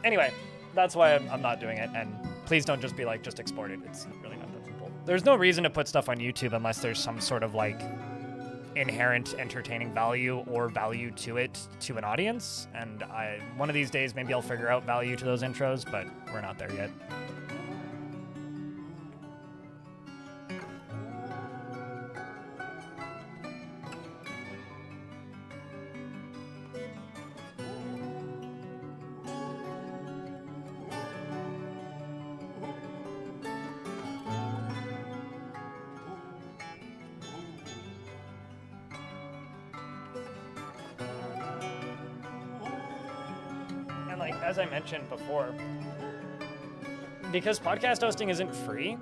Anyway, that's why I'm not doing it, and please don't just be like, just export it. It's really not that simple. There's no reason to put stuff on YouTube unless there's some sort of like inherent entertaining value or value to it to an audience, and one of these days maybe I'll figure out value to those intros, but we're not there yet. As I mentioned before, because podcast hosting isn't free,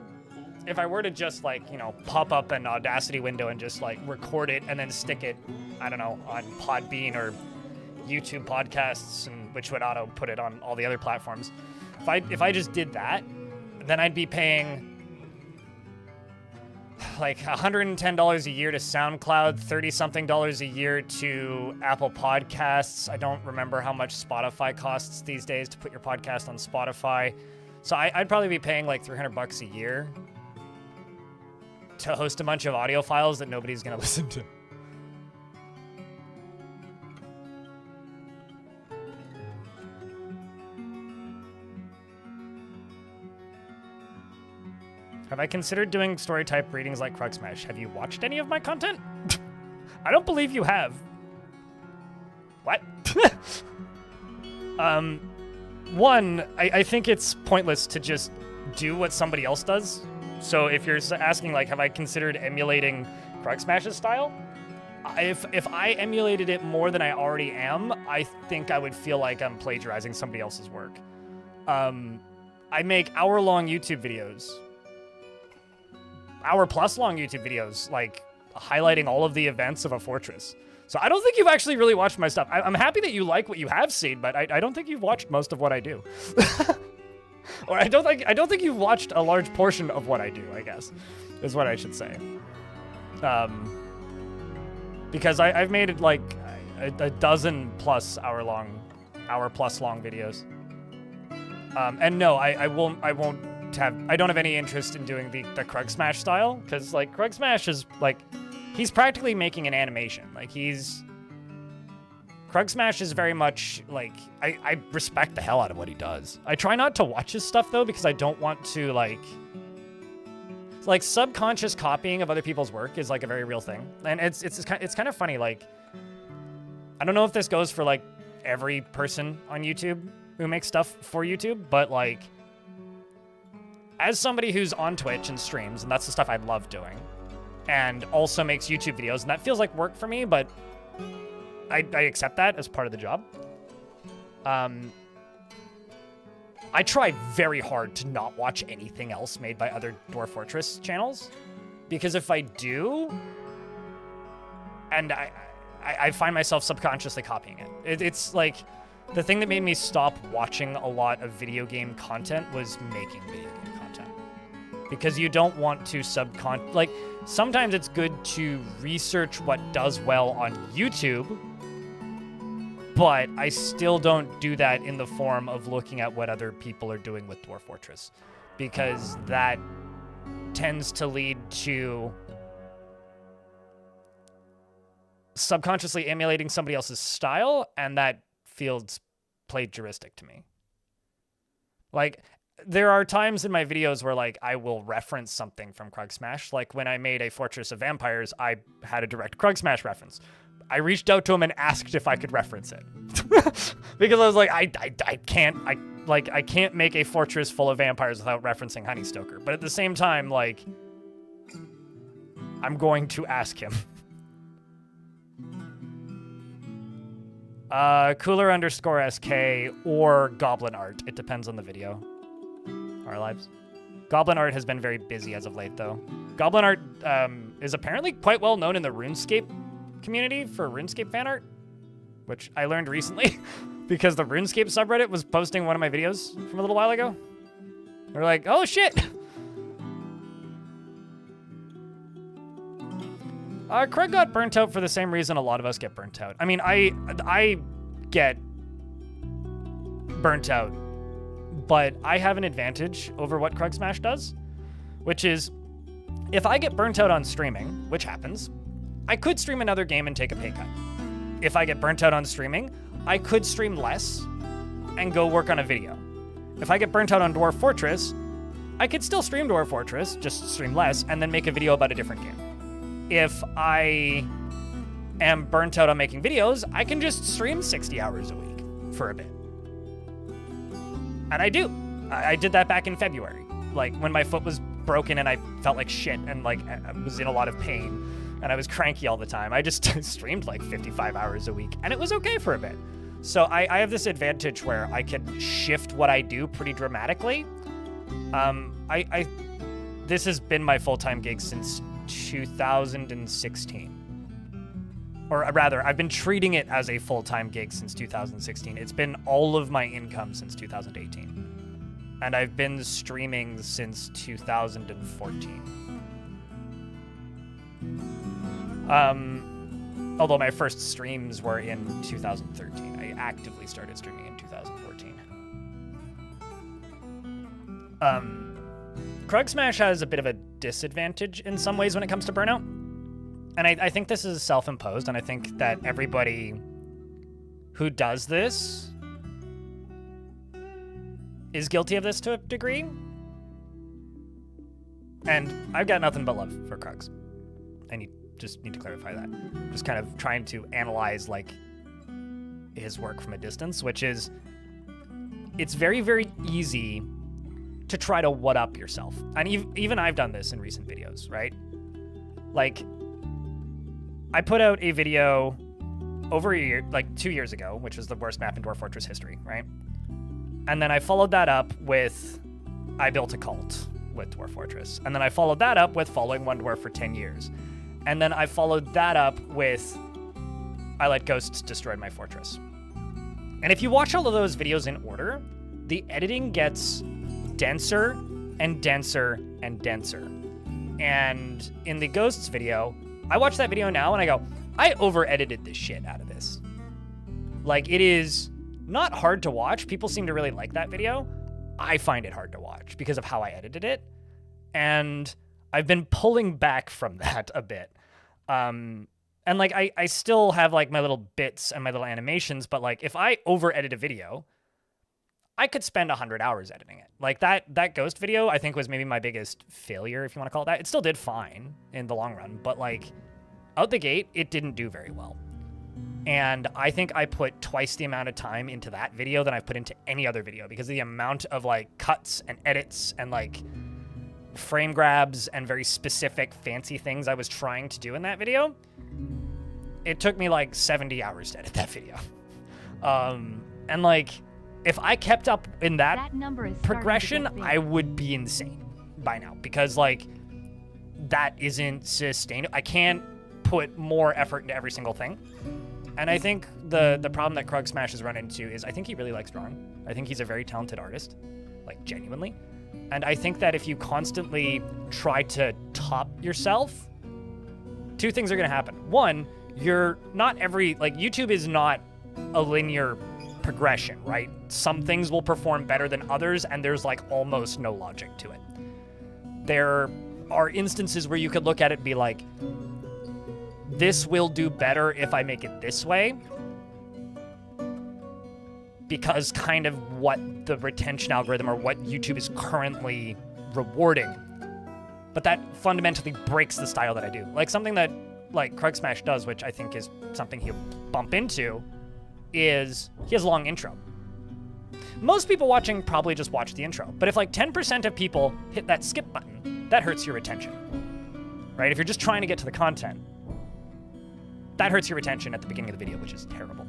if I were to just like, you know, pop up an Audacity window and just like record it and then stick it, I don't know, on Podbean or YouTube podcasts, and which would auto put it on all the other platforms. If I just did that, then I'd be paying like $110 a year to SoundCloud, $30-something a year to Apple Podcasts. I don't remember how much Spotify costs these days to put your podcast on Spotify. So I'd probably be paying like $300 a year to host a bunch of audio files that nobody's gonna listen to. Have I considered doing story type readings like Krugsmash? Have you watched any of my content? I don't believe you have. What? One, I think it's pointless to just do what somebody else does. So if you're asking like, have I considered emulating Krugsmash's style? If I emulated it more than I already am, I think I would feel like I'm plagiarizing somebody else's work. I make hour-long YouTube videos. Hour-plus long YouTube videos, like highlighting all of the events of a fortress. So I don't think you've actually really watched my stuff. I'm happy that you like what you have seen, but I don't think you've watched most of what I do. Or I don't think you've watched a large portion of what I do, I guess, is what I should say. Because I've made like a dozen plus hour-plus long videos. And no, I won't I don't have any interest in doing the Krugsmash style, because like Krugsmash is like, he's practically making an animation. Like Krugsmash is very much like, I respect the hell out of what he does. I try not to watch his stuff though, because I don't want to like subconscious copying of other people's work is like a very real thing. And it's kind of funny. Like, I don't know if this goes for like every person on YouTube who makes stuff for YouTube, but like, as somebody who's on Twitch and streams, and that's the stuff I love doing, and also makes YouTube videos, and that feels like work for me, but I accept that as part of the job. I try very hard to not watch anything else made by other Dwarf Fortress channels, because if I do, and I find myself subconsciously copying it. It's like, the thing that made me stop watching a lot of video game content was making video game content. Because you don't want to like, sometimes it's good to research what does well on YouTube, but I still don't do that in the form of looking at what other people are doing with Dwarf Fortress, because that tends to lead to subconsciously emulating somebody else's style, and that feels plagiaristic to me. Like, there are times in my videos where like I will reference something from Krugsmash. Like when I made a Fortress of Vampires, I had a direct Krugsmash reference. I reached out to him and asked if I could reference it. Because I was like, I can't make a fortress full of vampires without referencing Honeystoker. But at the same time, like, I'm going to ask him. Cooler_SK or Goblin Art. It depends on the video. Our lives. Goblin Art has been very busy as of late, though. Goblin Art is apparently quite well known in the RuneScape community for RuneScape fan art, which I learned recently because the RuneScape subreddit was posting one of my videos from a little while ago. They're like, oh shit! Craig got burnt out for the same reason a lot of us get burnt out. I mean, I get burnt out but I have an advantage over what Krug Smash does, which is if I get burnt out on streaming, which happens, I could stream another game and take a pay cut. If I get burnt out on streaming, I could stream less and go work on a video. If I get burnt out on Dwarf Fortress, I could still stream Dwarf Fortress, just stream less, and then make a video about a different game. If I am burnt out on making videos, I can just stream 60 hours a week for a bit. And I do. I did that back in February. Like, when my foot was broken and I felt like shit and, like, I was in a lot of pain and I was cranky all the time. I just streamed, like, 55 hours a week, and it was okay for a bit. So I have this advantage where I can shift what I do pretty dramatically. This has been my full-time gig since 2016. Or rather, I've been treating it as a full-time gig since 2016. It's been all of my income since 2018. And I've been streaming since 2014. Although my first streams were in 2013. I actively started streaming in 2014. Krug Smash has a bit of a disadvantage in some ways when it comes to burnout. And I think this is self-imposed, and I think that everybody who does this is guilty of this to a degree. And I've got nothing but love for Krugs. I just need to clarify that. Just kind of trying to analyze, like, his work from a distance, which is, it's very, very easy to try to one-up yourself. And even I've done this in recent videos, right? Like, I put out a video over a year, like 2 years ago, which was the worst map in Dwarf Fortress history, right? And then I followed that up with I built a cult with Dwarf Fortress. And then I followed that up with following one dwarf for 10 years. And then I followed that up with I let ghosts destroy my fortress. And if you watch all of those videos in order, the editing gets denser and denser and denser. And in the ghosts video, I watch that video now and I go, I over-edited the shit out of this. Like, it is not hard to watch. People seem to really like that video. I find it hard to watch because of how I edited it. And I've been pulling back from that a bit. And like, I still have like my little bits and my little animations, but like if I over-edit a video, I could spend 100 hours editing it. Like that ghost video, I think was maybe my biggest failure, if you want to call it that. It still did fine in the long run, but like out the gate, it didn't do very well. And I think I put twice the amount of time into that video than I've put into any other video because of the amount of like cuts and edits and like frame grabs and very specific fancy things I was trying to do in that video. It took me like 70 hours to edit that video. And like, if I kept up in that progression, I would be insane by now because like that isn't sustainable. I can't put more effort into every single thing. And I think the problem that Krug Smash has run into is I think he really likes drawing. I think he's a very talented artist, like genuinely. And I think that if you constantly try to top yourself, two things are going to happen. One, YouTube is not a linear progression, right? Some things will perform better than others, and there's like almost no logic to it. There are instances where you could look at it and be like, this will do better if I make it this way, because kind of what the retention algorithm or what YouTube is currently rewarding. But that fundamentally breaks the style that I do. Like something that like Krug Smash does, which I think is something he'll bump into, is he has a long intro. Most people watching probably just watch the intro, but if like 10% of people hit that skip button, that hurts your retention, right? If you're just trying to get to the content, that hurts your retention at the beginning of the video, which is terrible.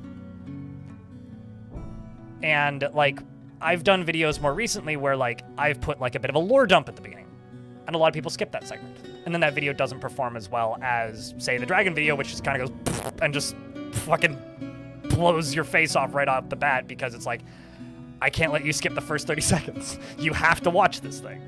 And like, I've done videos more recently where like I've put like a bit of a lore dump at the beginning, and a lot of people skip that segment. And then that video doesn't perform as well as, say, the dragon video, which just kind of goes and just fucking blows your face off right off the bat because it's like, I can't let you skip the first 30 seconds. You have to watch this thing.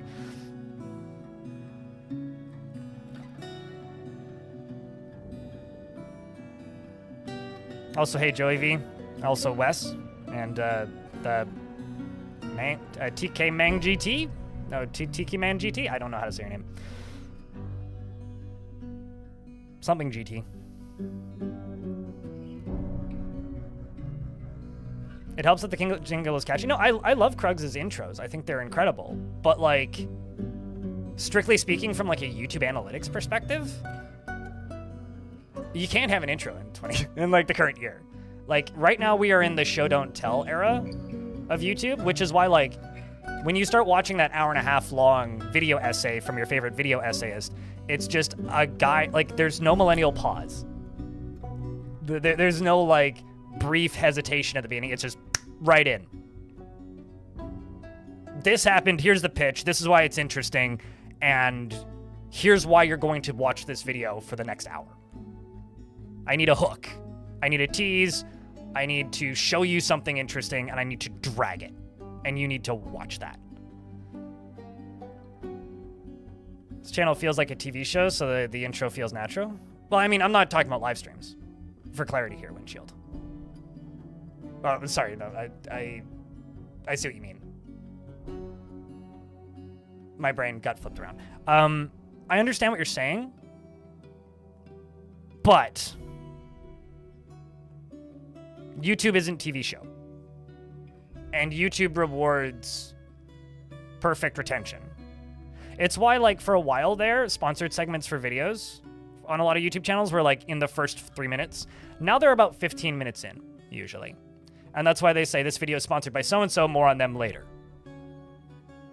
Also, hey, Joey V. Also, Wes. And the TK Mang GT? No, Tiki Man GT? I don't know how to say your name. Something GT. It helps that the jingle is catchy. No, I love Krugs' intros. I think they're incredible. But, like, strictly speaking from, like, a YouTube analytics perspective, you can't have an intro in like, the current year. Like, right now we are in the show don't tell era of YouTube, which is why, like, when you start watching that hour-and-a-half long video essay from your favorite video essayist, it's just a guy, like, there's no millennial pause. There's no, like, brief hesitation at the beginning. It's just right in. This happened, here's the pitch, this is why it's interesting, and here's why you're going to watch this video for the next hour. I need a hook. I need a tease. I need to show you something interesting, and I need to drag it. And you need to watch that. This channel feels like a TV show, so the intro feels natural. Well, I mean, I'm not talking about live streams. For clarity here, Windshield. Oh, sorry, no, I see what you mean. My brain got flipped around. I understand what you're saying, but YouTube isn't TV show. And YouTube rewards perfect retention. It's why, like, for a while there, sponsored segments for videos on a lot of YouTube channels were, like, in the first 3 minutes. Now they're about 15 minutes in, usually. And that's why they say this video is sponsored by so-and-so, more on them later.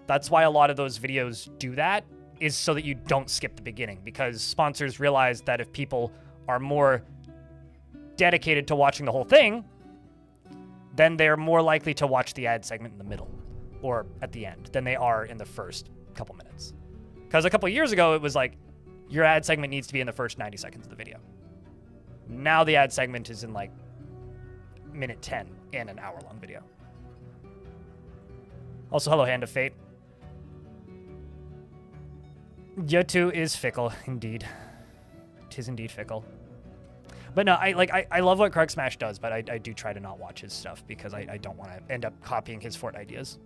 That's why a lot of those videos do that, is so that you don't skip the beginning, because sponsors realize that if people are more dedicated to watching the whole thing, then they're more likely to watch the ad segment in the middle or at the end than they are in the first couple minutes. Because a couple of years ago, it was like, your ad segment needs to be in the first 90 seconds of the video. Now the ad segment is in like minute 10 in an hour-long video. Also, hello, Hand of Fate. YouTube is fickle, indeed. 'Tis indeed fickle. But no, I love what Krug Smash does, but I do try to not watch his stuff because I don't want to end up copying his Fort ideas.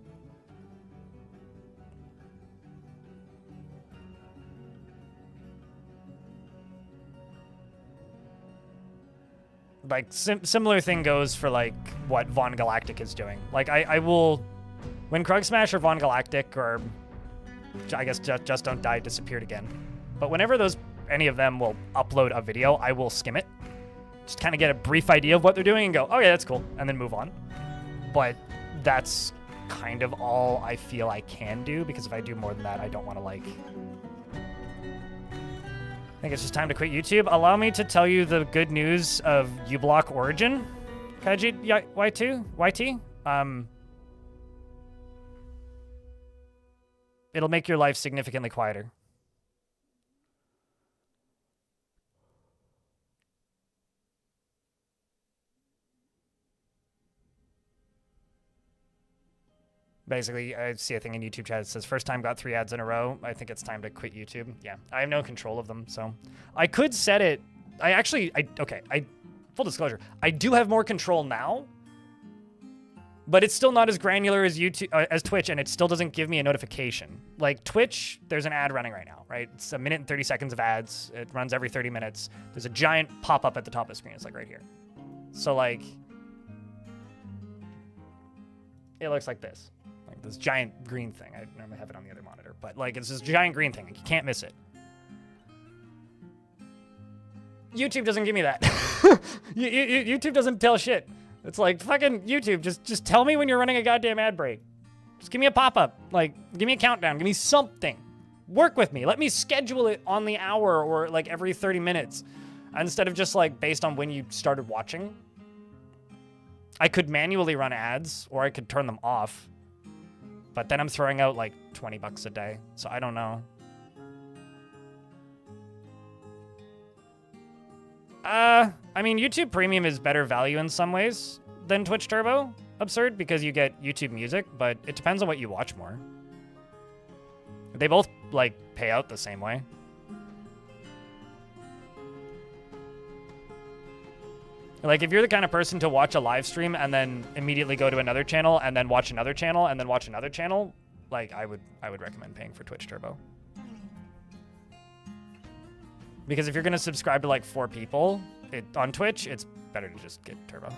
Like, similar thing goes for, like, what Von Galactic is doing. Like, I will... When Krug Smash or Von Galactic or... I guess Just Don't Die disappeared again. But whenever any of them will upload a video, I will skim it. Just kind of get a brief idea of what they're doing and go, oh yeah, that's cool, and then move on. But that's kind of all I feel I can do, because if I do more than that, I don't want to, like... I think it's just time to quit YouTube. Allow me to tell you the good news of uBlock Origin. Kaiji YT? It'll make your life significantly quieter. Basically, I see a thing in YouTube chat that says, first time got 3 ads in a row. I think it's time to quit YouTube. Yeah, I have no control of them, so. I could set it, full disclosure, I do have more control now, but it's still not as granular as YouTube, as Twitch, and it still doesn't give me a notification. Like Twitch, there's an ad running right now, right? It's 1 minute and 30 seconds of ads. It runs every 30 minutes. There's a giant pop-up at the top of the screen. It's like right here. So like, it looks like this. This giant green thing. I normally have it on the other monitor, but like it's this giant green thing. You can't miss it. YouTube doesn't give me that. YouTube doesn't tell shit. It's like, fucking YouTube, just tell me when you're running a goddamn ad break. Just give me a pop-up. Like, give me a countdown. Give me something. Work with me. Let me schedule it on the hour or like every 30 minutes instead of just like based on when you started watching. I could manually run ads or I could turn them off. But then I'm throwing out like $20 a day, so I don't know. I mean, YouTube Premium is better value in some ways than Twitch Turbo. Absurd, because you get YouTube Music, but it depends on what you watch more. They both, like, pay out the same way. Like, if you're the kind of person to watch a live stream and then immediately go to another channel and then watch another channel and then watch another channel, like, I would recommend paying for Twitch Turbo. Because if you're gonna subscribe to like 4 people on Twitch, it's better to just get Turbo.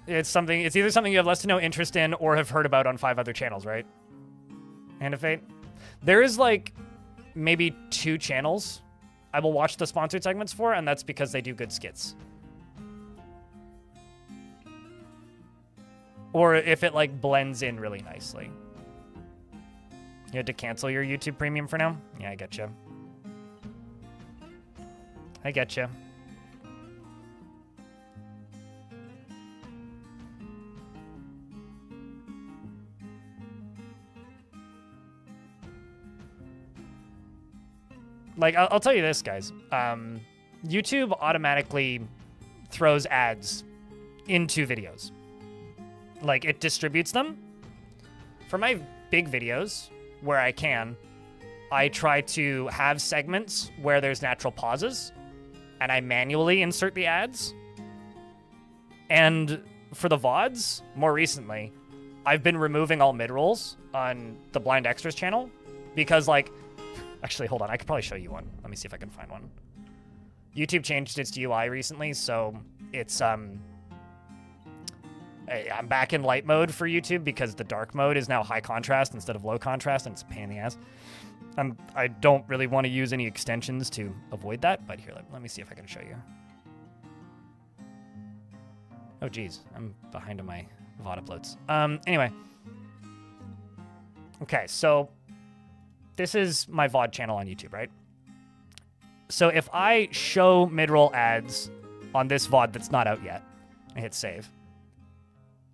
It's either something you have less to no interest in or have heard about on 5 other channels, right? Hand of Fate. There is like maybe 2 channels I will watch the sponsored segments for, and that's because they do good skits. Or if it like blends in really nicely. You had to cancel your YouTube Premium for now? Yeah, I get you. I get you. Like, I'll tell you this, guys. YouTube automatically throws ads into videos. Like, it distributes them. For my big videos, where I can, I try to have segments where there's natural pauses, and I manually insert the ads. And for the VODs, more recently, I've been removing all mid-rolls on the Blind Extras channel, because, like, actually, hold on, I could probably show you one. Let me see if I can find one. YouTube changed its UI recently, so it's, I'm back in light mode for YouTube because the dark mode is now high contrast instead of low contrast, and it's a pain in the ass. I don't really want to use any extensions to avoid that, but here, let me see if I can show you. Oh, geez, I'm behind on my VOD uploads. Anyway. Okay, so this is my VOD channel on YouTube, right? So if I show mid-roll ads on this VOD that's not out yet, I hit save,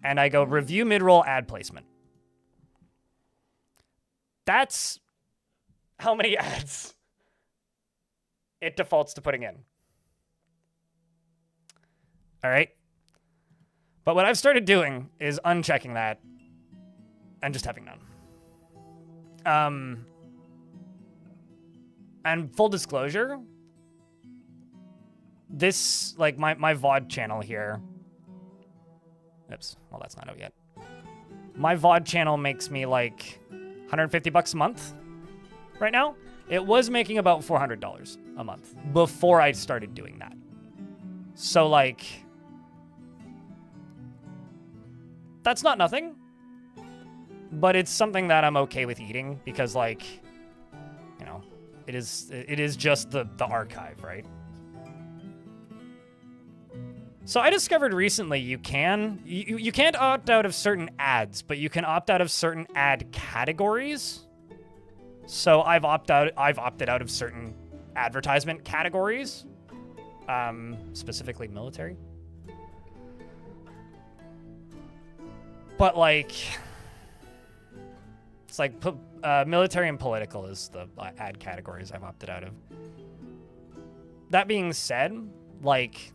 and I go review mid-roll ad placement. That's how many ads it defaults to putting in. All right? But what I've started doing is unchecking that and just having none. And full disclosure, this, like, my VOD channel here, oops, well, that's not out yet. My VOD channel makes me, like, $150 a month right now. It was making about $400 a month before I started doing that. So, like, that's not nothing, but it's something that I'm okay with eating because, like, you know, it is just the archive, right? So I discovered recently you can't opt out of certain ads, but you can opt out of certain ad categories. So I've opted out of certain advertisement categories, specifically military. But like, it's like military and political is the ad categories I've opted out of. That being said, like,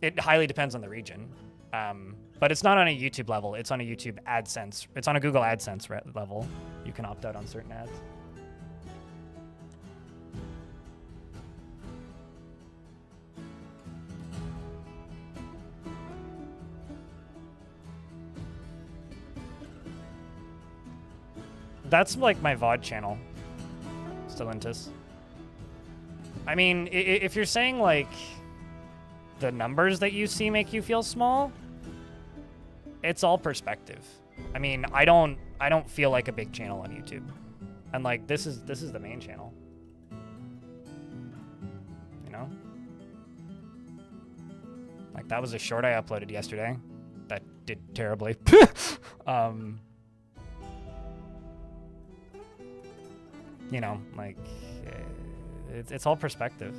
it highly depends on the region. But it's not on a YouTube level. It's on a YouTube AdSense. It's on a Google AdSense level. You can opt out on certain ads. That's like my VOD channel, Stellantis. I mean, if you're saying like the numbers that you see make you feel small, it's all perspective. I mean, I don't feel like a big channel on YouTube, and like this is the main channel. You know, like that was a short I uploaded yesterday that did terribly. You know, like, it's all perspective.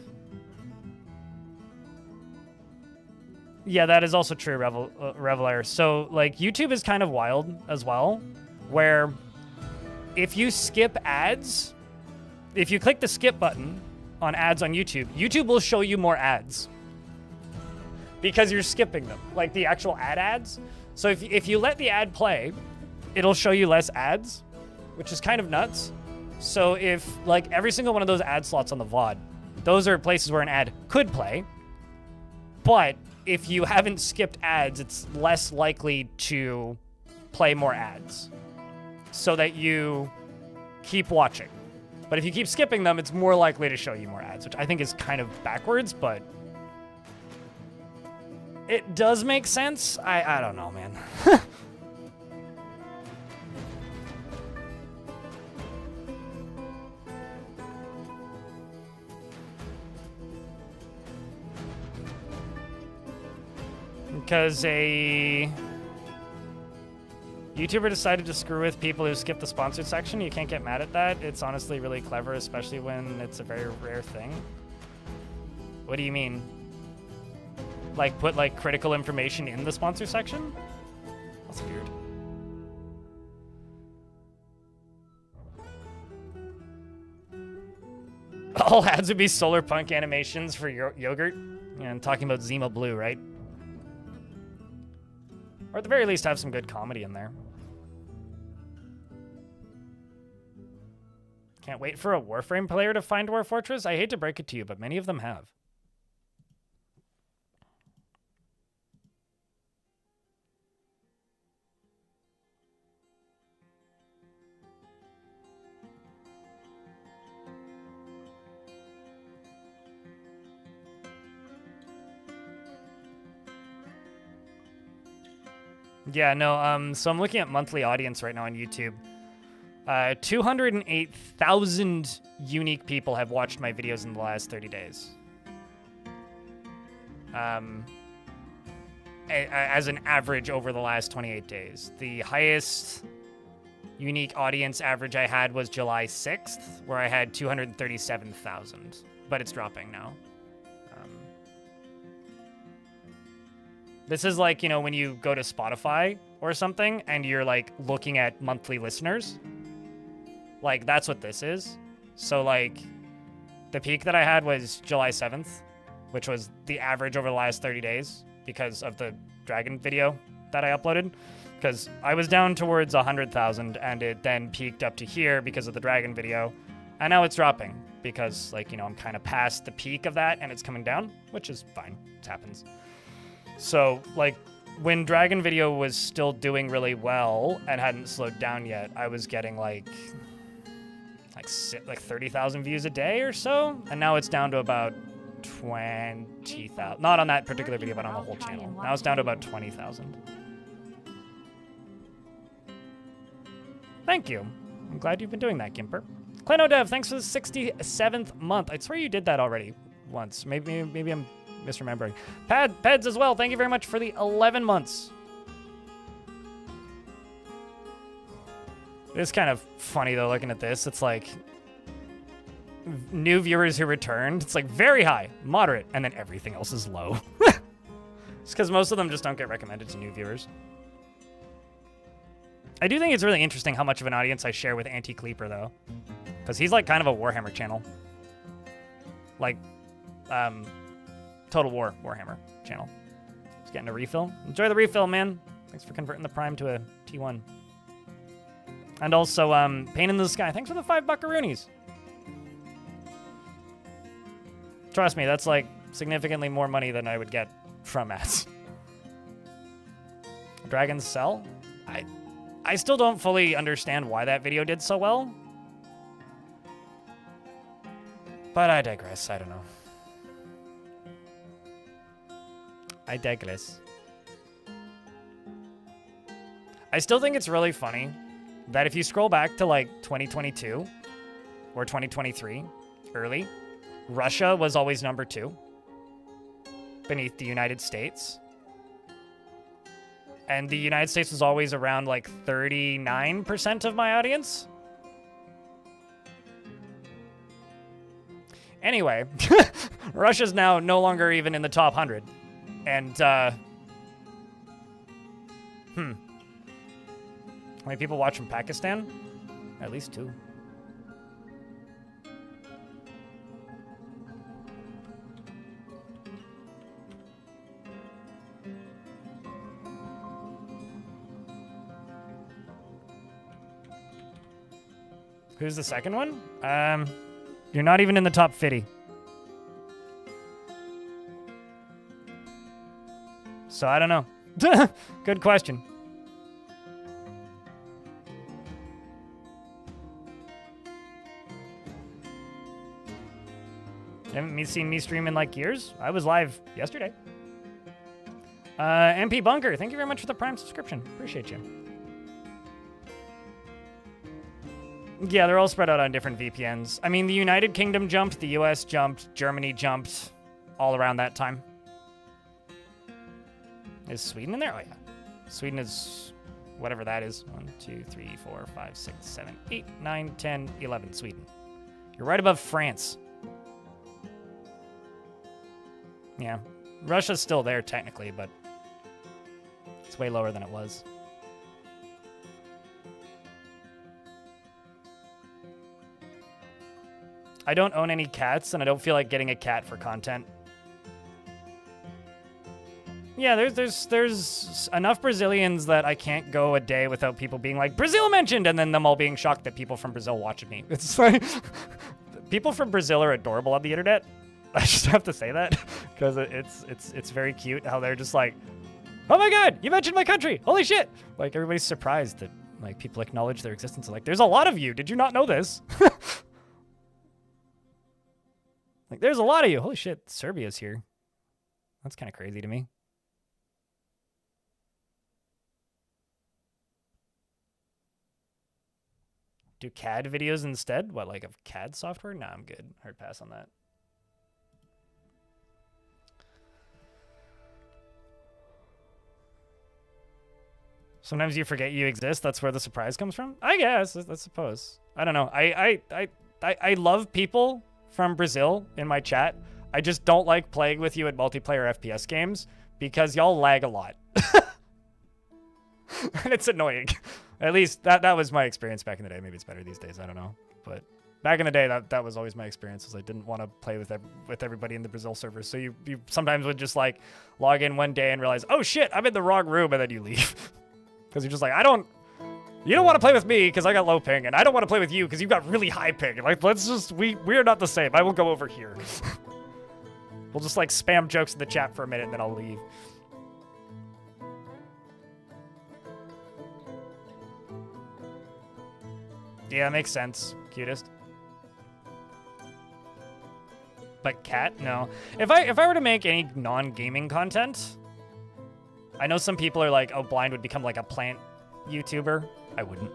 Yeah, that is also true, Reveler. So, like, YouTube is kind of wild as well, where if you skip ads, if you click the skip button on ads on YouTube, YouTube will show you more ads because you're skipping them, like the actual ads. So if you let the ad play, it'll show you less ads, which is kind of nuts. So if, like, every single one of those ad slots on the VOD, those are places where an ad could play, but if you haven't skipped ads, it's less likely to play more ads so that you keep watching. But if you keep skipping them, it's more likely to show you more ads, which I think is kind of backwards, but it does make sense. I don't know, man. Because a YouTuber decided to screw with people who skip the sponsored section. You can't get mad at that. It's honestly really clever, especially when it's a very rare thing. What do you mean? Like, put, like, critical information in the sponsor section? That's weird. All ads would be solar punk animations for yogurt. And talking about Zima Blue, right? Or at the very least, have some good comedy in there. Can't wait for a Warframe player to find Dwarf Fortress. I hate to break it to you, but many of them have. Yeah, no, so I'm looking at monthly audience right now on YouTube. 208,000 unique people have watched my videos in the last 30 days. As an average over the last 28 days. The highest unique audience average I had was July 6th, where I had 237,000, but it's dropping now. This is like, you know, when you go to Spotify or something and you're like looking at monthly listeners. Like, that's what this is. So, like, the peak that I had was July 7th, which was the average over the last 30 days because of the Dragon video that I uploaded. Because I was down towards 100,000 and it then peaked up to here because of the Dragon video. And now it's dropping because, like, you know, I'm kind of past the peak of that and it's coming down, which is fine. It happens. So, like, when Dragon video was still doing really well and hadn't slowed down yet, I was getting, like 30,000 views a day or so. And now it's down to about 20,000. Not on that particular video, but on the whole channel. Now it's down to about 20,000. Thank you. I'm glad you've been doing that, Gimper. Kleno Dev, thanks for the 67th month. I swear you did that already once. Maybe I'm misremembering. Peds as well, thank you very much for the 11 months. It's kind of funny though looking at this. It's like new viewers who returned. It's like very high, moderate, and then everything else is low. It's because most of them just don't get recommended to new viewers. I do think it's really interesting how much of an audience I share with Anti-Cleeper though. Because he's like kind of a Warhammer channel. Like, Total War Warhammer channel. Just getting a refill. Enjoy the refill, man. Thanks for converting the Prime to a T1. And also, Pain in the Sky. Thanks for the 5 buckaroonies. Trust me, that's like significantly more money than I would get from ads. Dragon's Cell? I still don't fully understand why that video did so well. But I digress. I don't know. I digress. I still think it's really funny that if you scroll back to like 2022 or 2023, early, Russia was always number 2 beneath the United States. And the United States was always around like 39% of my audience. Anyway, Russia's now no longer even in the top 100. And, how many people watch from Pakistan? At least 2. Who's the second one? You're not even in the top 50. So I don't know. Good question. You haven't seen me stream in like years? I was live yesterday. MP Bunker, thank you very much for the Prime subscription. Appreciate you. Yeah, they're all spread out on different VPNs. I mean, the United Kingdom jumped, the US jumped, Germany jumped, all around that time. Is Sweden in there? Oh, yeah. Sweden is whatever that is. 1, 2, 3, 4, 5, 6, 7, 8, 9, 10, 11. Sweden. You're right above France. Yeah. Russia's still there, technically, but it's way lower than it was. I don't own any cats, and I don't feel like getting a cat for content. Yeah, there's enough Brazilians that I can't go a day without people being like, Brazil mentioned, and then them all being shocked that people from Brazil watch me. It's like, people from Brazil are adorable on the internet. I just have to say that, because it's very cute how they're just like, oh my god, you mentioned my country, holy shit! Like, everybody's surprised that, like, people acknowledge their existence. Like, there's a lot of you, did you not know this? Like, there's a lot of you, holy shit, Serbia's here. That's kind of crazy to me. Do CAD videos instead? What, like of CAD software? Nah, I'm good. Hard pass on that. Sometimes you forget you exist. That's where the surprise comes from. I guess. I suppose. I don't know. I love people from Brazil in my chat. I just don't like playing with you at multiplayer FPS games because y'all lag a lot. And it's annoying. At least that was my experience back in the day. Maybe it's better these days. I don't know. But back in the day, that was always my experience. Was I didn't want to play with everybody in the Brazil servers. So you sometimes would just like log in one day and realize, oh shit, I'm in the wrong room, and then you leave. Because you're just like, you don't want to play with me because I got low ping, and I don't want to play with you because you've got really high ping. Like, let's just, we are not the same. I will go over here. We'll just like spam jokes in the chat for a minute and then I'll leave. Yeah, makes sense. Cutest. But cat? No. If I were to make any non-gaming content, I know some people are like, oh, Blind would become like a plant YouTuber. I wouldn't.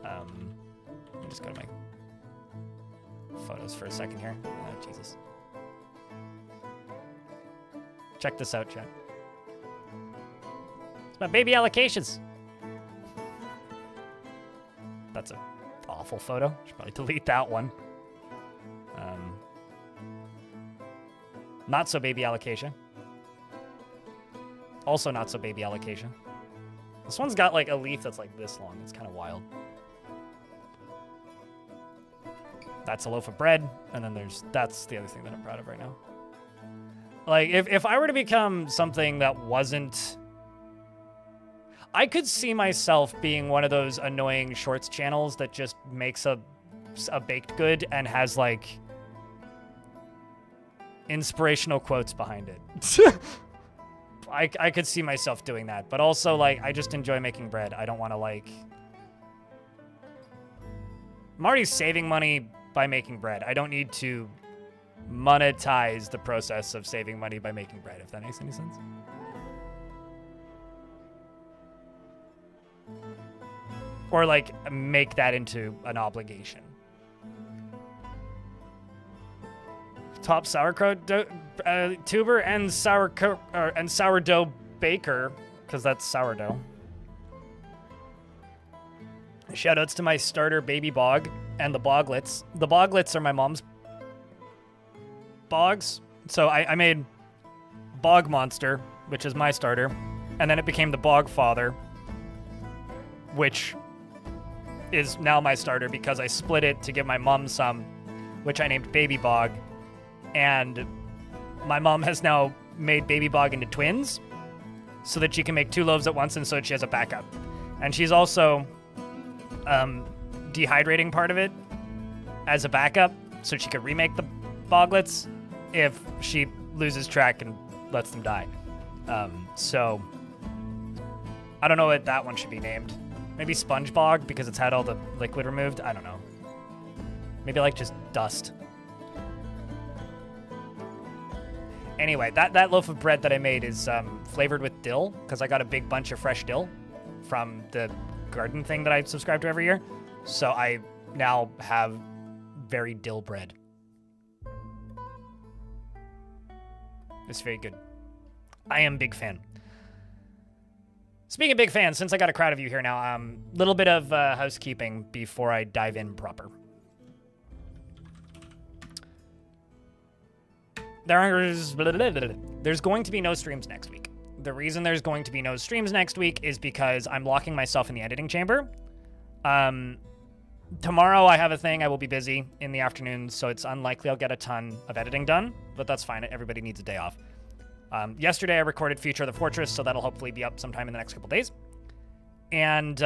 Let me just go to my photos for a second here. Oh, Jesus. Check this out, chat. It's my baby allocations. That's an awful photo. Should probably delete that one. Not so baby allocation. Also not so baby allocation. This one's got like a leaf that's like this long. It's kind of wild. That's a loaf of bread. And then that's the other thing that I'm proud of right now. Like, if I were to become something that wasn't... I could see myself being one of those annoying shorts channels that just makes a baked good and has, like, inspirational quotes behind it. I could see myself doing that. But also, like, I just enjoy making bread. I don't want to, like... I'm already saving money by making bread. I don't need to monetize the process of saving money by making bread, if that makes any sense. Or, like, make that into an obligation. Top sauerkraut tuber and sourdough baker, because that's sourdough. Shoutouts to my starter Baby Bog and the Boglets. The Boglets are my mom's bogs. So I made Bog Monster, which is my starter, and then it became the Bog Father, which is now my starter because I split it to give my mom some, which I named Baby Bog. And my mom has now made Baby Bog into twins so that she can make 2 loaves at once and so that she has a backup. And she's also dehydrating part of it as a backup so she could remake the Boglets if she loses track and lets them die. So I don't know what that one should be named. Maybe SpongeBog because it's had all the liquid removed. I don't know. Maybe like just dust. Anyway, that loaf of bread that I made is flavored with dill because I got a big bunch of fresh dill from the garden thing that I subscribe to every year. So I now have very dill bread. It's very good. I am a big fan. Speaking of big fans, since I got a crowd of you here now, little bit of housekeeping before I dive in proper. There's going to be no streams next week. The reason there's going to be no streams next week is because I'm locking myself in the editing chamber. Tomorrow I have a thing. I will be busy in the afternoon, so it's unlikely I'll get a ton of editing done, but that's fine. Everybody needs a day off. Yesterday I recorded Future of the Fortress, so that'll hopefully be up sometime in the next couple days. And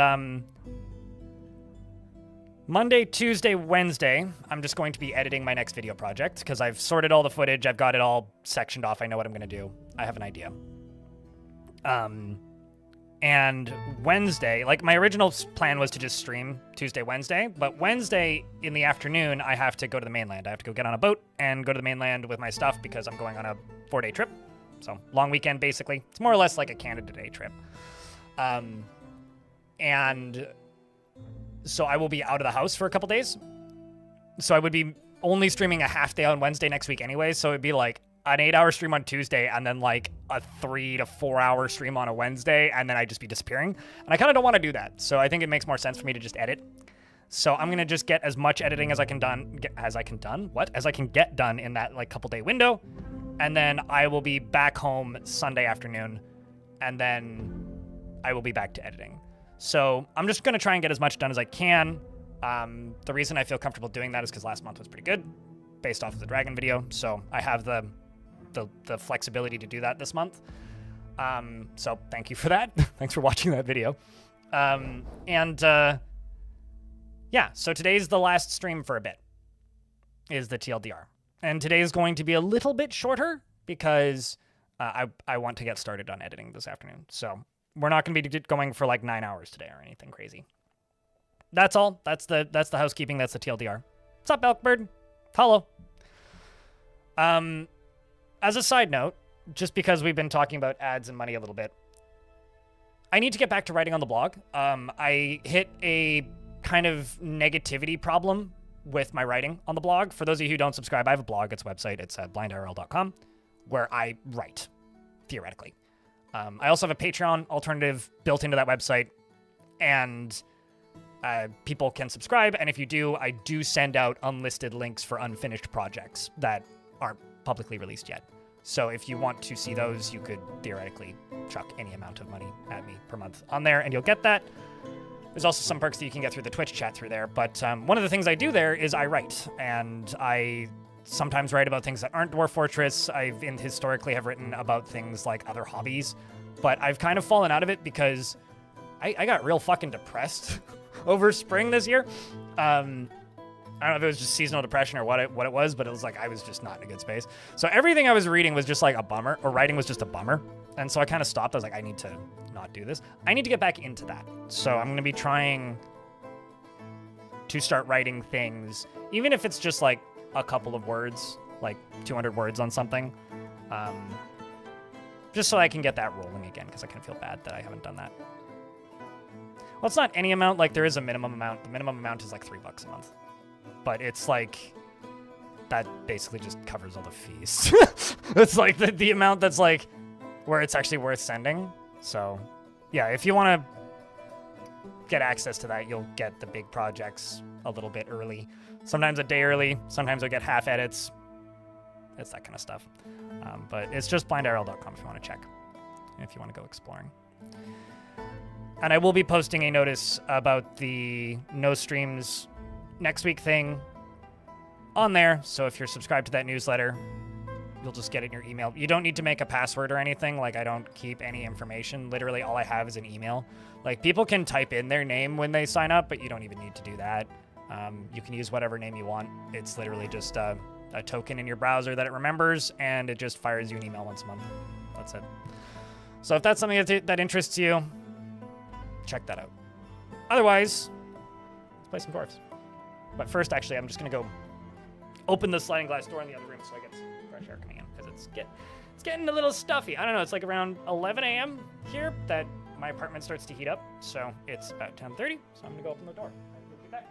Monday, Tuesday, Wednesday, I'm just going to be editing my next video project because I've sorted all the footage. I've got it all sectioned off. I know what I'm going to do. I have an idea. And Wednesday, like my original plan was to just stream Tuesday, Wednesday, but Wednesday in the afternoon, I have to go to the mainland. I have to go get on a boat and go to the mainland with my stuff because I'm going on a 4-day trip. So long weekend, basically. It's more or less like a Canada Day trip. And so I will be out of the house for a couple days. So I would be only streaming a half day on Wednesday next week anyway. So it'd be like an 8-hour stream on Tuesday and then like a 3 to 4 hour stream on a Wednesday. And then I'd just be disappearing. And I kind of don't want to do that. So I think it makes more sense for me to just edit. So I'm going to just get as much editing as I can get done in that like couple day window. And then I will be back home Sunday afternoon. And then I will be back to editing. So I'm just going to try and get as much done as I can. The reason I feel comfortable doing that is because last month was pretty good based off of the Dragon video. So I have the flexibility to do that this month. So thank you for that. Thanks for watching that video. Yeah, so today's the last stream for a bit is the TLDR. And today is going to be a little bit shorter because I want to get started on editing this afternoon. So we're not going to be going for like 9 hours today or anything crazy. That's all. That's the housekeeping. That's the TLDR. What's up, Elkbird? Hello. As a side note, just because we've been talking about ads and money a little bit, I need to get back to writing on the blog. I hit a kind of negativity problem with my writing on the blog. For those of you who don't subscribe, I have a blog. It's a website. It's at blindrl.com where I write, theoretically. I also have a Patreon alternative built into that website, and people can subscribe. And if you do, I do send out unlisted links for unfinished projects that aren't publicly released yet. So if you want to see those, you could theoretically chuck any amount of money at me per month on there, and you'll get that. There's also some perks that you can get through the Twitch chat through there. But one of the things I do there is I write, and I sometimes write about things that aren't Dwarf Fortress. I've historically have written about things like other hobbies, but I've kind of fallen out of it because I got real fucking depressed over spring this year. I don't know if it was just seasonal depression or what it was, but it was like I was just not in a good space. So everything I was reading was just like a bummer, or writing was just a bummer. And so I kind of stopped. I was like, I need to not do this. I need to get back into that. So I'm going to be trying to start writing things, even if it's just like a couple of words, like 200 words on something, just so I can get that rolling again, because I kind of feel bad that I haven't done that. Well, it's not any amount. Like, there is a minimum amount. The minimum amount is like $3 a month. But it's like, that basically just covers all the fees. It's like the amount that's like where it's actually worth sending. So yeah, if you want to get access to that, you'll get the big projects a little bit early. Sometimes a day early. Sometimes you'll get half edits. It's that kind of stuff. But it's just blindrl.com if you want to check, if you want to go exploring. And I will be posting a notice about the no streams next week thing on there. So if you're subscribed to that newsletter, You'll just get it in your email. You don't need to make a password or anything. Like, I don't keep any information. Literally, all I have is an email. Like, people can type in their name when they sign up, but you don't even need to do that. You can use whatever name you want. It's literally just a token in your browser that it remembers, and it just fires you an email once a month. That's it. So if that's something that interests you, check that out. Otherwise, let's play some dwarves. But first, actually, I'm just going to go open the sliding glass door in the other room so I get some fresh air coming in, because it's getting a little stuffy. I don't know. It's like around 11 a.m. here that my apartment starts to heat up. So it's about 10:30, so I'm going to go open the door. We'll be back.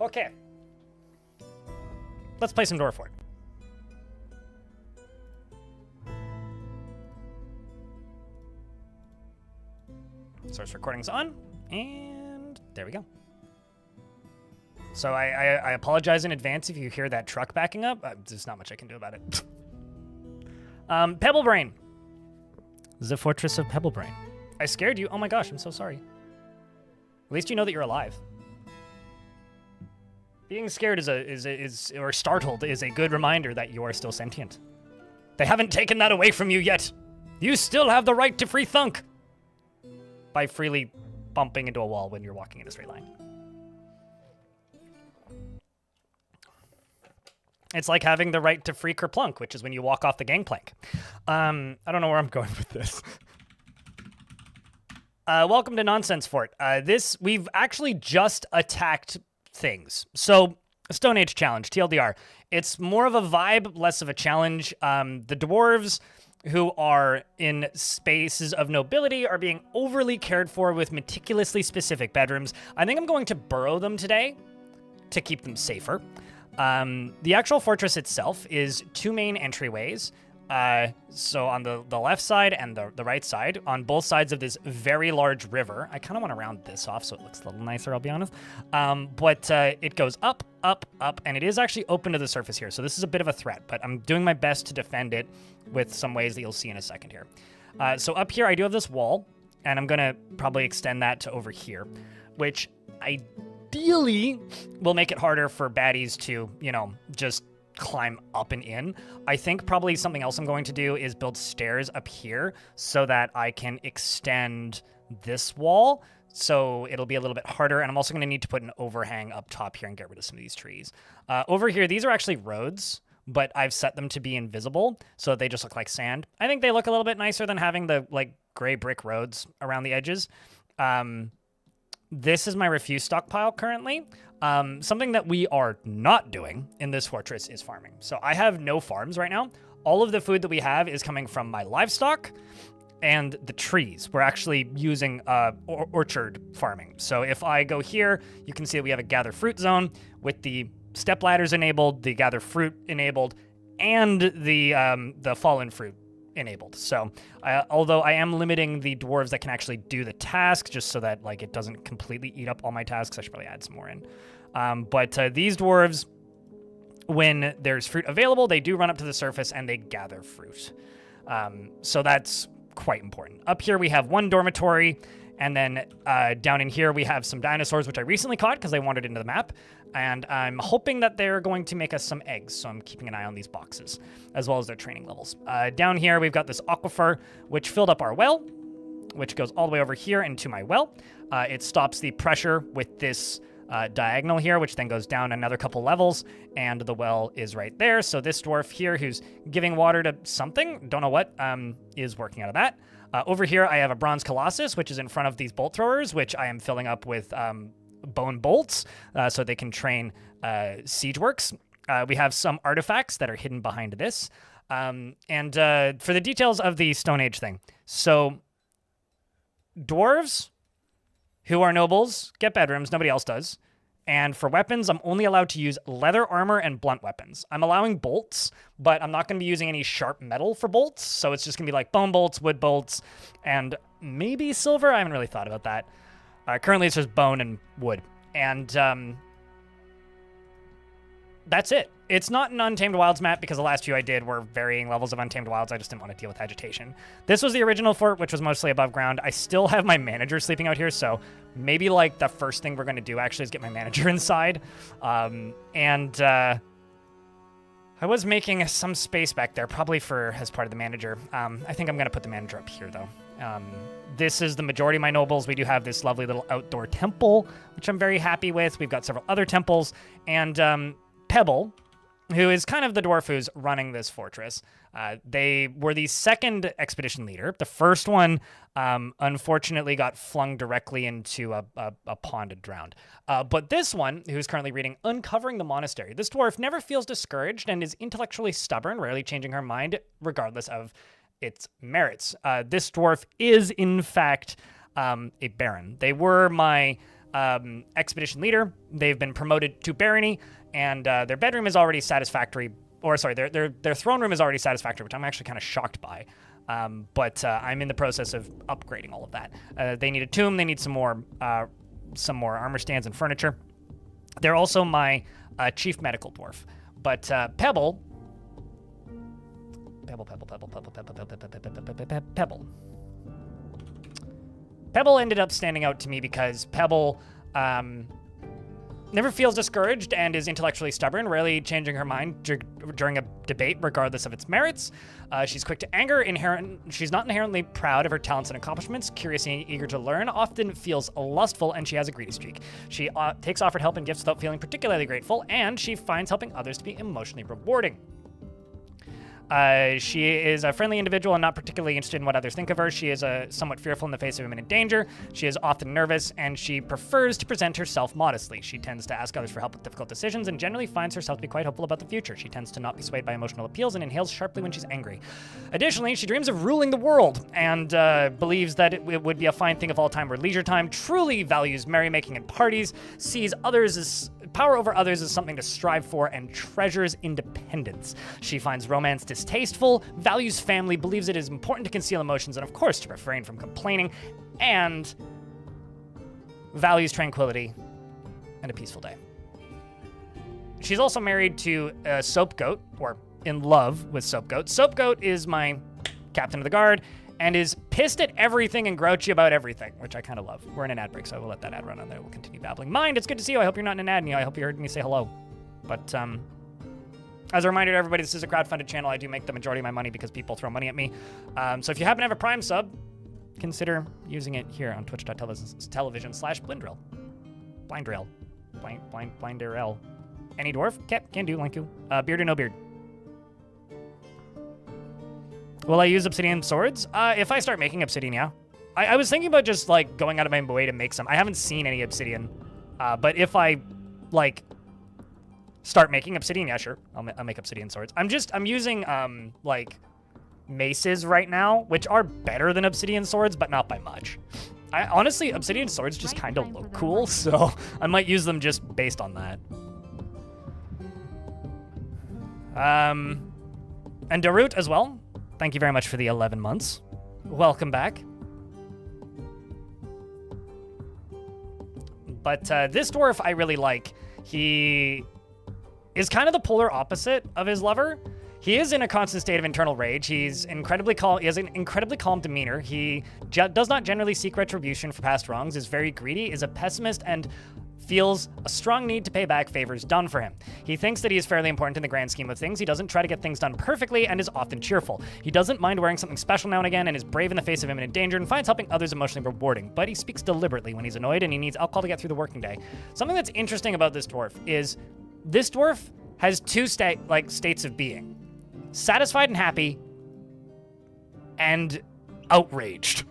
Okay. Let's play some Dwarf Fort. Source recording's on, and there we go. So I apologize in advance if you hear that truck backing up. There's not much I can do about it. Pebblebrain. The Fortress of Pebblebrain. I scared you. Oh my gosh, I'm so sorry. At least you know that you're alive. Being scared or startled is a good reminder that you are still sentient. They haven't taken that away from you yet. You still have the right to free thunk by freely bumping into a wall when you're walking in a straight line. It's like having the right to free kerplunk, which is when you walk off the gangplank. I don't know where I'm going with this. Welcome to Nonsense Fort. We've actually just attacked things. So, Stone Age challenge, TLDR. It's more of a vibe, less of a challenge. The dwarves who are in spaces of nobility are being overly cared for with meticulously specific bedrooms. I think I'm going to burrow them today to keep them safer. The actual fortress itself is two main entryways. So on the left side and the right side, on both sides of this very large river. I kind of want to round this off so it looks a little nicer, I'll be honest. But it goes up, up, up, and it is actually open to the surface here. So this is a bit of a threat, but I'm doing my best to defend it with some ways that you'll see in a second here. So up here, I do have this wall, and I'm going to probably extend that to over here, which ideally will make it harder for baddies to, just climb up and in. I think probably something else I'm going to do is build stairs up here so that I can extend this wall, so it'll be a little bit harder, and I'm also going to need to put an overhang up top here and get rid of some of these trees. Over here, these are actually roads, but I've set them to be invisible, so they just look like sand. I think they look a little bit nicer than having the gray brick roads around the edges. This is my refuse stockpile currently. Something that we are not doing in this fortress is farming. So I have no farms right now. All of the food that we have is coming from my livestock and the trees. We're actually using orchard farming. So if I go here, you can see that we have a gather fruit zone with the step ladders enabled, the gather fruit enabled, and the fallen fruit enabled. So although I am limiting the dwarves that can actually do the task just so that it doesn't completely eat up all my tasks, I should probably add some more in. But these dwarves, when there's fruit available, they do run up to the surface and they gather fruit. So that's quite important. Up here we have one dormitory, and then down in here we have some dinosaurs, which I recently caught because they wandered into the map. And I'm hoping that they're going to make us some eggs, so I'm keeping an eye on these boxes, as well as their training levels. Down here we've got this aquifer, which filled up our well, which goes all the way over here into my well. It stops the pressure with this diagonal here, which then goes down another couple levels, and the well is right there. So this dwarf here, who's giving water to something, don't know what, is working out of that. Over here, I have a bronze colossus, which is in front of these bolt throwers, which I am filling up with bone bolts so they can train siege works. We have some artifacts that are hidden behind this. And for the details of the Stone Age thing, so dwarves who are nobles get bedrooms, nobody else does. And for weapons, I'm only allowed to use leather armor and blunt weapons. I'm allowing bolts, but I'm not going to be using any sharp metal for bolts. So it's just going to be like bone bolts, wood bolts, and maybe silver. I haven't really thought about that. Currently, it's just bone and wood. And that's it. It's not an Untamed Wilds map because the last few I did were varying levels of Untamed Wilds. I just didn't want to deal with agitation. This was the original fort, which was mostly above ground. I still have my manager sleeping out here, so maybe like the first thing we're going to do actually is get my manager inside. I was making some space back there, probably for as part of the manager. I think I'm going to put the manager up here, though. This is the majority of my nobles. We do have this lovely little outdoor temple, which I'm very happy with. We've got several other temples, and Pebble, who is kind of the dwarf who's running this fortress. They were the second expedition leader. The first one, unfortunately, got flung directly into a pond and drowned. But this one, who's currently reading Uncovering the Monastery, this dwarf never feels discouraged and is intellectually stubborn, rarely changing her mind, regardless of its merits. This dwarf is, in fact, a baron. They were my expedition leader. They've been promoted to barony, and their bedroom is already satisfactory, or sorry, their throne room is already satisfactory, which I'm actually kind of shocked by. But I'm in the process of upgrading all of that. They need a tomb. They need some more armor stands and furniture. They're also my chief medical dwarf. But Pebble ended up standing out to me because Pebble never feels discouraged and is intellectually stubborn, rarely changing her mind during a debate, regardless of its merits. She's quick to anger, she's not inherently proud of her talents and accomplishments, curious and eager to learn, often feels lustful, and she has a greedy streak. She takes offered help and gifts without feeling particularly grateful, and she finds helping others to be emotionally rewarding. She is a friendly individual and not particularly interested in what others think of her. She is somewhat fearful in the face of imminent danger. She is often nervous, and she prefers to present herself modestly. She tends to ask others for help with difficult decisions and generally finds herself to be quite hopeful about the future. She tends to not be swayed by emotional appeals and inhales sharply when she's angry. Additionally, she dreams of ruling the world and believes that it would be a fine thing if all time were leisure time, truly values merrymaking and parties, sees power over others as something to strive for, and treasures independence. She finds romance distasteful, values family, believes it is important to conceal emotions, and of course to refrain from complaining, and values tranquility and a peaceful day. She's also married to Soap Goat, or in love with Soap Goat. Soap Goat is my captain of the guard and is pissed at everything and grouchy about everything, which I kind of love. We're in an ad break, so I will let that ad run on there. We'll continue babbling. Mind, it's good to see you. I hope you're not in an ad, and I hope you heard me say hello. But as a reminder to everybody, this is a crowdfunded channel. I do make the majority of my money because people throw money at me. So if you happen to have a Prime sub, consider using it here on twitch.tv/blindrill. Blindrill. Blinderl. Any dwarf? Can do, thank you. Beard or no beard? Will I use obsidian swords? If I start making obsidian, yeah. I was thinking about just, like, going out of my way to make some. I haven't seen any obsidian. But if I, like, start making obsidian, yeah, sure. I'll make obsidian swords. I'm using, like, maces right now, which are better than obsidian swords, but not by much. Honestly, obsidian swords just kind of look cool, so I might use them just based on that. And Darut as well. Thank you very much for the 11 months. Welcome back. But this dwarf I really like. He is kind of the polar opposite of his lover. He is in a constant state of internal rage. He's incredibly calm. He has an incredibly calm demeanor. He does not generally seek retribution for past wrongs, is very greedy, is a pessimist, and feels a strong need to pay back favors done for him. He thinks that he is fairly important in the grand scheme of things. He doesn't try to get things done perfectly and is often cheerful. He doesn't mind wearing something special now and again and is brave in the face of imminent danger and finds helping others emotionally rewarding. But he speaks deliberately when he's annoyed and he needs alcohol to get through the working day. Something that's interesting about this dwarf is this dwarf has two states of being. Satisfied and happy, and outraged.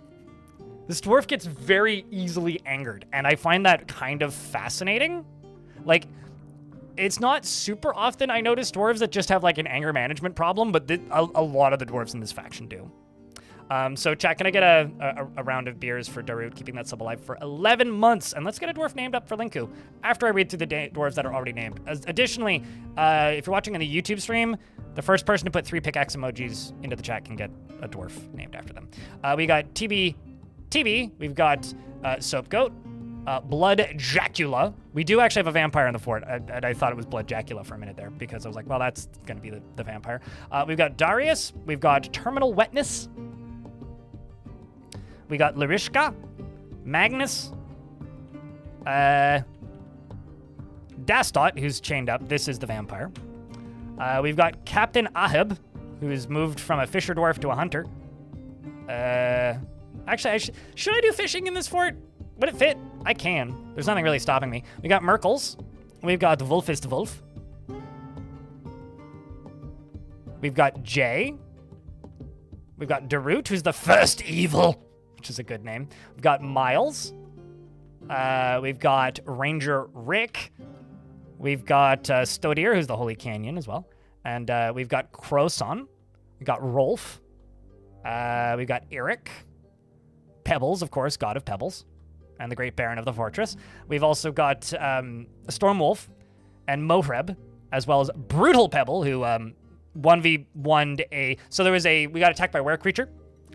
This dwarf gets very easily angered, and I find that kind of fascinating. Like, it's not super often I notice dwarves that just have like an anger management problem, but a lot of the dwarves in this faction do. So chat, can I get a round of beers for Darut, keeping that sub alive for 11 months? And let's get a dwarf named up for Linku after I read through the dwarves that are already named. Additionally, if you're watching on the YouTube stream, the first person to put 3 pickaxe emojis into the chat can get a dwarf named after them. We got TB, we've got Soap Goat, Blood Jacula. We do actually have a vampire in the fort, and I thought it was Blood Jacula for a minute there because I was like, well, that's going to be the vampire. We've got Darius, we've got Terminal Wetness, we got Larishka, Magnus, Dastot, who's chained up. This is the vampire. We've got Captain Ahib, who has moved from a fisher dwarf to a hunter. Actually, should I do fishing in this fort? Would it fit? I can. There's nothing really stopping me. We got Merkles. We've got Wolfist Wolf. We've got Jay. We've got Darut, who's the first evil, which is a good name. We've got Miles. We've got Ranger Rick. We've got Stodier, who's the Holy Canyon as well. And we've got Croson. We've got Rolf. We've got Eric. Pebbles, of course, God of Pebbles. And the Great Baron of the Fortress. We've also got Stormwolf and Mohreb, as well as Brutal Pebble, who 1v1'd a... So we got attacked by a were creature,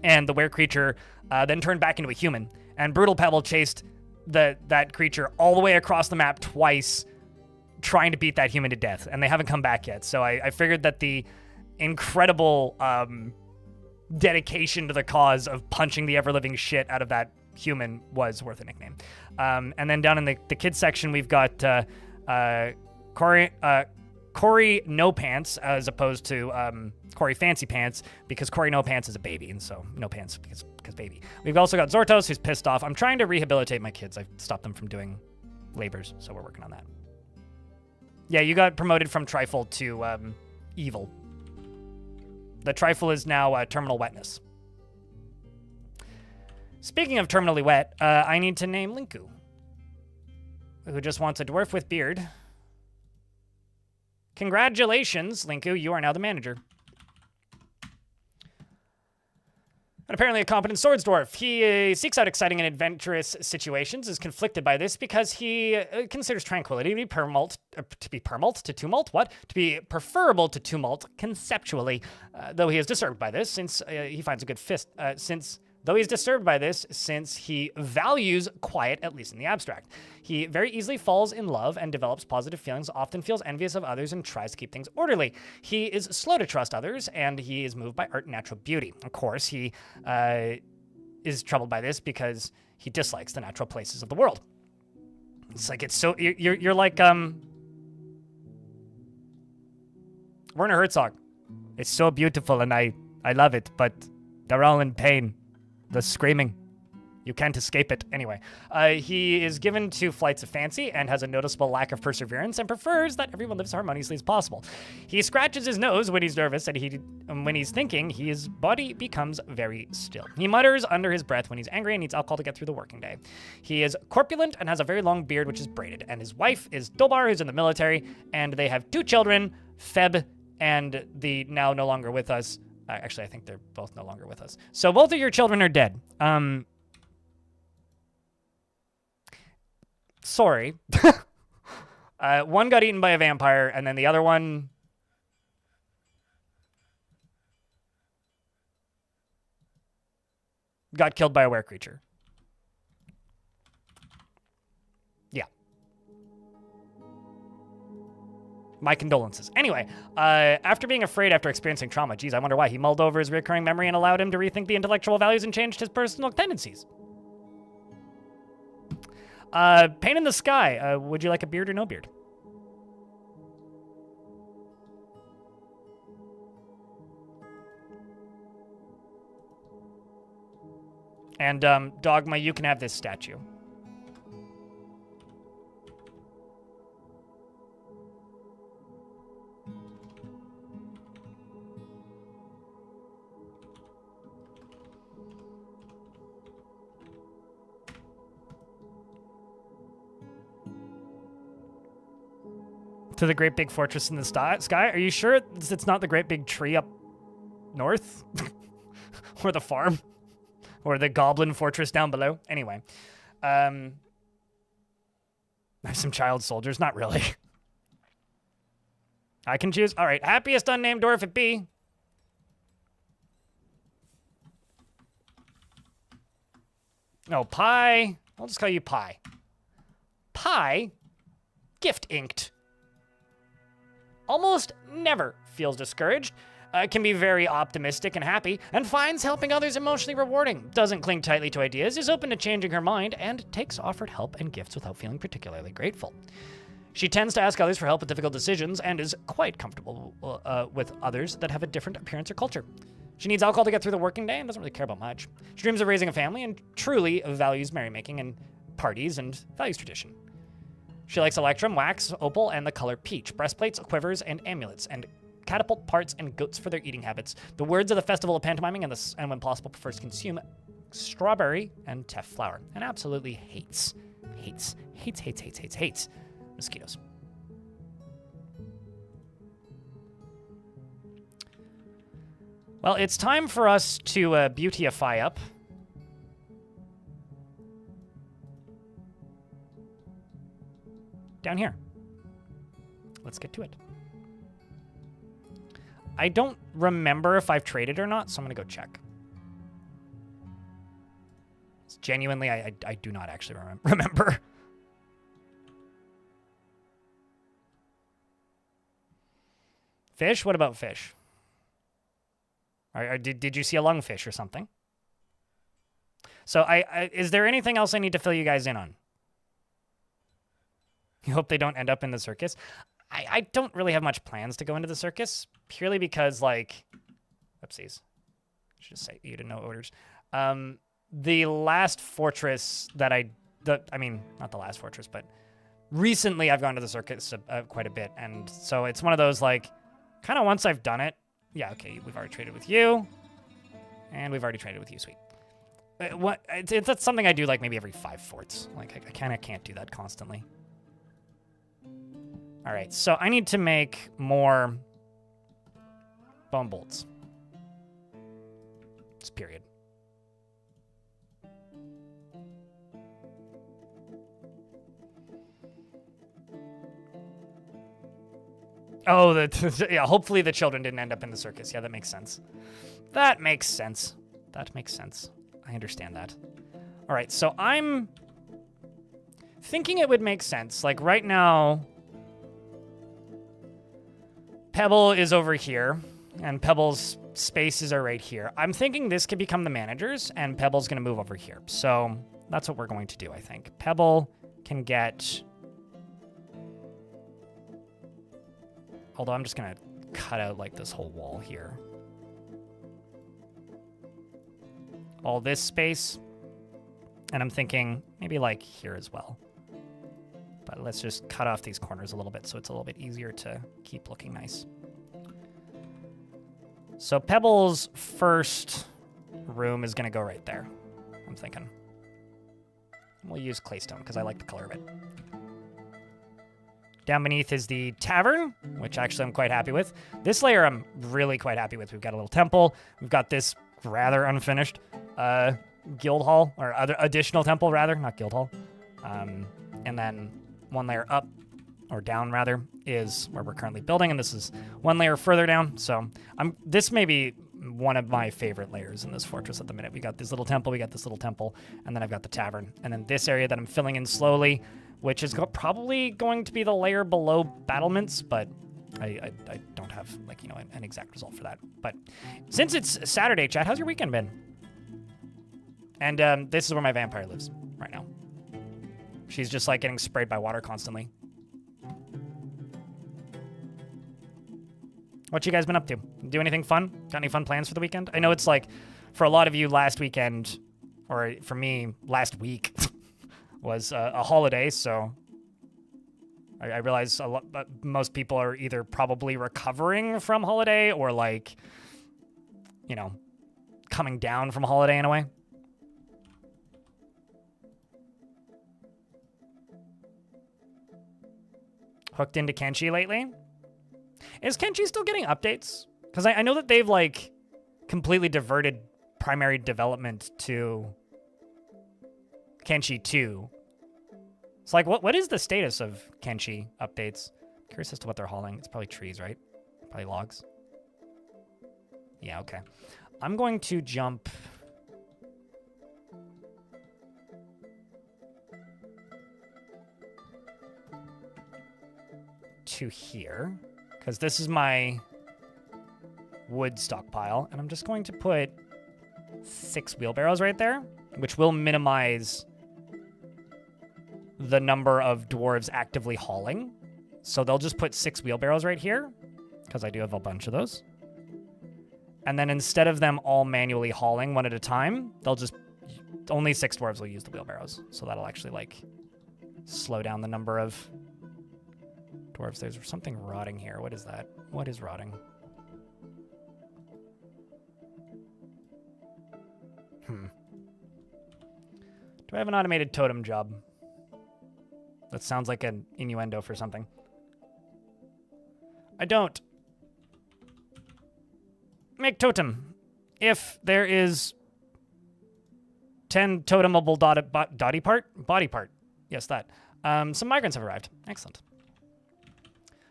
and the were creature then turned back into a human. And Brutal Pebble chased that creature all the way across the map twice, trying to beat that human to death, and they haven't come back yet. So I figured that the incredible dedication to the cause of punching the ever-living shit out of that human was worth a nickname. And then down in the kids section, we've got Corey No Pants, as opposed to Corey Fancy Pants, because Corey No Pants is a baby, and so No Pants because baby. We've also got Zortos, who's pissed off. I'm trying to rehabilitate my kids. I've stopped them from doing labors, so we're working on that. Yeah, you got promoted from Trifle to Evil. The Trifle is now Terminal Wetness. Speaking of terminally wet, I need to name Linku, who just wants a dwarf with beard. Congratulations, Linku, you are now the manager. And apparently a competent swords dwarf. He seeks out exciting and adventurous situations, is conflicted by this because he considers tranquility to be preferable to tumult conceptually, though he is disturbed by this since he finds a good fist, since he values quiet, at least in the abstract. He very easily falls in love and develops positive feelings, often feels envious of others, and tries to keep things orderly. He is slow to trust others, and he is moved by art and natural beauty. Of course, he is troubled by this because he dislikes the natural places of the world. It's like, it's so, you're like, Werner Herzog. It's so beautiful, and I love it, but they're all in pain. The screaming. You can't escape it. Anyway, he is given to flights of fancy and has a noticeable lack of perseverance and prefers that everyone lives harmoniously as possible. He scratches his nose when he's nervous, and when he's thinking, his body becomes very still. He mutters under his breath when he's angry and needs alcohol to get through the working day. He is corpulent and has a very long beard, which is braided. And his wife is Dobar, who's in the military, and they have 2 children, Feb and the now no longer with us. Actually, I think they're both no longer with us. So both of your children are dead. Sorry. One got eaten by a vampire, and then the other one... got killed by a were creature. Yeah. My condolences. Anyway, after being afraid after experiencing trauma, geez, I wonder why. He mulled over his recurring memory and allowed him to rethink the intellectual values and changed his personal tendencies. Pain in the Sky. Would you like a beard or no beard? And, Dogma, you can have this statue. To the great big fortress in the sky? Are you sure it's not the great big tree up north? Or the farm? Or the goblin fortress down below? Anyway. I have some child soldiers. Not really. I can choose. All right. Happiest unnamed dwarf it be. No, Pie. I'll just call you Pie. Pie. Gift inked. Almost never feels discouraged. Can be very optimistic and happy, and finds helping others emotionally rewarding. Doesn't cling tightly to ideas, is open to changing her mind, and takes offered help and gifts without feeling particularly grateful. She tends to ask others for help with difficult decisions, and is quite comfortable with others that have a different appearance or culture. She needs alcohol to get through the working day and doesn't really care about much. She dreams of raising a family and truly values merrymaking and parties and values tradition. She likes electrum, wax, opal, and the color peach, breastplates, quivers, and amulets, and catapult parts and goats for their eating habits. The words of the Festival of Pantomiming and when possible prefers to consume strawberry and teff flour. And absolutely hates mosquitoes. Well, it's time for us to beautyify up. Down here. Let's get to it. I don't remember if I've traded or not, so I'm going to go check. Genuinely, I do not actually remember. Fish? What about fish? Did you see a lungfish or something? So is there anything else I need to fill you guys in on? You hope they don't end up in the circus? I don't really have much plans to go into the circus, purely because, like, oopsies. I should just say you didn't know orders. The last fortress that I mean, not the last fortress, but recently I've gone to the circus quite a bit, and so it's one of those, like, kind of once I've done it, yeah, okay, we've already traded with you, and we've already traded with you, sweet. That's something I do, like, maybe every 5 forts. Like, I kind of can't do that constantly. All right, so I need to make more bone bolts. Just period. Oh, yeah, hopefully the children didn't end up in the circus. Yeah, that makes sense. That makes sense. That makes sense. I understand that. All right, so I'm thinking it would make sense. Like, right now, Pebble is over here, and Pebble's spaces are right here. I'm thinking this could become the managers, and Pebble's going to move over here. So that's what we're going to do, I think. Pebble can get... Although I'm just going to cut out, like, this whole wall here. All this space. And I'm thinking maybe, like, here as well. But let's just cut off these corners a little bit so it's a little bit easier to keep looking nice. So Pebble's first room is going to go right there, I'm thinking. We'll use claystone because I like the color of it. Down beneath is the tavern, which actually I'm quite happy with. This layer I'm really quite happy with. We've got a little temple. We've got this rather unfinished guild hall, or other additional temple, rather, not guild hall. And then one layer up, or down, rather, is where we're currently building, and this is one layer further down. So this may be one of my favorite layers in this fortress at the minute. We got this little temple, we got this little temple, and then I've got the tavern. And then this area that I'm filling in slowly, which is probably going to be the layer below battlements, but I don't have, like, you know, an exact result for that. But since it's Saturday, chat, how's your weekend been? And this is where my vampire lives right now. She's just, like, getting sprayed by water constantly. What you guys been up to? Do anything fun? Got any fun plans for the weekend? I know it's, like, for a lot of you last weekend, or for me, last week, was a holiday, so I realize most people are either probably recovering from holiday or, like, you know, coming down from holiday in a way. Hooked into Kenshi lately? Is Kenshi still getting updates? Because I know that they've, like, completely diverted primary development to Kenshi 2. It's like, what is the status of Kenshi updates? Curious as to what they're hauling. It's probably trees, right? Probably logs. Yeah, okay. I'm going to jump... to here, because this is my wood stockpile, and I'm just going to put 6 wheelbarrows right there, which will minimize the number of dwarves actively hauling. So they'll just put 6 wheelbarrows right here, because I do have a bunch of those. And then instead of them all manually hauling one at a time, they'll just... only 6 dwarves will use the wheelbarrows. So that'll actually, like, slow down the number of dwarves. There's something rotting here. What is that? What is rotting? Do I have an automated totem job? That sounds like an innuendo for something. I don't. Make totem. If there is 10 totemable body part. Yes, that. Some migrants have arrived. Excellent.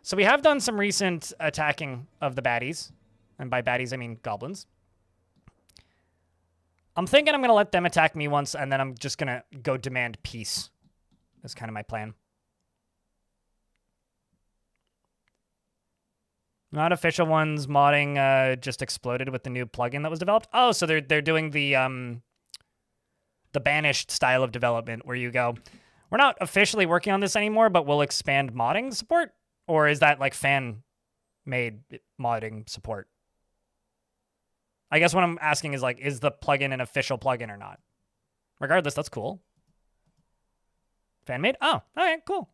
So we have done some recent attacking of the baddies. And by baddies, I mean goblins. I'm thinking I'm going to let them attack me once, and then I'm just going to go demand peace. That's kind of my plan. Not official ones. Modding just exploded with the new plugin that was developed. Oh, so they're doing the banished style of development where you go, we're not officially working on this anymore, but we'll expand modding support? Or is that like fan-made modding support? I guess what I'm asking is, like, is the plugin an official plugin or not? Regardless, that's cool. Fan-made? Oh, okay, cool.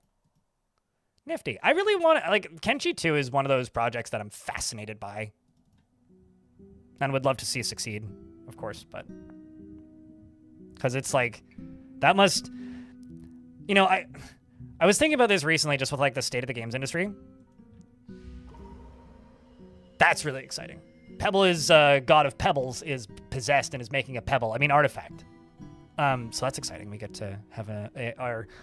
Nifty. I really want to, like, Kenshi 2 is one of those projects that I'm fascinated by. And would love to see succeed, of course, but... because it's like, that must... You know, I was thinking about this recently just with, like, the state of the games industry. That's really exciting. Pebble is, God of Pebbles is possessed and is making a pebble. I mean, artifact. So that's exciting. We get to have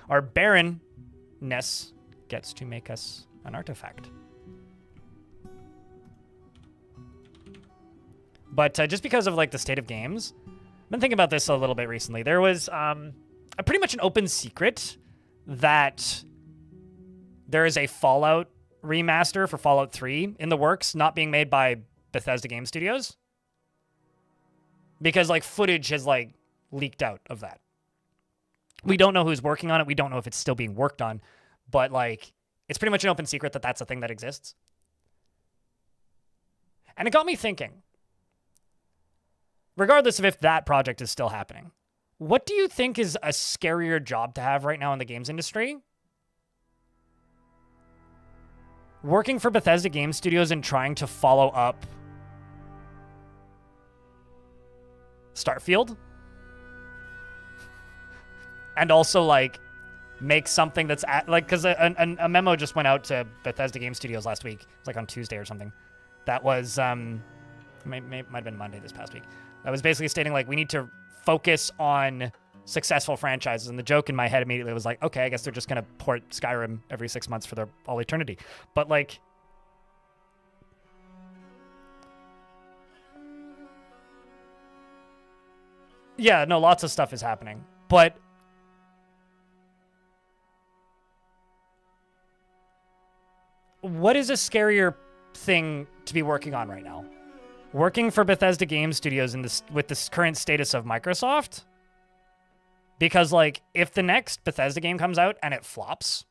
our barrenness gets to make us an artifact. But just because of, like, the state of games, I've been thinking about this a little bit recently. There was pretty much an open secret that there is a Fallout remaster for Fallout 3 in the works, not being made by Bethesda Game Studios. Because, like, footage has, like, leaked out of that. We don't know who's working on it. We don't know if it's still being worked on. But, like, it's pretty much an open secret that that's a thing that exists. And it got me thinking, regardless of if that project is still happening, what do you think is a scarier job to have right now in the games industry? Working for Bethesda Game Studios and trying to follow up Starfield? And also, like, make something that's like, because a memo just went out to Bethesda Game Studios last week. It was like on Tuesday or something. That was might have been Monday this past week. That was basically stating, like, we need to focus on successful franchises. And the joke in my head immediately was like, okay, I guess they're just going to port Skyrim every 6 months for all eternity. But, like, yeah, no, lots of stuff is happening. But what is a scarier thing to be working on right now? Working for Bethesda Game Studios with this current status of Microsoft? Because, like, if the next Bethesda game comes out and it flops,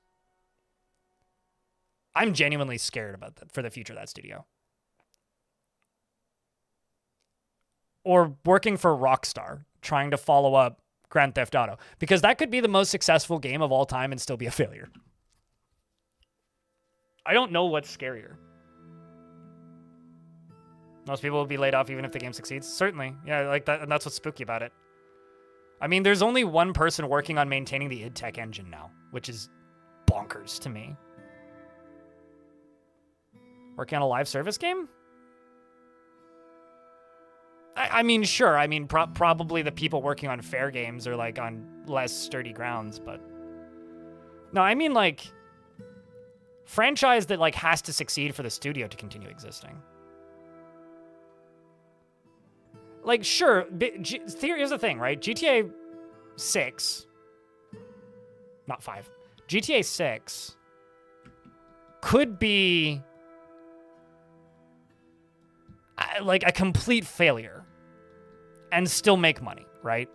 I'm genuinely scared about that for the future of that studio. Or working for Rockstar, trying to follow up Grand Theft Auto. Because that could be the most successful game of all time and still be a failure. I don't know what's scarier. Most people will be laid off even if the game succeeds. Certainly. Yeah, like that, and that's what's spooky about it. I mean, there's only one person working on maintaining the id Tech engine now, which is bonkers to me. Working on a live service game? I mean, sure. I mean, probably the people working on fair games are, like, on less sturdy grounds, but... No, I mean, like, franchise that, like, has to succeed for the studio to continue existing. Like, sure, here's the thing, right? GTA 6... Not 5. GTA 6 could be... like, a complete failure. And still make money, right?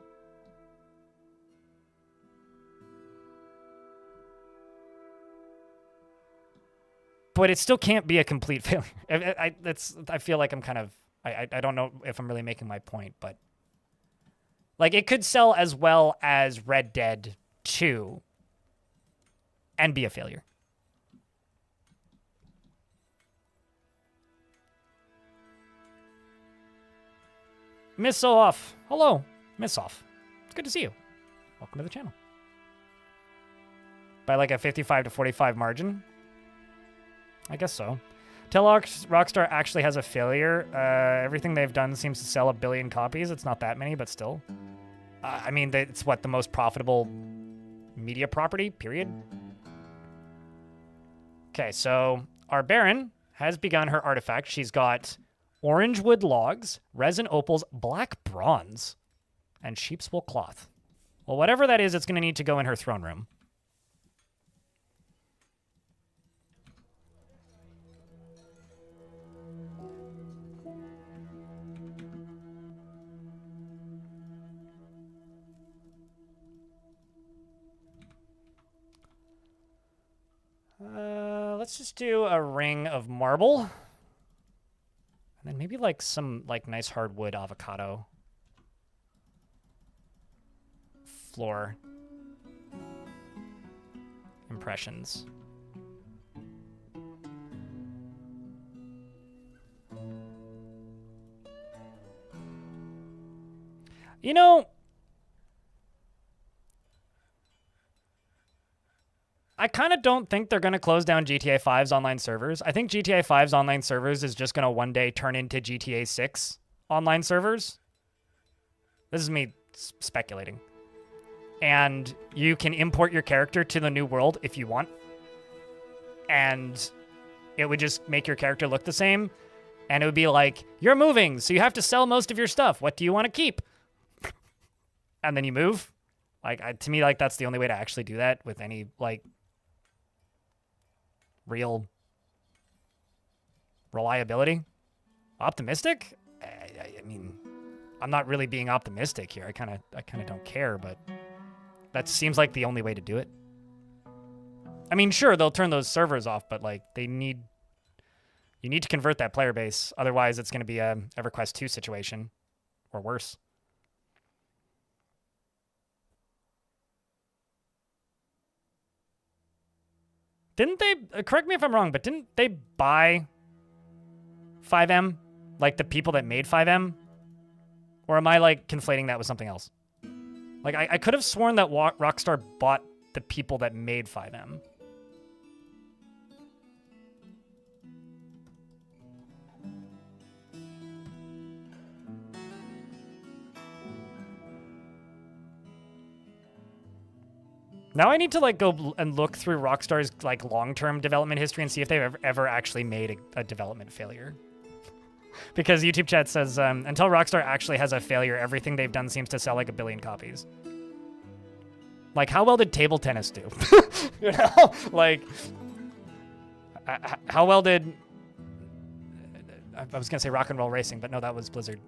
But it still can't be a complete failure. I feel like I'm kind of... I don't know if I'm really making my point, but... Like, it could sell as well as Red Dead 2 and be a failure. Miss Off. Hello, Miss Off. It's good to see you. Welcome to the channel. By like a 55 to 45 margin? I guess so. Tell Rockstar actually has a failure. Everything they've done seems to sell 1 billion copies. It's not that many, but still. I mean, it's what, the most profitable media property, period? Okay, so our Baron has begun her artifact. She's got orange wood logs, resin opals, black bronze, and sheep's wool cloth. Well, whatever that is, it's going to need to go in her throne room. Let's just do a ring of marble. And then maybe like some like nice hardwood avocado floor impressions. You know, I kind of don't think they're going to close down GTA 5's online servers. I think GTA 5's online servers is just going to one day turn into GTA 6 online servers. This is me speculating. And you can import your character to the new world if you want. And it would just make your character look the same. And it would be like, you're moving, so you have to sell most of your stuff. What do you want to keep? And then you move. Like, to me, like, that's the only way to actually do that with any, like, real reliability. Optimistic? I mean, I'm not really being optimistic here. I kind of don't care, but that seems like the only way to do it. I mean, sure, they'll turn those servers off, but like you need to convert that player base. Otherwise, it's going to be a EverQuest 2 situation or worse. Didn't they, correct me if I'm wrong, but didn't they buy FiveM? Like the people that made FiveM? Or am I like conflating that with something else? Like I could have sworn that Rockstar bought the people that made FiveM. Now I need to like go and look through Rockstar's like long-term development history and see if they've ever actually made a development failure. Because YouTube chat says, until Rockstar actually has a failure, everything they've done seems to sell like 1 billion copies. Like, how well did table tennis do? You know? Like, How well did... I was going to say Rock and Roll Racing, but no, that was Blizzard.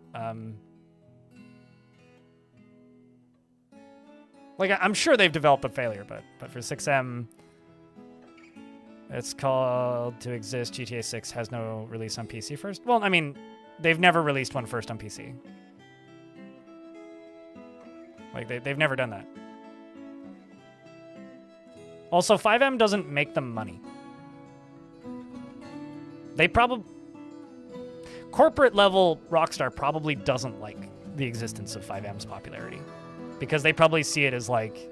Like, I'm sure they've developed a failure, but for 6M, it's called to exist. GTA 6 has no release on PC first. Well, I mean, they've never released one first on PC. Like, they've never done that. Also, 5M doesn't make them money. They probably... Corporate level Rockstar probably doesn't like the existence of 5M's popularity. Because they probably see it as, like,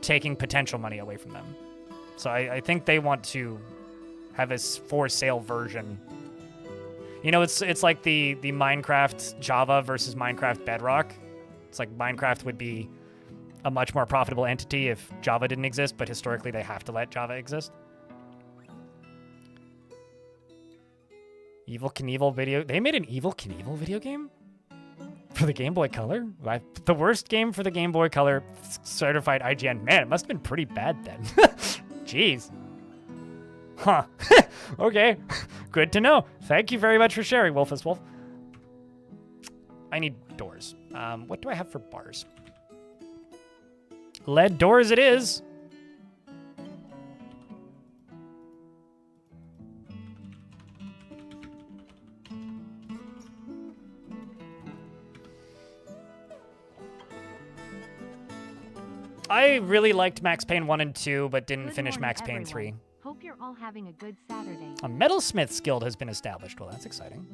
taking potential money away from them. So I think they want to have a for-sale version. You know, it's like the Minecraft Java versus Minecraft Bedrock. It's like Minecraft would be a much more profitable entity if Java didn't exist, but historically they have to let Java exist. Evel Knievel video... They made an Evel Knievel video game? For the Game Boy Color? The worst game for the Game Boy Color, certified IGN. Man, it must have been pretty bad then. Jeez. Huh. Okay. Good to know. Thank you very much for sharing, Wolfus Wolf. I need doors. What do I have for bars? Lead doors it is. I really liked Max Payne 1 and 2, but didn't finish Max Payne 3. Hope you're all having a good Saturday. A Metalsmith's Guild has been established. Well, that's exciting.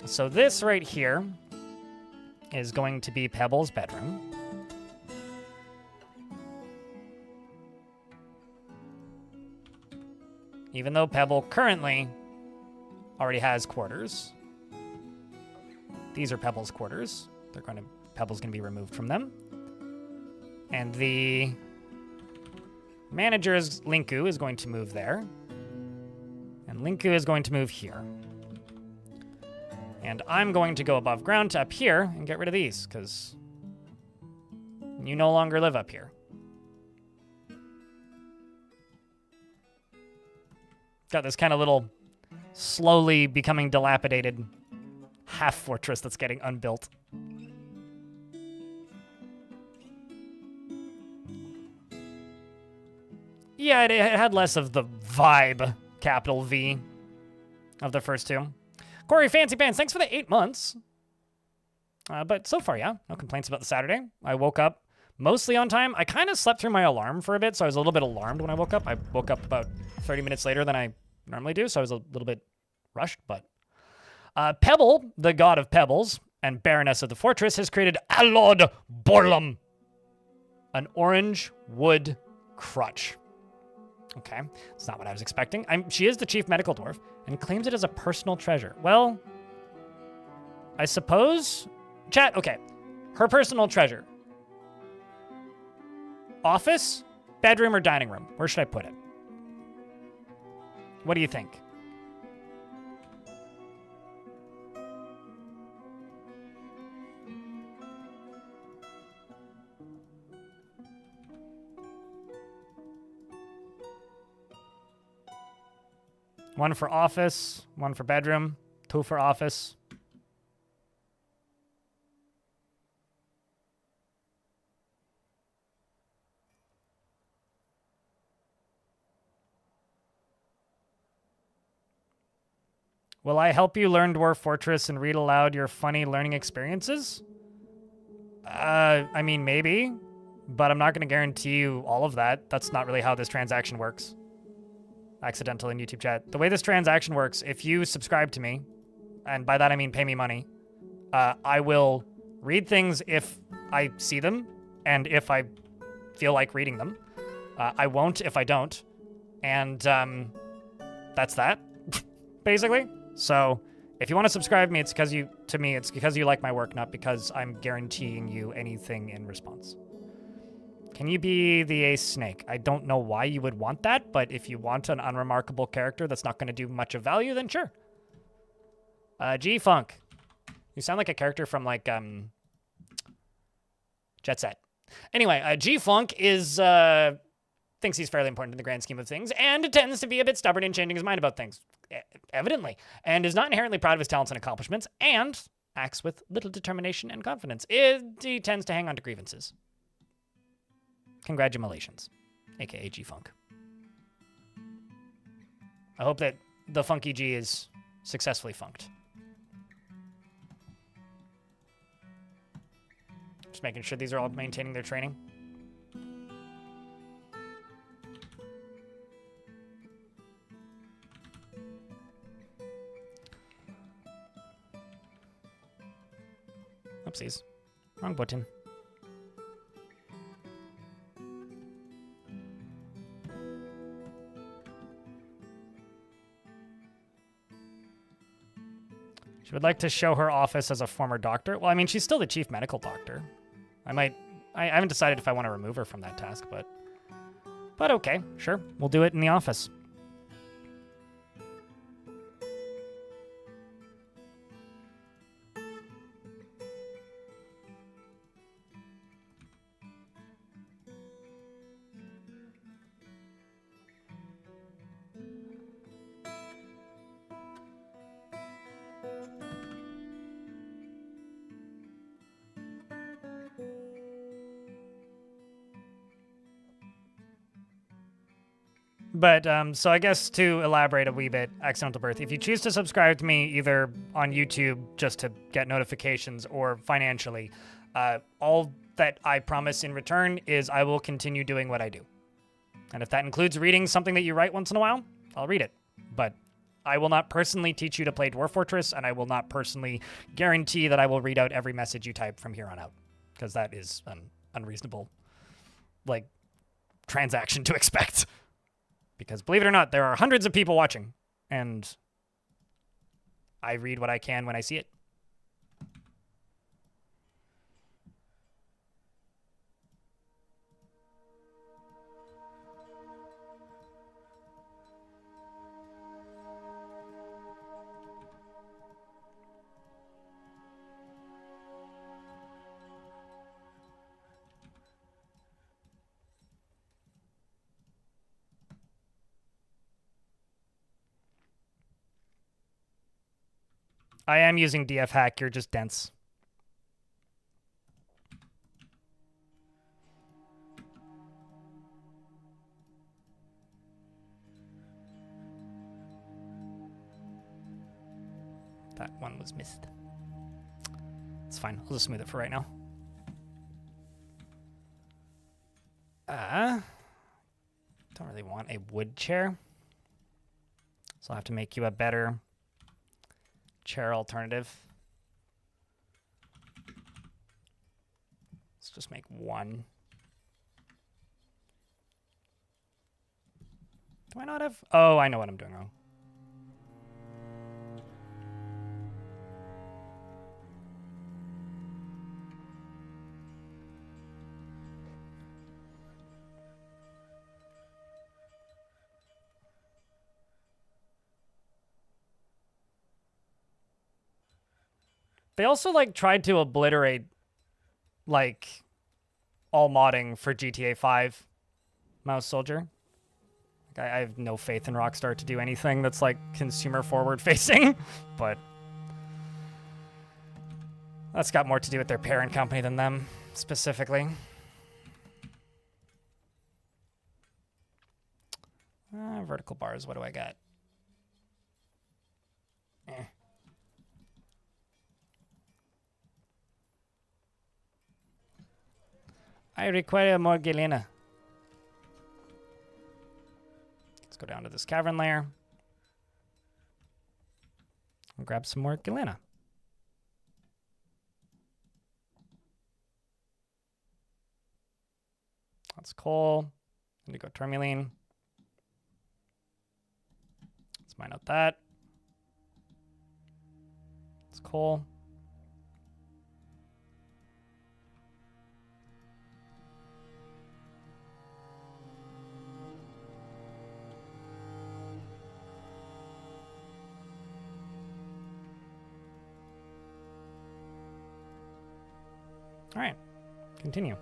So this right here is going to be Pebble's bedroom. Even though Pebble currently already has quarters. These are Pebble's quarters. Pebble's going to be removed from them. And the manager's Linku is going to move there. And Linku is going to move here. And I'm going to go above ground to up here and get rid of these, because you no longer live up here. Got this kind of little slowly becoming dilapidated half fortress that's getting unbuilt. Yeah, it had less of the vibe, capital V, of the first two. Corey Fancy Pants, thanks for the 8 months. But so far, yeah, no complaints about the Saturday. I woke up mostly on time. I kind of slept through my alarm for a bit, so I was a little bit alarmed when I woke up. I woke up about 30 minutes later than I normally do, so I was a little bit rushed, but... Pebble, the god of pebbles, and Baroness of the Fortress, has created Alod Borlum, an orange wood crutch. Okay, it's not what I was expecting. She is the chief medical dwarf, and claims it as a personal treasure. Well, I suppose... Chat, okay. Her personal treasure. Office, bedroom, or dining room? Where should I put it? What do you think? One for office, one for bedroom, 2 for office. Will I help you learn Dwarf Fortress and read aloud your funny learning experiences? I mean, maybe, but I'm not going to guarantee you all of that. That's not really how this transaction works. Accidental in YouTube chat. The way this transaction works, if you subscribe to me, and by that I mean pay me money, I will read things if I see them, and if I feel like reading them. I won't if I don't. And that's that, basically. So if you want to subscribe to me, it's because you like my work, not because I'm guaranteeing you anything in response. Can you be the ace snake? I don't know why you would want that, but if you want an unremarkable character that's not going to do much of value, then sure. G-Funk. You sound like a character from like Jet Set. Anyway, G-Funk is thinks he's fairly important in the grand scheme of things, and tends to be a bit stubborn in changing his mind about things, evidently, and is not inherently proud of his talents and accomplishments, and acts with little determination and confidence. He tends to hang on to grievances. Congratulations, aka G-Funk. I hope that the Funky G is successfully funked. Just making sure these are all maintaining their training. Oopsies. Wrong button. She would like to show her office as a former doctor. Well, I mean, she's still the chief medical doctor. I haven't decided if I want to remove her from that task, but okay, sure. We'll do it in the office. But, so I guess to elaborate a wee bit, Accidental Birth, if you choose to subscribe to me either on YouTube just to get notifications or financially, all that I promise in return is I will continue doing what I do. And if that includes reading something that you write once in a while, I'll read it. But I will not personally teach you to play Dwarf Fortress, and I will not personally guarantee that I will read out every message you type from here on out, because that is an unreasonable, like, transaction to expect. Because believe it or not, there are hundreds of people watching, and I read what I can when I see it. I am using DF Hack, you're just dense. That one was missed. It's fine, I'll just smooth it for right now. Don't really want a wood chair. So I'll have to make you a better chair alternative. Let's just make one. Do I not have? Oh, I know what I'm doing wrong. They also, like, tried to obliterate, like, all modding for GTA 5 Mouse Soldier. Like, I have no faith in Rockstar to do anything that's, like, consumer forward-facing, but that's got more to do with their parent company than them, specifically. Vertical bars, what do I got? I require more Galena. Let's go down to this cavern layer and grab some more Galena. That's coal. Indigo tourmaline. Let's mine out that. It's coal. All right, continue.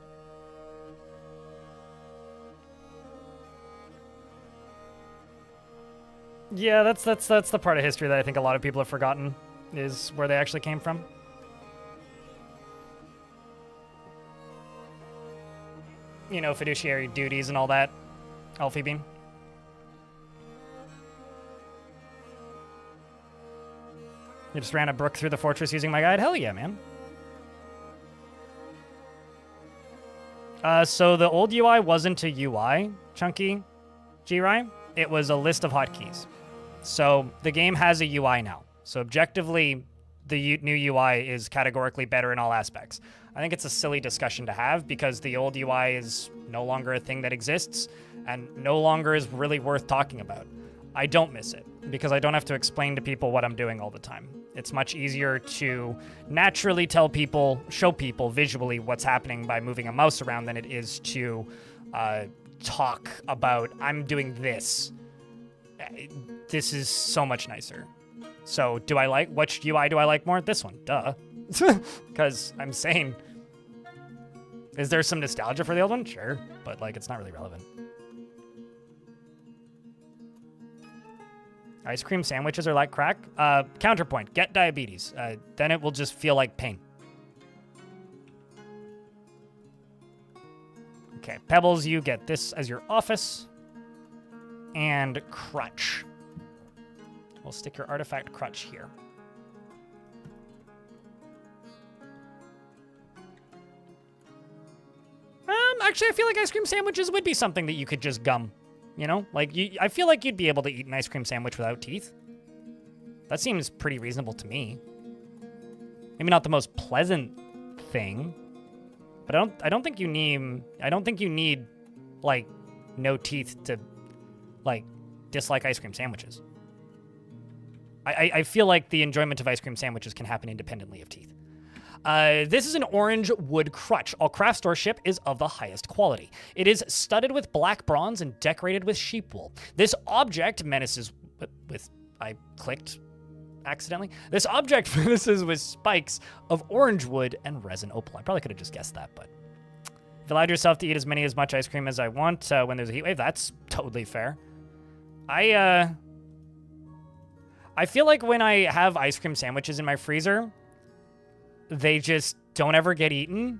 Yeah, that's the part of history that I think a lot of people have forgotten, is where they actually came from. You know, fiduciary duties and all that. Alfie Bean. You just ran a brook through the fortress using my guide? Hell yeah, man. So the old UI wasn't a UI, Chunky Jirai. It was a list of hotkeys. So the game has a UI now. So objectively, the new UI is categorically better in all aspects. I think it's a silly discussion to have because the old UI is no longer a thing that exists and no longer is really worth talking about. I don't miss it because I don't have to explain to people what I'm doing all the time. It's much easier to naturally tell people, show people visually what's happening by moving a mouse around than it is to talk about, I'm doing this. This is so much nicer. So which UI do I like more? This one, duh. Because I'm sane. Is there some nostalgia for the old one? Sure, but like it's not really relevant. Ice cream sandwiches are like crack. Counterpoint, get diabetes. Then it will just feel like pain. Okay, Pebbles, you get this as your office. And crutch. We'll stick your artifact crutch here. Actually, I feel like ice cream sandwiches would be something that you could just gum. You know? Like, I feel like you'd be able to eat an ice cream sandwich without teeth. That seems pretty reasonable to me. Maybe not the most pleasant thing, but I don't think you need like no teeth to like dislike ice cream sandwiches. I feel like the enjoyment of ice cream sandwiches can happen independently of teeth. This is an orange wood crutch. All craft store ship is of the highest quality. It is studded with black bronze and decorated with sheep wool. This object menaces with... I clicked accidentally. This object menaces with spikes of orange wood and resin opal. I probably could have just guessed that, but... If you allowed yourself to eat as much ice cream as I want when there's a heat wave, that's totally fair. I feel like when I have ice cream sandwiches in my freezer... they just don't ever get eaten,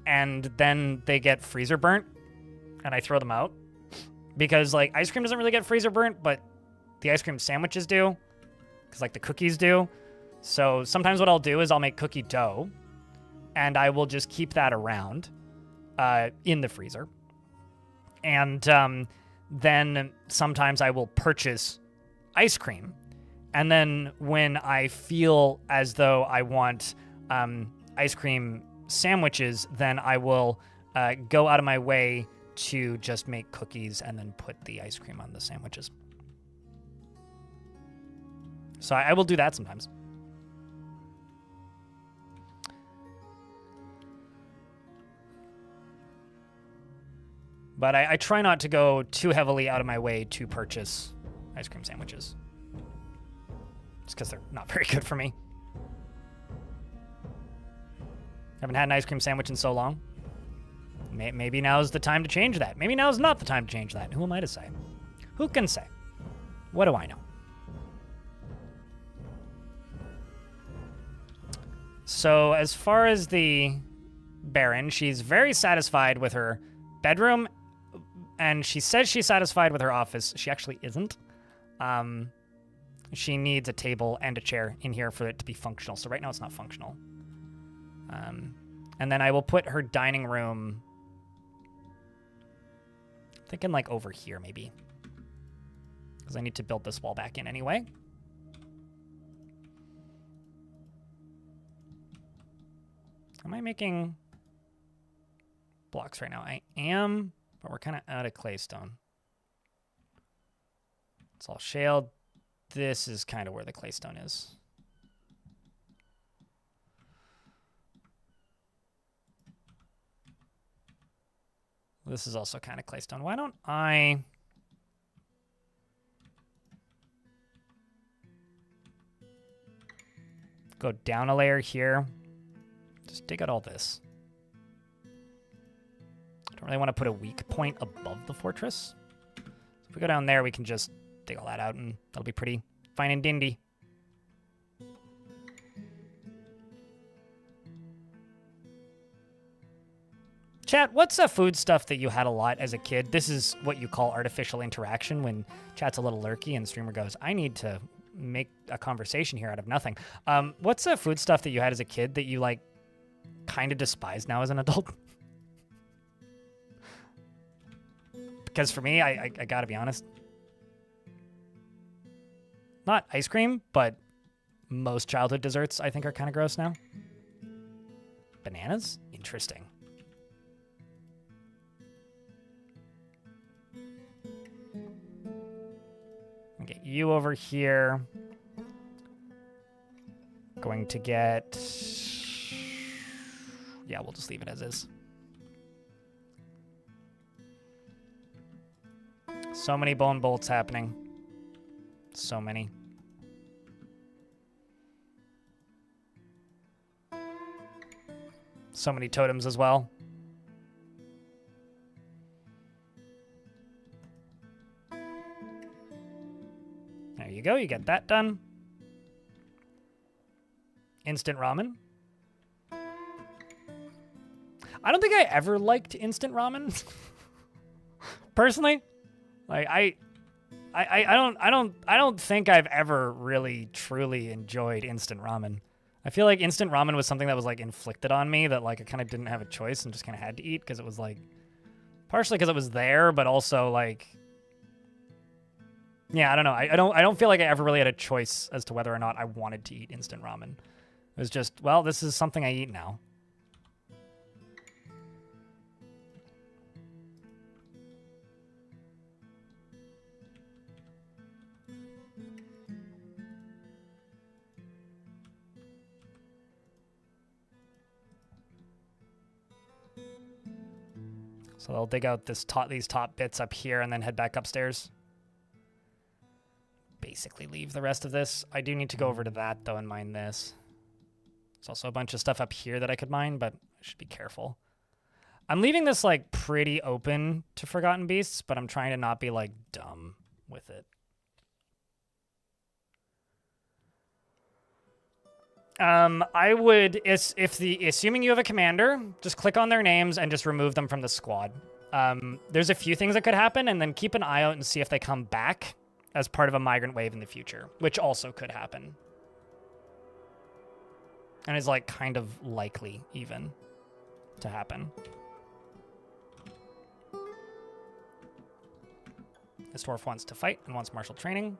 and then they get freezer burnt, and I throw them out. Because, like, ice cream doesn't really get freezer burnt, but the ice cream sandwiches do, because, like, the cookies do. So sometimes what I'll do is I'll make cookie dough, and I will just keep that around in the freezer. And then sometimes I will purchase ice cream, and then when I feel as though I want... ice cream sandwiches, then I will go out of my way to just make cookies and then put the ice cream on the sandwiches. So I will do that sometimes. But I try not to go too heavily out of my way to purchase ice cream sandwiches. Just because they're not very good for me. Haven't had an ice cream sandwich in so long. Maybe now's the time to change that. Maybe now's not the time to change that. Who am I to say? Who can say? What do I know? So as far as the Baron, she's very satisfied with her bedroom, and she says she's satisfied with her office. She actually isn't. She needs a table and a chair in here for it to be functional. So right now it's not functional. And then I will put her dining room, I'm thinking like over here maybe, because I need to build this wall back in anyway. Am I making blocks right now? I am, but we're kind of out of claystone. It's all shale. This is kind of where the claystone is. This is also kind of claystone. Why don't I... go down a layer here? Just dig out all this. Don't really want to put a weak point above the fortress. So if we go down there, we can just dig all that out, and that'll be pretty fine and dandy. Chat, what's a food stuff that you had a lot as a kid? This is what you call artificial interaction, when chat's a little lurky and the streamer goes, I need to make a conversation here out of nothing. What's a food stuff that you had as a kid that you, like, kind of despise now as an adult? Because for me, I gotta be honest. Not ice cream, but most childhood desserts I think are kind of gross now. Bananas? Interesting. Get you over here. Going to get... Yeah, we'll just leave it as is. So many bone bolts happening. So many. So many totems as well. There you go, you get that done. Instant ramen. I don't think I ever liked instant ramen. Personally. Like I don't think I've ever really truly enjoyed instant ramen. I feel like instant ramen was something that was like inflicted on me, that like I kind of didn't have a choice and just kind of had to eat because it was like partially because it was there, but also like yeah, I don't know. I don't feel like I ever really had a choice as to whether or not I wanted to eat instant ramen. It was just, well, this is something I eat now. So they'll dig out these top bits up here and then head back upstairs. Basically leave the rest of this. I do need to go over to that, though, and mine this. There's also a bunch of stuff up here that I could mine, but I should be careful. I'm leaving this, like, pretty open to Forgotten Beasts, but I'm trying to not be, like, dumb with it. I would, assuming you have a commander, just click on their names and just remove them from the squad. There's a few things that could happen, and then keep an eye out and see if they come back as part of a migrant wave in the future, which also could happen. And is like kind of likely even to happen. This dwarf wants to fight and wants martial training.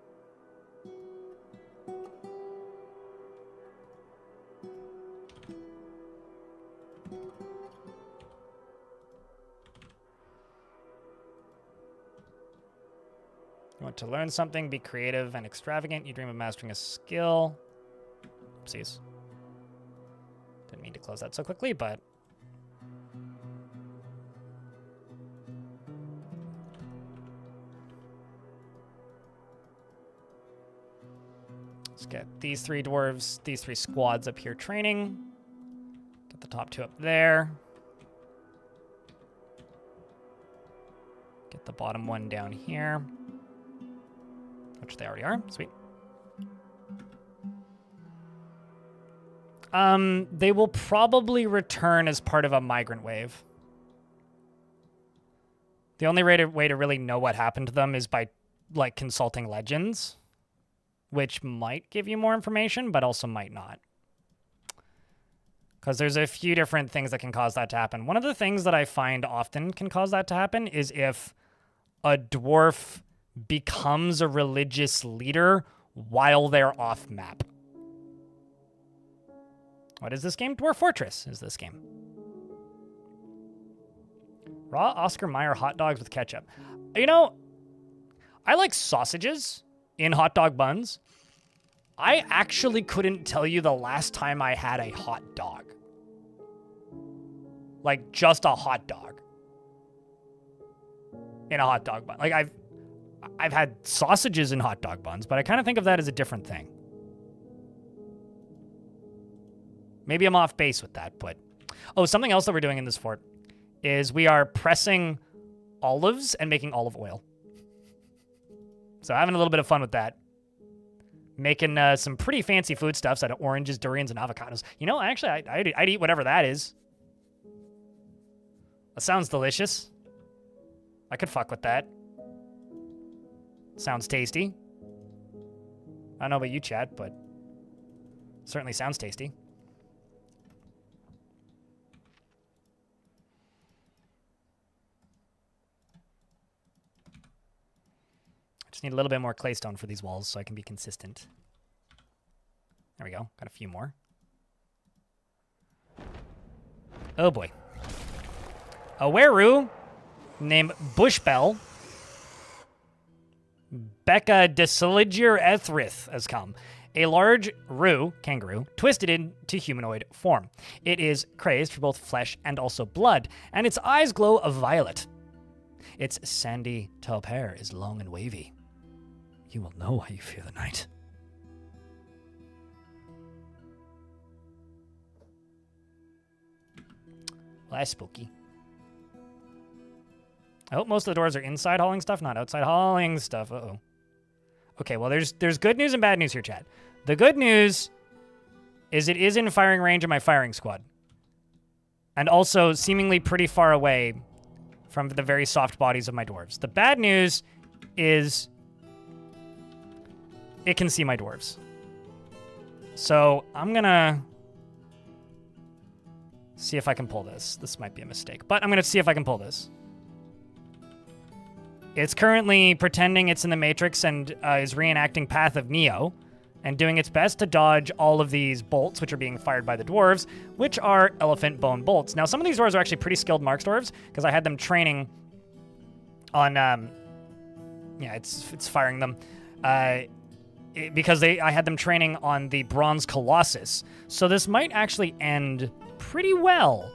You want to learn something, be creative and extravagant. You dream of mastering a skill. Oopsies. Didn't mean to close that so quickly, but... Let's get these three dwarves, these three squads up here training. Get the top two up there. Get the bottom one down here. Which they already are. Sweet. They will probably return as part of a migrant wave. The only way to really know what happened to them is by, like, consulting legends, which might give you more information, but also might not. Because there's a few different things that can cause that to happen. One of the things that I find often can cause that to happen is if a dwarf becomes a religious leader while they're off map. What is this game? Dwarf Fortress is this game. Raw Oscar Mayer hot dogs with ketchup. You know, I like sausages in hot dog buns. I actually couldn't tell you the last time I had a hot dog. Like, just a hot dog. In a hot dog bun. Like, I've had sausages in hot dog buns, but I kind of think of that as a different thing. Maybe I'm off base with that, but... Oh, something else that we're doing in this fort is we are pressing olives and making olive oil. So having a little bit of fun with that. Making some pretty fancy foodstuffs out of oranges, durians, and avocados. You know, actually, I'd eat whatever that is. That sounds delicious. I could fuck with that. Sounds tasty. I don't know about you, chat, but certainly sounds tasty. Just need a little bit more claystone for these walls so I can be consistent. There we go. Got a few more. Oh boy. A weru named Bushbell Becca Desiliger Ethrith has come. A large kangaroo, twisted into humanoid form. It is crazed for both flesh and also blood, and its eyes glow a violet. Its sandy taupe hair is long and wavy. You will know how you fear the night. Well, that's spooky. I hope most of the doors are inside hauling stuff, not outside hauling stuff. Uh-oh. Okay, well, there's good news and bad news here, chat. The good news is it is in firing range of my firing squad. And also seemingly pretty far away from the very soft bodies of my dwarves. The bad news is it can see my dwarves. So I'm gonna see if I can pull this. This might be a mistake, but I'm gonna see if I can pull this. It's currently pretending it's in the Matrix and is reenacting Path of Neo and doing its best to dodge all of these bolts, which are being fired by the dwarves, which are elephant bone bolts. Now, some of these dwarves are actually pretty skilled marks dwarves because I had them training on, it's firing them. Because I had them training on the Bronze Colossus. So this might actually end pretty well.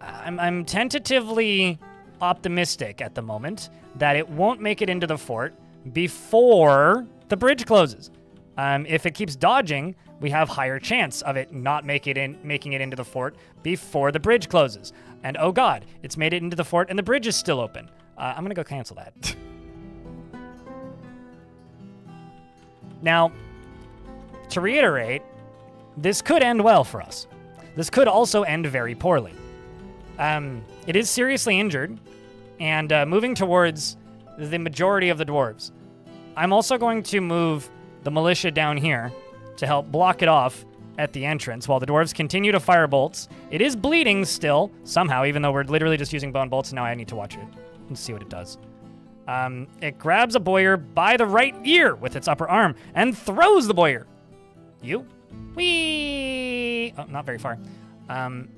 I'm tentatively optimistic at the moment that it won't make it into the fort before the bridge closes. If it keeps dodging, we have higher chance of it not making it into the fort before the bridge closes. And oh god, it's made it into the fort and the bridge is still open. I'm gonna go cancel that. Now, to reiterate, this could end well for us. This could also end very poorly. It is seriously injured, and moving towards the majority of the dwarves. I'm also going to move the militia down here to help block it off at the entrance while the dwarves continue to fire bolts. It is bleeding still, somehow, even though we're literally just using bone bolts, and now I need to watch it and see what it does. It grabs a boyar by the right ear with its upper arm and throws the boyar. You? Whee! Oh, not very far. And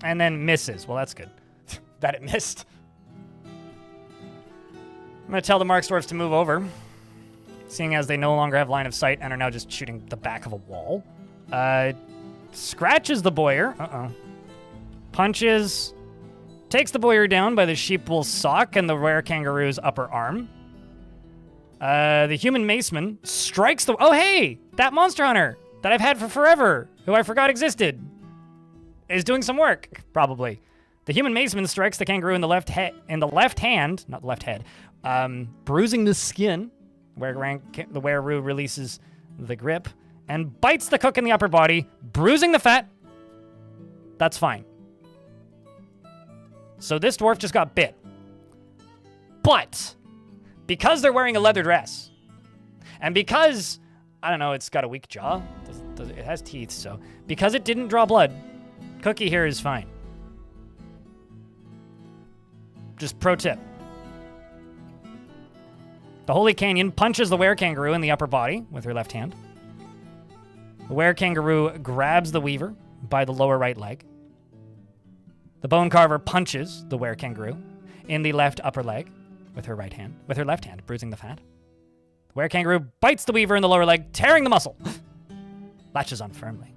then misses. Well, that's good. That it missed. I'm going to tell the Marks dwarves to move over, seeing as they no longer have line of sight and are now just shooting the back of a wall. Scratches the boyar. Uh-oh. Punches. Takes the boyar down by the sheepwool sock and the rare kangaroo's upper arm. The human maceman strikes the... Oh, hey! That monster hunter that I've had for forever, who I forgot existed, is doing some work, probably. The human maceman strikes the kangaroo in the left hand, not the left head, bruising the skin, where the weru releases the grip, and bites the cook in the upper body, bruising the fat. That's fine. So this dwarf just got bit. But because they're wearing a leather dress, and because, I don't know, it's got a weak jaw, it has teeth, so because it didn't draw blood, Cookie here is fine. Just pro tip. The Holy Canyon punches the were-kangaroo in the upper body with her left hand. The were-kangaroo grabs the weaver by the lower right leg. The bone carver punches the were-kangaroo in the left upper leg with her left hand, bruising the fat. The were-kangaroo bites the weaver in the lower leg, tearing the muscle. Latches on firmly.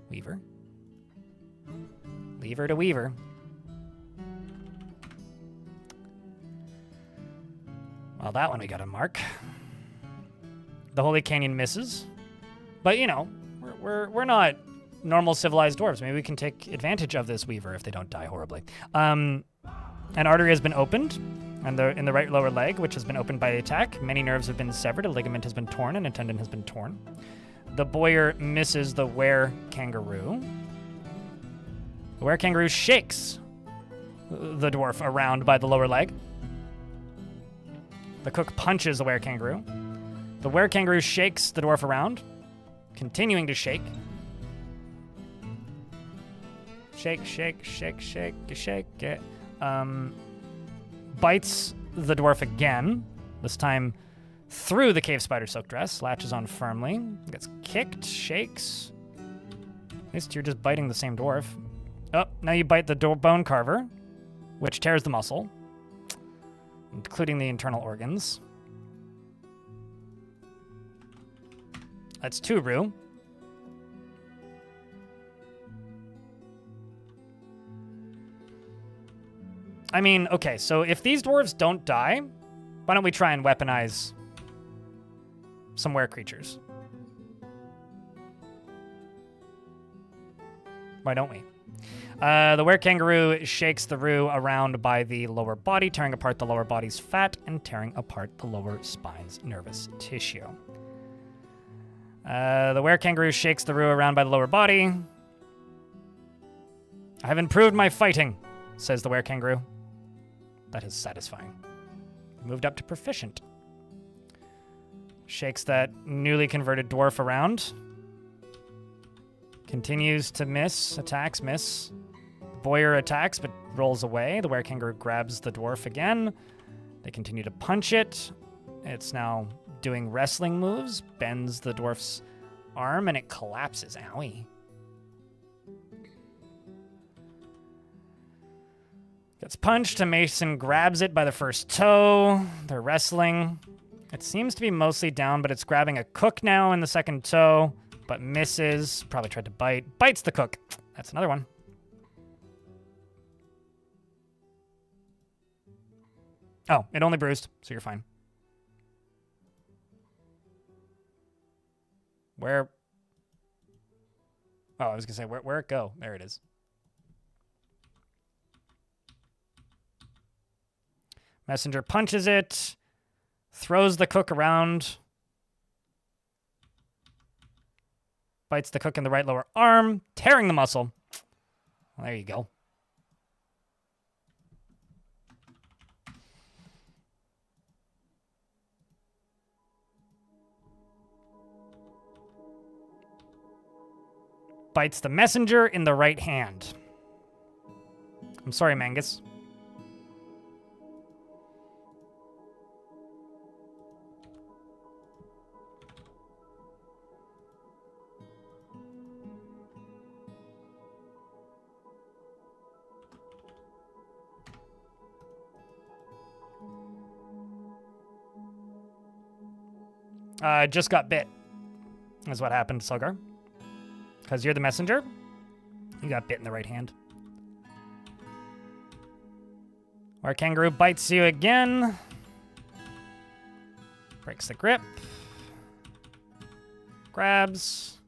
Weaver. Lever to weaver. Well, that one we got a mark. The Holy Canyon misses. But, you know, we're not normal civilized dwarves. Maybe we can take advantage of this weaver if they don't die horribly. An artery has been opened in the right lower leg, which has been opened by the attack. Many nerves have been severed. A ligament has been torn, and a tendon has been torn. The boyar misses the were-kangaroo. The were-kangaroo shakes the dwarf around by the lower leg. The cook punches the were-kangaroo. The were-kangaroo shakes the dwarf around, continuing to shake. Shake, shake, shake, shake, shake it. Bites the dwarf again, this time through the cave spider silk dress, latches on firmly, gets kicked, shakes. At least you're just biting the same dwarf. Oh, now you bite the bone carver, which tears the muscle, including the internal organs. That's 2 rue. I mean, okay, so if these dwarves don't die, why don't we try and weaponize some were creatures? Why don't we? The were-kangaroo shakes the rue around by the lower body, tearing apart the lower body's fat and tearing apart the lower spine's nervous tissue. The were-kangaroo shakes the rue around by the lower body. I have improved my fighting, says the were-kangaroo. That is satisfying. Moved up to proficient. Shakes that newly converted dwarf around. Continues to miss. Attacks, miss. Boyar attacks, but rolls away. The were-kangaroo grabs the dwarf again. They continue to punch it. It's now doing wrestling moves. Bends the dwarf's arm, and it collapses. Owie. Gets punched, and Mason grabs it by the first toe. They're wrestling. It seems to be mostly down, but it's grabbing a cook now in the second toe, but misses. Probably tried to bite. Bites the cook. That's another one. Oh, it only bruised, so you're fine. Where? Oh, I was going to say, where it go? There it is. Messenger punches it, throws the cook around, bites the cook in the right lower arm, tearing the muscle. Well, there you go. Bites the messenger in the right hand. I'm sorry, Mangus. Just got bit, is what happened to Sulgar. Because you're the messenger, you got bit in the right hand. Our kangaroo bites you again. Breaks the grip. Grabs.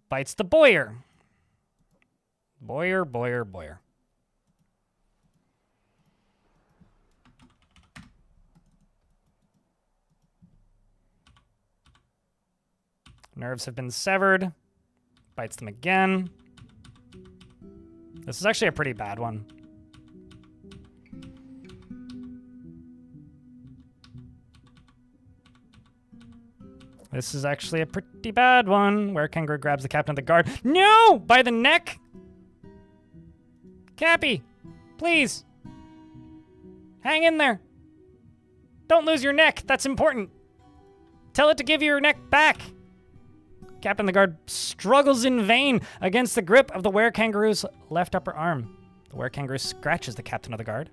Bites the boyar. Boyar, boyar, boyar. Nerves have been severed. Bites them again. This is actually a pretty bad one. This is actually a pretty bad one. Were-kangaroo grabs the captain of the guard. No! By the neck! Cappy, please. Hang in there. Don't lose your neck. That's important. Tell it to give you your neck back. Captain of the guard struggles in vain against the grip of the were-kangaroo's left upper arm. The were-kangaroo scratches the captain of the guard.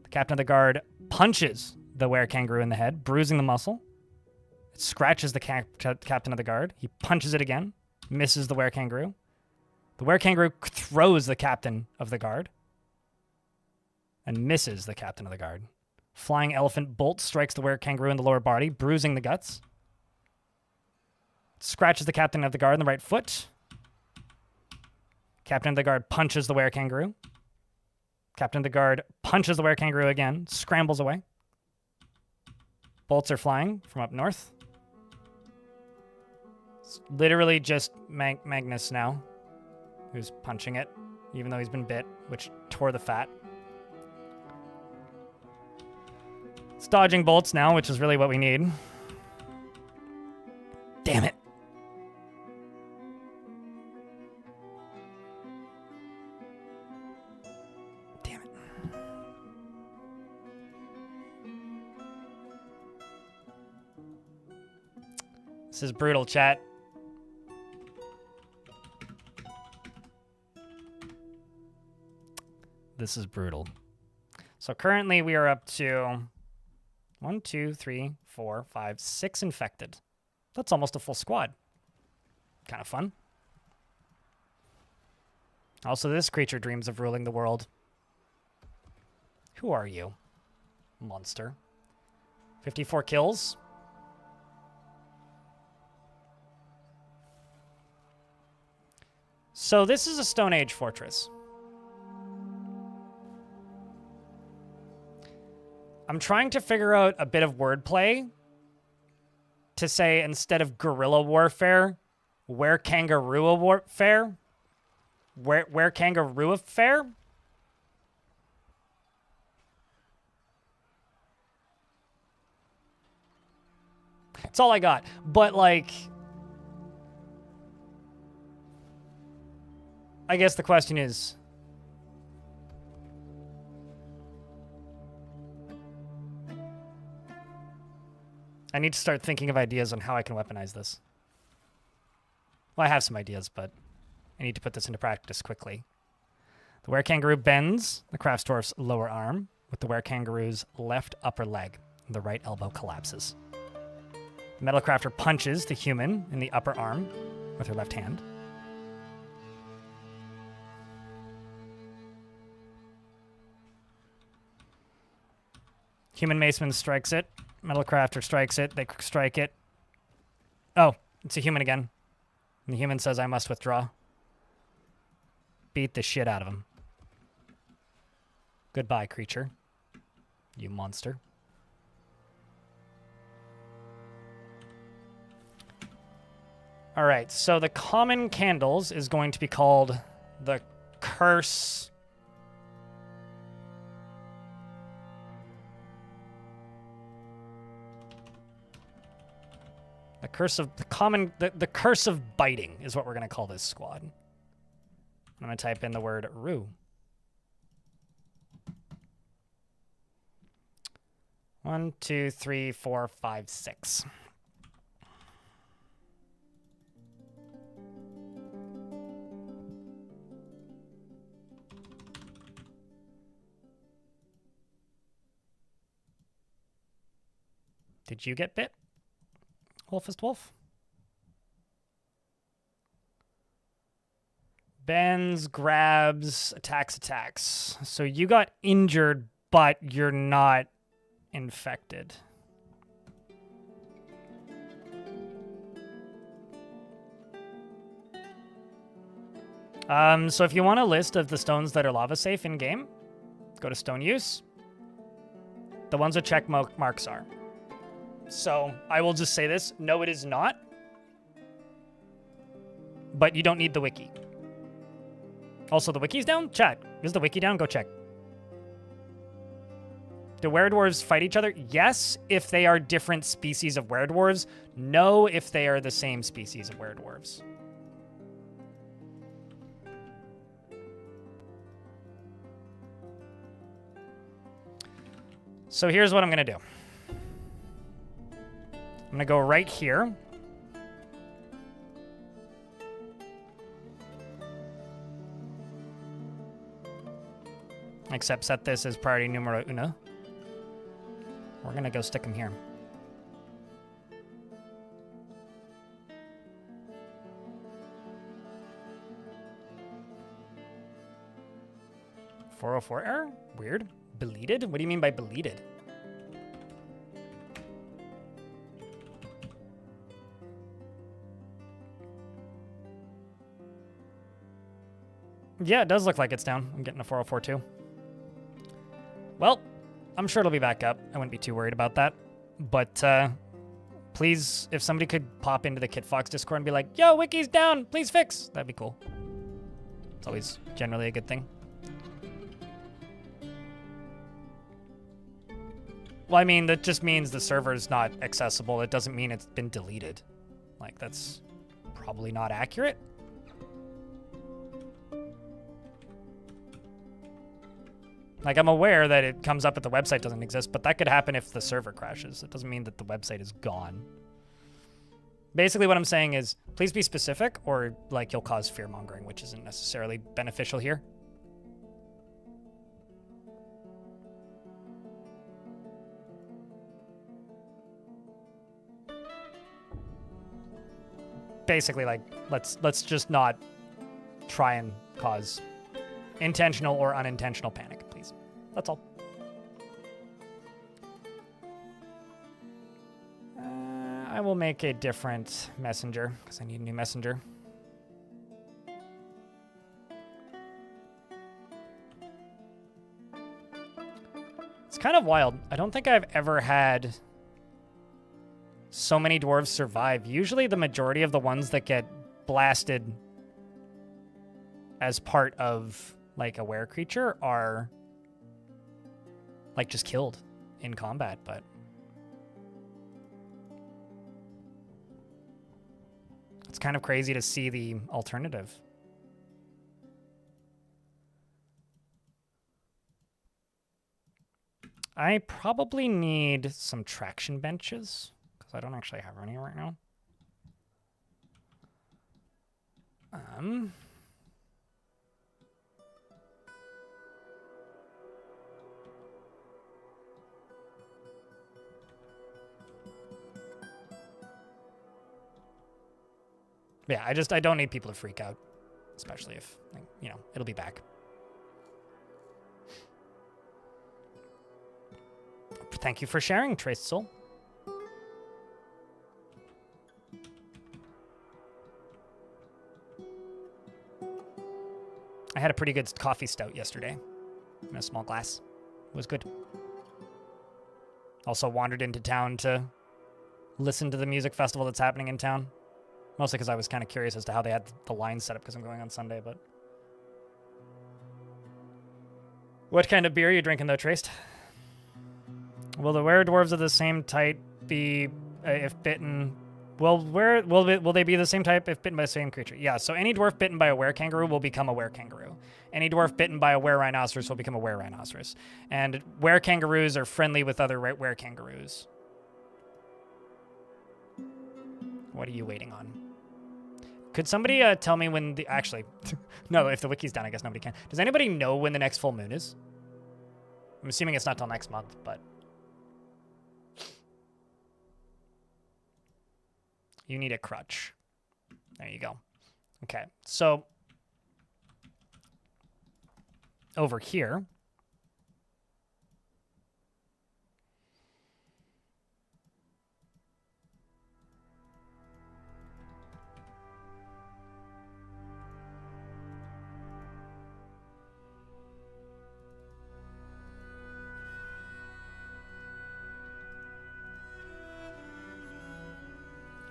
The captain of the guard punches the were-kangaroo in the head, bruising the muscle. It scratches the captain of the guard. He punches it again, misses the were-kangaroo. The were-kangaroo throws the captain of the guard and misses the captain of the guard. Flying elephant bolt strikes the were-kangaroo in the lower body, bruising the guts. scratches the captain of the guard in the right foot. Captain of the guard punches the were-kangaroo. Captain of the guard punches the were-kangaroo again, scrambles away. Bolts are flying from up north. It's literally just Magnus now, who's punching it, even though he's been bit, which tore the fat. It's dodging bolts now, which is really what we need. Damn it. Damn it. This is brutal, chat. This is brutal. So currently we are up to 1, 2, 3, 4, 5, 6 infected. That's almost a full squad. Kind of fun. Also, this creature dreams of ruling the world. Who are you, monster? 54 kills. So this is a Stone Age fortress. I'm trying to figure out a bit of wordplay to say, instead of guerrilla warfare, were-kangaroo warfare? Were-kangaroo affair? That's all I got. But, like, I guess the question is, I need to start thinking of ideas on how I can weaponize this. Well, I have some ideas, but I need to put this into practice quickly. The were-kangaroo bends the Kraftsdorf's lower arm with the were-kangaroo's left upper leg. The right elbow collapses. The Metalcrafter punches the human in the upper arm with her left hand. Human Maceman strikes it. Metalcrafter strikes it. They strike it. Oh, it's a human again. And the human says, I must withdraw. Beat the shit out of him. Goodbye, creature. You monster. All right, so the common candles is going to be called the Curse. The curse of the common, the curse of biting is what we're going to call this squad. I'm going to type in the word rue. One, two, three, four, five, six. Did you get bit? Wolfist Wolf. Bends, grabs, attacks. So you got injured, but you're not infected. So if you want a list of the stones that are lava safe in game, go to stone use. The ones with check marks are. So I will just say this. No, it is not. But you don't need the wiki. Also, the wiki's down? Chat, is the wiki down? Go check. Do were-dwarves fight each other? Yes, if they are different species of were-dwarves. No, if they are the same species of were-dwarves. So here's what I'm going to do. I'm going to go right here. Except set this as priority numero uno. We're going to go stick him here. .404 error? Weird. Deleted? What do you mean by deleted? Yeah, it does look like it's down. I'm getting a 404 too. Well, I'm sure it'll be back up. I wouldn't be too worried about that. But please, if somebody could pop into the KitFox Discord and be like, yo, Wiki's down, please fix. That'd be cool. It's always generally a good thing. Well, I mean, that just means the server's not accessible. It doesn't mean it's been deleted. Like, that's probably not accurate. Like, I'm aware that it comes up if the website doesn't exist, but that could happen if the server crashes. It doesn't mean that the website is gone. Basically, what I'm saying is, please be specific, or, like, you'll cause fear-mongering, which isn't necessarily beneficial here. Basically, like, let's just not try and cause intentional or unintentional panic, please. That's all. I will make a different messenger because I need a new messenger. It's kind of wild. I don't think I've ever had so many dwarves survive. Usually the majority of the ones that get blasted as part of like a were creature are like just killed in combat, but it's kind of crazy to see the alternative. I probably need some traction benches because I don't actually have any right now. Yeah, I don't need people to freak out, especially if, like, you know, it'll be back. Thank you for sharing, Traced Soul. I had a pretty good coffee stout yesterday in a small glass. It was good. Also wandered into town to listen to the music festival that's happening in town. Mostly because I was kind of curious as to how they had the line set up because I'm going on Sunday, but... What kind of beer are you drinking, though, Traced? Will the were-dwarves of the same type be, if bitten... Will they be the same type if bitten by the same creature? Yeah, so any dwarf bitten by a were-kangaroo will become a were-kangaroo. Any dwarf bitten by a were-rhinoceros will become a were-rhinoceros. And were-kangaroos are friendly with other were-kangaroos. What are you waiting on? Could somebody tell me when the... Actually, no, if the wiki's down, I guess nobody can. Does anybody know when the next full moon is? I'm assuming it's not till next month, but... You need a crutch. There you go. Okay, so... Over here...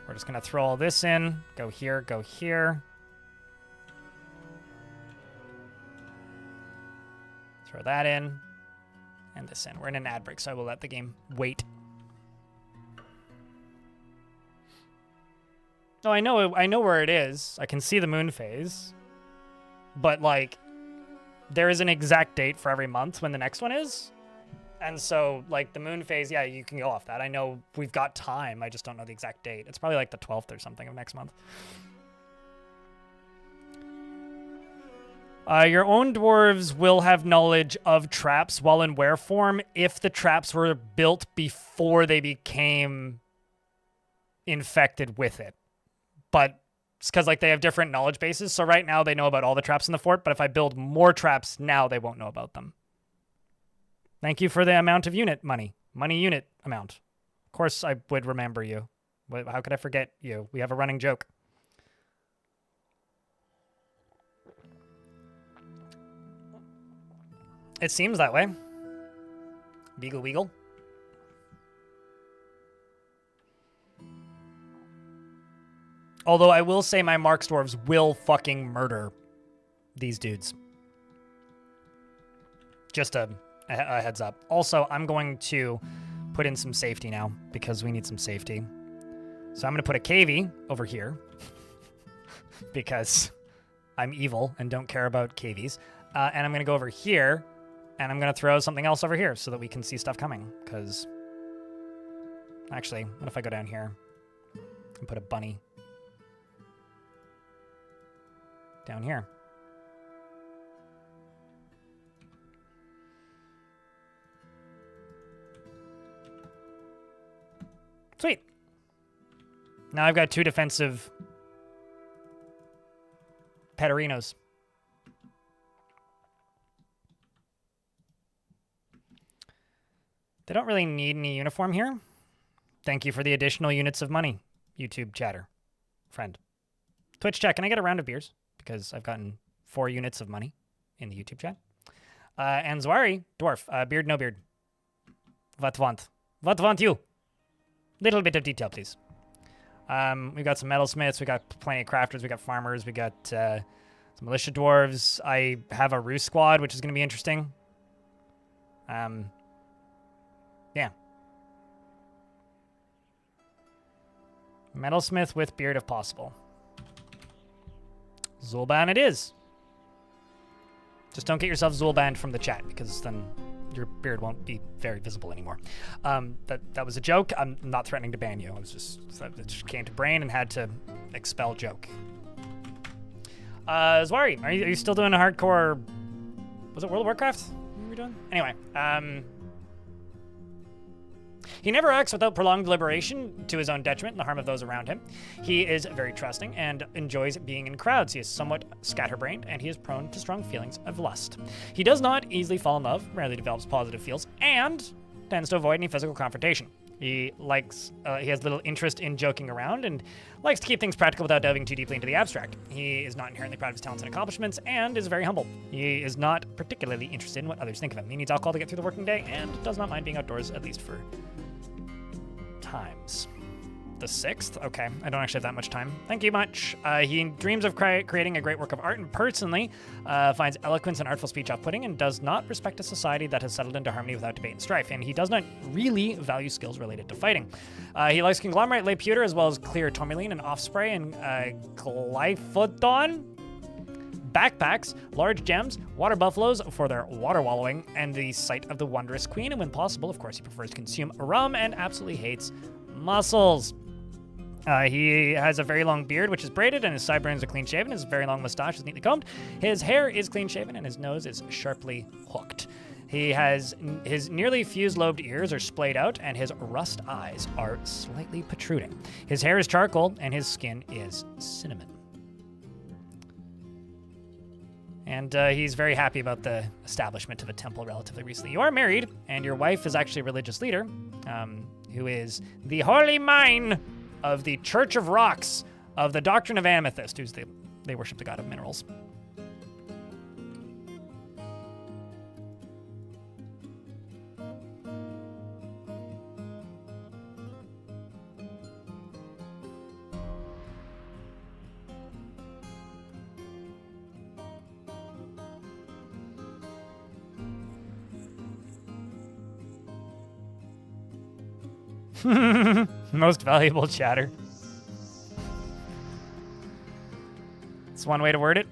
We're just going to throw all this in. Go here, go here. Throw that in. And this in. We're in an ad break, so I will let the game wait. Oh, I know where it is. I can see the moon phase. But, like, there is an exact date for every month when the next one is. And so, like, the moon phase, yeah, you can go off that. I know we've got time. I just don't know the exact date. It's probably like the 12th or something of next month. Your own dwarves will have knowledge of traps while in were form if the traps were built before they became infected with it. But it's because, like, they have different knowledge bases. So right now they know about all the traps in the fort, but if I build more traps now, they won't know about them. Thank you for the amount of unit money. Money unit amount. Of course I would remember you. How could I forget you? We have a running joke. It seems that way. Beagle Weagle. Although I will say my Marks dwarves will fucking murder these dudes. Just a heads up. Also, I'm going to put in some safety now because we need some safety. So I'm going to put a KV over here because I'm evil and don't care about KVs. And I'm going to go over here and I'm going to throw something else over here so that we can see stuff coming. Because actually, what if I go down here and put a bunny down here? Sweet. Now I've got 2 defensive Petarinos. They don't really need any uniform here. Thank you for the additional units of money, YouTube chatter. Friend. Twitch chat, can I get a round of beers? Because I've gotten 4 units of money in the YouTube chat. And Zwari, dwarf, beard, no beard. What want? What want you? Little bit of detail, please. We got some metalsmiths, we got plenty of crafters, we got farmers, we got some militia dwarves. I have a roost squad, which is going to be interesting. Yeah. Metalsmith with beard if possible. Zul'Ban it is. Just don't get yourself Zul'Banned from the chat because then your beard won't be very visible anymore. That was a joke. I'm not threatening to ban you. It just came to brain and had to expel joke. Zwari, are you still doing a hardcore? Was it World of Warcraft you were doing? Anyway, he never acts without prolonged deliberation to his own detriment and the harm of those around him. He is very trusting and enjoys being in crowds. He is somewhat scatterbrained, and he is prone to strong feelings of lust. He does not easily fall in love, rarely develops positive feels, and tends to avoid any physical confrontation. He has little interest in joking around and likes to keep things practical without delving too deeply into the abstract. He is not inherently proud of his talents and accomplishments and is very humble. He is not particularly interested in what others think of him. He needs alcohol to get through the working day and does not mind being outdoors, at least for times. The 6th? Okay, I don't actually have that much time. Thank you much. He dreams of creating a great work of art and personally finds eloquence and artful speech off-putting and does not respect a society that has settled into harmony without debate and strife. And he does not really value skills related to fighting. He likes conglomerate lay pewter as well as clear tourmaline and off-spray and glyphodon. Backpacks, large gems, water buffaloes for their water wallowing, and the sight of the wondrous queen. And when possible, of course, he prefers to consume rum and absolutely hates mussels. He has a very long beard, which is braided, and his sideburns are clean-shaven. His very long mustache is neatly combed. His hair is clean-shaven, and his nose is sharply hooked. He has his nearly fused-lobed ears are splayed out, and his rust eyes are slightly protruding. His hair is charcoal, and his skin is cinnamon. And he's very happy about the establishment of a temple relatively recently. You are married, and your wife is actually a religious leader, who is the holy mine of the Church of Rocks of the Doctrine of Amethyst, they worship the god of minerals. Most valuable chatter. It's one way to word it.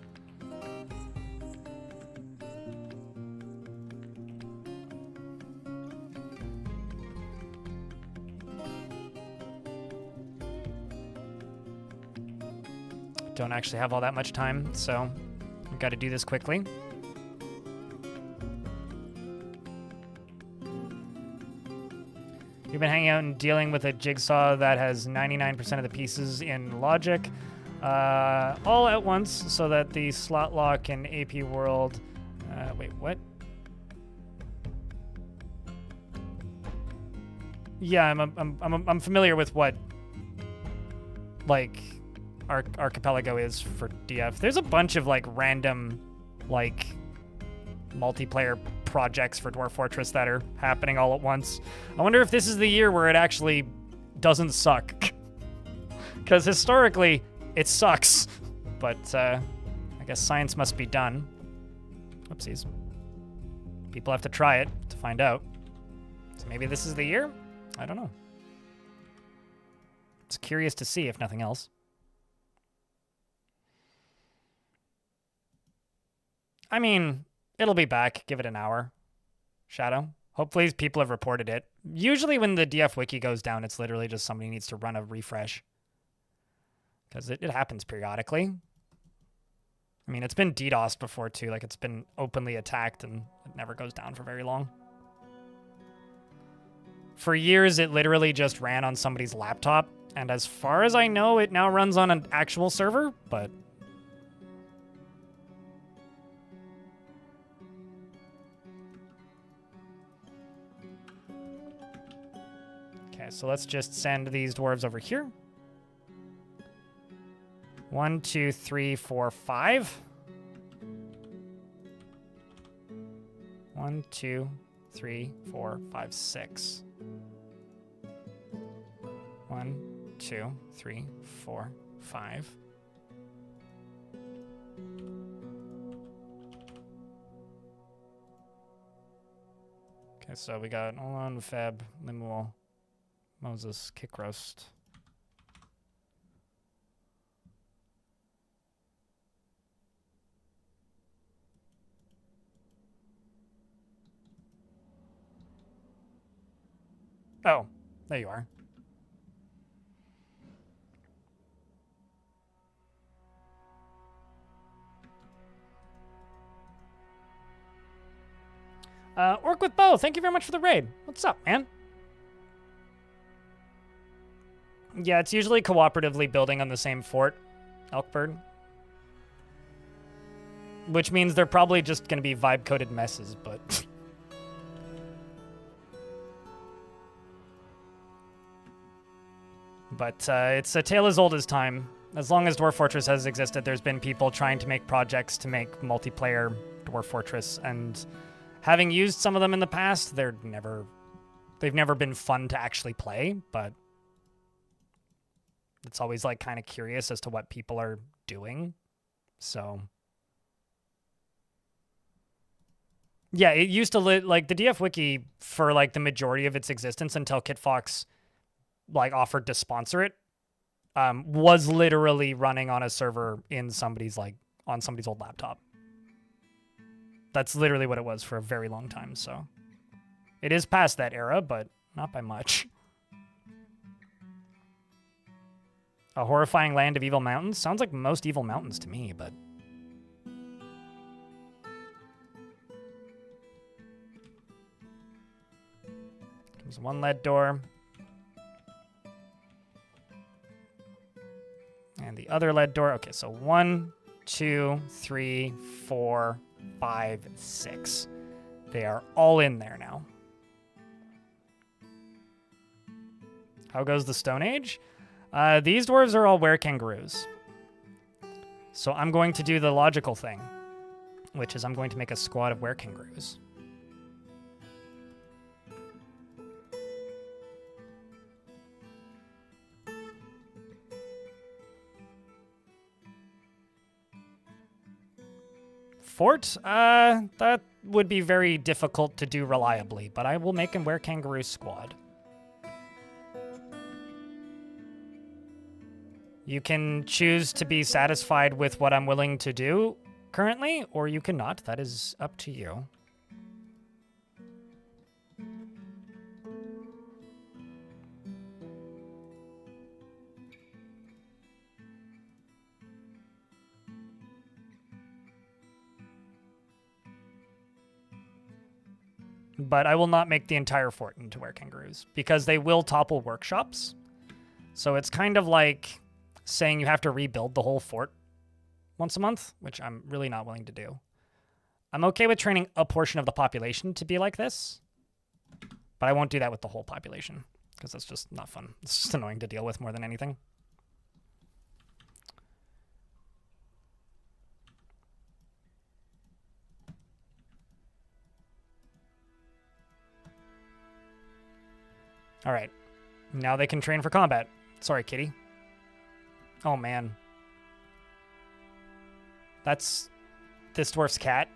Don't actually have all that much time, so I've got to do this quickly. You've been hanging out and dealing with a jigsaw that has 99% of the pieces in logic all at once so that the slot lock and AP world... wait, what? Yeah, I'm familiar with what, like, Archipelago is for DF. There's a bunch of, like, random, like, multiplayer projects for Dwarf Fortress that are happening all at once. I wonder if this is the year where it actually doesn't suck. Because historically, it sucks. But I guess science must be done. Whoopsies. People have to try it to find out. So maybe this is the year? I don't know. It's curious to see, if nothing else. I mean, it'll be back. Give it an hour. Shadow. Hopefully people have reported it. Usually when the DF wiki goes down, it's literally just somebody needs to run a refresh. Because it happens periodically. I mean, it's been DDoSed before too. Like, it's been openly attacked and it never goes down for very long. For years, it literally just ran on somebody's laptop. And as far as I know, it now runs on an actual server, but... Okay, so let's just send these dwarves over here. 1, 2, 3, 4, 5. 1, 2, 3, 4, 5, 6. 1, 2, 3, 4, 5. Okay, so we got Olon, Feb, Limuel, Moses, Kick Roast. Oh, there you are. Orc with Bow, thank you very much for the raid. What's up, man? Yeah, it's usually cooperatively building on the same fort, Elkbird. Which means they're probably just going to be vibe-coded messes, but... But it's a tale as old as time. As long as Dwarf Fortress has existed, there's been people trying to make projects to make multiplayer Dwarf Fortress, and having used some of them in the past, they've never been fun to actually play, but it's always like kind of curious as to what people are doing. So yeah, it used to like the DF wiki for like the majority of its existence until Kitfox like offered to sponsor it, was literally running on a server in somebody's on somebody's old laptop. That's literally what it was for a very long time, so it is past that era, but not by much. A horrifying land of evil mountains? Sounds like most evil mountains to me, but... Comes one lead door. And the other lead door. Okay, so 1, 2, 3, 4, 5, 6. They are all in there now. How goes the Stone Age? These dwarves are all were-kangaroos. So I'm going to do the logical thing, which is I'm going to make a squad of were-kangaroos. Fort? That would be very difficult to do reliably, but I will make a were-kangaroo squad. You can choose to be satisfied with what I'm willing to do currently, or you cannot. That is up to you. But I will not make the entire fort into were-kangaroos, because they will topple workshops. So it's kind of like saying you have to rebuild the whole fort once a month, which I'm really not willing to do. I'm okay with training a portion of the population to be like this, but I won't do that with the whole population, because that's just not fun. It's just annoying to deal with more than anything. All right. Now they can train for combat. Sorry, kitty. Oh, man. That's this dwarf's cat.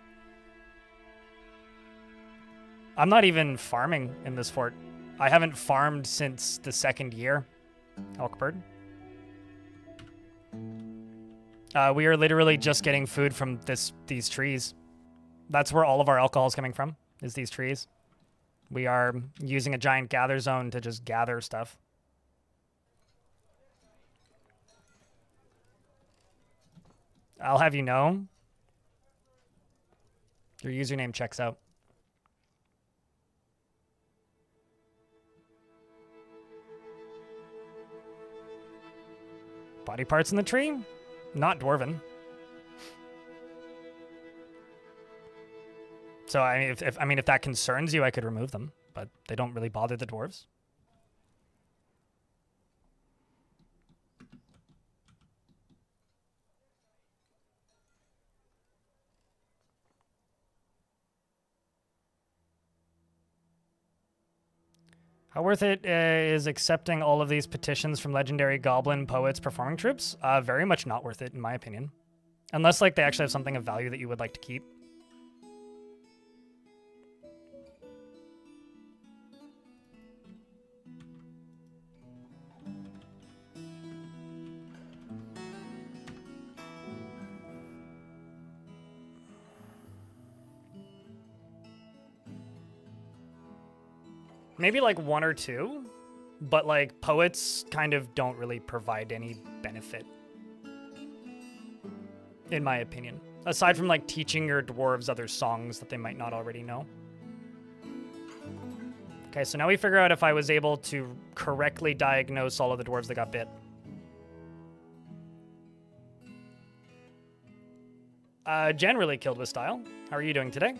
I'm not even farming in this fort. I haven't farmed since the 2nd year. Elkbird. We are literally just getting food from these trees. That's where all of our alcohol is coming from, is these trees. We are using a giant gather zone to just gather stuff. I'll have you know, your username checks out. Body parts in the tree? Not dwarven. So I mean, if that concerns you, I could remove them, but they don't really bother the dwarves. How worth it is accepting all of these petitions from legendary goblin poets performing troops? Very much not worth it, in my opinion. Unless, like, they actually have something of value that you would like to keep. Maybe like 1 or 2, but like poets kind of don't really provide any benefit, in my opinion. Aside from like teaching your dwarves other songs that they might not already know. Okay, so now we figure out if I was able to correctly diagnose all of the dwarves that got bit. Generally killed with style. How are you doing today?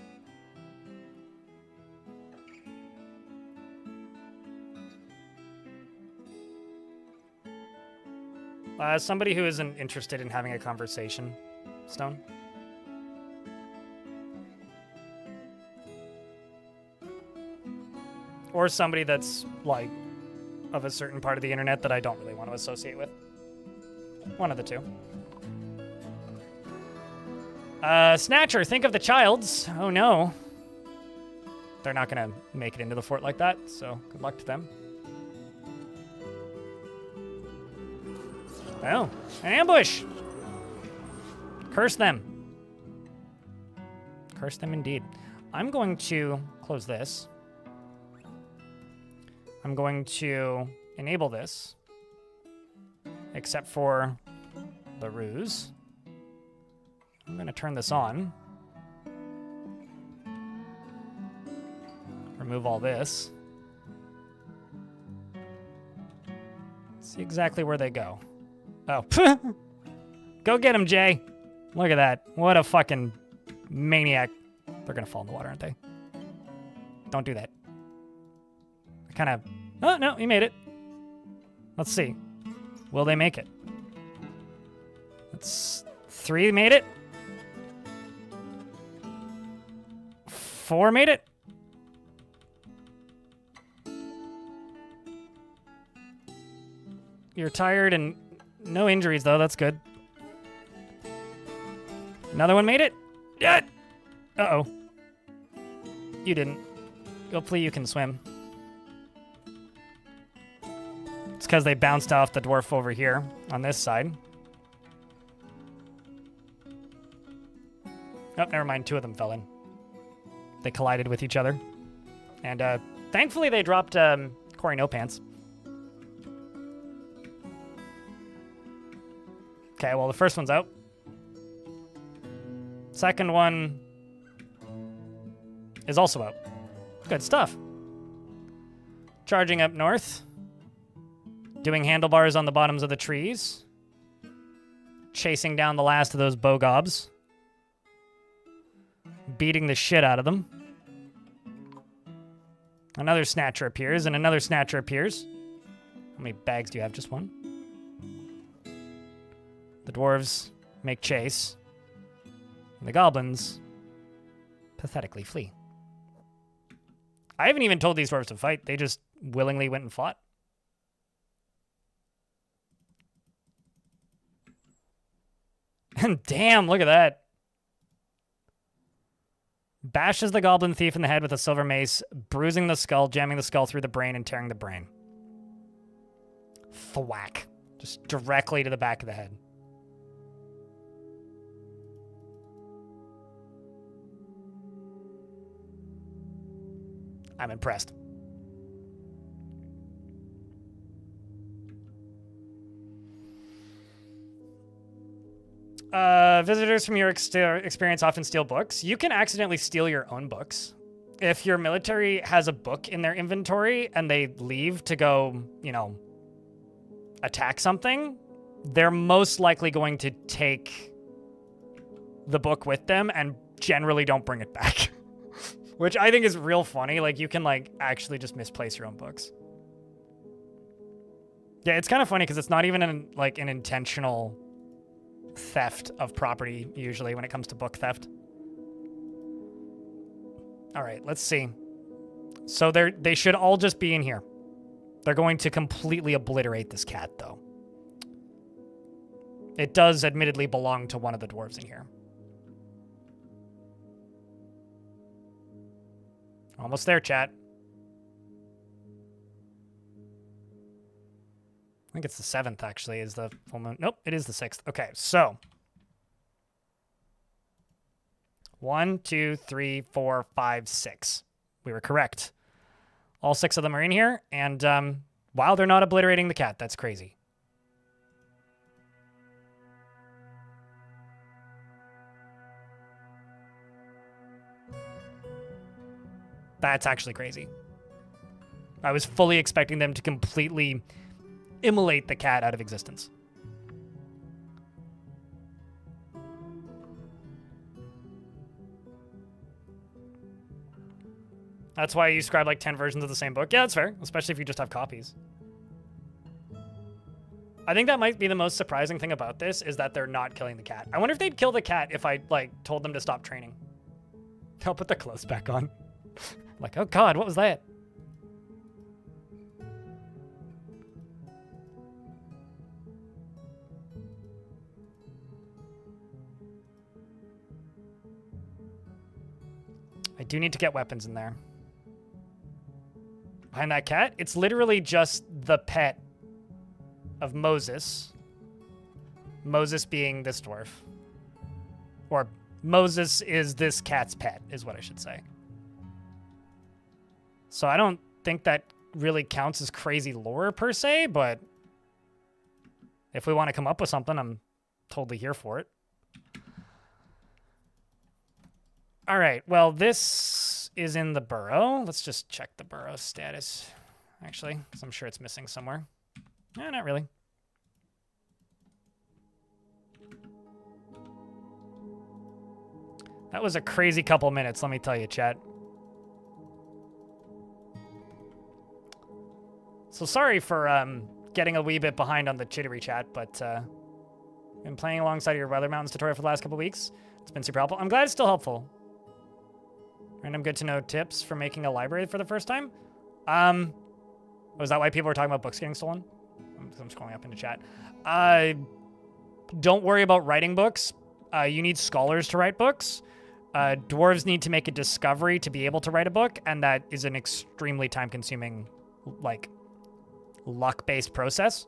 Somebody who isn't interested in having a conversation, Stone. Or somebody that's, like, of a certain part of the internet that I don't really want to associate with. One of the two. Snatcher, think of the childs. Oh no. They're not gonna make it into the fort like that, so good luck to them. Oh, an ambush! Curse them. Curse them indeed. I'm going to close this. I'm going to enable this, except for the ruse. I'm going to turn this on. Remove all this. See exactly where they go. Oh. Go get him, Jay. Look at that. What a fucking maniac. They're going to fall in the water, aren't they? Don't do that. I kind of... Oh, no, he made it. Let's see. Will they make it? That's... 3 made it. 4 made it. You're tired and no injuries, though. That's good. Another one made it. Yeah. Uh-oh. You didn't. Hopefully you can swim. It's because they bounced off the dwarf over here on this side. Oh, never mind. 2 of them fell in. They collided with each other. And thankfully they dropped Corey No Pants. Okay, well, the first one's out. Second one is also out. Good stuff. Charging up north. Doing handlebars on the bottoms of the trees. Chasing down the last of those bogobs. Beating the shit out of them. Another snatcher appears, and another snatcher appears. How many bags do you have? Just one? The dwarves make chase. And the goblins pathetically flee. I haven't even told these dwarves to fight. They just willingly went and fought. And damn, look at that. Bashes the goblin thief in the head with a silver mace, bruising the skull, jamming the skull through the brain, and tearing the brain. Thwack. Just directly to the back of the head. I'm impressed. Visitors from your experience often steal books. You can accidentally steal your own books. If your military has a book in their inventory and they leave to go, you know, attack something, they're most likely going to take the book with them and generally don't bring it back. Which I think is real funny. Like, you can, like, actually just misplace your own books. Yeah, it's kind of funny because it's not even, an intentional theft of property, usually, when it comes to book theft. All right, let's see. So they should all just be in here. They're going to completely obliterate this cat, though. It does admittedly belong to one of the dwarves in here. Almost there, chat. I think it's the 7th, actually, is the full moon. Nope, it is the 6th. Okay, so 1, 2, 3, 4, 5, 6. We were correct. All 6 of them are in here, and wow, they're not obliterating the cat. That's crazy. That's actually crazy. I was fully expecting them to completely immolate the cat out of existence. That's why you scribe like 10 versions of the same book. Yeah, that's fair, especially if you just have copies. I think that might be the most surprising thing about this is that they're not killing the cat. I wonder if they'd kill the cat if I, like, told them to stop training. I'll put the clothes back on. Like, oh god, what was that? I do need to get weapons in there. Behind that cat, it's literally just the pet of Moses. Moses being this dwarf. Or Moses is this cat's pet, is what I should say. So I don't think that really counts as crazy lore per se, but if we want to come up with something, I'm totally here for it. All right, well, this is in the burrow. Let's just check the burrow status, actually, because I'm sure it's missing somewhere. No, not really. That was a crazy couple minutes, let me tell you, chat. So sorry for getting a wee bit behind on the chittery chat, but been playing alongside your Weather Mountains tutorial for the last couple weeks. It's been super helpful. I'm glad it's still helpful. Random good to know tips for making a library for the first time. Was that why people were talking about books getting stolen? I'm scrolling up into chat. Don't worry about writing books. You need scholars to write books. Dwarves need to make a discovery to be able to write a book, and that is an extremely time-consuming, like, luck-based process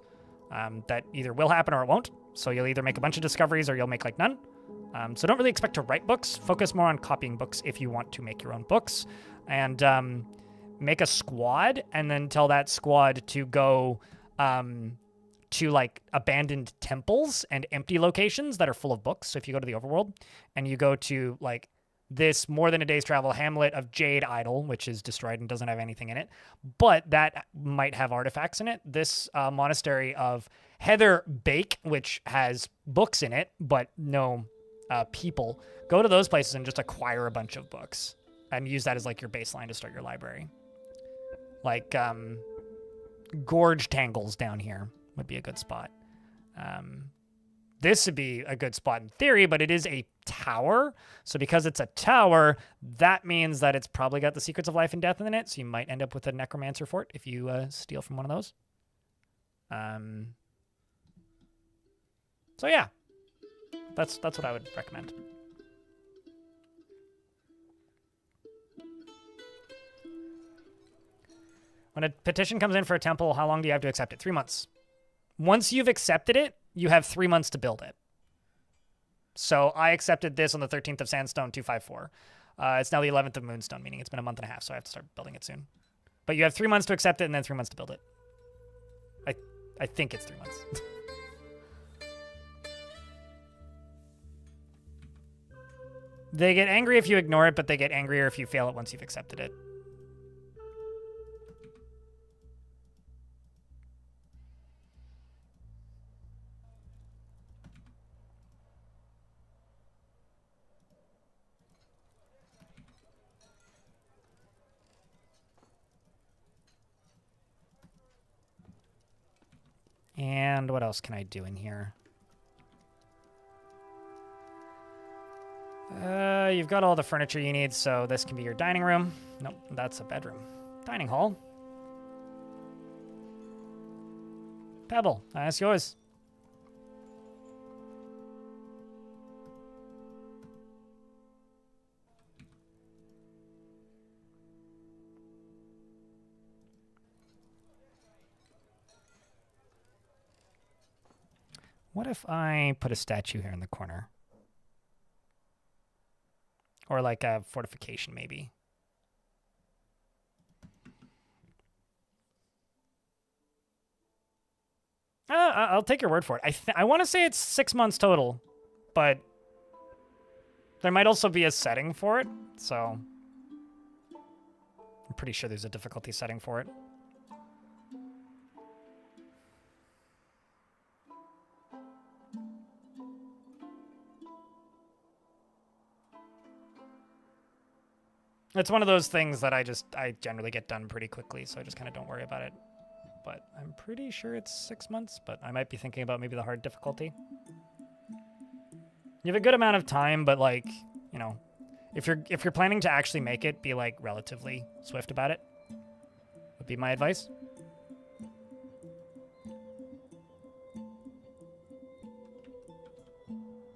that either will happen or it won't. So you'll either make a bunch of discoveries or you'll make, like, none. So don't really expect to write books. Focus more on copying books if you want to make your own books. And make a squad, and then tell that squad to go to, like, abandoned temples and empty locations that are full of books. So if you go to the overworld and you go to, like, this more than a day's travel hamlet of Jade Idol, which is destroyed and doesn't have anything in it, but that might have artifacts in it. This monastery of Heather Bake, which has books in it, but no people. Go to those places and just acquire a bunch of books and use that as, like, your baseline to start your library. Like, Gorge Tangles down here would be a good spot. this would be a good spot in theory, but it is a tower. So because it's a tower, that means that it's probably got the secrets of life and death in it. So you might end up with a necromancer fort if you steal from one of those. So yeah, that's what I would recommend. When a petition comes in for a temple, how long do you have to accept it? 3 months. Once you've accepted it, you have 3 months to build it. So I accepted this on the 13th of Sandstone 254. It's now the 11th of Moonstone, meaning it's been a month and a half, so I have to start building it soon. But you have 3 months to accept it and then 3 months to build it. I think it's 3 months. They get angry if you ignore it, but they get angrier if you fail it once you've accepted it. And what else can I do in here? You've got all the furniture you need, so this can be your dining room. Nope, that's a bedroom. Dining hall. Pebble, that's yours. What if I put a statue here in the corner? Or like a fortification, maybe. I'll take your word for it. I want to say it's 6 months total, but there might also be a setting for it, so I'm pretty sure there's a difficulty setting for it. It's one of those things that I generally get done pretty quickly, so I just kind of don't worry about it. But I'm pretty sure it's 6 months, but I might be thinking about maybe the hard difficulty. You have a good amount of time, but like, you know, if you're planning to actually make it, be like relatively swift about it. Would be my advice.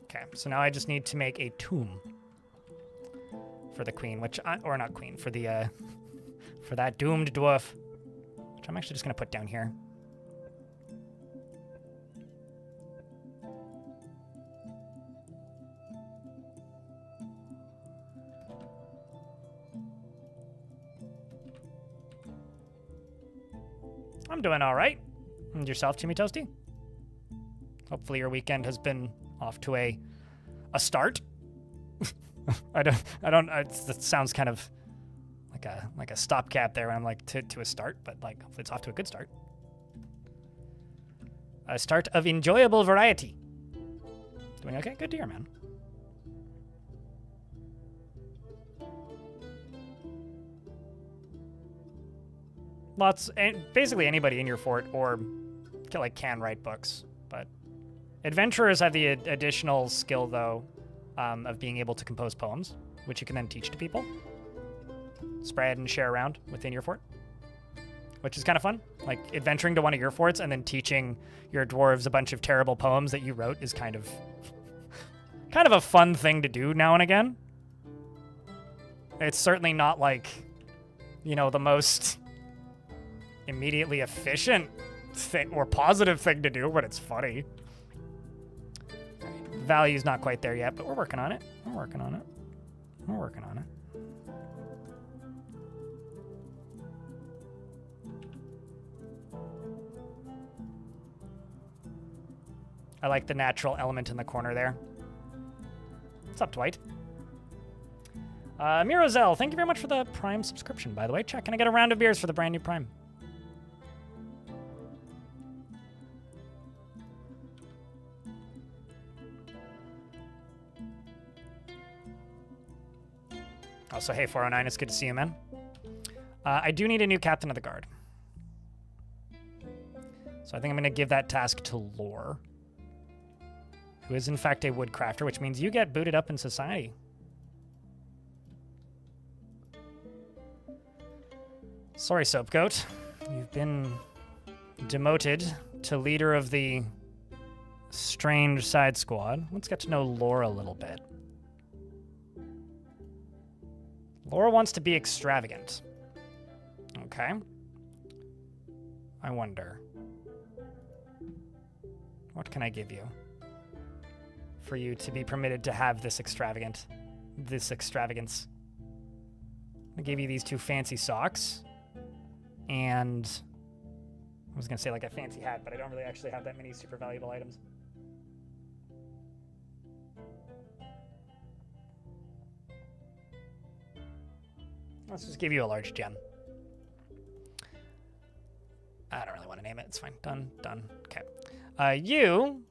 Okay, so now I just need to make a tomb for the queen, or not queen, for the for that doomed dwarf, which I'm actually just gonna put down here. I'm doing all right. And yourself, Jimmy Toasty? Hopefully your weekend has been off to a start. That sounds kind of like a stopgap there when I'm like to a start, but like hopefully it's off to a good start. A start of enjoyable variety. Doing okay? Good to hear, man. Basically anybody in your fort or like can write books, but adventurers have the additional skill though of being able to compose poems, which you can then teach to people, spread and share around within your fort, which is kind of fun. Like adventuring to one of your forts and then teaching your dwarves a bunch of terrible poems that you wrote is kind of a fun thing to do now and again. It's certainly not like, you know, the most immediately efficient thing or positive thing to do, but it's funny. Value's not quite there yet, but we're working on it. We're working on it. We're working on it. I like the natural element in the corner there. What's up, Dwight? Mirozel, thank you very much for the Prime subscription, by the way. Check, can I get a round of beers for the brand new Prime? Also, hey, 409, it's good to see you, man. I do need a new captain of the guard. So I think I'm going to give that task to Lore. who is in fact a woodcrafter, which means you get booted up in society. Sorry, Soapgoat. You've been demoted to leader of the strange side squad. Let's get to know Laura a little bit. Laura wants to be extravagant. Okay. I wonder. What can I give you for you to be permitted to have this extravagance? I gave you these 2 fancy socks. And I was going to say like a fancy hat, but I don't really actually have that many super valuable items. Let's just give you a large gem. I don't really want to name it. It's fine. Done. Okay. You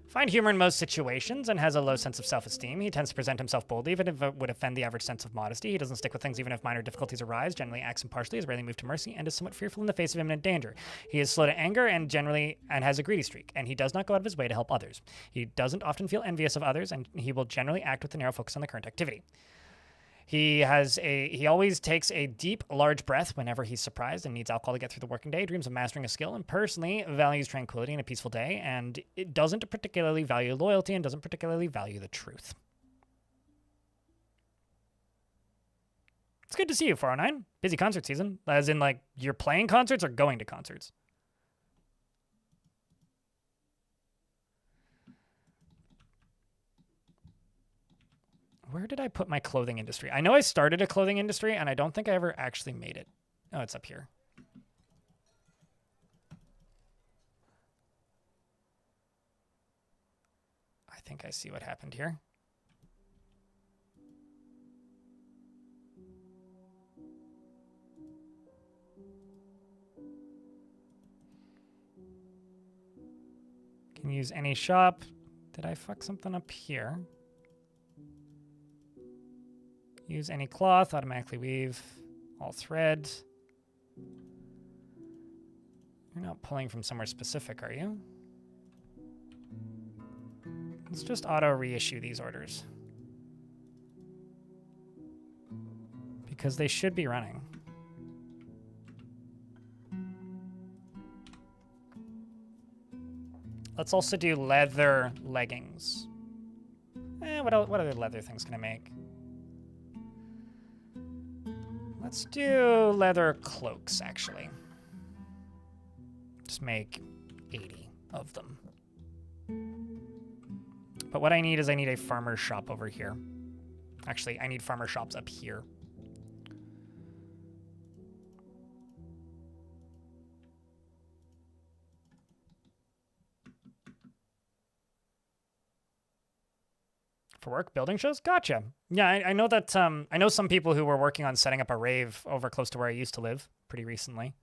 find humor in most situations and has a low sense of self-esteem. He tends to present himself boldly, even if it would offend the average sense of modesty. He doesn't stick with things even if minor difficulties arise, generally acts impartially, is rarely moved to mercy, and is somewhat fearful in the face of imminent danger. He is slow to anger and has a greedy streak, and he does not go out of his way to help others. He doesn't often feel envious of others, and he will generally act with a narrow focus on the current activity. He always takes a deep, large breath whenever he's surprised and needs alcohol to get through the working day, dreams of mastering a skill, and personally values tranquility and a peaceful day, and it doesn't particularly value loyalty and doesn't particularly value the truth. It's good to see you, 409. Busy concert season, as in, like, you're playing concerts or going to concerts? Where did I put my clothing industry? I know I started a clothing industry, and I don't think I ever actually made it. Oh, it's up here. I think I see what happened here. Can use any shop. Did I fuck something up here? Use any cloth, automatically weave, all thread. You're not pulling from somewhere specific, are you? Let's just auto reissue these orders. Because they should be running. Let's also do leather leggings. What other leather things can I make? Let's do leather cloaks, actually. Just make 80 of them. But what I need is a farmer's shop over here. Actually, I need farmer shops up here. For work, building shows? Gotcha. Yeah, I know that, I know some people who were working on setting up a rave over close to where I used to live pretty recently.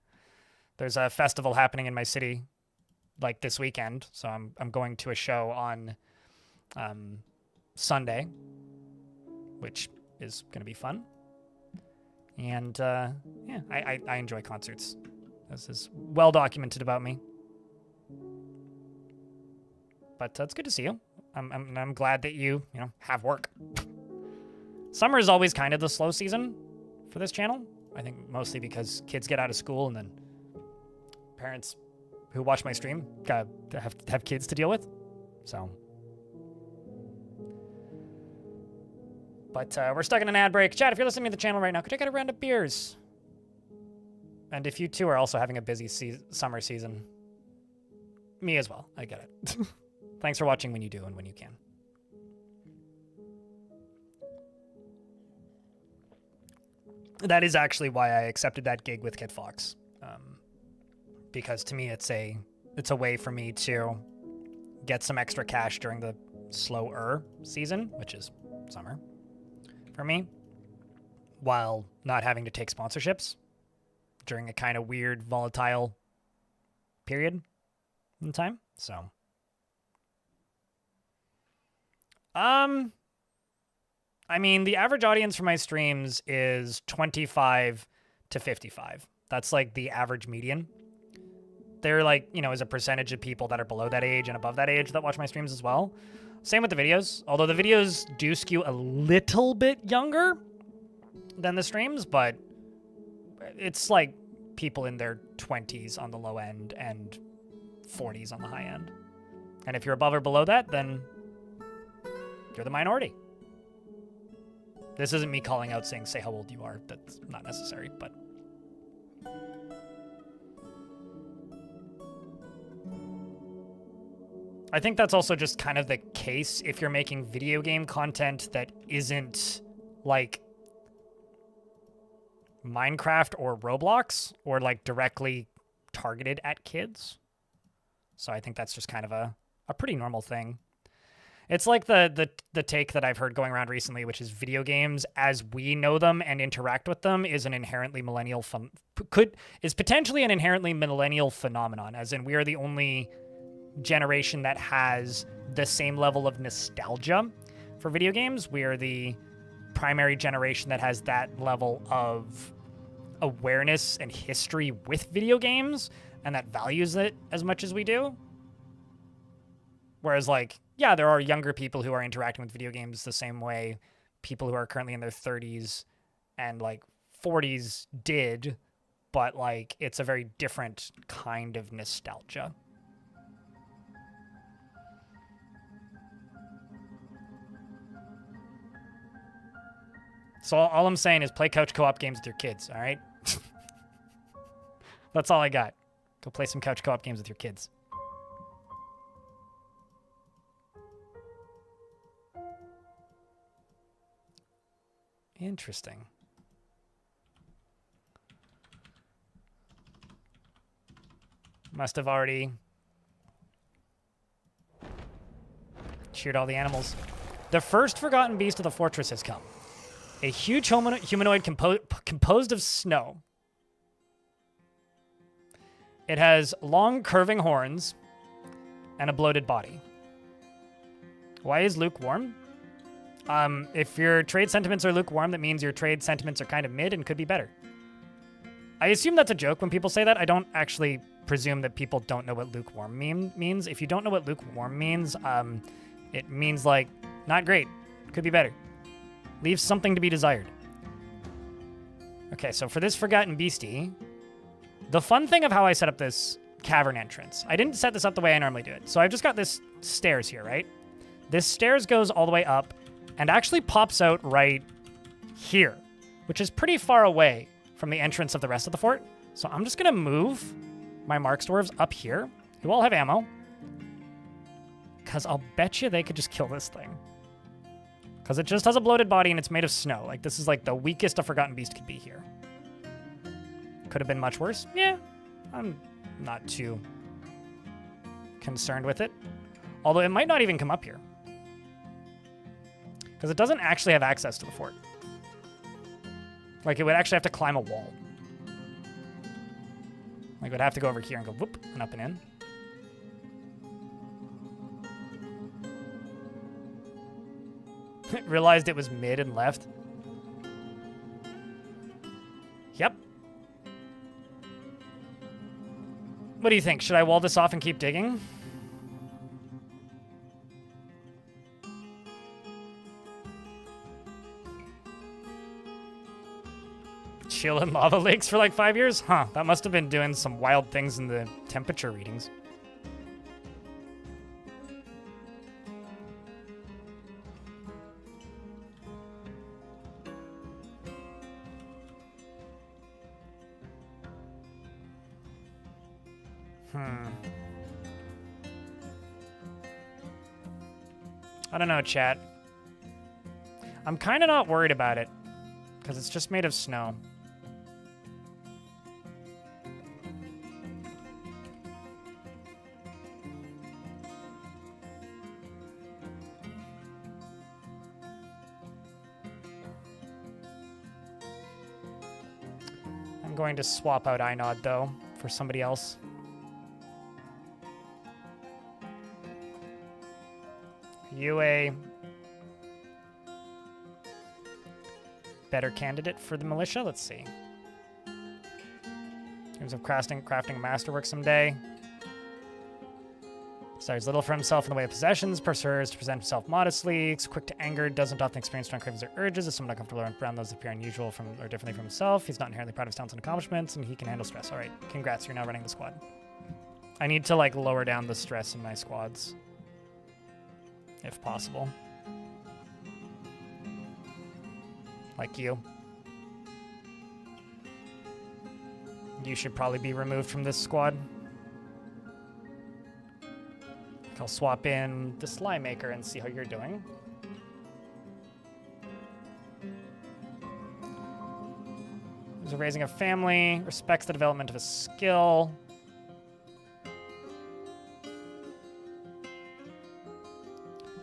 There's a festival happening in my city, like this weekend, so I'm going to a show on Sunday, which is going to be fun. And, yeah, I enjoy concerts. This is well documented about me. But it's good to see you. I'm glad that you have work. Summer is always kind of the slow season for this channel. I think mostly because kids get out of school and then parents who watch my stream have kids to deal with. So, but we're stuck in an ad break. Chat, if you're listening to the channel right now, could I get a round of beers? And if you two are also having a busy summer season, me as well. I get it. Thanks for watching when you do and when you can. That is actually why I accepted that gig with Kid Fox. Because to me, it's a way for me to get some extra cash during the slower season, which is summer for me, while not having to take sponsorships during a kind of weird, volatile period in time. So, I mean, the average audience for my streams is 25 to 55. That's like the average median. There, like, you know, is a percentage of people that are below that age and above that age that watch my streams as well. Same with the videos, although the videos do skew a little bit younger than the streams, but it's like people in their 20s on the low end and 40s on the high end. And if you're above or below that, then you're the minority. This isn't me calling out saying, say how old you are. That's not necessary, but... I think that's also just kind of the case if you're making video game content that isn't like Minecraft or Roblox or like directly targeted at kids. So I think that's just kind of a pretty normal thing. It's like the take that I've heard going around recently, which is video games as we know them and interact with them is an inherently millennial is potentially an inherently millennial phenomenon, as in we are the only generation that has the same level of nostalgia for video games. We are the primary generation that has that level of awareness and history with video games and that values it as much as we do. Whereas, like, yeah, there are younger people who are interacting with video games the same way people who are currently in their 30s and like 40s did, but like it's a very different kind of nostalgia. So all I'm saying is play couch co-op games with your kids, all right? That's all I got. Go play some couch co-op games with your kids. Interesting. Must have already cheered all the animals. The first forgotten beast of the fortress has come. A huge humanoid composed of snow. It has long curving horns and a bloated body. Why is lukewarm? If your trade sentiments are lukewarm, that means your trade sentiments are kind of mid and could be better. I assume that's a joke when people say that. I don't actually presume that people don't know what lukewarm means. If you don't know what lukewarm means, it means like not great, could be better. Leaves something to be desired. Okay, so for this forgotten beastie, the fun thing of how I set up this cavern entrance, I didn't set this up the way I normally do it. So I've just got this stairs here, right? This stairs goes all the way up and actually pops out right here, which is pretty far away from the entrance of the rest of the fort. So I'm just gonna move my Marks dwarves up here, who all have ammo, because I'll bet you they could just kill this thing. Because it just has a bloated body and it's made of snow. Like, this is like the weakest a Forgotten Beast could be here. Could have been much worse. Yeah, I'm not too concerned with it. Although it might not even come up here. Because it doesn't actually have access to the fort. Like, it would actually have to climb a wall. Like, it would have to go over here and go whoop, and up and in. Realized it was mid and left. Yep. What do you think? Should I wall this off and keep digging? Chill in lava lakes for like 5 years? Huh, that must have been doing some wild things in the temperature readings. I don't know, chat. I'm kind of not worried about it, because it's just made of snow. I'm going to swap out Inod, though, for somebody else. You better candidate for the militia? Let's see. In terms of crafting a masterwork someday. Desires little for himself in the way of possessions, prefers to present himself modestly, is quick to anger, doesn't often experience strong cravings or urges, is somewhat uncomfortable around those that appear unusual from or differently from himself. He's not inherently proud of his talents and accomplishments, and he can handle stress. All right, congrats, you're now running the squad. I need to like lower down the stress in my squads, if possible. Like you. You should probably be removed from this squad. I'll swap in the Slime Maker and see how you're doing. He's raising a family, respects the development of a skill.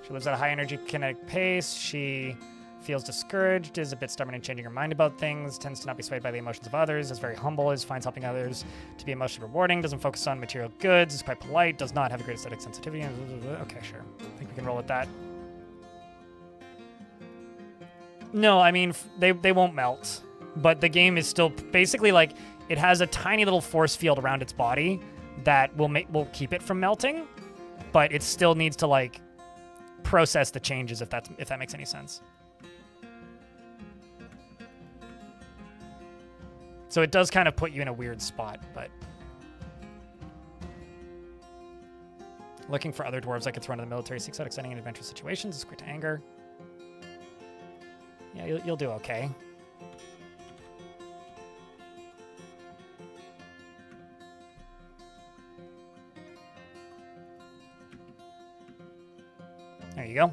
She lives at a high energy kinetic pace. She feels discouraged, is a bit stubborn in changing her mind about things, tends to not be swayed by the emotions of others, is very humble, finds helping others to be emotionally rewarding, doesn't focus on material goods, is quite polite, does not have a great aesthetic sensitivity. Okay, sure. I think we can roll with that. No, I mean, they won't melt, but the game is still basically like it has a tiny little force field around its body that will keep it from melting, but it still needs to like process the changes if that makes any sense. So it does kind of put you in a weird spot, but looking for other dwarves I could throw into the military, seeks out exciting and adventurous situations, is quick to anger. Yeah, you'll do okay. There you go.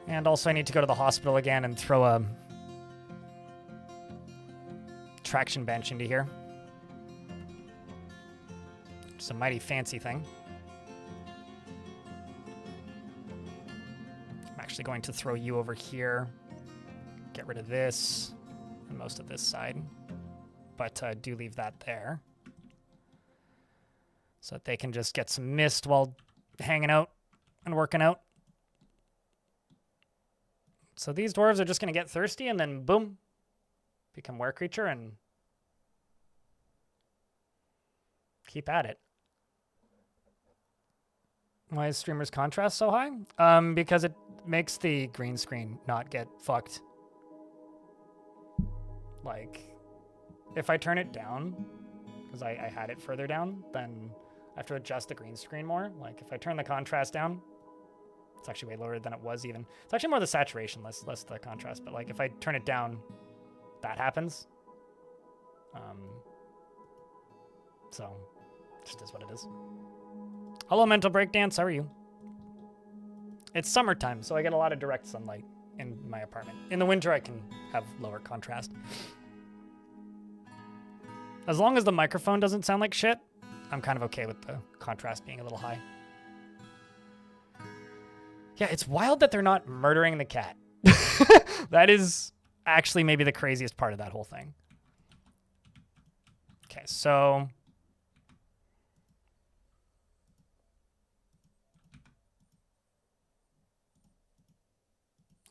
And also I need to go to the hospital again and throw a traction bench into here. It's a mighty fancy thing. I'm actually going to throw you over here. Get rid of this and most of this side. But do leave that there. So that they can just get some mist while hanging out and working out. So these dwarves are just going to get thirsty and then boom, become were creature and keep at it. Why is streamer's contrast so high? Because it makes the green screen not get fucked. Like, if I turn it down, because I had it further down, then I have to adjust the green screen more. Like, if I turn the contrast down, it's actually way lower than it was even. It's actually more the saturation, less the contrast. But like if I turn it down, that happens. So it just is what it is. Hello, Mental Breakdance. How are you? It's summertime, so I get a lot of direct sunlight in my apartment. In the winter, I can have lower contrast. As long as the microphone doesn't sound like shit, I'm kind of okay with the contrast being a little high. Yeah, it's wild that they're not murdering the cat. That is actually maybe the craziest part of that whole thing. Okay, so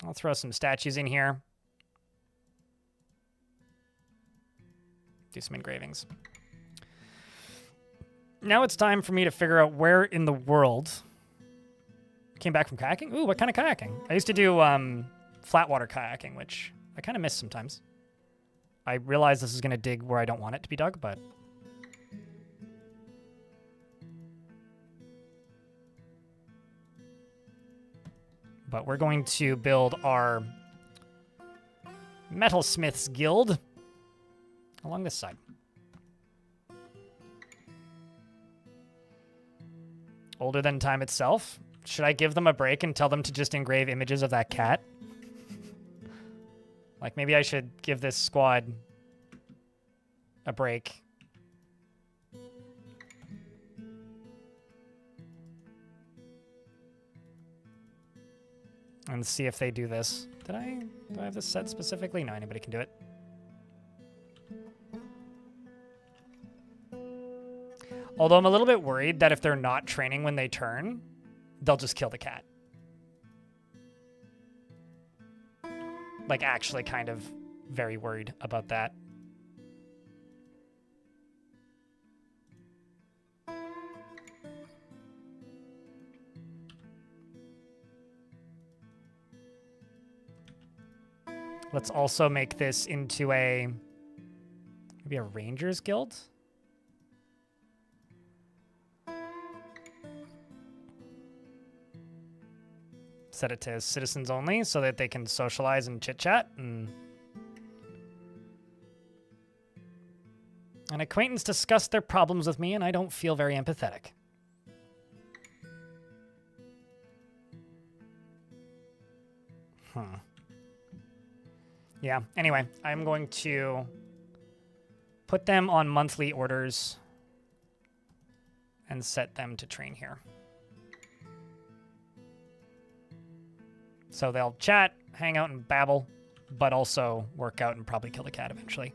I'll throw some statues in here. Do some engravings. Now it's time for me to figure out where in the world... Came back from kayaking? Ooh, what kind of kayaking? I used to do flat water kayaking, which I kind of miss sometimes. I realize this is going to dig where I don't want it to be dug, but... But we're going to build our Metalsmiths Guild along this side. Older than time itself. Should I give them a break and tell them to just engrave images of that cat? Like, maybe I should give this squad a break. And see if they do this. Do I have this set specifically? No, anybody can do it. Although I'm a little bit worried that if they're not training when they turn, they'll just kill the cat. Like, actually kind of very worried about that. Let's also make this into maybe a Rangers Guild. Set it to citizens only so that they can socialize and chit chat. And an acquaintance discussed their problems with me, and I don't feel very empathetic. Yeah, anyway, I'm going to put them on monthly orders and set them to train here. So they'll chat, hang out, and babble, but also work out and probably kill the cat eventually.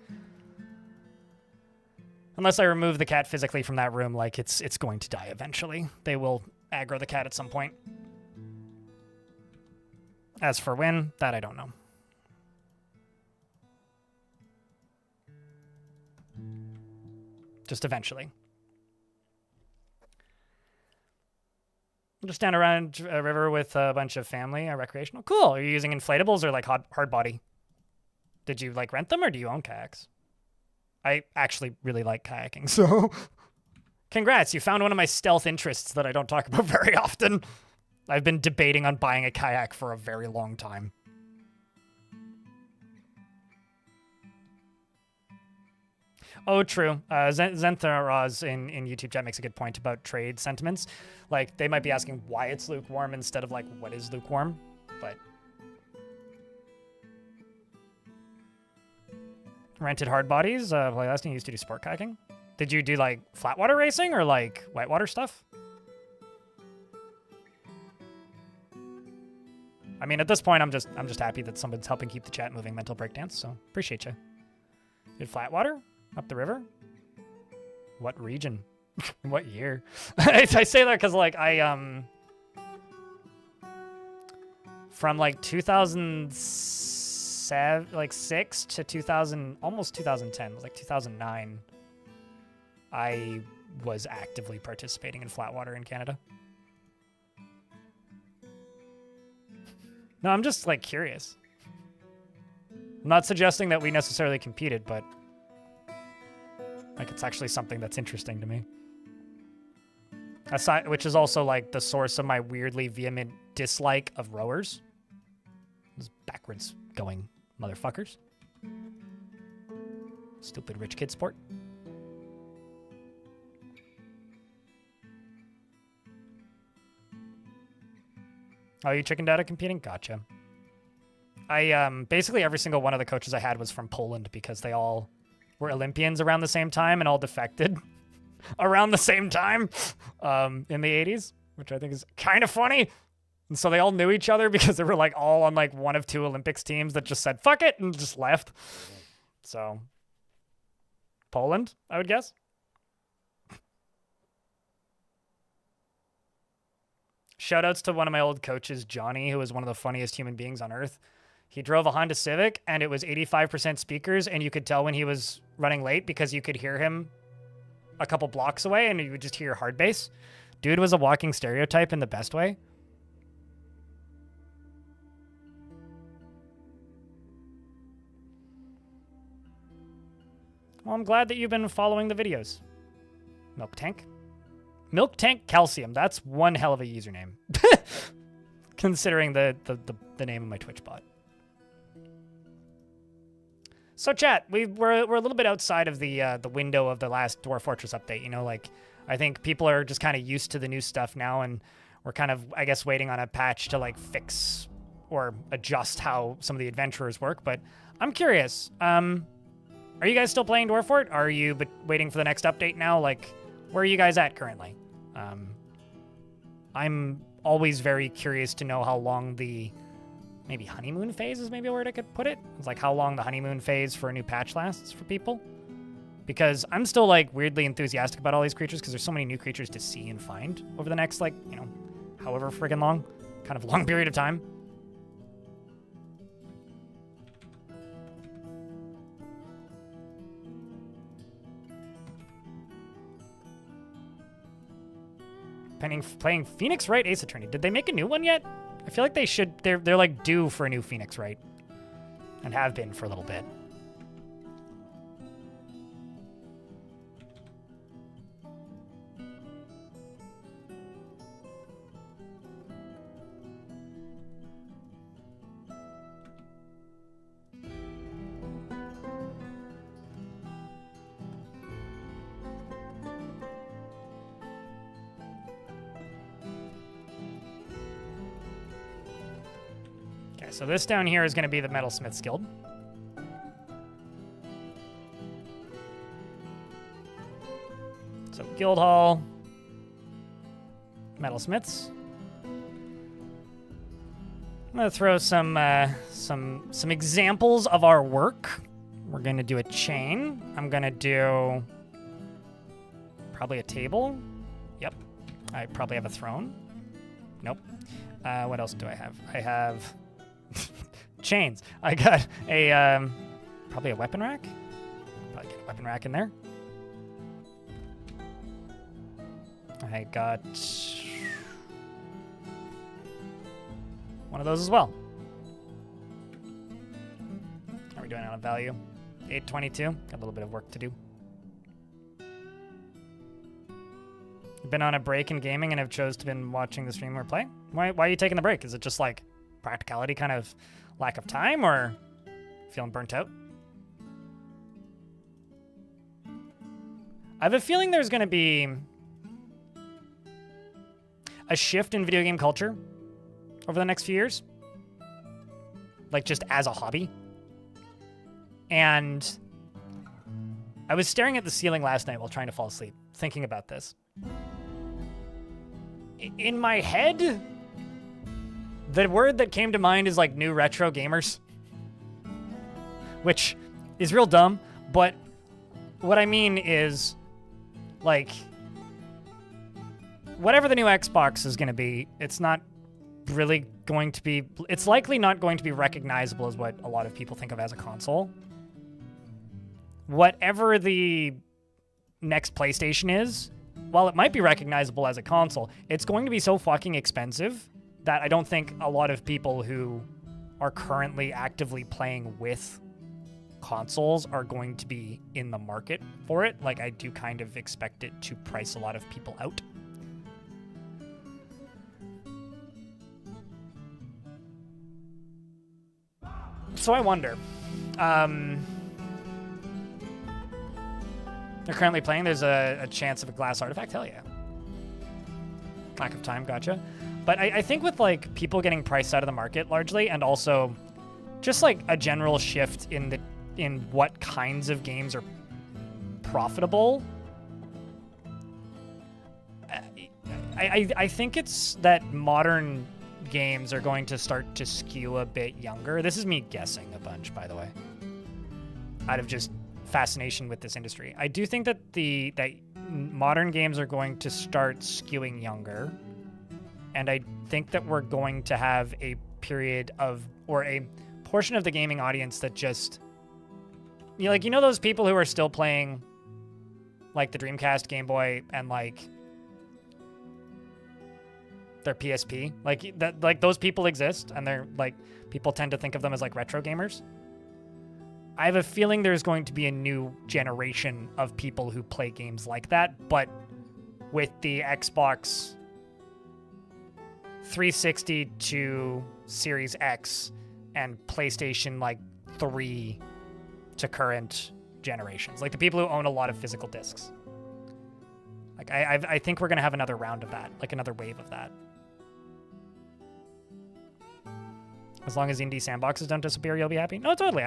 Unless I remove the cat physically from that room, like it's going to die eventually. They will aggro the cat at some point. As for when, that I don't know. Just eventually. Just down around a river with a bunch of family, recreational. Cool. Are you using inflatables or like hard body? Did you like rent them or do you own kayaks? I actually really like kayaking, so congrats. You found one of my stealth interests that I don't talk about very often. I've been debating on buying a kayak for a very long time. Oh, true. Zentharaz in YouTube chat makes a good point about trade sentiments. Like, they might be asking why it's lukewarm instead of, like, what is lukewarm? But rented hard bodies. Playlasting used to do sport kayaking. Did you do, like, flat water racing or, like, whitewater stuff? I mean, at this point, I'm just happy that someone's helping keep the chat moving. Mental breakdance, so appreciate you. Did flat water? Up the river? What region? What year? I say that because, like, from, like, 2007, like, 6 to 2000, almost 2010, like, 2009, I was actively participating in flat water in Canada. No, I'm just, like, curious. I'm not suggesting that we necessarily competed, but like, it's actually something that's interesting to me. Aside, which is also, like, the source of my weirdly vehement dislike of rowers. Those backwards going motherfuckers. Stupid rich kid sport. Oh, you chickened out of competing? Gotcha. Basically every single one of the coaches I had was from Poland because they all were Olympians around the same time and all defected around the same time in the 80s, which I think is kind of funny. And so they all knew each other because they were like all on like one of two Olympics teams that just said, fuck it, and just left. So Poland, I would guess. Shoutouts to one of my old coaches, Johnny, who was one of the funniest human beings on earth. He drove a Honda Civic, and it was 85% speakers, and you could tell when he was running late because you could hear him a couple blocks away, and you would just hear hard bass. Dude was a walking stereotype in the best way. Well, I'm glad that you've been following the videos. Milk Tank. Milk Tank Calcium. That's one hell of a username. Considering the name of my Twitch bot. So chat, we're a little bit outside of the window of the last Dwarf Fortress update. You know, like, I think people are just kind of used to the new stuff now, and we're kind of, I guess, waiting on a patch to like fix or adjust how some of the adventurers work. But I'm curious. Are you guys still playing Dwarf Fort? Are you waiting for the next update now? Like, where are you guys at currently? I'm always very curious to know how long the maybe honeymoon phase is maybe a word I could put it. It's like how long the honeymoon phase for a new patch lasts for people. Because I'm still like weirdly enthusiastic about all these creatures because there's so many new creatures to see and find over the next, like, you know, however friggin' long, kind of long period of time. Playing Phoenix Wright Ace Attorney. Did they make a new one yet? I feel like they should. They're like due for a new Phoenix Wright. and have been for a little bit. Okay, so this down here is going to be the Metalsmiths Guild. So Guildhall, Metalsmiths. I'm going to throw some examples of our work. We're going to do a chain. I'm going to do probably a table. Yep. I probably have a throne. Nope. What else do I have? I have chains. I got a probably a weapon rack. Probably get a weapon rack in there. I got one of those as well. How are we doing on a value? 822. Got a little bit of work to do. You've been on a break in gaming and have chose to been watching the stream or play? Why are you taking the break? Is it just like practicality, kind of lack of time, or feeling burnt out? I have a feeling there's going to be a shift in video game culture over the next few years. Like just as a hobby. And I was staring at the ceiling last night while trying to fall asleep, thinking about this. In my head, the word that came to mind is like new retro gamers. Which is real dumb, but what I mean is like whatever the new Xbox is going to be, it's not really going to be, it's likely not going to be recognizable as what a lot of people think of as a console. Whatever the next PlayStation is, while it might be recognizable as a console, it's going to be so fucking expensive that I don't think a lot of people who are currently actively playing with consoles are going to be in the market for it. Like, I do kind of expect it to price a lot of people out. So I wonder. They're currently playing. There's a chance of a glass artifact. Hell yeah. Lack of time. Gotcha. But I think with like people getting priced out of the market largely, and also just like a general shift in what kinds of games are profitable. I think it's that modern games are going to start to skew a bit younger. This is me guessing a bunch, by the way, out of just fascination with this industry. I do think that that modern games are going to start skewing younger, and I think that we're going to have a period of, or a portion of the gaming audience that just, you know those people who are still playing like the Dreamcast, Game Boy, and like their PSP, like that, like those people exist, and they're like, people tend to think of them as like retro gamers. I have a feeling there's going to be a new generation of people who play games like that, but with the Xbox 360 to Series X and PlayStation like 3 to current generations, like the people who own a lot of physical discs. Like I think we're gonna have another round of that, like another wave of that. As long as indie sandboxes don't disappear, you'll be happy. No, totally.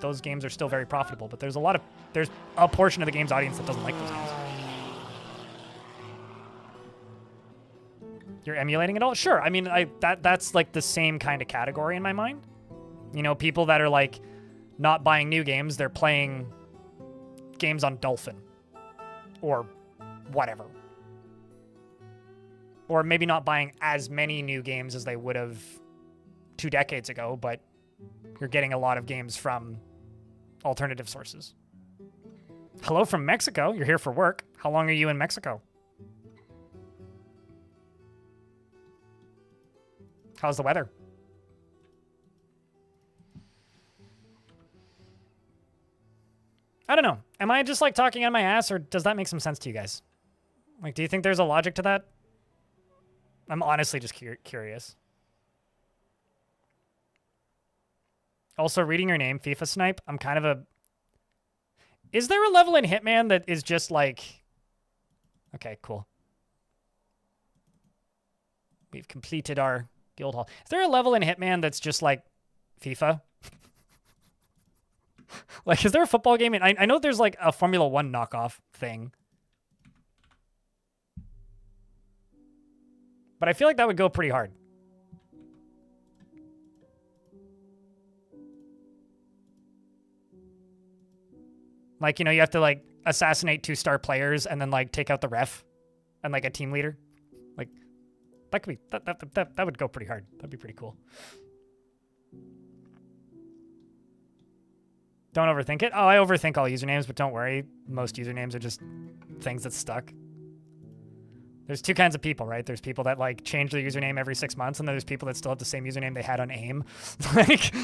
Those games are still very profitable, but there's a portion of the game's audience that doesn't like those games. You're emulating it all? Sure. I mean, that's like the same kind of category in my mind. You know, people that are like not buying new games, they're playing games on Dolphin or whatever. Or maybe not buying as many new games as they would have 2 decades ago, but you're getting a lot of games from alternative sources. Hello from Mexico. You're here for work. How long are you in Mexico? How's the weather? I don't know. Am I just like talking on my ass, or does that make some sense to you guys? Like, do you think there's a logic to that? I'm honestly just curious. Also, reading your name, FIFA Snipe, I'm kind of a... Is there a level in Hitman that is just like... Okay, cool. We've completed our guild hall. Is there a level in Hitman that's just like FIFA? Like, is there a football game? I know there's like a Formula 1 knockoff thing. But I feel like that would go pretty hard. Like, you know, you have to like assassinate 2-star players and then like take out the ref and like a team leader. Like, that could be that would go pretty hard. That'd be pretty cool. Don't overthink it. Oh, I overthink all usernames, but don't worry. Most usernames are just things that stuck. There's two kinds of people, right? There's people that like change their username every 6 months, and then there's people that still have the same username they had on AIM. Like,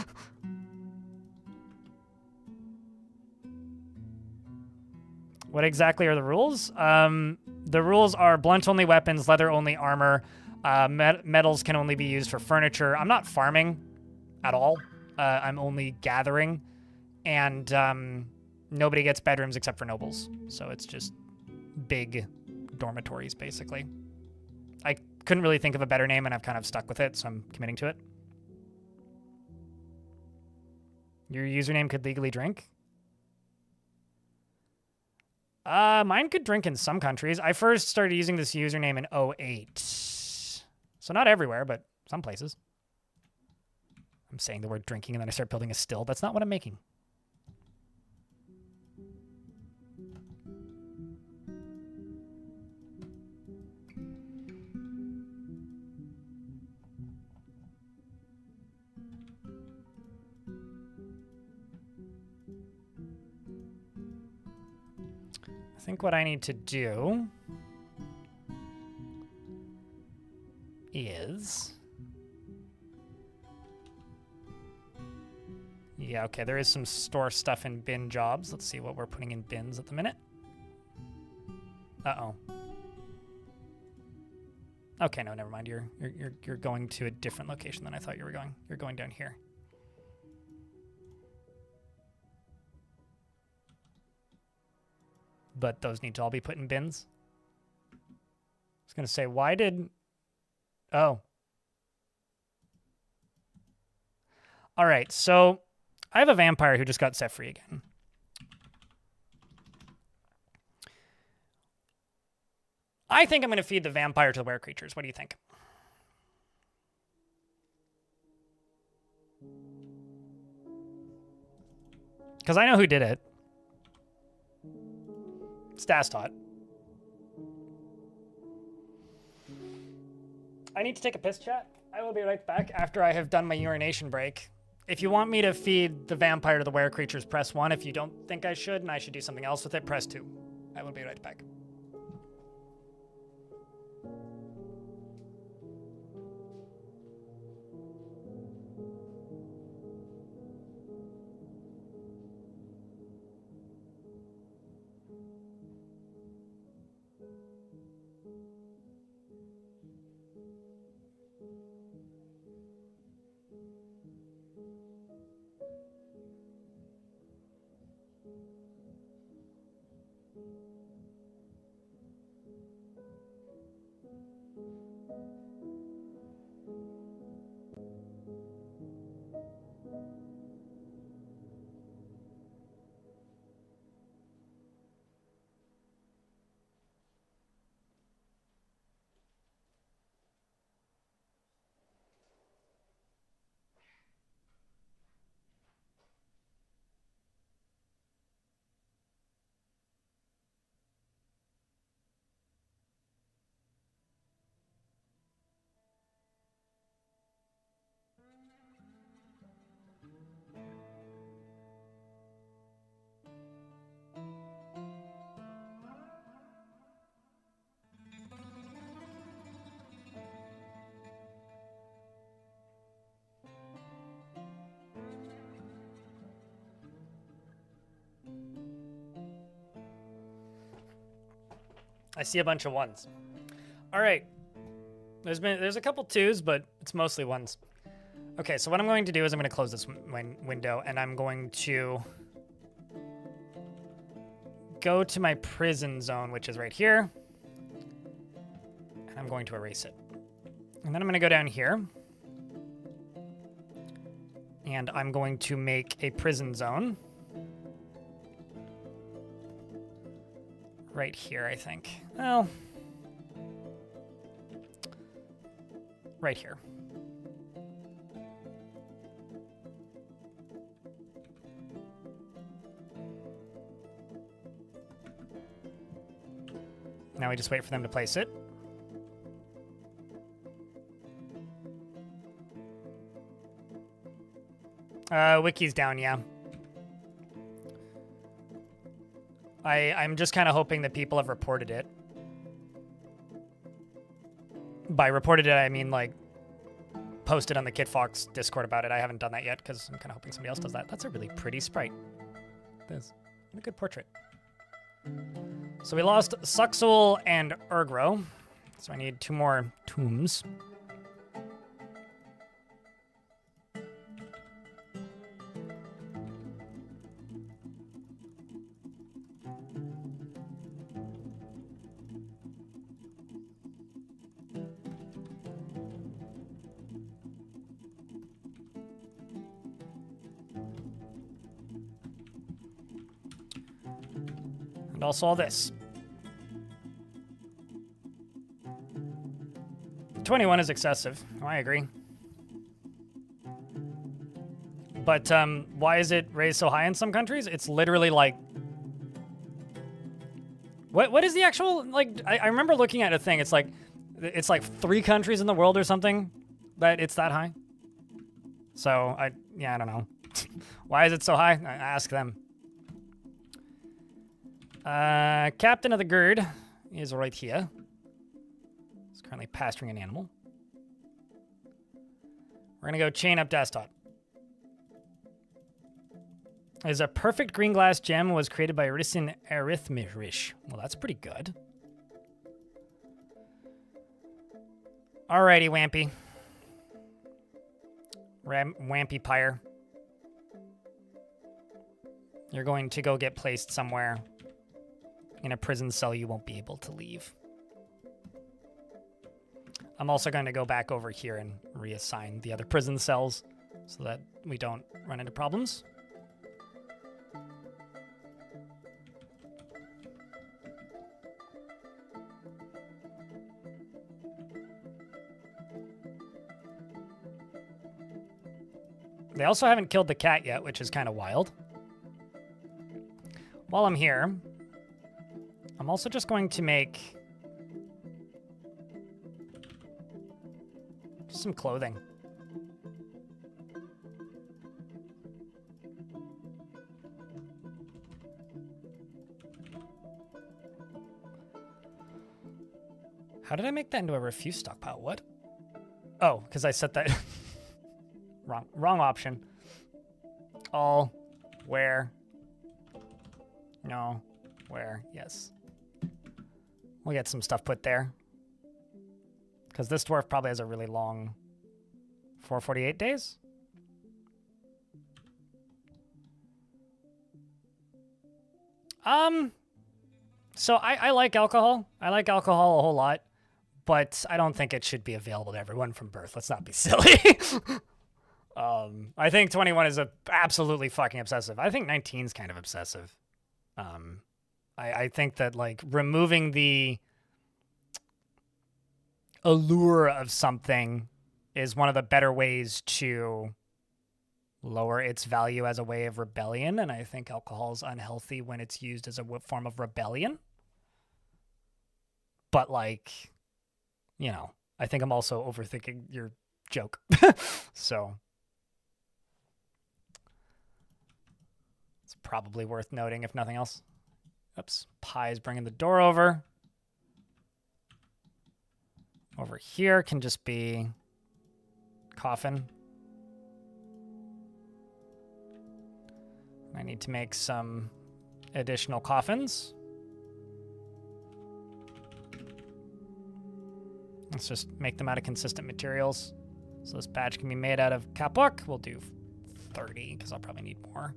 what exactly are the rules? The rules are blunt-only weapons, leather-only armor. Metals can only be used for furniture. I'm not farming at all. I'm only gathering. And nobody gets bedrooms except for nobles. So it's just big dormitories, basically. I couldn't really think of a better name, and I've kind of stuck with it, so I'm committing to it. Your username could legally drink? Mine could drink in some countries. I first started using this username in 2008. So not everywhere, but some places. I'm saying the word drinking, and then I start building a still. That's not what I'm making. I think what I need to do is... Yeah, okay, there is some store stuff in bin jobs. Let's see what we're putting in bins at the minute. Uh-oh. Okay, no, never mind. You're going to a different location than I thought you were going. You're going down here. But those need to all be put in bins. I was going to say, why did... Oh. All right, so I have a vampire who just got set free again. I think I'm going to feed the vampire to the were creatures. What do you think? Because I know who did it. It's Dastot. I need to take a piss, chat. I will be right back after I have done my urination break. If you want me to feed the vampire to the were creatures, press 1. If you don't think I should and I should do something else with it, press 2. I will be right back. I see a bunch of ones. All right. There's a couple twos, but it's mostly ones. Okay, so what I'm going to do is I'm going to close this window, and I'm going to go to my prison zone, which is right here. And I'm going to erase it. And then I'm going to go down here. And I'm going to make a prison zone. Right here, I think. Well, right here. Now we just wait for them to place it. Wiki's down, yeah. I'm just kind of hoping that people have reported it. By reported it, I mean, like, posted on the KitFox Discord about it. I haven't done that yet because I'm kind of hoping somebody else does that. That's a really pretty sprite. That's a good portrait. So we lost Suxul and Urgro. So I need 2 more tombs. And also all this. 21 is excessive. Oh, I agree. But why is it raised so high in some countries? It's literally like... What is the actual... Like, I remember looking at a thing. It's like 3 countries in the world or something that it's that high. So, I don't know. Why is it so high? I ask them. Captain of the Gird is right here. He's currently pasturing an animal. We're gonna go chain up Desktop. Is a perfect green glass gem was created by Risin Arithmirish. Well, that's pretty good. Alrighty, Wampy. Wampy Pyre. You're going to go get placed somewhere in a prison cell you won't be able to leave. I'm also going to go back over here and reassign the other prison cells so that we don't run into problems. They also haven't killed the cat yet, which is kind of wild. While I'm here, I'm also just going to make some clothing. How did I make that into a refuse stockpile? What? Oh, because I set that... Wrong option. All, where, no, where, yes. We'll get some stuff put there. Because this dwarf probably has a really long 448 days. So I like alcohol. I like alcohol a whole lot. But I don't think it should be available to everyone from birth. Let's not be silly. I think 21 is absolutely fucking obsessive. I think 19 is kind of obsessive. I think that, like, removing the allure of something is one of the better ways to lower its value as a way of rebellion, and I think alcohol is unhealthy when it's used as a form of rebellion. But, like, you know, I think I'm also overthinking your joke. So... probably worth noting, if nothing else. Oops, Pie's bringing the door over. Over here can just be coffin. I need to make some additional coffins. Let's just make them out of consistent materials. So this badge can be made out of kapok. We'll do 30 because I'll probably need more.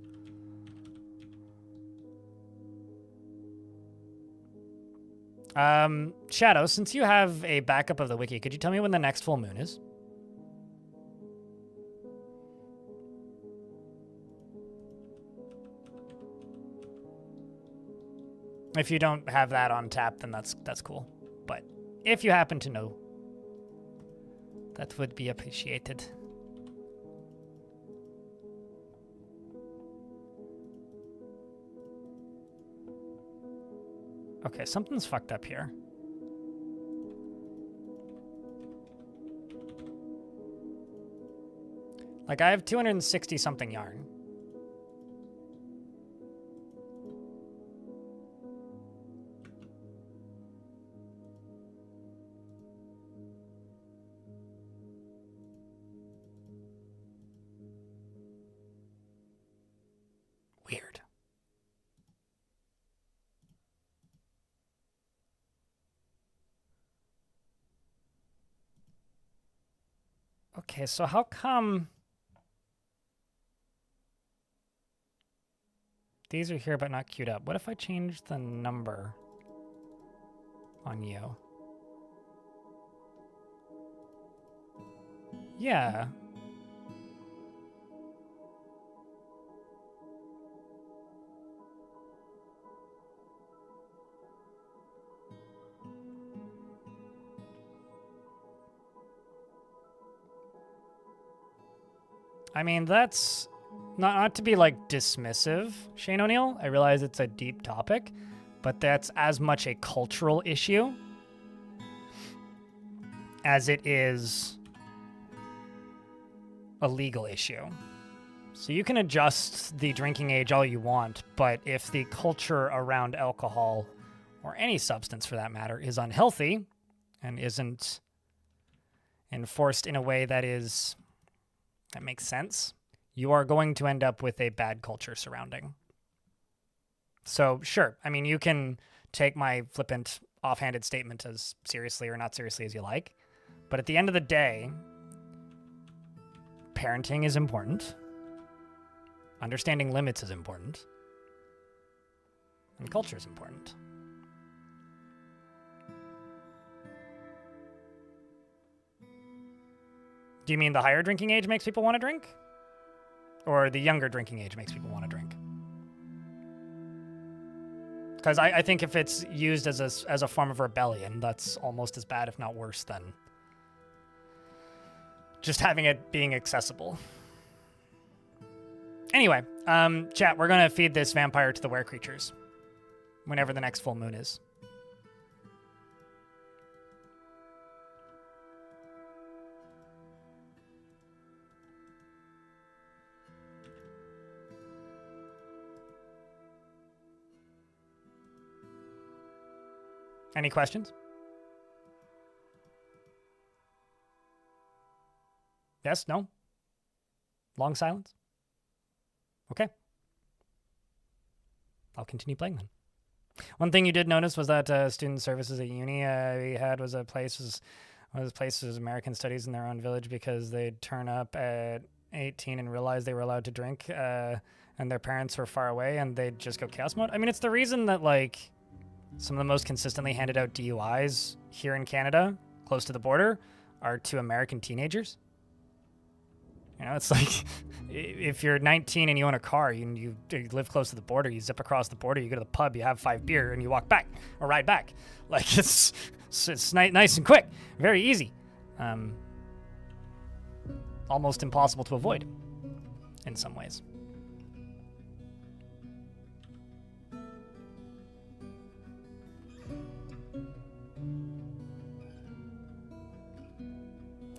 Shadow, since you have a backup of the wiki, could you tell me when the next full moon is? If you don't have that on tap, then that's cool. But if you happen to know, that would be appreciated. Okay, something's fucked up here. Like, I have 260 something yarn. Weird. Okay, so how come these are here but not queued up? What if I change the number on you? Yeah. I mean, that's not to be like dismissive, Shane O'Neill. I realize it's a deep topic, but that's as much a cultural issue as it is a legal issue. So you can adjust the drinking age all you want, but if the culture around alcohol, or any substance for that matter, is unhealthy and isn't enforced in a way that makes sense, you are going to end up with a bad culture surrounding. So sure, I mean, you can take my flippant, offhanded statement as seriously or not seriously as you like, but at the end of the day, parenting is important, understanding limits is important, and culture is important. Do you mean the higher drinking age makes people want to drink? Or the younger drinking age makes people want to drink? Because I think if it's used as a form of rebellion, that's almost as bad, if not worse, than just having it being accessible. Anyway, chat, we're going to feed this vampire to the were creatures whenever the next full moon is. Any questions? Yes? No? Long silence? Okay. I'll continue playing then. One thing you did notice was that student services at uni we had was one of those places American Studies in their own village, because they'd turn up at 18 and realize they were allowed to drink and their parents were far away and they'd just go chaos mode. I mean, it's the reason that, like, some of the most consistently handed out DUIs here in Canada, close to the border, are to American teenagers. You know, it's like, if you're 19 and you own a car, you live close to the border, you zip across the border, you go to the pub, you have 5 beer, and you walk back, or ride back. Like, it's nice and quick, very easy. Almost impossible to avoid, in some ways.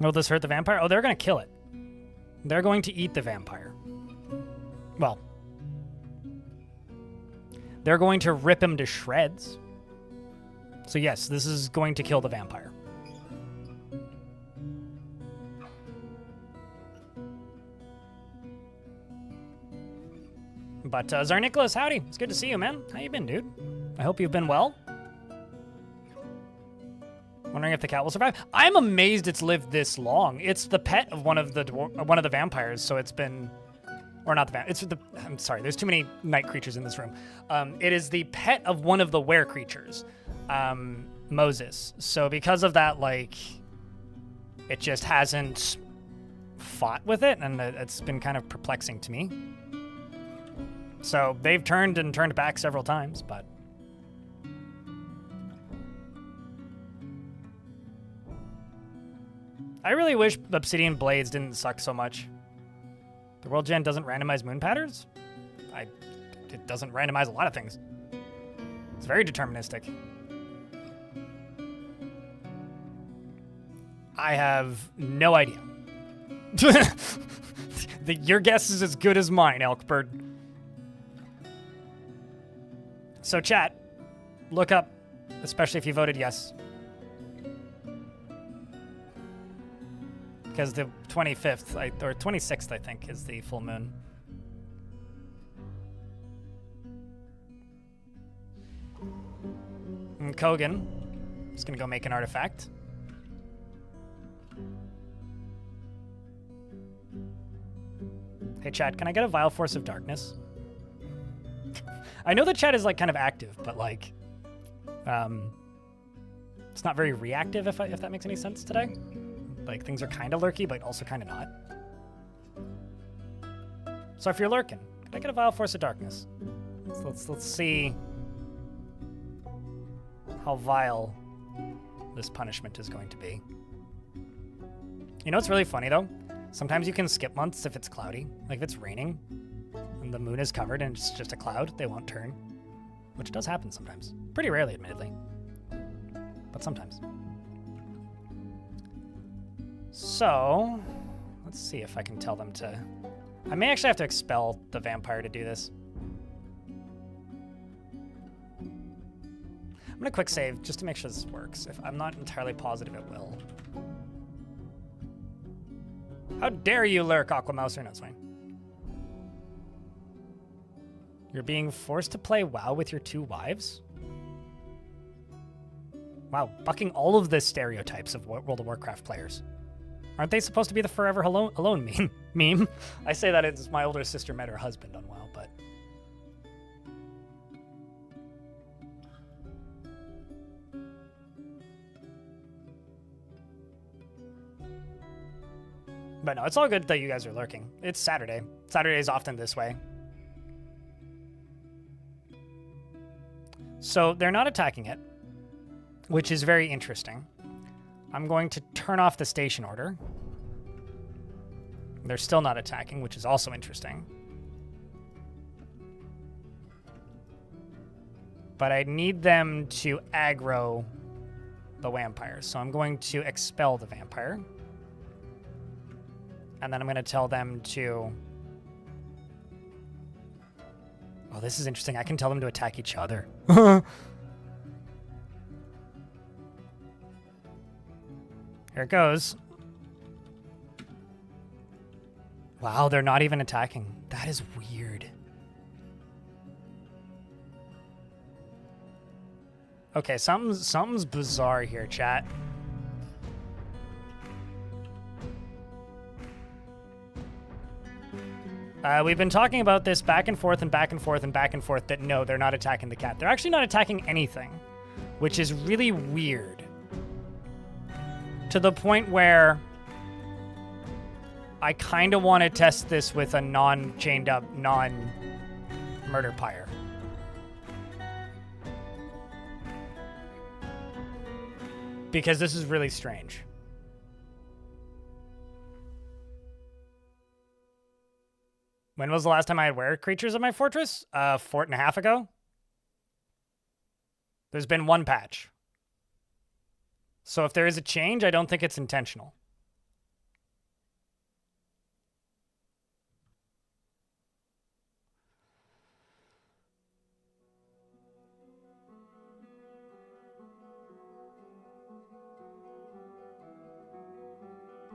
Will this hurt the vampire? Oh, they're going to kill it. They're going to eat the vampire. Well, they're going to rip him to shreds. So yes, this is going to kill the vampire. But Tsar Nicholas, howdy. It's good to see you, man. How you been, dude? I hope you've been well. Wondering if the cat will survive. I'm amazed it's lived this long. It's the pet of one of the vampires, so it's been, or not the vampire. It's the. I'm sorry. There's too many night creatures in this room. It is the pet of one of the were creatures, Moses. So because of that, like, it just hasn't fought with it, and it's been kind of perplexing to me. So they've turned and turned back several times, but. I really wish Obsidian Blades didn't suck so much. The World Gen doesn't randomize moon patterns? It doesn't randomize a lot of things. It's very deterministic. I have no idea. Your guess is as good as mine, Elkbird. So chat, look up, especially if you voted yes. Because the 25th, or 26th, I think, is the full moon. And Kogan is going to go make an artifact. Hey, chat, can I get a Vile Force of Darkness? I know the chat is, like, kind of active, but, like, it's not very reactive, if that makes any sense today. Like, things are kind of lurky, but also kind of not. So if you're lurking, could I get a Vile Force of Darkness? Let's see how vile this punishment is going to be. You know what's really funny, though? Sometimes you can skip months if it's cloudy. Like, if it's raining and the moon is covered and it's just a cloud, they won't turn. Which does happen sometimes. Pretty rarely, admittedly. But sometimes. So, let's see if I can tell them to... I may actually have to expel the vampire to do this. I'm going to quick save just to make sure this works. If I'm not entirely positive it will. How dare you lurk, Aquamouser? No, it's fine. You're being forced to play WoW with your 2 wives? Wow, bucking all of the stereotypes of World of Warcraft players. Aren't they supposed to be the forever alone meme? I say that it's my older sister met her husband on WoW, but... But no, it's all good that you guys are lurking. It's Saturday. Saturday is often this way. So they're not attacking it, which is very interesting. I'm going to turn off the station order. They're still not attacking, which is also interesting. But I need them to aggro the vampire. So I'm going to expel the vampire. And then I'm going to tell them to... Oh, this is interesting. I can tell them to attack each other. Here it goes. Wow, they're not even attacking. That is weird. Okay, something's bizarre here, chat. We've been talking about this back and forth and back and forth and back and forth that no, they're not attacking the cat. They're actually not attacking anything, which is really weird. To the point where I kind of want to test this with a non-chained up, non-murder pyre. Because this is really strange. When was the last time I had were creatures in my fortress? A fort and a half ago. There's been one patch. So if there is a change, I don't think it's intentional.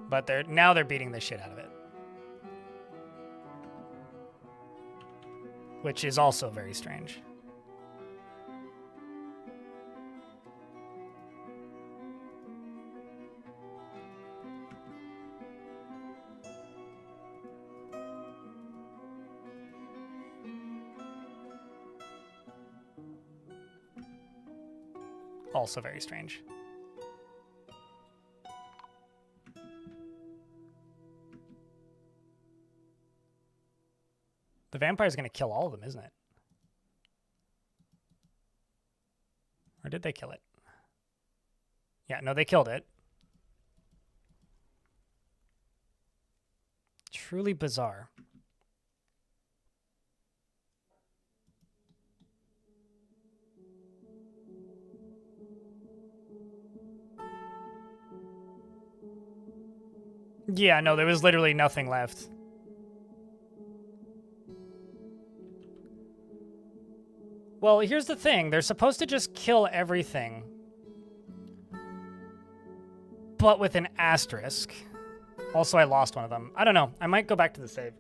But now they're beating the shit out of it. Which is also very strange. Also very strange. The vampire's going to kill all of them, isn't it? Or did they kill it? Yeah, no, they killed it. Truly bizarre. Yeah, no, there was literally nothing left. Well, here's the thing. They're supposed to just kill everything. But with an asterisk. Also, I lost one of them. I don't know. I might go back to the save.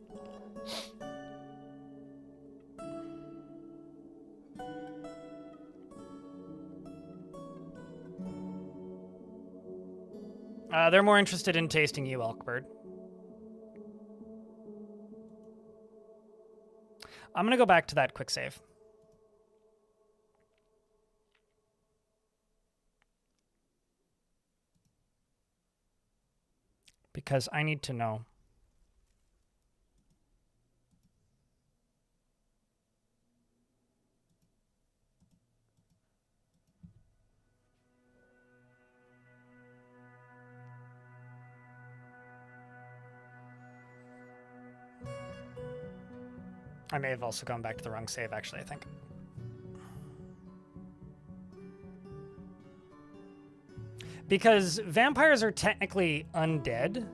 They're more interested in tasting you, Elkbird. I'm going to go back to that quick save. Because I need to know. I may have also gone back to the wrong save, actually, I think. Because vampires are technically undead.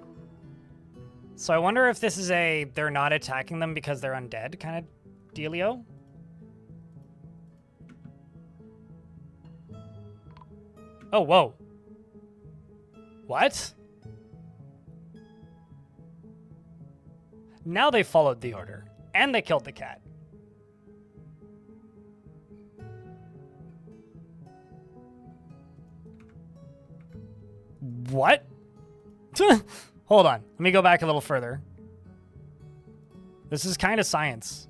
So I wonder if this is a they're not attacking them because they're undead kind of dealio. Oh, whoa. What? Now they followed the order. And they killed the cat. What? Hold on. Let me go back a little further. This is kind of science.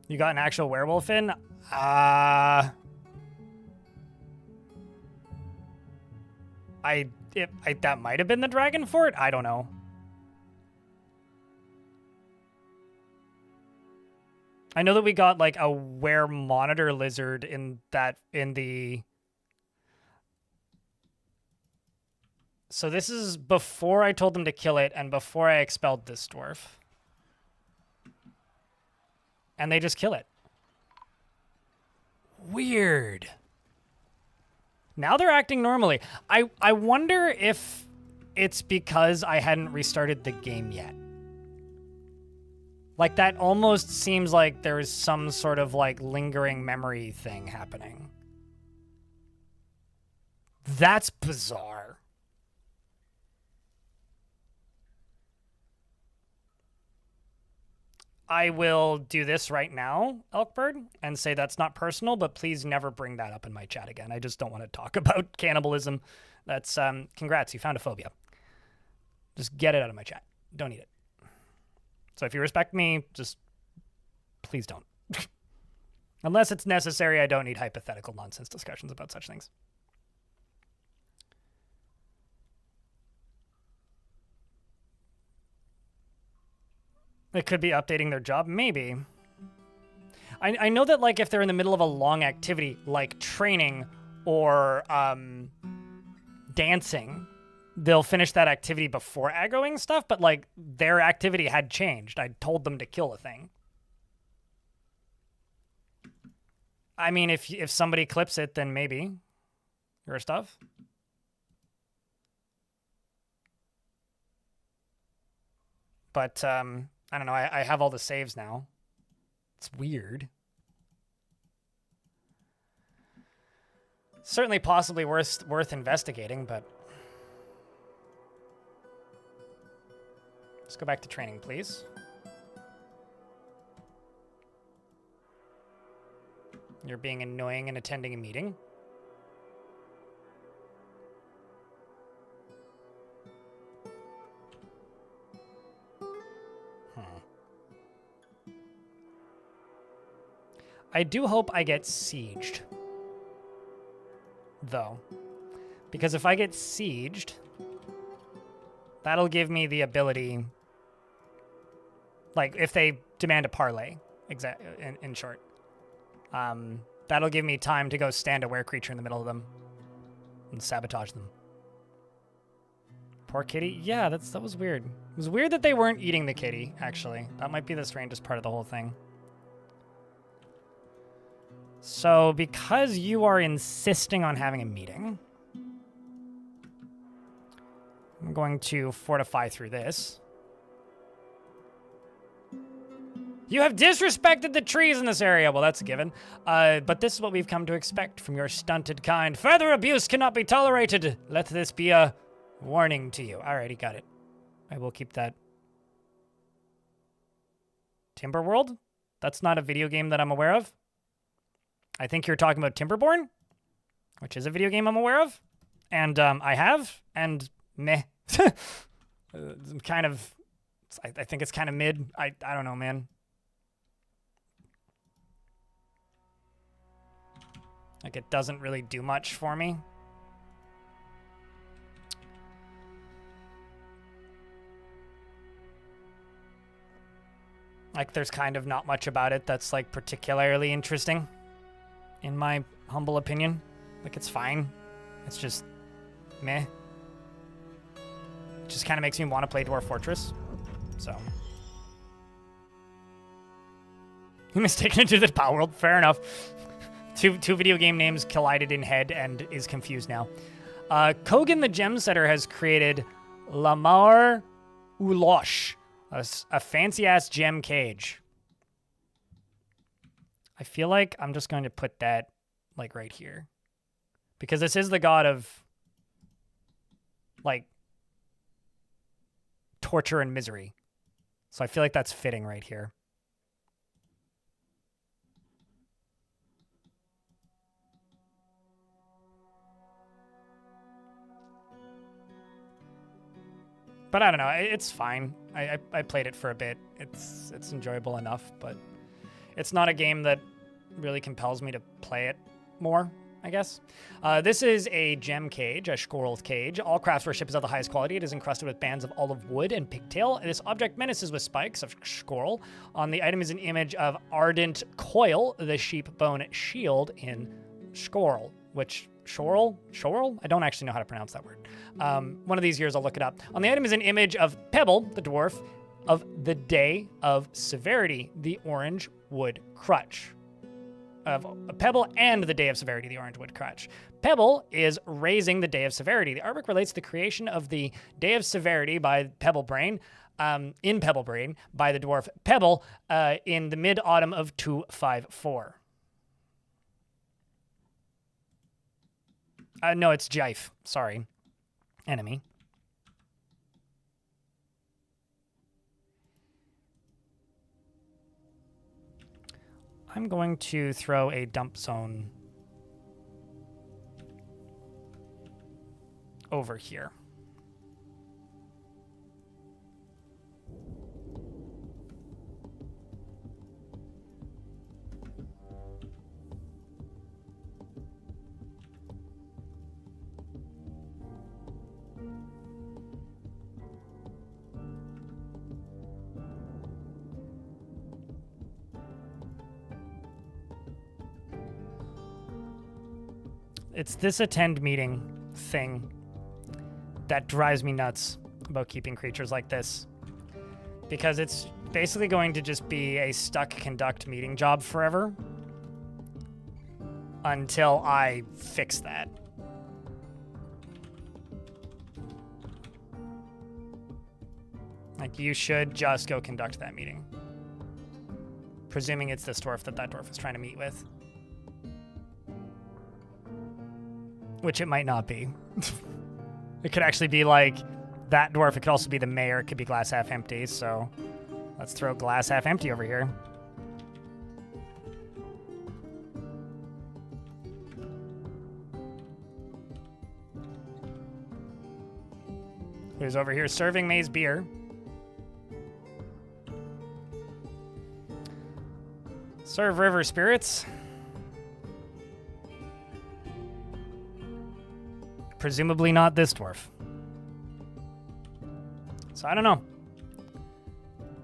You got an actual werewolf in? That might have been the dragon fort? I don't know. I know that we got like a were monitor lizard in the. So this is before I told them to kill it and before I expelled this dwarf. And they just kill it. Weird. Now they're acting normally. I wonder if it's because I hadn't restarted the game yet. Like, that almost seems like there's some sort of, like, lingering memory thing happening. That's bizarre. I will do this right now, Elkbird, and say that's not personal, but please never bring that up in my chat again. I just don't want to talk about cannibalism. That's, congrats, you found a phobia. Just get it out of my chat. Don't need it. So if you respect me, just please don't. Unless it's necessary, I don't need hypothetical nonsense discussions about such things. It could be updating their job, maybe. I know that, like, if they're in the middle of a long activity, like training or dancing, they'll finish that activity before aggroing stuff, but, like, their activity had changed. I told them to kill a thing. I mean, if somebody clips it, then maybe. Your stuff. But, I don't know. I have all the saves now. It's weird. Certainly possibly worth investigating, but... Let's go back to training, please. You're being annoying and attending a meeting. I do hope I get sieged, though. Because if I get sieged, that'll give me the ability, like, if they demand a parlay, in short. That'll give me time to go stand a were-creature in the middle of them and sabotage them. Poor kitty. Yeah, that was weird. It was weird that they weren't eating the kitty, actually. That might be the strangest part of the whole thing. So, because you are insisting on having a meeting, I'm going to fortify through this. You have disrespected the trees in this area. Well, that's a given. But this is what we've come to expect from your stunted kind. Further abuse cannot be tolerated. Let this be a warning to you. Alrighty, got it. I will keep that. Timberworld? That's not a video game that I'm aware of. I think you're talking about Timberborn, which is a video game I'm aware of. And I have, and meh. Kind of, I think it's kind of mid. I don't know, man. Like, it doesn't really do much for me. Like, there's kind of not much about it that's, like, particularly interesting, in my humble opinion. Like, it's fine. It's just meh. It just kind of makes me want to play Dwarf Fortress. So. You mistaken it to the Power World? Fair enough. Two video game names collided in head and is confused now. Kogan the Gem Setter has created Lamar Ulosh, a fancy-ass gem cage. I feel like I'm just going to put that, like, right here. Because this is the god of, like, torture and misery. So I feel like that's fitting right here. But I don't know, it's fine. I played it for a bit. It's enjoyable enough, but it's not a game that really compels me to play it more, I guess. This is a gem cage, a Squirrel cage. All craftsmanship is of the highest quality. It is encrusted with bands of olive wood and pigtail. This object menaces with spikes of squirrel. On the item is an image of Ardent Coil, the sheep bone shield in Squirrel, which... Shorel? I don't actually know how to pronounce that word. One of these years I'll look it up. On the item is an image of Pebble, the dwarf, of the Day of Severity, the Orange Wood Crutch. Of Pebble and the Day of Severity, the Orange Wood Crutch. Pebble is raising the Day of Severity. The artwork relates to the creation of the Day of Severity by Pebble Brain, in Pebble Brain, by the dwarf Pebble, in the mid-autumn of 254. No, it's Jife. Sorry. Enemy. I'm going to throw a dump zone over here. It's this attend meeting thing that drives me nuts about keeping creatures like this. Because it's basically going to just be a stuck conduct meeting job forever. Until I fix that. Like, you should just go conduct that meeting. Presuming it's this dwarf that dwarf is trying to meet with. Which it might not be. It could actually be like that dwarf. It could also be the mayor. It could be glass half empty. So let's throw glass half empty over here. Who's over here serving Maze beer? Serve river spirits. Presumably not this dwarf. So I don't know.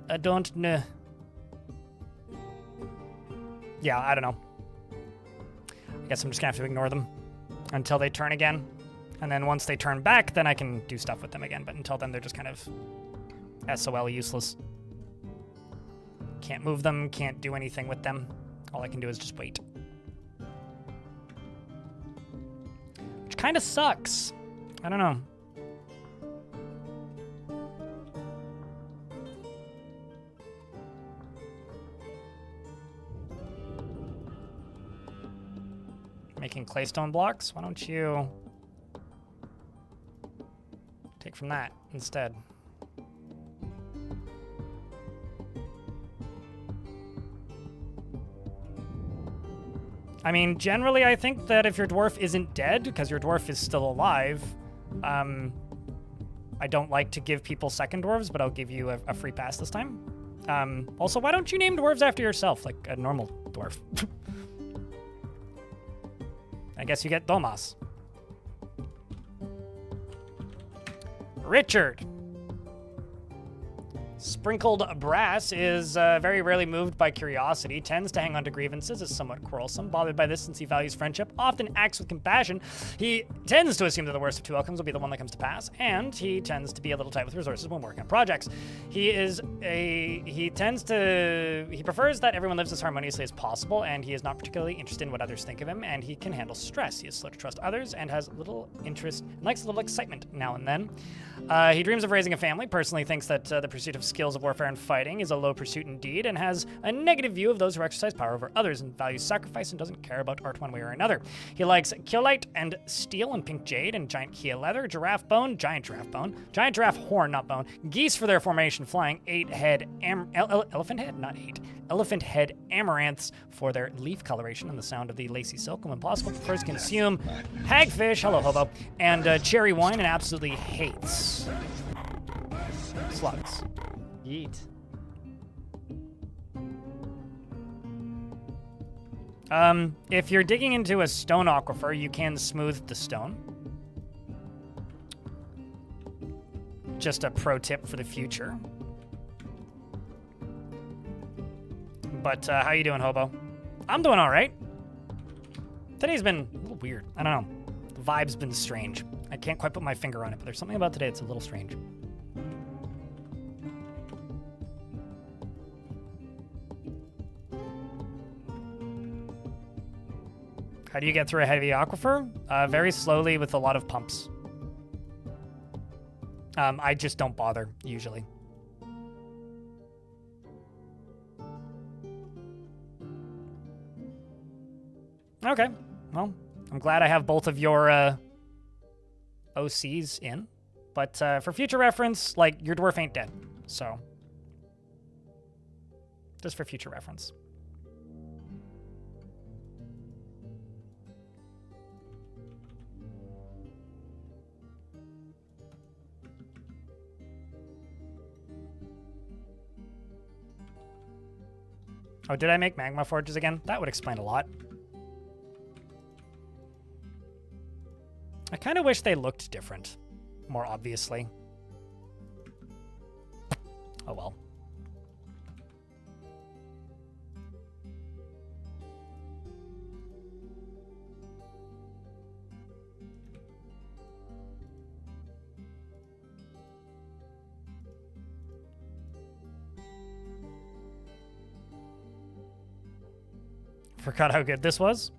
I don't know. Yeah, I don't know. I guess I'm just gonna have to ignore them until they turn again. And then once they turn back, then I can do stuff with them again. But until then, they're just kind of SOL useless. Can't move them, can't do anything with them. All I can do is just wait. Which kind of sucks. I don't know. Making claystone blocks? Why don't you take from that instead? I mean, generally, I think that if your dwarf isn't dead, because your dwarf is still alive, I don't like to give people second dwarves, but I'll give you a free pass this time. Also, why don't you name dwarves after yourself, like a normal dwarf? I guess you get Domas. Richard. Sprinkled Brass is very rarely moved by curiosity, tends to hang on to grievances, is somewhat quarrelsome, bothered by this since he values friendship, often acts with compassion. He tends to assume that the worst of two outcomes will be the one that comes to pass, and he tends to be a little tight with resources when working on projects. He prefers that everyone lives as harmoniously as possible, and he is not particularly interested in what others think of him, and he can handle stress. He is slow to trust others and has little interest and likes a little excitement now and then. He dreams of raising a family, personally thinks that the pursuit of skills of warfare and fighting is a low pursuit indeed, and has a negative view of those who exercise power over others, and values sacrifice and doesn't care about art one way or another. He likes keelite and steel and pink jade and giant kea leather, giant giraffe horn, not bone, geese for their formation, flying elephant head amaranths for their leaf coloration and the sound of the lacy silk, and when possible prefers consume hagfish, hello hobo, and cherry wine, and absolutely hates slugs. Yeet. If you're digging into a stone aquifer, you can smooth the stone. Just a pro tip for the future. But how you doing, hobo? I'm doing all right. Today's been a little weird. I don't know. The vibe's been strange. I can't quite put my finger on it, but there's something about today that's a little strange. How do you get through a heavy aquifer? Very slowly with a lot of pumps. I just don't bother, usually. Okay, well, I'm glad I have both of your OCs in. But for future reference, like, your dwarf ain't dead, so. Just for future reference. Oh, did I make magma forges again? That would explain a lot. I kind of wish they looked different, more obviously. Oh well. Forgot how good this was.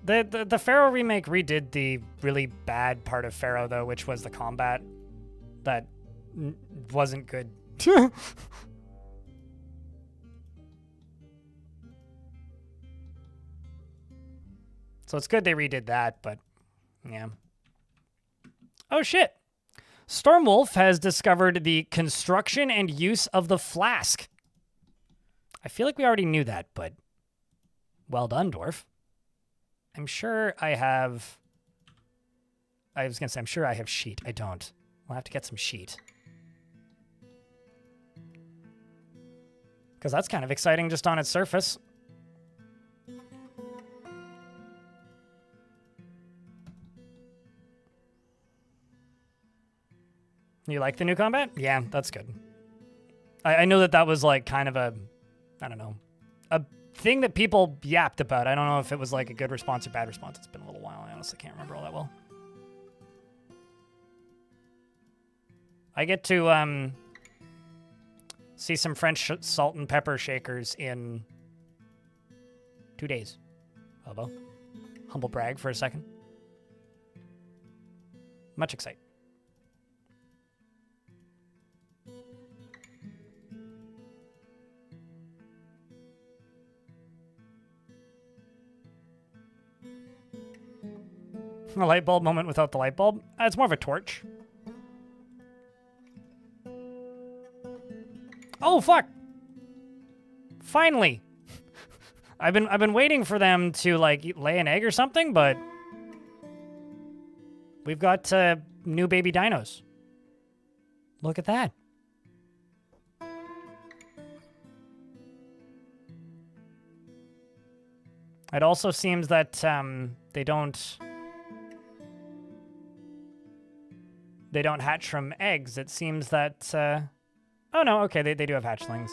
The Pharaoh remake redid the really bad part of Pharaoh, though, which was the combat. That wasn't good. So it's good they redid that, but yeah. Oh shit! Stormwolf has discovered the construction and use of the flask. I feel like we already knew that, but well done, dwarf. I'm sure I have... I was going to say, I'm sure I have sheet. I don't. We'll have to get some sheet. Because that's kind of exciting just on its surface. You like the new combat? Yeah, that's good. I know that was like kind of a, I don't know, a thing that people yapped about. I don't know if it was like a good response or bad response. It's been a little while. I honestly can't remember all that well. I get to see some French salt and pepper shakers in 2 days. Hello. Humble brag for a second. Much excited. A light bulb moment without the light bulb? It's more of a torch. Oh fuck! Finally! I've been waiting for them to like lay an egg or something, but we've got new baby dinos. Look at that. It also seems that they don't hatch from eggs. It seems that oh no, okay, they do have hatchlings.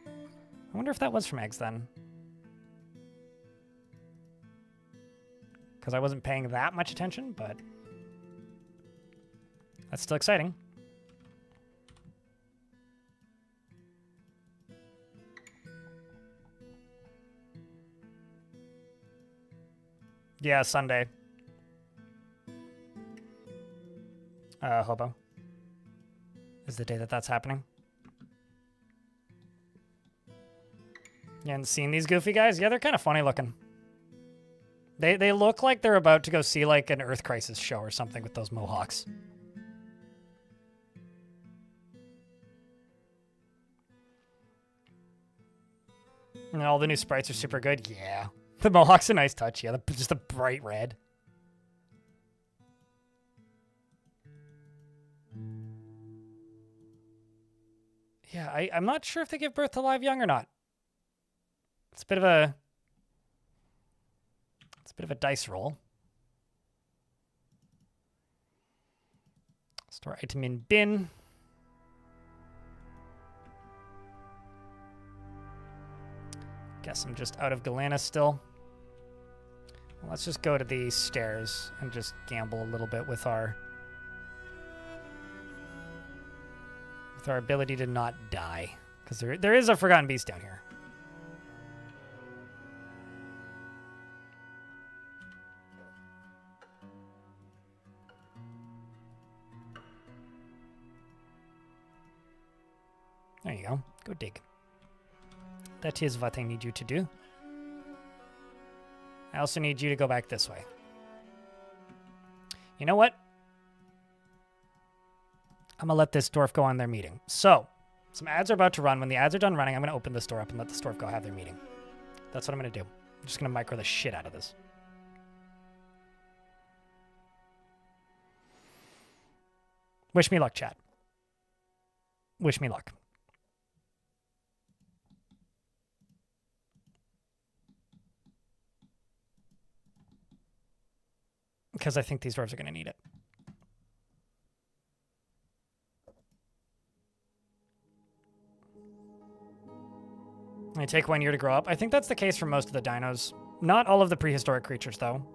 I wonder if that was from eggs then. Because I wasn't paying that much attention, but that's still exciting. Yeah, Sunday. Hobo. Is the day that's happening. You haven't seen these goofy guys? Yeah, they're kind of funny looking. They look like they're about to go see like an Earth Crisis show or something with those mohawks. And all the new sprites are super good. Yeah. The mohawk's a nice touch. Yeah, just a bright red. Yeah, I'm not sure if they give birth to live young or not. It's a bit of a dice roll. Store item in bin. Guess I'm just out of Galena still. Well, let's just go to the stairs and just gamble a little bit with our ability to not die, because there is a Forgotten Beast down here. There you go. Go dig. That is what I need you to do. I also need you to go back this way. You know what? I'm going to let this dwarf go on their meeting. So, some ads are about to run. When the ads are done running, I'm going to open this door up and let this dwarf go have their meeting. That's what I'm going to do. I'm just going to micro the shit out of this. Wish me luck, chat. Wish me luck. Because I think these dwarves are going to need it. They take 1 year to grow up. I think that's the case for most of the dinos. Not all of the prehistoric creatures, though.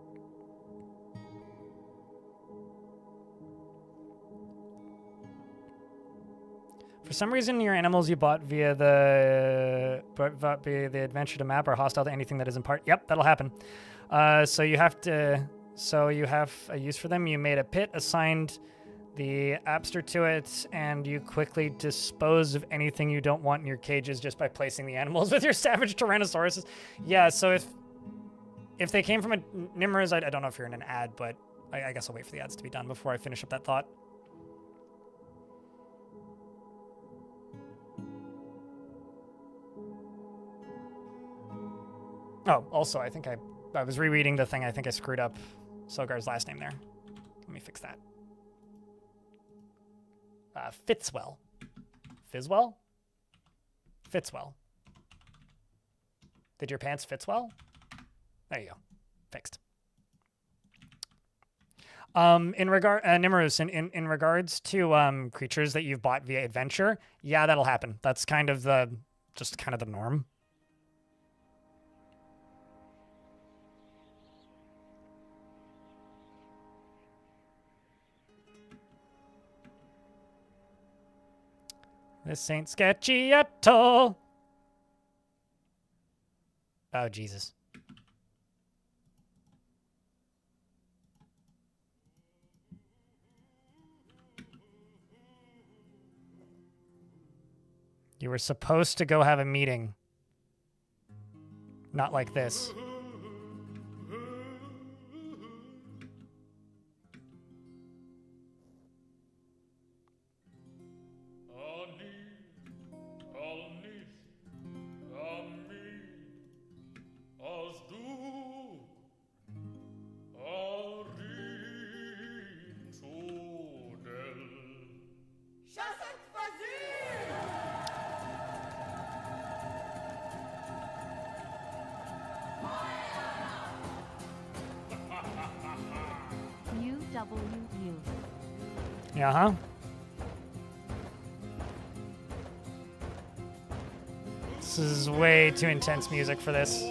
For some reason, your animals you bought via the adventure to map are hostile to anything that isn't part. Yep, that'll happen. So you have a use for them. You made a pit, assigned the appster to it, and you quickly dispose of anything you don't want in your cages just by placing the animals with your savage Tyrannosauruses. Yeah, so if they came from a Nimruz, I don't know if you're in an ad, but I guess I'll wait for the ads to be done before I finish up that thought. Oh, also, I think I was rereading the thing. I think I screwed up Sogar's last name there. Let me fix that. Fitzwell. Fizzwell? Fitzwell. Did your pants fit well? There you go. Fixed. Nimrus, in regards to creatures that you've bought via adventure, yeah, that'll happen. That's kind of the norm. This ain't sketchy at all. Oh, Jesus. You were supposed to go have a meeting. Not like this. UWU. Yeah, huh? This is way too intense music for this.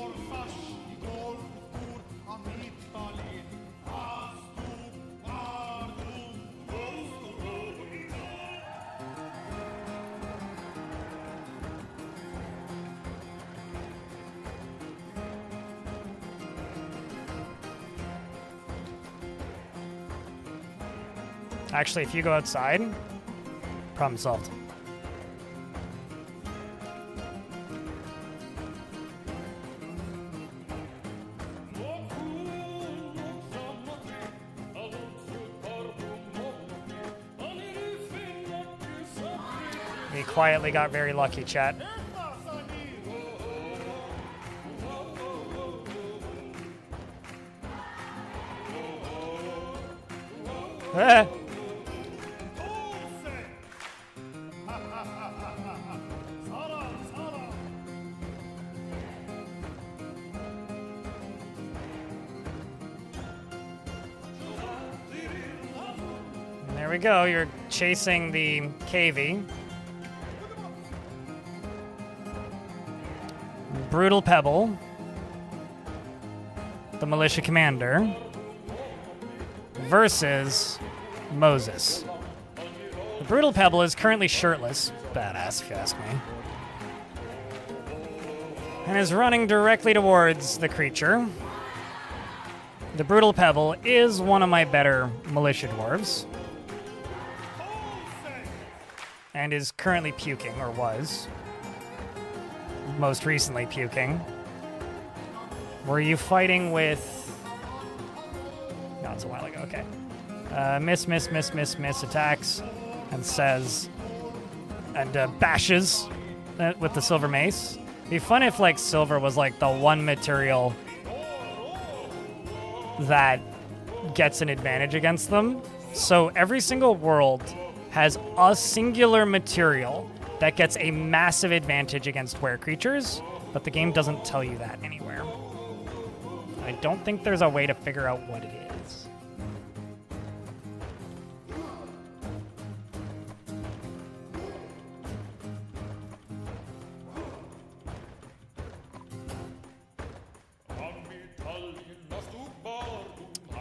Actually, if you go outside, problem solved. We quietly got very lucky, chat. Ah. There we go, you're chasing the KV. Brutal Pebble, the militia commander, versus Moses. The Brutal Pebble is currently shirtless, badass if you ask me, and is running directly towards the creature. The Brutal Pebble is one of my better militia dwarves, and is currently puking, or was. Most recently puking. Were you fighting with... No, it's a while ago, okay. Miss attacks, and says... And bashes with the Silver Mace. It'd be fun if, like, silver was, like, the one material that gets an advantage against them. So every single world has a singular material that gets a massive advantage against were creatures, but the game doesn't tell you that anywhere. I don't think there's a way to figure out what it is.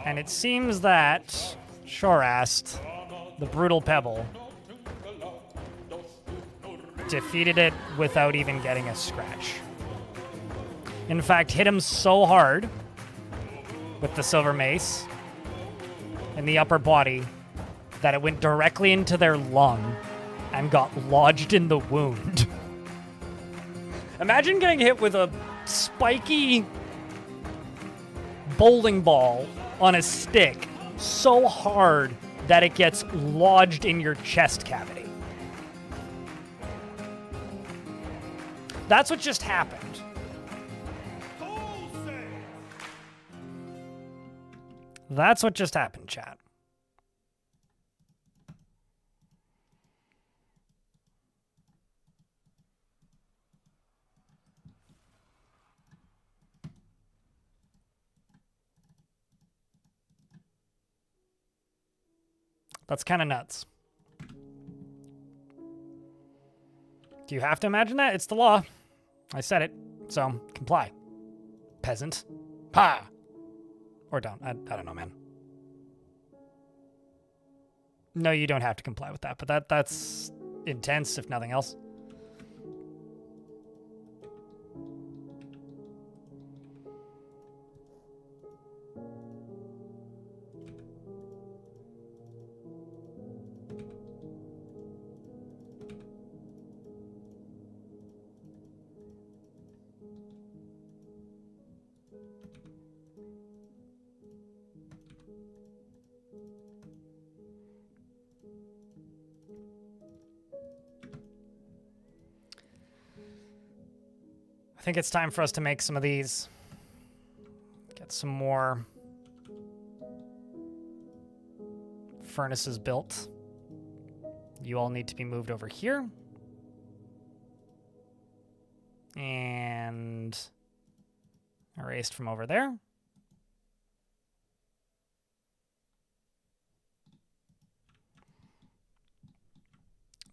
And it seems that Shorast, the Brutal Pebble, defeated it without even getting a scratch. In fact, hit him so hard with the Silver Mace in the upper body that it went directly into their lung and got lodged in the wound. Imagine getting hit with a spiky bowling ball on a stick so hard that it gets lodged in your chest cavity. That's what just happened. That's what just happened, chat. That's kind of nuts. Do you have to imagine that? It's the law. I said it, so comply. Peasant. Ha! Or don't. I don't know, man. No, you don't have to comply with that, but that's intense, if nothing else. I think it's time for us to make some of these. Get some more furnaces built. You all need to be moved over here. And erased from over there.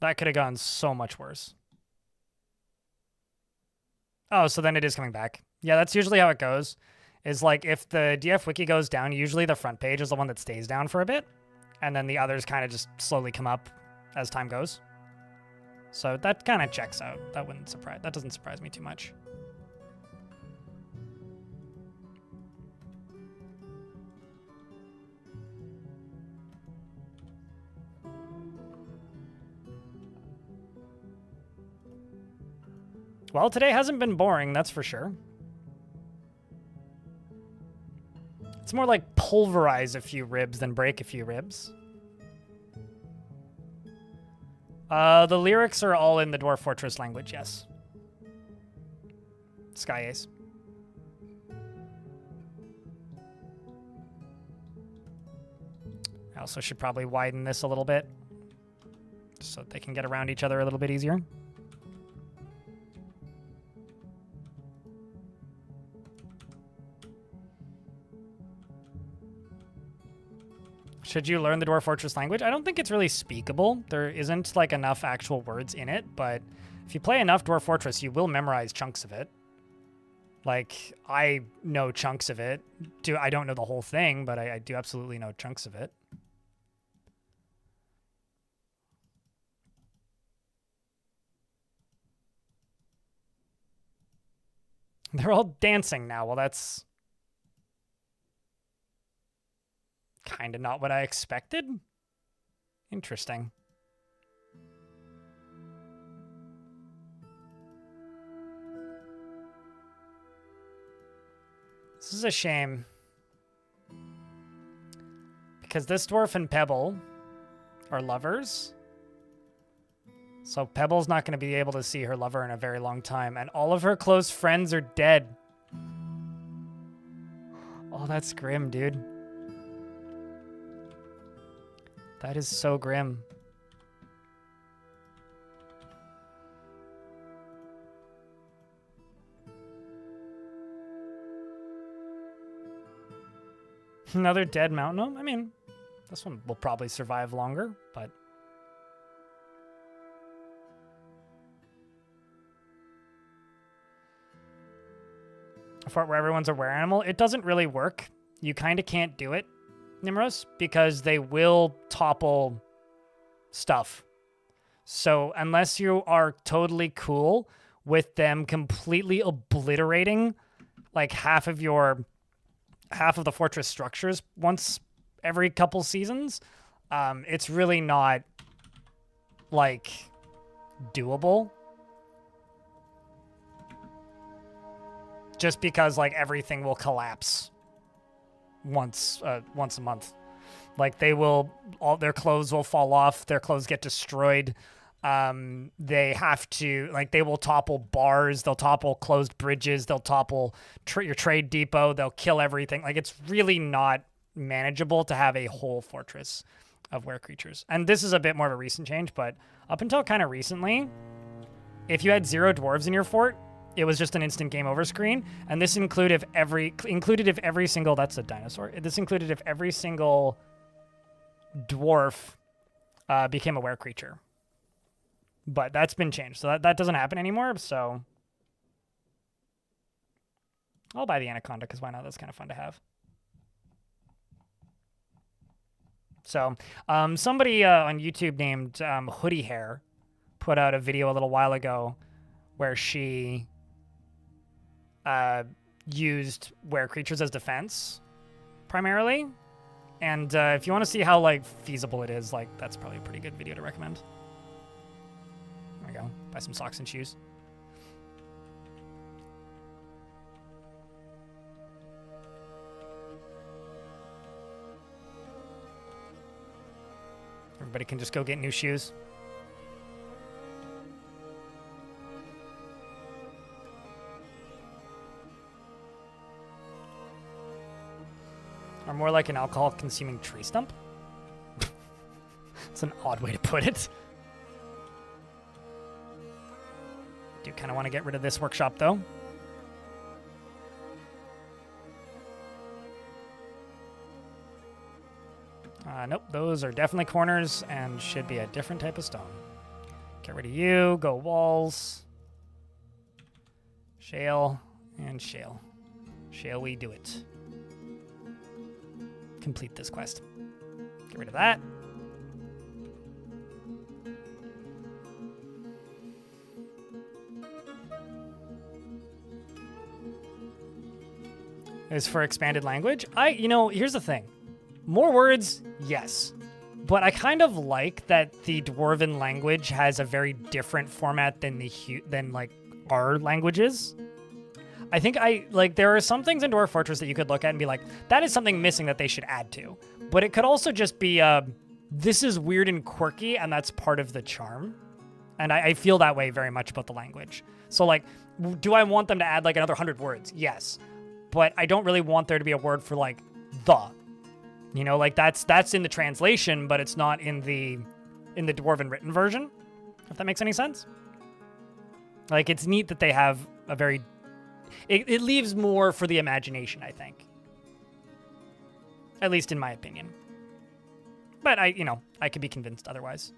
That could have gone so much worse. Oh, so then it is coming back. Yeah, that's usually how it goes. Is like if the DF wiki goes down, usually the front page is the one that stays down for a bit. And then the others kind of just slowly come up as time goes. So that kind of checks out. That doesn't surprise me too much. Well, today hasn't been boring, that's for sure. It's more like pulverize a few ribs than break a few ribs. The lyrics are all in the Dwarf Fortress language, yes. Sky Ace. I also should probably widen this a little bit so that they can get around each other a little bit easier. Should you learn the Dwarf Fortress language? I don't think it's really speakable. There isn't like enough actual words in it, but if you play enough Dwarf Fortress, you will memorize chunks of it. Like, I know chunks of it. I don't know the whole thing, but I do absolutely know chunks of it. They're all dancing now. Well, that's kind of not what I expected. Interesting. This is a shame. Because this dwarf and Pebble are lovers. So Pebble's not going to be able to see her lover in a very long time. And all of her close friends are dead. Oh, that's grim, dude. That is so grim. Another dead mountain gnome? I mean, this one will probably survive longer, but... a fort where everyone's a were-animal, it doesn't really work. You kind of can't do it, Nimros, because they will topple stuff. So unless you are totally cool with them completely obliterating like half of the fortress structures once every couple seasons, it's really not like doable. Just because like everything will collapse once a month. Like all their clothes will fall off, their clothes get destroyed. They have to, like, they will topple bars, they'll topple closed bridges, they'll topple your trade depot, they'll kill everything. Like, it's really not manageable to have a whole fortress of were creatures. And this is a bit more of a recent change, but up until kind of recently, if you had 0 dwarves in your fort, it was just an instant game over screen, and this included if every single, that's a dinosaur. This included if every single dwarf became a were creature. But that's been changed, so that doesn't happen anymore, so I'll buy the Anaconda, because why not? That's kind of fun to have. So somebody on YouTube named Hoodie Hair put out a video a little while ago where she used were creatures as defense primarily. And if you want to see how like feasible it is, like that's probably a pretty good video to recommend. There we go. Buy some socks and shoes. Everybody can just go get new shoes. Or more like an alcohol-consuming tree stump? It's an odd way to put it. I do kind of want to get rid of this workshop, though. Nope, those are definitely corners and should be a different type of stone. Get rid of you, go walls. Shale and shale. Shall we do it? Complete this quest. Get rid of that. As for expanded language, here's the thing. More words, yes. But I kind of like that the Dwarven language has a very different format than our languages. I think there are some things in Dwarf Fortress that you could look at and be like, that is something missing that they should add to. But it could also just be, this is weird and quirky, and that's part of the charm. And I feel that way very much about the language. So, like, do I want them to add, like, another 100 words? Yes. But I don't really want there to be a word for, like, the. You know, like, that's in the translation, but it's not in the Dwarven written version, if that makes any sense. Like, it's neat that they have a very... It leaves more for the imagination, I think. At least in my opinion. But I could be convinced otherwise.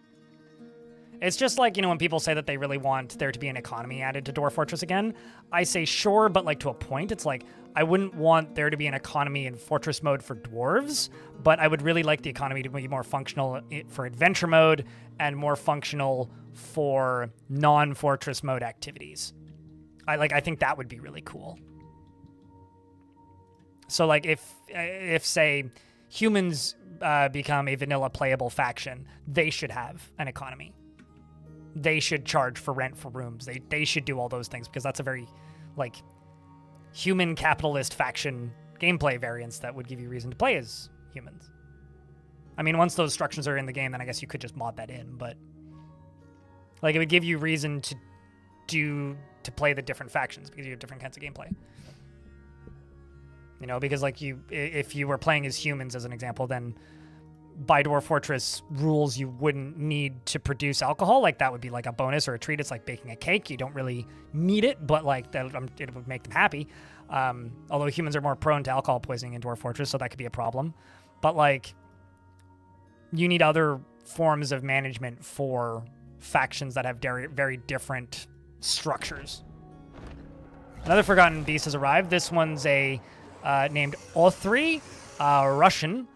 It's just like, when people say that they really want there to be an economy added to Dwarf Fortress again, I say sure, but like to a point. It's like, I wouldn't want there to be an economy in Fortress mode for dwarves, but I would really like the economy to be more functional for adventure mode and more functional for non-Fortress mode activities. I think that would be really cool. So like if say humans become a vanilla playable faction, they should have an economy. They should charge for rent for rooms. They should do all those things because that's a very like human capitalist faction gameplay variance that would give you reason to play as humans. I mean, once those structures are in the game, then I guess you could just mod that in, but like it would give you reason to play the different factions because you have different kinds of gameplay. Because like if you were playing as humans as an example, then by Dwarf Fortress rules, you wouldn't need to produce alcohol. Like that would be like a bonus or a treat. It's like baking a cake. You don't really need it, but like that, it would make them happy. Although humans are more prone to alcohol poisoning in Dwarf Fortress, so that could be a problem. But like, you need other forms of management for factions that have very, very different structures. Another Forgotten Beast has arrived. This one's a named Othri, Russian.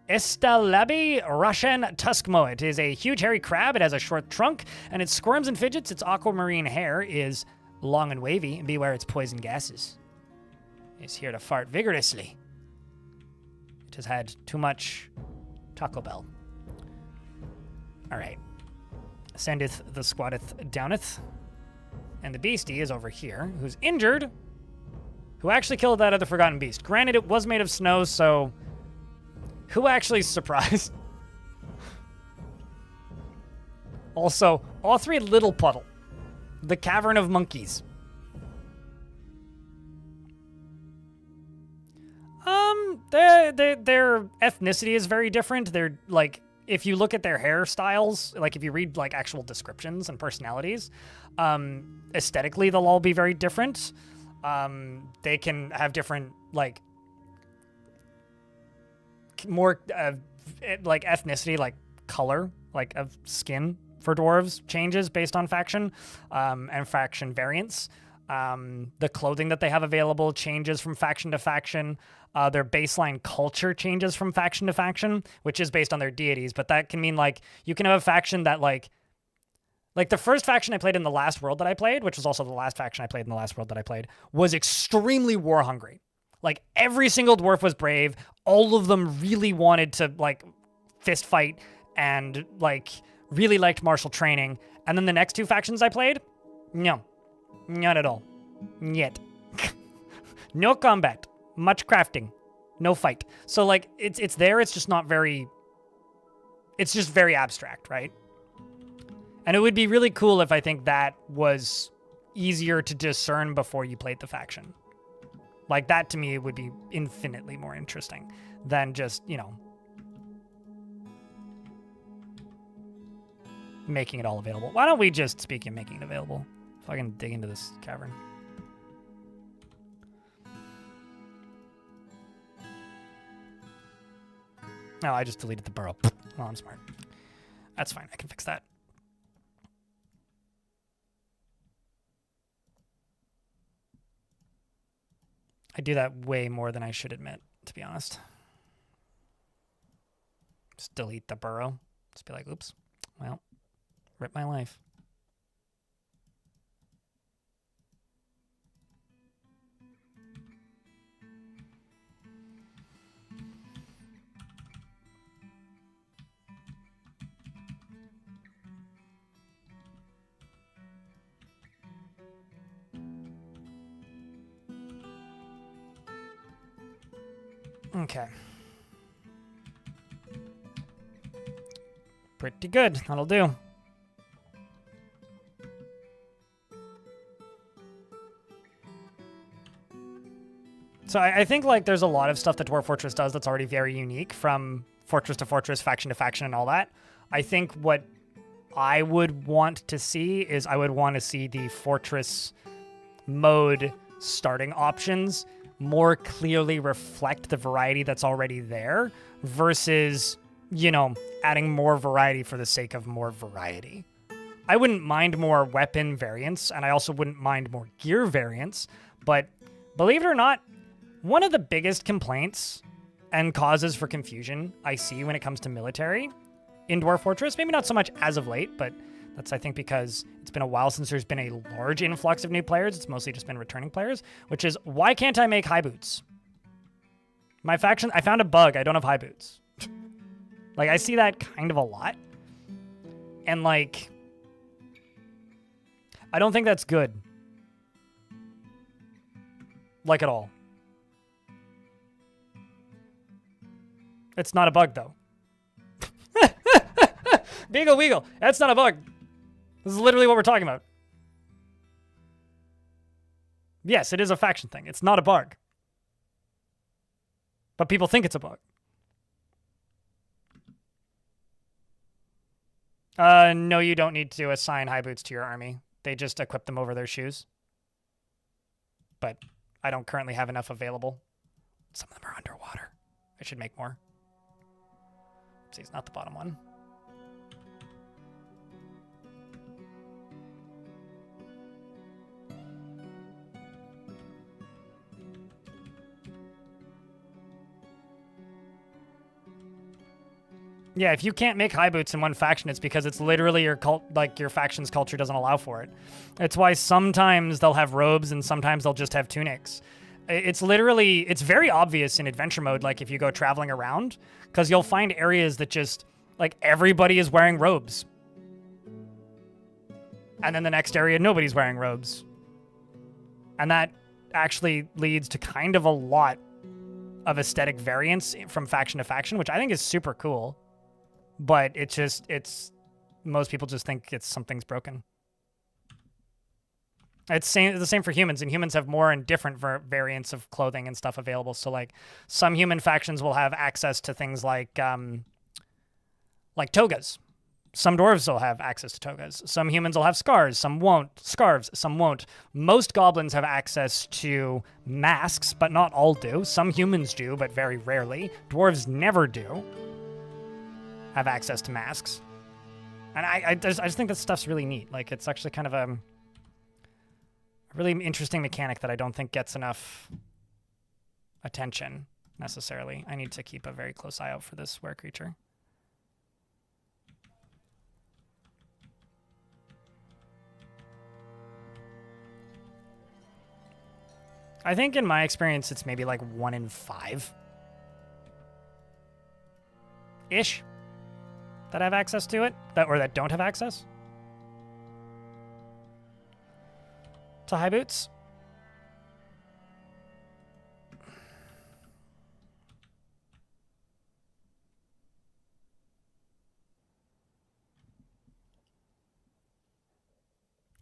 Estalabi Russian Tuskmo. It is a huge hairy crab. It has a short trunk, and it squirms and fidgets. Its aquamarine hair is long and wavy, and beware its poison gases. It's here to fart vigorously. It has had too much Taco Bell. All right. Ascendeth the squatteth downeth. And the beastie is over here, who's injured, who actually killed that other Forgotten Beast. Granted, it was made of snow, so... Who actually is surprised? Also, Othri Little Puddle. The Cavern of Monkeys. Their ethnicity is very different. They're, like, if you look at their hairstyles, like, if you read, like, actual descriptions and personalities, aesthetically, they'll all be very different. They can have different, like, more like ethnicity, like color, like of skin for dwarves changes based on faction and faction variants. The clothing that they have available changes from faction to faction. Their baseline culture changes from faction to faction, which is based on their deities. But that can mean like you can have a faction that like the first faction I played in the last world that I played, which was also the last faction I played in the last world that I played, was extremely war hungry. Like every single dwarf was brave. All of them really wanted to like fist fight and like really liked martial training. And then the next two factions I played, no, not at all. Yet. No combat, much crafting, no fight. So like it's there, it's just not very, it's just very abstract, right? And it would be really cool if I think that was easier to discern before you played the faction. Like that to me would be infinitely more interesting than just, you know, making it all available. Why don't we just, speak of making it available, if I can dig into this cavern. No, I just deleted the burrow. Well, I'm smart. That's fine. I can fix that. I do that way more than I should admit, to be honest. Just delete the burrow. Just be like, oops, well, rip my life. Okay. Pretty good. That'll do. So I think like there's a lot of stuff that Dwarf Fortress does that's already very unique, from fortress to fortress, faction to faction, and all that. I think what I would want to see is I would want to see the fortress mode starting options more clearly reflect the variety that's already there versus, you know, adding more variety for the sake of more variety. I wouldn't mind more weapon variants, and I also wouldn't mind more gear variants, but believe it or not, one of the biggest complaints and causes for confusion I see when it comes to military in Dwarf Fortress, maybe not so much as of late, but that's, I think, because it's been a while since there's been a large influx of new players. It's mostly just been returning players, which is, why can't I make high boots? My faction, I found a bug. I don't have high boots. Like, I see that kind of a lot. And, like, I don't think that's good. Like, at all. It's not a bug, though. Beagle Weagle. That's not a bug. This is literally what we're talking about. Yes, it is a faction thing. It's not a bug. But people think it's a bug. No, you don't need to assign high boots to your army. They just equip them over their shoes. But I don't currently have enough available. Some of them are underwater. I should make more. See, it's not the bottom one. Yeah, if you can't make high boots in one faction, it's because it's literally your your faction's culture doesn't allow for it. It's why sometimes they'll have robes and sometimes they'll just have tunics. It's literally, it's very obvious in adventure mode, like if you go traveling around, because you'll find areas that just, like, everybody is wearing robes. And then the next area, nobody's wearing robes. And that actually leads to kind of a lot of aesthetic variance from faction to faction, which I think is super cool. But most people just think something's broken. It's the same for humans, and humans have more and different variants of clothing and stuff available. So, like, some human factions will have access to things like togas. Some dwarves will have access to togas. Some humans will have scars. Some won't. Scarves. Some won't. Most goblins have access to masks, but not all do. Some humans do, but very rarely. Dwarves never do. have access to masks. And I just think that stuff's really neat. Like, it's actually kind of a really interesting mechanic that I don't think gets enough attention, necessarily. I need to keep a very close eye out for this were creature. I think in my experience, it's maybe like 1 in 5 ish that have access to it, or that don't have access to high boots.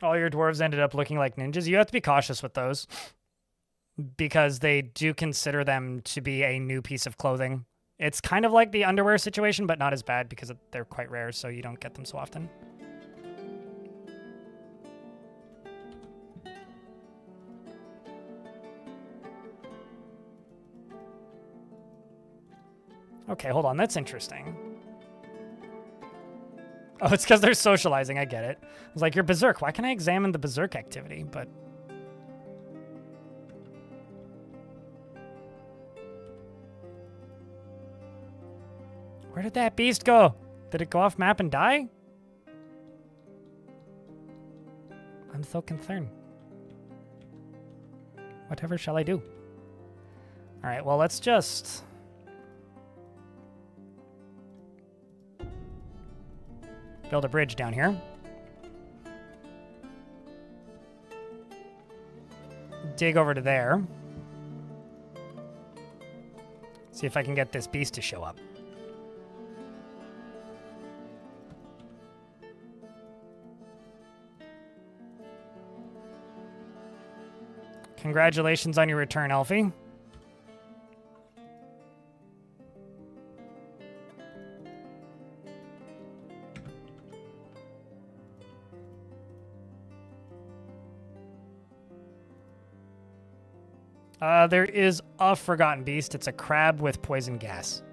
All your dwarves ended up looking like ninjas. You have to be cautious with those because they do consider them to be a new piece of clothing. It's kind of like the underwear situation, but not as bad because they're quite rare, so you don't get them so often. Okay, hold on. That's interesting. Oh, it's because they're socializing. I get it. I was like, you're berserk. Why can't I examine the berserk activity? But where did that beast go? Did it go off map and die? I'm so concerned. Whatever shall I do? All right, well, let's just... build a bridge down here. Dig over to there. See if I can get this beast to show up. Congratulations on your return, Elfie. There is a forgotten beast. It's a crab with poison gas.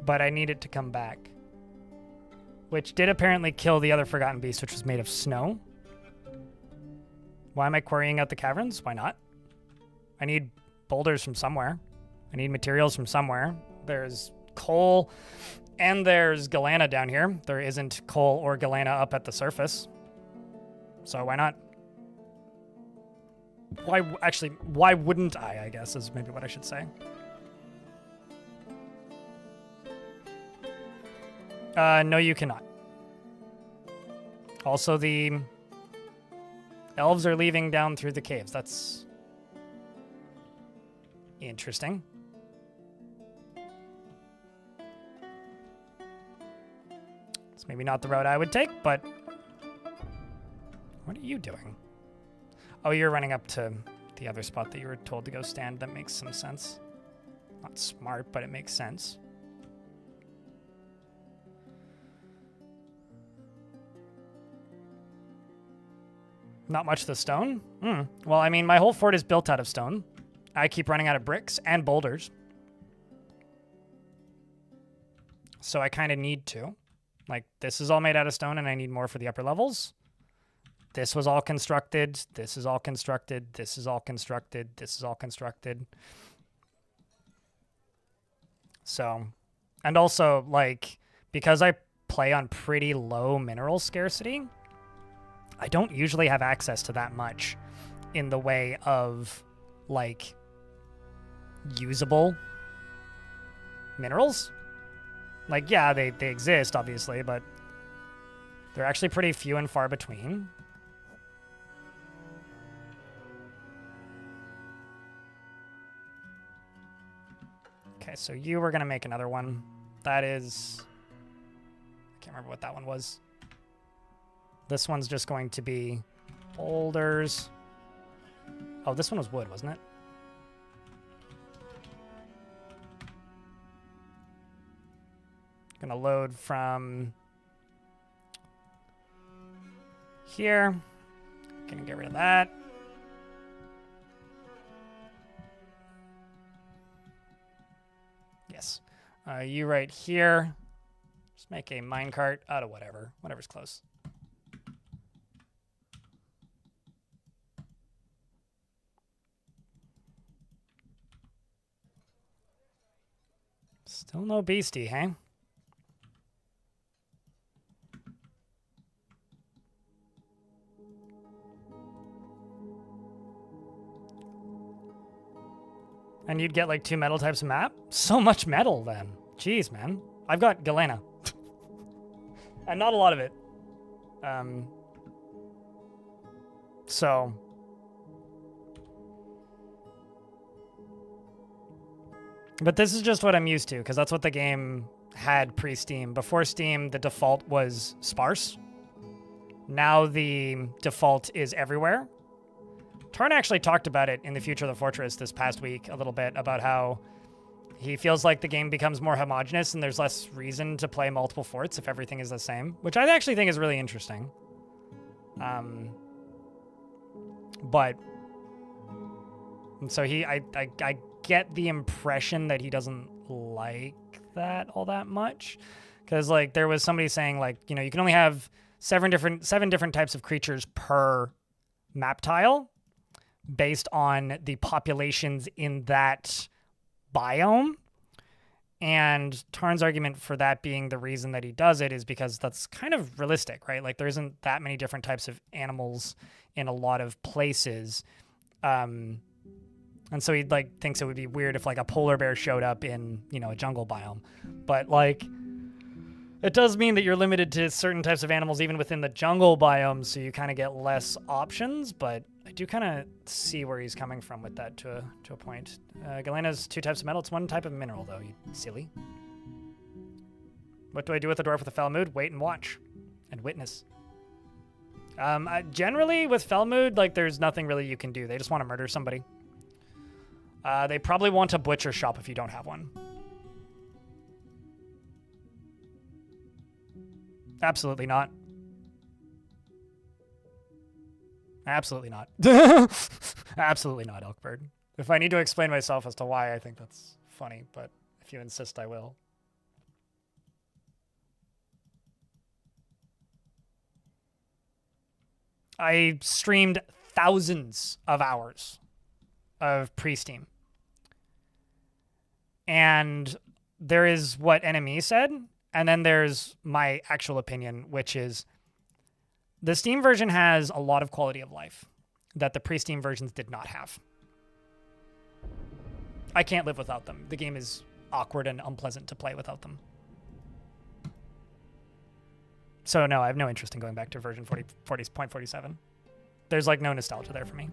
But I need it to come back. Which did apparently kill the other forgotten beast, which was made of snow. Why am I quarrying out the caverns? Why not? I need boulders from somewhere. I need materials from somewhere. There's coal and there's Galana down here. There isn't coal or Galana up at the surface. So why not? Why wouldn't I guess, is maybe what I should say. No, you cannot. Also, the elves are leaving down through the caves. That's interesting. It's maybe not the route I would take, but what are you doing? Oh, you're running up to the other spot that you were told to go stand. That makes some sense. Not smart, but it makes sense. Not much of the stone? Well, I mean, my whole fort is built out of stone. I keep running out of bricks and boulders. So I kind of need to. Like, this is all made out of stone, and I need more for the upper levels. This was all constructed. This is all constructed. This is all constructed. This is all constructed. So, and also, like, because I play on pretty low mineral scarcity, I don't usually have access to that much in the way of, like, usable minerals. Like, yeah, they exist, obviously, but they're actually pretty few and far between. Okay, so you were going to make another one. That is... I can't remember what that one was. This one's just going to be boulders. Oh, this one was wood, wasn't it? Gonna load from here. Gonna get rid of that. Yes. You right here. Just make a minecart out of whatever. Whatever's close. Still no beastie, hey? And you'd get like 2 metal types of map? So much metal then. Jeez, man. I've got Galena. And not a lot of it. So. But this is just what I'm used to, because that's what the game had pre-Steam. Before Steam, the default was sparse. Now the default is everywhere. Tarn actually talked about it in The Future of the Fortress this past week a little bit, about how he feels like the game becomes more homogenous and there's less reason to play multiple forts if everything is the same, which I actually think is really interesting. But so I get the impression that he doesn't like that all that much, because like there was somebody saying like, you know, you can only have seven different types of creatures per map tile based on the populations in that biome. And Tarn's argument for that being the reason that he does it is because that's kind of realistic, right? Like there isn't that many different types of animals in a lot of places. And so he like thinks it would be weird if like a polar bear showed up in, you know, a jungle biome. But like it does mean that you're limited to certain types of animals even within the jungle biome, so you kind of get less options. But I do kind of see where he's coming from with that to a point. Galena's 2 types of metal. It's 1 type of mineral, though, you silly. What do I do with a dwarf with a fell mood? Wait and watch. And witness. Generally, with fell mood, like, there's nothing really you can do. They just want to murder somebody. They probably want a butcher shop if you don't have one. Absolutely not. Absolutely not. Absolutely not, Elkbird. If I need to explain myself as to why, I think that's funny, but if you insist, I will. I streamed thousands of hours of pre-Steam. And there is what NME said, and then there's my actual opinion, which is the Steam version has a lot of quality of life that the pre-Steam versions did not have. I can't live without them. The game is awkward and unpleasant to play without them. So no, I have no interest in going back to version 40.47. There's like no nostalgia there for me.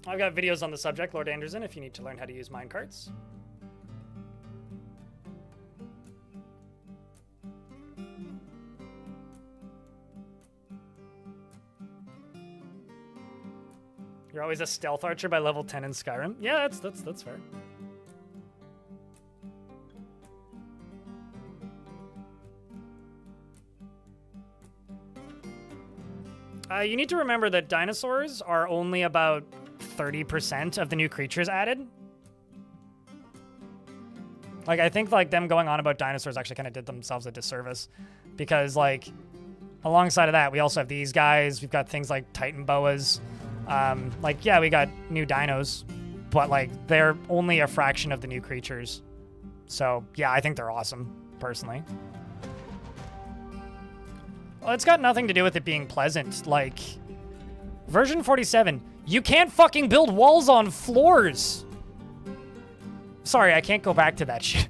I've got videos on the subject, Lord Anderson, if you need to learn how to use minecarts. You're always a stealth archer by level 10 in Skyrim. Yeah, that's fair. You need to remember that dinosaurs are only about 30% of the new creatures added. Like, I think, like, them going on about dinosaurs actually kind of did themselves a disservice. Because, like, alongside of that, we also have these guys. We've got things like Titan boas. Like, yeah, we got new dinos. But, like, they're only a fraction of the new creatures. So, yeah, I think they're awesome, personally. Well, it's got nothing to do with it being pleasant. Like, version 47, you can't fucking build walls on floors. Sorry, I can't go back to that shit.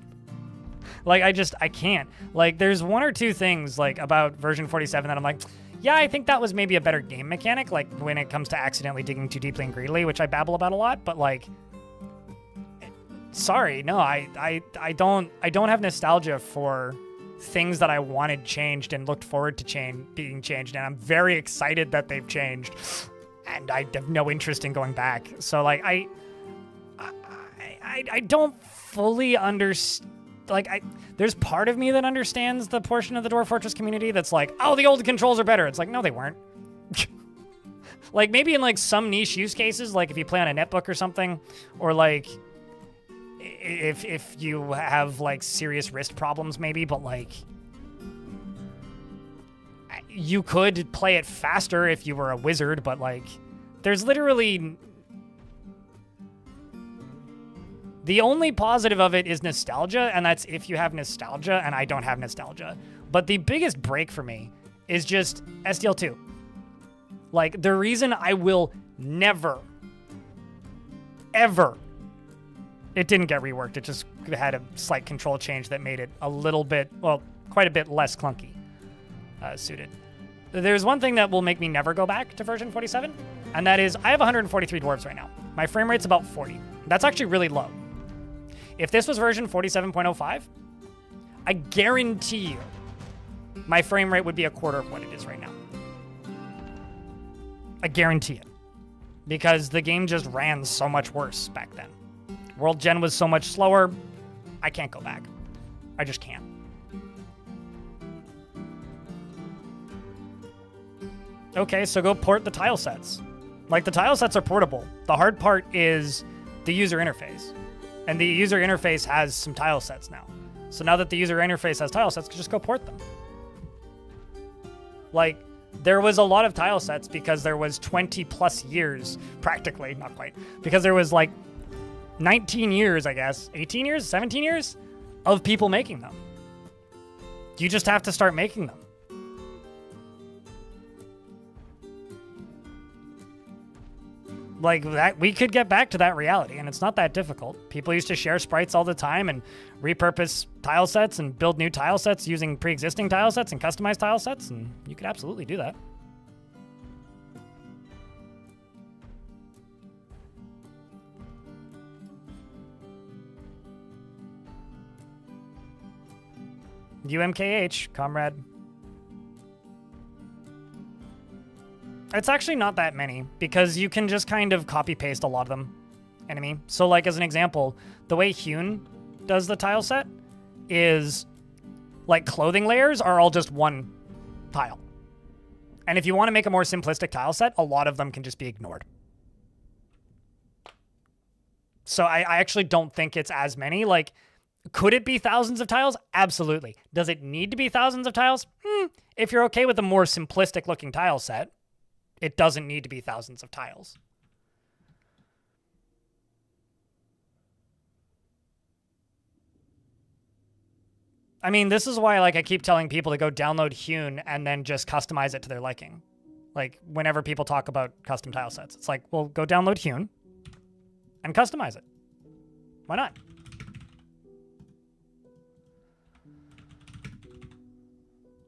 Like, I can't. Like, there's 1 or 2 things, like, about version 47 that I'm like, yeah, I think that was maybe a better game mechanic, like, when it comes to accidentally digging too deeply and greedily, which I babble about a lot, but, like, sorry, no, I don't have nostalgia for things that I wanted changed and looked forward to being changed, and I'm very excited that they've changed, and I have no interest in going back. So like I don't fully understand. Like there's part of me that understands the portion of the Dwarf Fortress community that's like, oh, the old controls are better. It's like, no, they weren't. Like maybe in like some niche use cases, like if you play on a netbook or something, or like if you have like serious wrist problems maybe, but like you could play it faster if you were a wizard, but like there's literally the only positive of it is nostalgia, and that's if you have nostalgia, and I don't have nostalgia. But the biggest break for me is just SDL2. Like, the reason I will never, ever... It didn't get reworked. It just had a slight control change that made it a little bit, well, quite a bit less clunky suited. There's one thing that will make me never go back to version 47, and that is I have 143 dwarves right now. My frame rate's about 40. That's actually really low. If this was version 47.05, I guarantee you my frame rate would be a quarter of what it is right now. I guarantee it. Because the game just ran so much worse back then. World Gen was so much slower, I can't go back. I just can't. Okay, so go port the tile sets. Like, the tile sets are portable. The hard part is the user interface. And the user interface has some tile sets now. So now that the user interface has tile sets, just go port them. Like, there was a lot of tile sets because there was 20 plus years, practically, not quite, because there was like 19 years, I guess, 18 years, 17 years of people making them. You just have to start making them. Like that, we could get back to that reality, and it's not that difficult. People used to share sprites all the time and repurpose tile sets and build new tile sets using pre-existing tile sets and customized tile sets, and you could absolutely do that. UMKH, comrade. It's actually not that many, because you can just kind of copy-paste a lot of them. Enemy. So, like, as an example, the way Hewn does the tile set is, like, clothing layers are all just one tile. And if you want to make a more simplistic tile set, a lot of them can just be ignored. So I actually don't think it's as many. Like, could it be thousands of tiles? Absolutely. Does it need to be thousands of tiles? If you're okay with a more simplistic-looking tile set, it doesn't need to be thousands of tiles. I mean, this is why, like, I keep telling people to go download Hewn and then just customize it to their liking. Like, whenever people talk about custom tile sets, it's like, well, go download Hewn and customize it. Why not?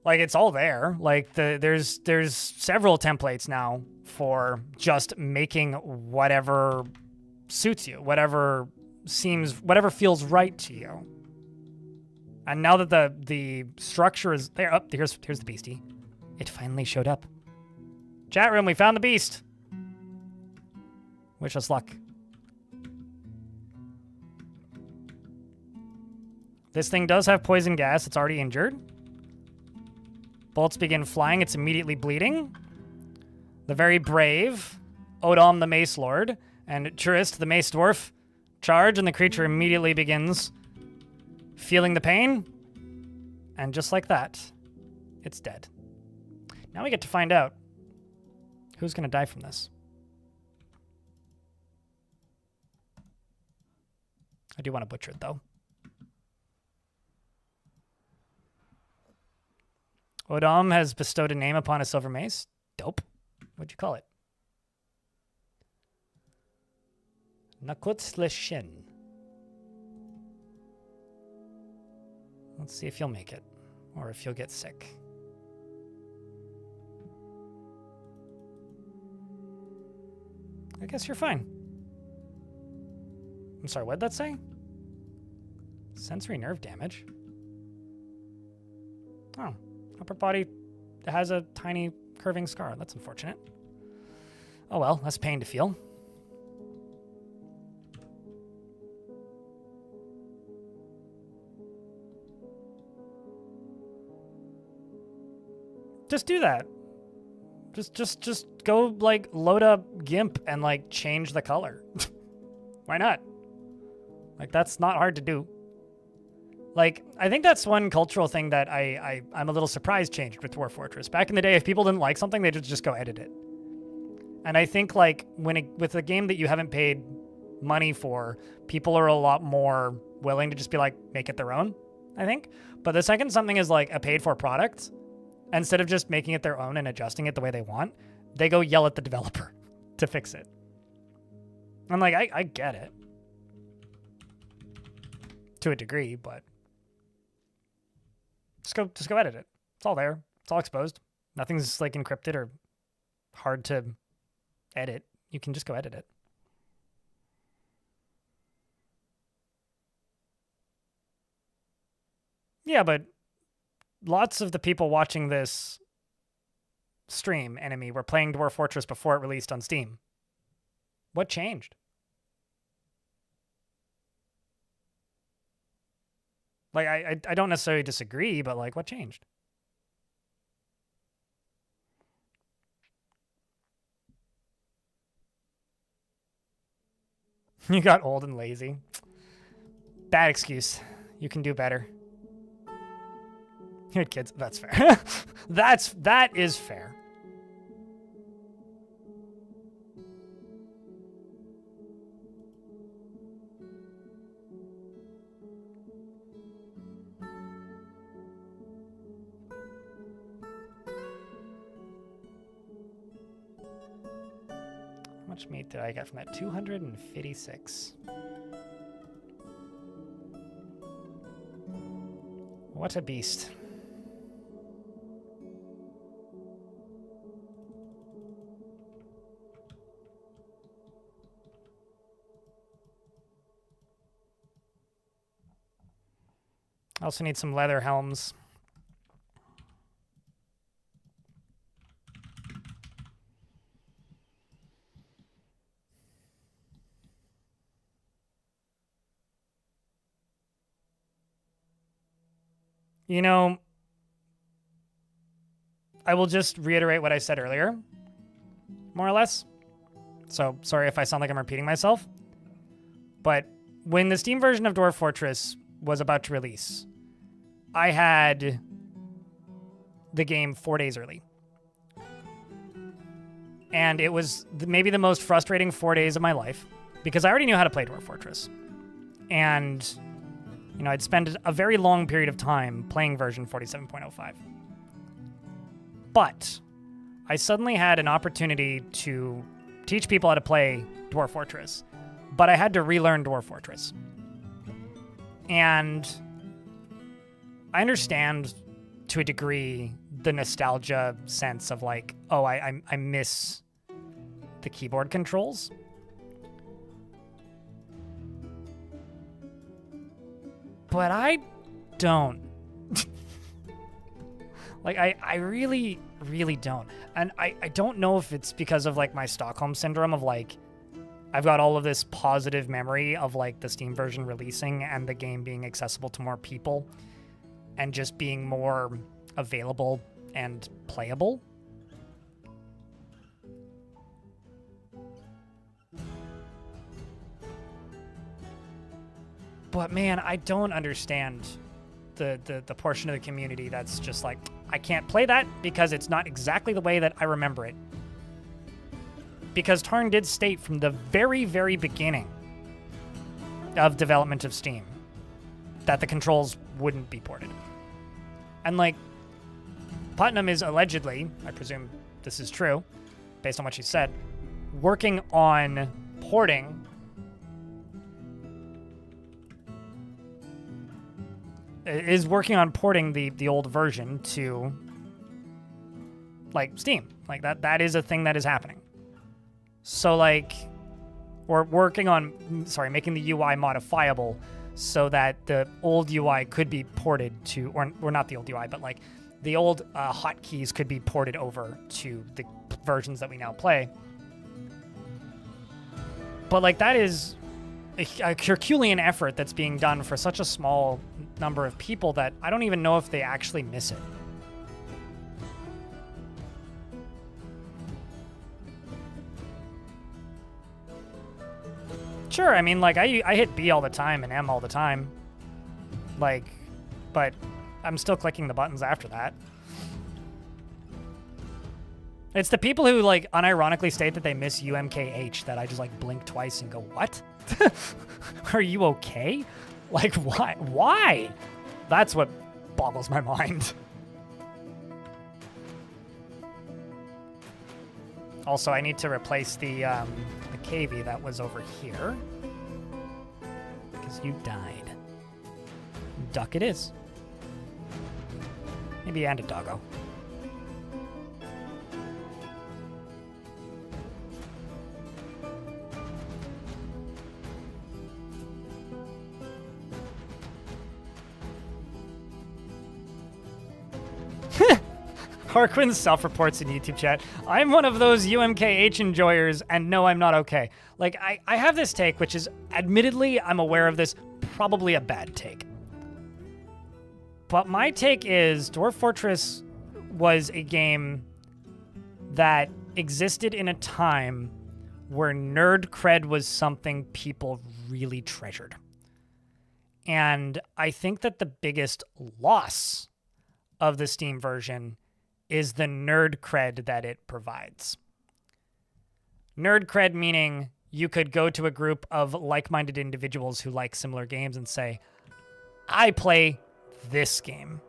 Like, it's all there. Like, there's several templates now for just making whatever suits you, whatever feels right to you. And now that the structure is there, here's the beastie. It finally showed up. Chat room, we found the beast. Wish us luck. This thing does have poison gas. It's already injured. Bolts begin flying. It's immediately bleeding. The very brave Odom the Mace Lord and Turist the Mace Dwarf charge, and the creature immediately begins feeling the pain. And just like that, it's dead. Now we get to find out who's going to die from this. I do want to butcher it, though. Odom has bestowed a name upon a silver mace. Dope. What'd you call it? Nakutzleshin. Let's see if you'll make it, or if you'll get sick. I guess you're fine. I'm sorry, what'd that say? Sensory nerve damage. Oh, upper body has a tiny curving scar. That's unfortunate. Oh well, less pain to feel. Just do that. Just go like load up GIMP and like change the color. Why not? Like that's not hard to do. Like I think that's one cultural thing that I'm a little surprised changed with Dwarf Fortress. Back in the day, if people didn't like something, they'd just go edit it. And I think like with a game that you haven't paid money for, people are a lot more willing to just be like make it their own, I think. But the second something is like a paid for product, instead of just making it their own and adjusting it the way they want, they go yell at the developer to fix it. I'm like, I get it. To a degree, but just go edit it. It's all there. It's all exposed. Nothing's like encrypted or hard to edit. You can just go edit it. Yeah, but lots of the people watching this stream, Enemy, were playing Dwarf Fortress before it released on Steam. What changed? Like, I don't necessarily disagree, but like, what changed? You got old and lazy. Bad excuse. You can do better. You had kids. That's fair. That is fair. How much meat did I get from that? 256. What a beast. I also need some leather helms. You know, I will just reiterate what I said earlier, more or less. So sorry if I sound like I'm repeating myself. But when the Steam version of Dwarf Fortress was about to release, I had the game 4 days early. And it was maybe the most frustrating 4 days of my life because I already knew how to play Dwarf Fortress. And, you know, I'd spent a very long period of time playing version 47.05. But I suddenly had an opportunity to teach people how to play Dwarf Fortress, but I had to relearn Dwarf Fortress. And I understand to a degree the nostalgia sense of like, oh, I miss the keyboard controls. But I don't. Like, I really, really don't. And I don't know if it's because of like my Stockholm syndrome of like, I've got all of this positive memory of like the Steam version releasing and the game being accessible to more people and just being more available and playable. But man, I don't understand the portion of the community that's just like, I can't play that because it's not exactly the way that I remember it. Because Tarn did state from the very, very beginning of development of Steam that the controls wouldn't be ported. And like, Putnam is allegedly, I presume this is true, based on what she said, working on porting the old version to like Steam. Like that is a thing that is happening. So like, or working on, making the UI modifiable so that the old UI could be ported to, or not the old UI, but like the old hotkeys could be ported over to the versions that we now play. But like that is a Herculean effort that's being done for such a small number of people that I don't even know if they actually miss it. Sure, I mean, like, I hit B all the time and M all the time. Like, but I'm still clicking the buttons after that. It's the people who, like, unironically state that they miss UMKH that I just, like, blink twice and go, what? Are you okay? Like, why? Why? That's what boggles my mind. Also, I need to replace the KV that was over here. Because you died. Duck it is. Maybe and a doggo. Harquin self-reports in YouTube chat. I'm one of those UMKH enjoyers, and no, I'm not okay. Like, I have this take, which is, admittedly, I'm aware of this, probably a bad take. But my take is Dwarf Fortress was a game that existed in a time where nerd cred was something people really treasured. And I think that the biggest loss of the Steam version is the nerd cred that it provides. Nerd cred meaning you could go to a group of like-minded individuals who like similar games and say, I play this game.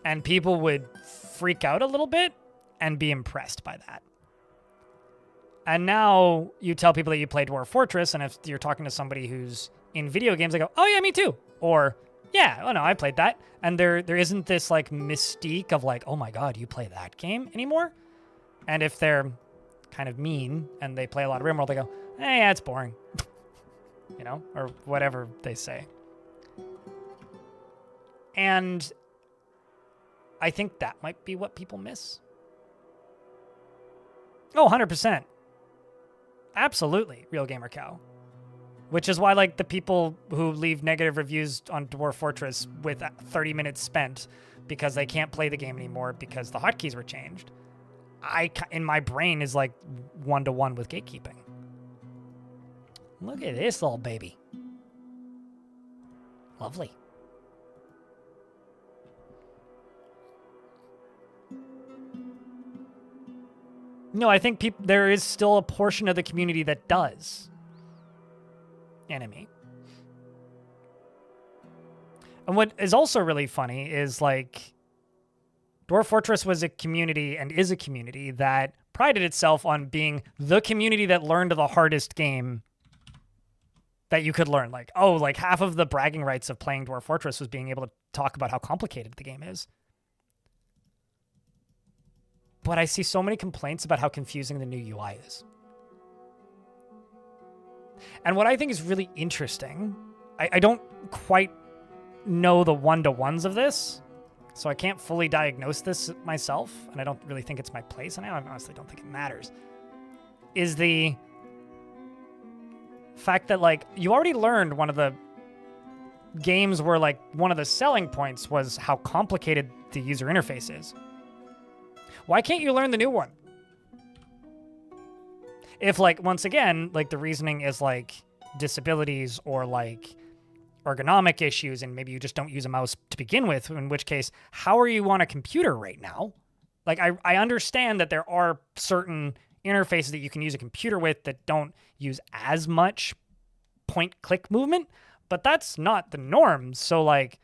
And people would freak out a little bit and be impressed by that. And now you tell people that you play Dwarf Fortress, and if you're talking to somebody who's in video games, they go, oh yeah, me too. Or, yeah, oh no, I played that. And there isn't this like mystique of like, oh my God, you play that game anymore? And if they're kind of mean and they play a lot of RimWorld, they go, yeah, it's boring. You know, or whatever they say. And I think that might be what people miss. Oh, 100%. Absolutely, Real Gamer Cow. Which is why, like, the people who leave negative reviews on Dwarf Fortress with 30 minutes spent because they can't play the game anymore because the hotkeys were changed, in my brain is like one-to-one with gatekeeping. Look at this little baby. Lovely. No, I think there is still a portion of the community that does. Enemy. And what is also really funny is like Dwarf Fortress was a community and is a community that prided itself on being the community that learned the hardest game that you could learn. Like, oh, like half of the bragging rights of playing Dwarf Fortress was being able to talk about how complicated the game is. But I see so many complaints about how confusing the new UI is. And what I think is really interesting, I don't quite know the one-to-ones of this, so I can't fully diagnose this myself, and I don't really think it's my place, and I honestly don't think it matters, is the fact that, like, you already learned one of the games where, like, one of the selling points was how complicated the user interface is. Why can't you learn the new one? If, like, once again, like, the reasoning is, like, disabilities or, like, ergonomic issues, and maybe you just don't use a mouse to begin with, in which case, how are you on a computer right now? Like, I understand that there are certain interfaces that you can use a computer with that don't use as much point-click movement, but that's not the norm. So, like,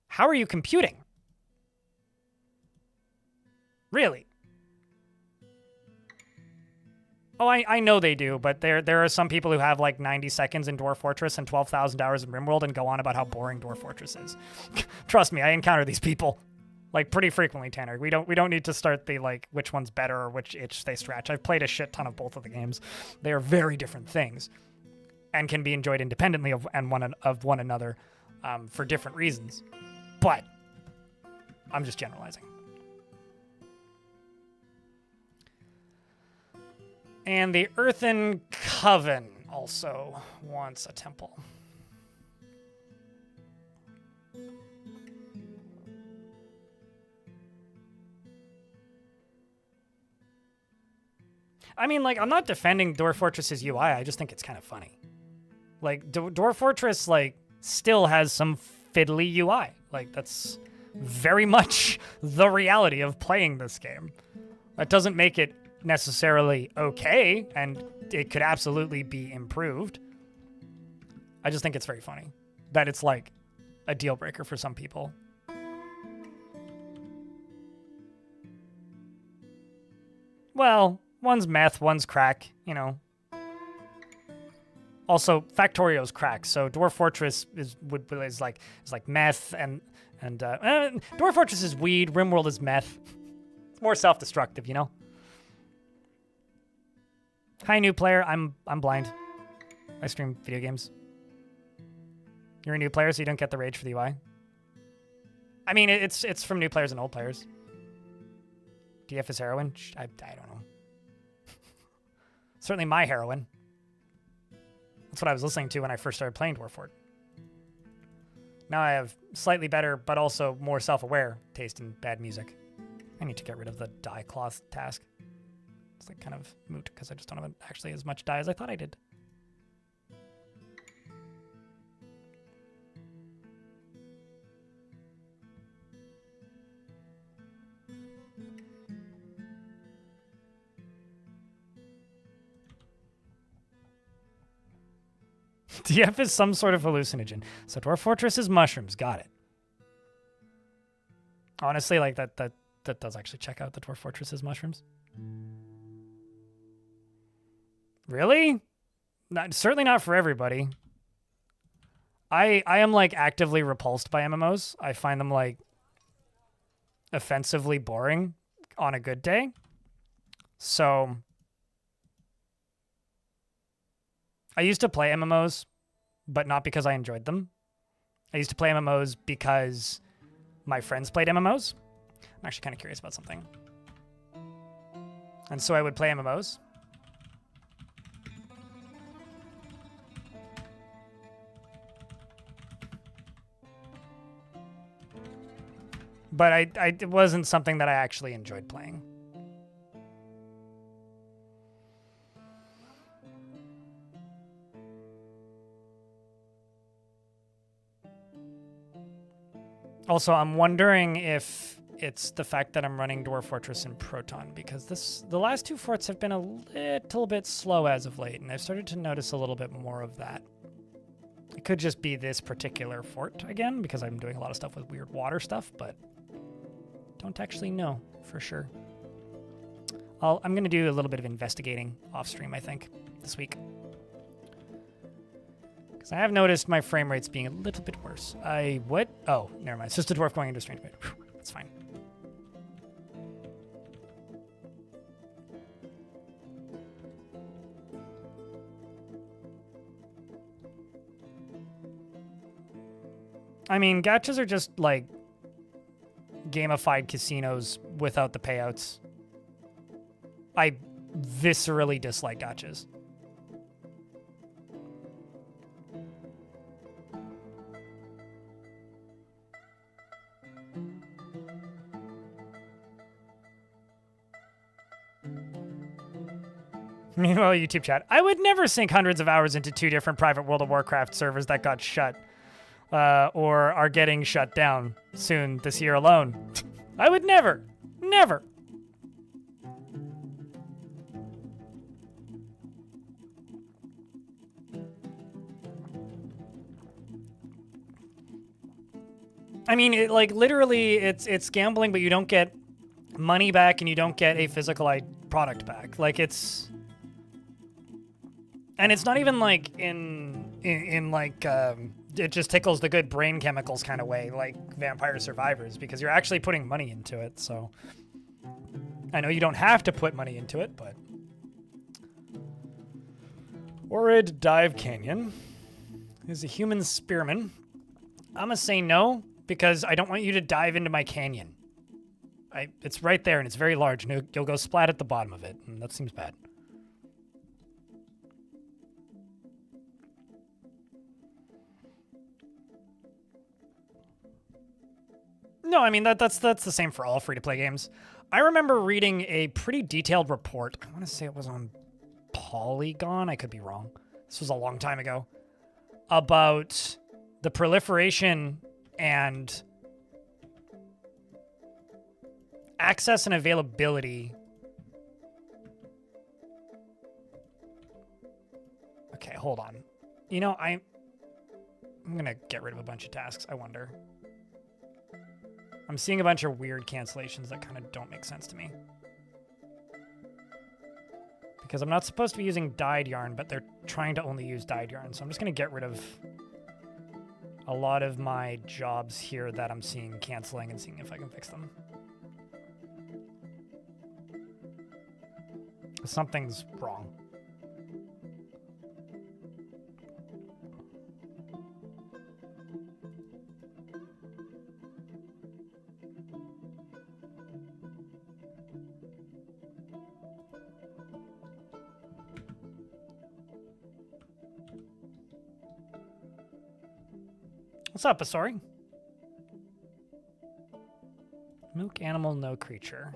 how are you computing? Really? Oh, I know they do, but there are some people who have like 90 seconds in Dwarf Fortress and 12,000 hours in RimWorld and go on about how boring Dwarf Fortress is. Trust me, I encounter these people. Like pretty frequently, Tanner. We don't need to start the like which one's better or which itch they scratch. I've played a shit ton of both of the games. They are very different things, and can be enjoyed independently of one another for different reasons. But I'm just generalizing. And the Earthen Coven also wants a temple. I mean, like, I'm not defending Dwarf Fortress's UI. I just think it's kind of funny. Like, Dwarf Fortress, like, still has some fiddly UI. Like, that's very much the reality of playing this game. That doesn't make it necessarily okay, and it could absolutely be improved. I just think it's very funny that it's, like, a deal breaker for some people. Well, one's meth, one's crack, you know. Also, Factorio's crack, so Dwarf Fortress is like meth, and Dwarf Fortress is weed, RimWorld is meth. It's more self-destructive, you know. Hi, new player. I'm blind. I stream video games. You're a new player, so you don't get the rage for the UI. I mean, it's from new players and old players. DF is heroin? I don't know. Certainly my heroin. That's what I was listening to when I first started playing Dwarf Fort. Now I have slightly better, but also more self-aware taste in bad music. I need to get rid of the dye cloth task. It's like kind of moot because I just don't have actually as much dye as I thought I did. DF is some sort of hallucinogen. So Dwarf Fortress is mushrooms. Got it. Honestly, like that does actually check out the Dwarf Fortress is mushrooms. Really? Certainly not for everybody. I am like actively repulsed by MMOs. I find them like offensively boring on a good day. So I used to play MMOs, but not because I enjoyed them. I used to play MMOs because my friends played MMOs. I'm actually kind of curious about something. And so I would play MMOs. But it wasn't something that I actually enjoyed playing. Also, I'm wondering if it's the fact that I'm running Dwarf Fortress in Proton, because the last two forts have been a little bit slow as of late, and I've started to notice a little bit more of that. It could just be this particular fort again, because I'm doing a lot of stuff with weird water stuff, but don't actually know for sure. I'm going to do a little bit of investigating off stream, I think, this week. Because I have noticed my frame rates being a little bit worse. What? Oh, never mind. It's just a dwarf going into strange mode. That's fine. I mean, gachas are just like gamified casinos without the payouts. I viscerally dislike gachas. Meanwhile, YouTube chat. I would never sink hundreds of hours into 2 different private World of Warcraft servers that got shut or are getting shut down soon this year alone. I would never. Never. I mean, literally, it's gambling, but you don't get money back and you don't get a physical product back. Like, it's... And it's not even like in it just tickles the good brain chemicals kind of way, like Vampire Survivors, because you're actually putting money into it. So I know you don't have to put money into it, but Orid Dive Canyon is a human spearman. I'm gonna say no because I don't want you to dive into my canyon. It's right there and it's very large, and you'll go splat at the bottom of it, and that seems bad. No, I mean that's the same for all free-to-play games. I remember reading a pretty detailed report. I want to say it was on Polygon. I could be wrong. This was a long time ago. About the proliferation and access and availability. Okay, hold on. You know, I'm gonna get rid of a bunch of tasks. I wonder. I'm seeing a bunch of weird cancellations that kind of don't make sense to me. Because I'm not supposed to be using dyed yarn, but they're trying to only use dyed yarn. So I'm just going to get rid of a lot of my jobs here that I'm seeing canceling and seeing if I can fix them. Something's wrong. What's up, Asori? Milk animal, no creature.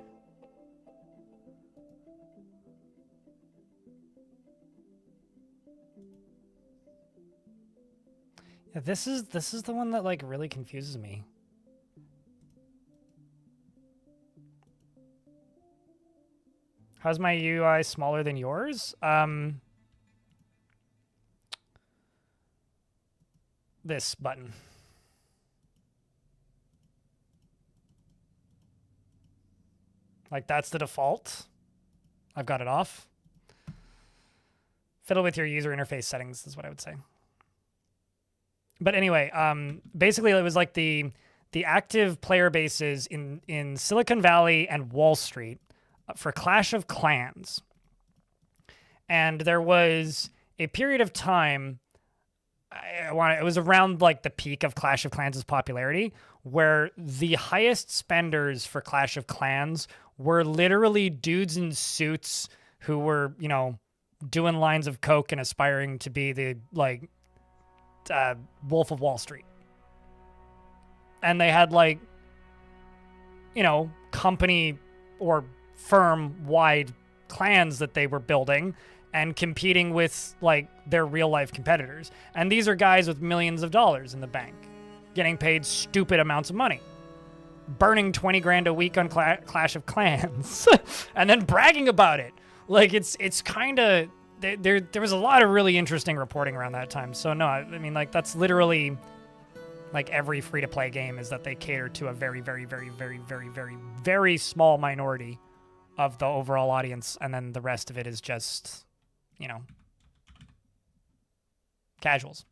Yeah, this is the one that like really confuses me. How's my UI smaller than yours? This button. Like that's the default. I've got it off. Fiddle with your user interface settings is what I would say. But anyway, basically it was like the active player bases in Silicon Valley and Wall Street for Clash of Clans. And there was a period of time, it was around like the peak of Clash of Clans' popularity, where the highest spenders for Clash of Clans were literally dudes in suits who were, you know, doing lines of coke and aspiring to be the like Wolf of Wall Street. And they had like, you know, company or firm-wide clans that they were building and competing with like their real life competitors. And these are guys with millions of dollars in the bank, getting paid stupid amounts of money, burning 20 grand a week on Clash of Clans and then bragging about it. Like it's kind of, there was a lot of really interesting reporting around that time. So no, I mean like that's literally like every free to play game is that they cater to a very, very, very, very, very, very, very small minority of the overall audience. And then the rest of it is just, you know, casuals,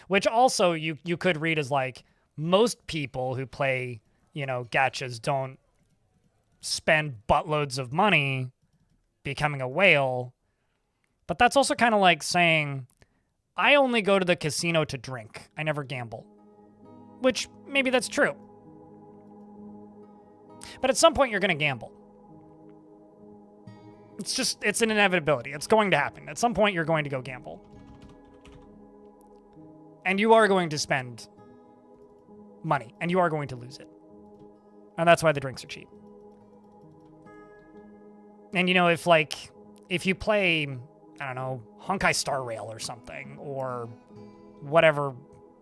which also you could read as like most people who play, you know, gachas don't spend buttloads of money becoming a whale. But that's also kind of like saying, I only go to the casino to drink. I never gamble. Which maybe that's true. But at some point you're going to gamble. It's an inevitability. It's going to happen. At some point you're going to go gamble. And you are going to spend money. And you are going to lose it. And that's why the drinks are cheap. And you know, if you play, I don't know, Honkai Star Rail or something, or whatever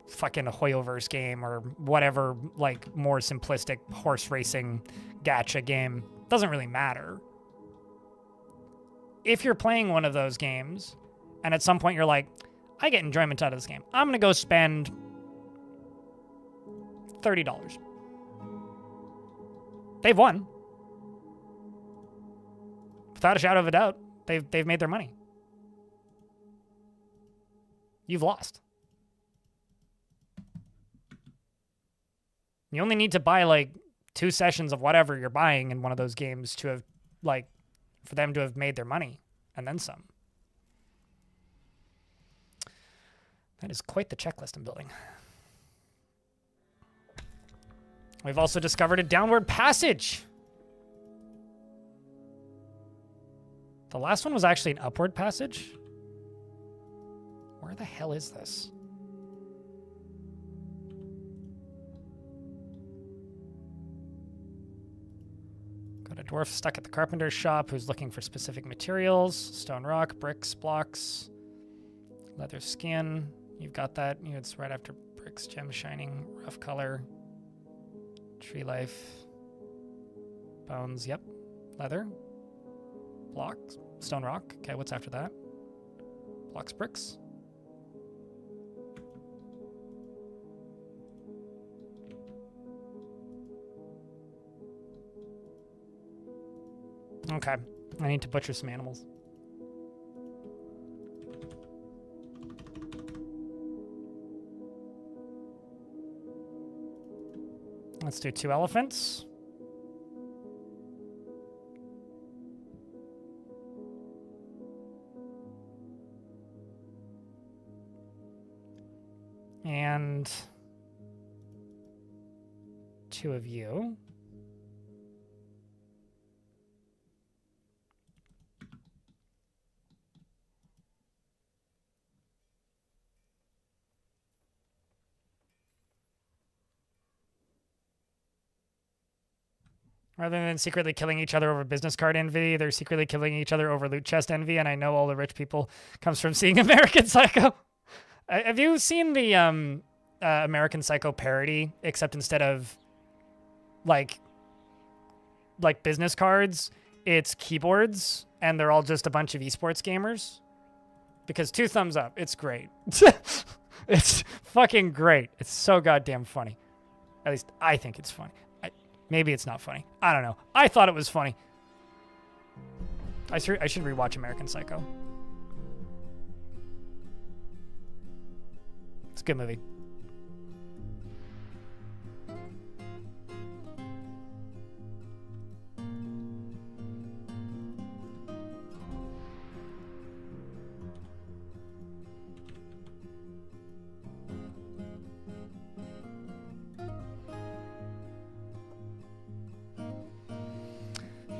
fucking Hoyoverse game, or whatever like more simplistic horse racing gacha game, doesn't really matter. If you're playing one of those games, and at some point you're like, I get enjoyment out of this game, I'm gonna go spend $30. They've won. Without a shadow of a doubt, they've made their money. You've lost. You only need to buy like 2 sessions of whatever you're buying in one of those games to have like for them to have made their money and then some. That is quite the checklist I'm building. We've also discovered a downward passage. The last one was actually an upward passage. Where the hell is this? Got a dwarf stuck at the carpenter's shop who's looking for specific materials. Stone rock, bricks, blocks, leather skin. You've got that. It's right after bricks, gem shining, rough color, tree life, bones, yep. Leather, blocks, stone rock. Okay, what's after that? Blocks, bricks. Okay, I need to butcher some animals. Let's do 2 elephants. And 2 of you. Rather than secretly killing each other over business card envy, they're secretly killing each other over loot chest envy, and I know all the rich people comes from seeing American Psycho. Have you seen the American Psycho parody, except instead of like business cards, it's keyboards, and they're all just a bunch of esports gamers? Because 2 thumbs up, it's great. It's fucking great. It's so goddamn funny. At least I think it's funny. Maybe it's not funny. I don't know. I thought it was funny. I should rewatch American Psycho. It's a good movie.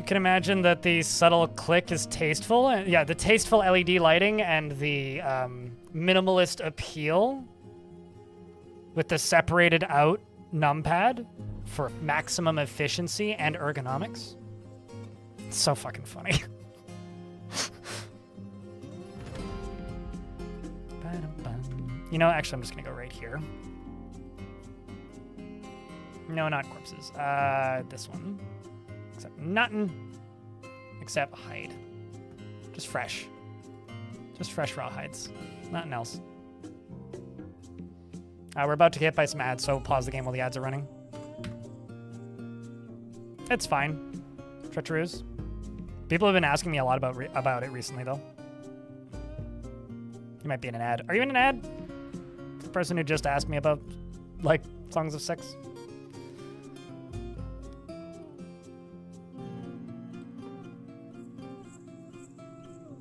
Can imagine that the subtle click is tasteful. Yeah, the tasteful LED lighting and the minimalist appeal with the separated out numpad for maximum efficiency and ergonomics. It's so fucking funny. You know, actually, I'm just gonna go right here. No, not corpses. This one. Except nothing. Except hide. Just fresh. Just fresh raw hides. Nothing else. We're about to get hit by some ads, so we'll pause the game while the ads are running. It's fine. Treacherous. People have been asking me a lot about it recently, though. You might be in an ad. Are you in an ad? The person who just asked me about, like, Songs of Sex.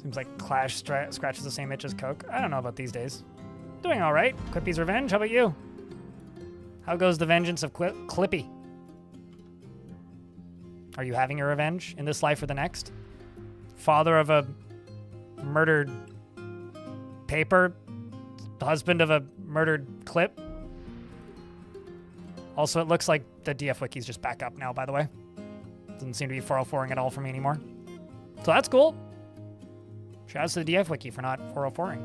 Seems like Clash scratches the same itch as Coke. I don't know about these days. Doing all right. Clippy's revenge. How about you? How goes the vengeance of Clippy? Are you having your revenge in this life or the next? Father of a murdered paper, husband of a murdered Clip. Also, it looks like the DF Wiki's just back up now, by the way. Doesn't seem to be 404ing at all for me anymore. So that's cool. Shout out to the DF Wiki for not 404ing.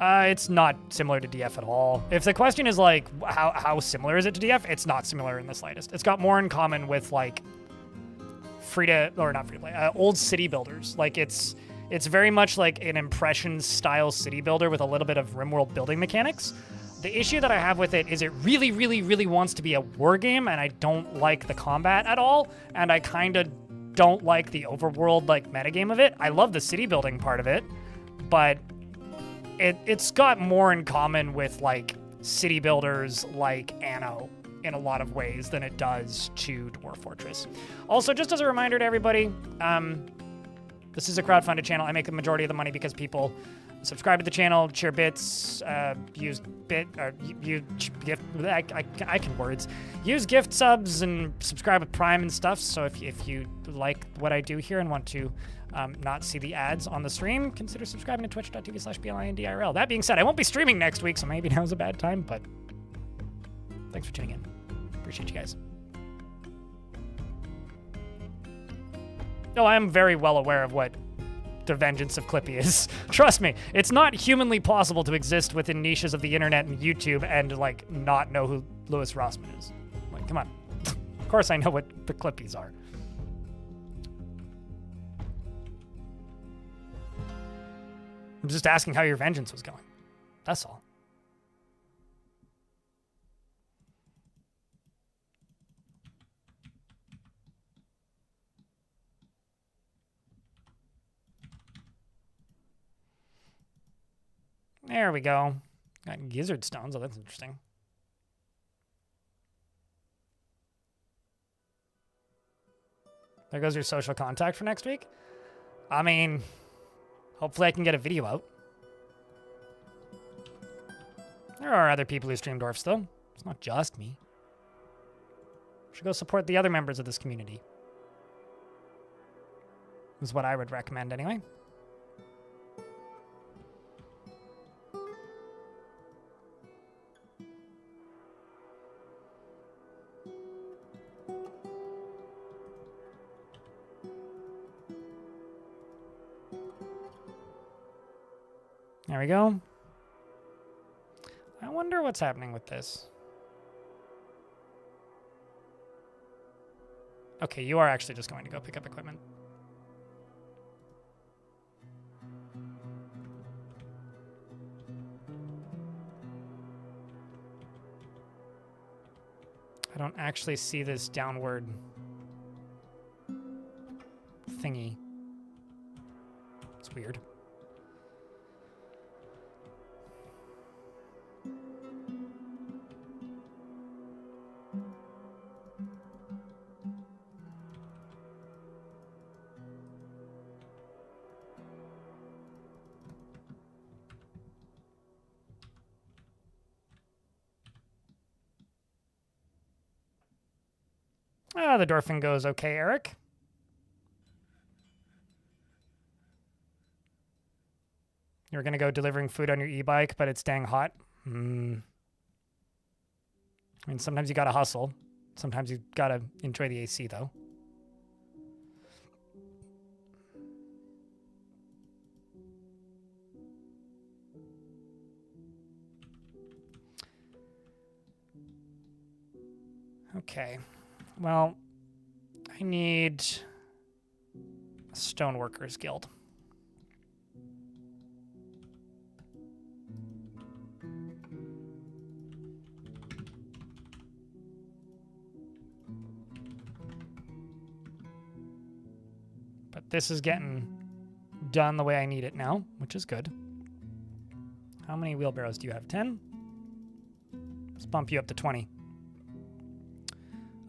It's not similar to DF at all. If the question is like, how similar is it to DF? It's not similar in the slightest. It's got more in common with like old city builders. Like it's very much like an Impressions style city builder with a little bit of RimWorld building mechanics. The issue that I have with it is it really, really, really wants to be a war game, and I don't like the combat at all, and I kind of don't like the overworld like metagame of it. I love the city building part of it, but it's got more in common with like city builders like Anno in a lot of ways than it does to Dwarf Fortress. Also, just as a reminder to everybody, this is a crowdfunded channel. I make the majority of the money because people subscribe to the channel, share bits, use gift. I can words. Use gift subs and subscribe with Prime and stuff. So if you like what I do here and want to not see the ads on the stream, consider subscribing to twitch.tv/BLINDIRL. That being said, I won't be streaming next week, so maybe now's a bad time, but thanks for tuning in. Appreciate you guys. No, I am very well aware of what The Vengeance of Clippy is. Trust me, it's not humanly possible to exist within niches of the internet and YouTube and, like, not know who Louis Rossman is. Like, come on. Of course I know what the Clippies are. I'm just asking how your vengeance was going. That's all. There we go. Got gizzard stones. Oh, that's interesting. There goes your social contact for next week. I mean, hopefully I can get a video out. There are other people who stream dwarfs, though. It's not just me. Should go support the other members of this community. Is what I would recommend, anyway. There we go. I wonder what's happening with this. Okay, you are actually just going to go pick up equipment. I don't actually see this downward thingy. It's weird. Ah, the Dorfin goes okay, Eric. You're going to go delivering food on your e-bike, but it's dang hot. I mean, sometimes you got to hustle. Sometimes you got to enjoy the AC, though. Okay. Well, I need a Stoneworkers Guild. But this is getting done the way I need it now, which is good. How many wheelbarrows do you have? 10? Let's bump you up to 20.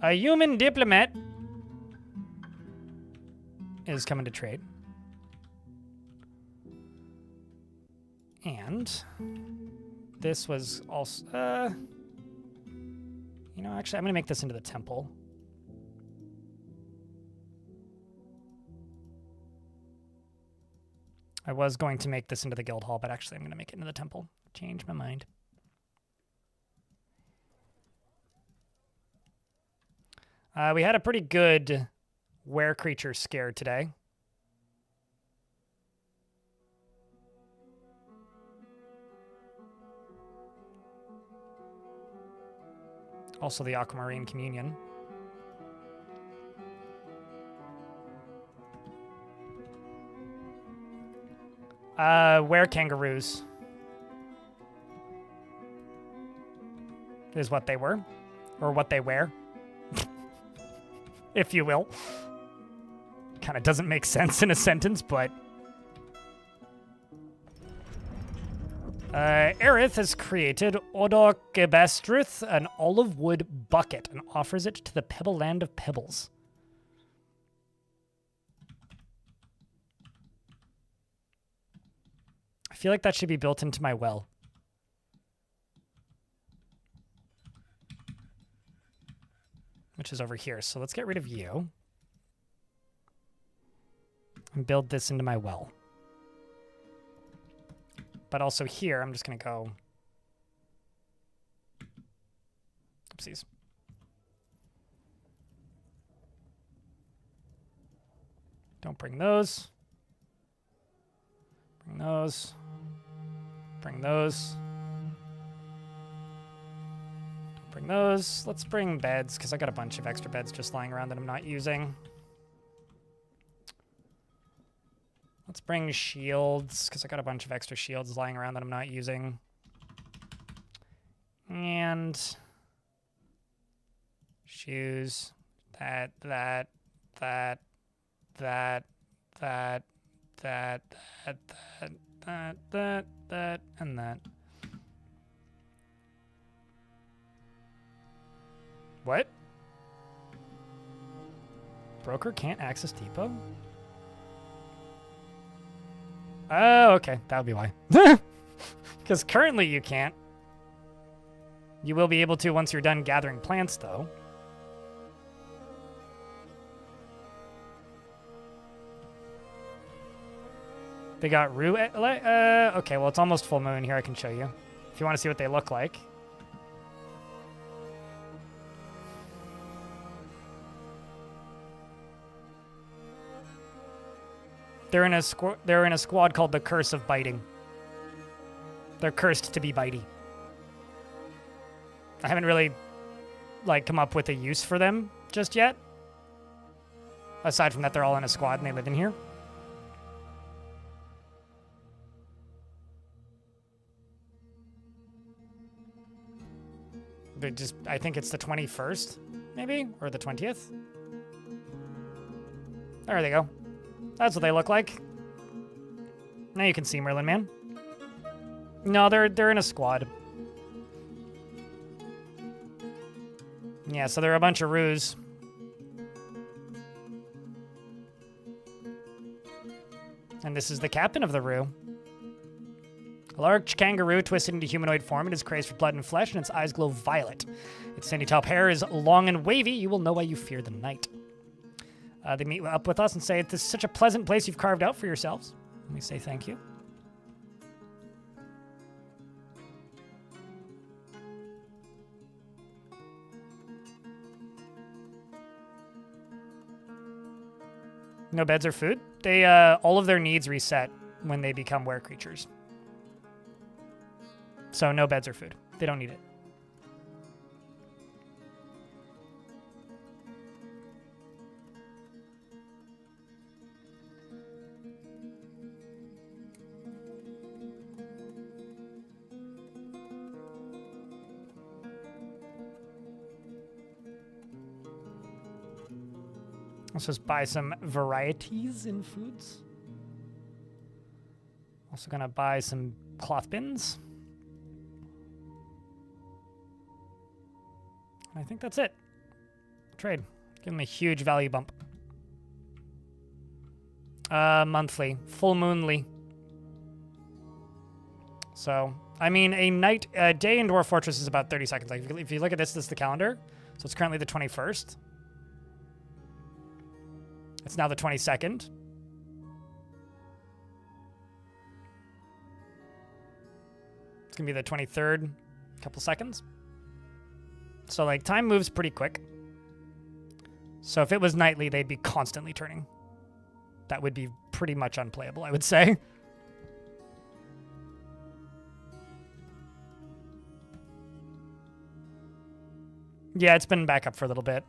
A human diplomat is coming to trade. And this was also, you know, actually, I'm going to make this into the temple. I was going to make this into the guild hall, but actually I'm going to make it into the temple. Change my mind. We had a pretty good were-creature scare today. Also the Aquamarine Communion. Were-kangaroos is what they were, or what they wear. If you will. Kind of doesn't make sense in a sentence, but... Aerith has created Odokebestruth, an olive wood bucket, and offers it to the Pebble Land of Pebbles. I feel like that should be built into my well. Which is over here. So let's get rid of you. And build this into my well. But also here, I'm just going to go... Oopsies. Don't bring those. Bring those. Bring those. Don't bring those. Let's bring beds, because I got a bunch of extra beds just lying around that I'm not using. Let's bring shields, because I got a bunch of extra shields lying around that I'm not using. And shoes. That, and that. What? Broker can't access depot? Oh, okay. That would be why. Because currently you can't. You will be able to once you're done gathering plants, though. They got Rue. Okay, well, it's almost full moon here. I can show you. If you want to see what they look like. They're in a squad called the Curse of Biting. They're cursed to be bitey. I haven't really come up with a use for them just yet. Aside from that, they're all in a squad and they live in here. I think it's the 21st, maybe? Or the 20th? There they go. That's what they look like. Now you can see Merlin Man. No, they're in a squad. Yeah, so they're a bunch of roos. And this is the captain of the roo. A large kangaroo twisted into humanoid form. It is crazed for blood and flesh, and its eyes glow violet. Its sandy top hair is long and wavy. You will know why you fear the night. They meet up with us and say, "This is such a pleasant place you've carved out for yourselves." And we say thank you. No beds or food? They all of their needs reset when they become were creatures. So no beds or food. They don't need it. Let's just buy some varieties in foods. Also gonna buy some cloth bins. I think that's it. Trade. Give them a huge value bump. Monthly. Full moonly. So, I mean, a day in Dwarf Fortress is about 30 seconds. Like, if you look at this is the calendar. So it's currently the 21st. It's now the 22nd. It's gonna be the 23rd. A couple seconds. So, like, time moves pretty quick. So if it was nightly, they'd be constantly turning. That would be pretty much unplayable, I would say. Yeah, it's been back up for a little bit.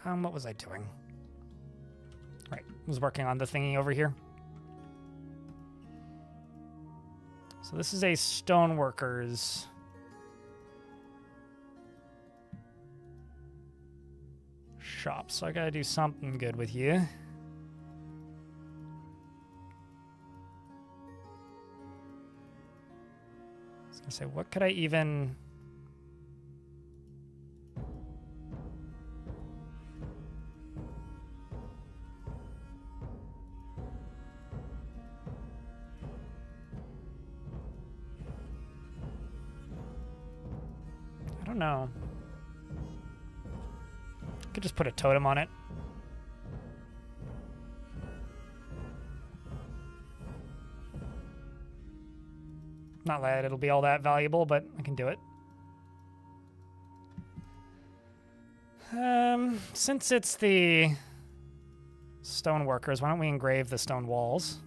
What was I doing? Right, I was working on the thingy over here. So this is a stoneworker's shop. So I gotta do something good with you. was gonna say, what could I even... I don't know. Could just put a totem on it. Not that it'll be all that valuable, but I can do it. Since it's the stone workers, why don't we engrave the stone walls?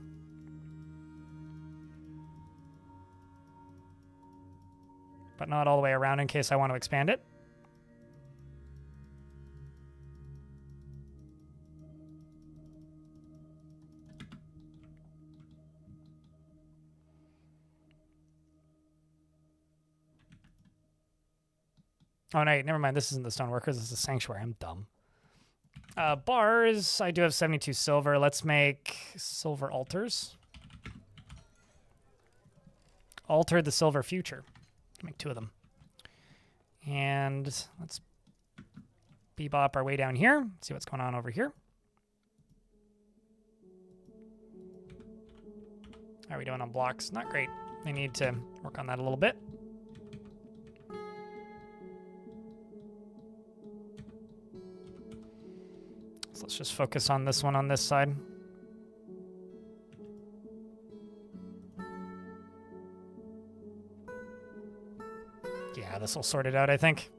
But not all the way around in case I want to expand it. Oh, no, never mind. This isn't the stoneworkers. This is the sanctuary. I'm dumb. Bars. I do have 72 silver. Let's make silver altars. Alter the silver future. Make 2 of them. And let's bebop our way down here. See what's going on over here. How are we doing on blocks? Not great. I need to work on that a little bit. So let's just focus on this one on this side. Yeah, this will sort it out, I think.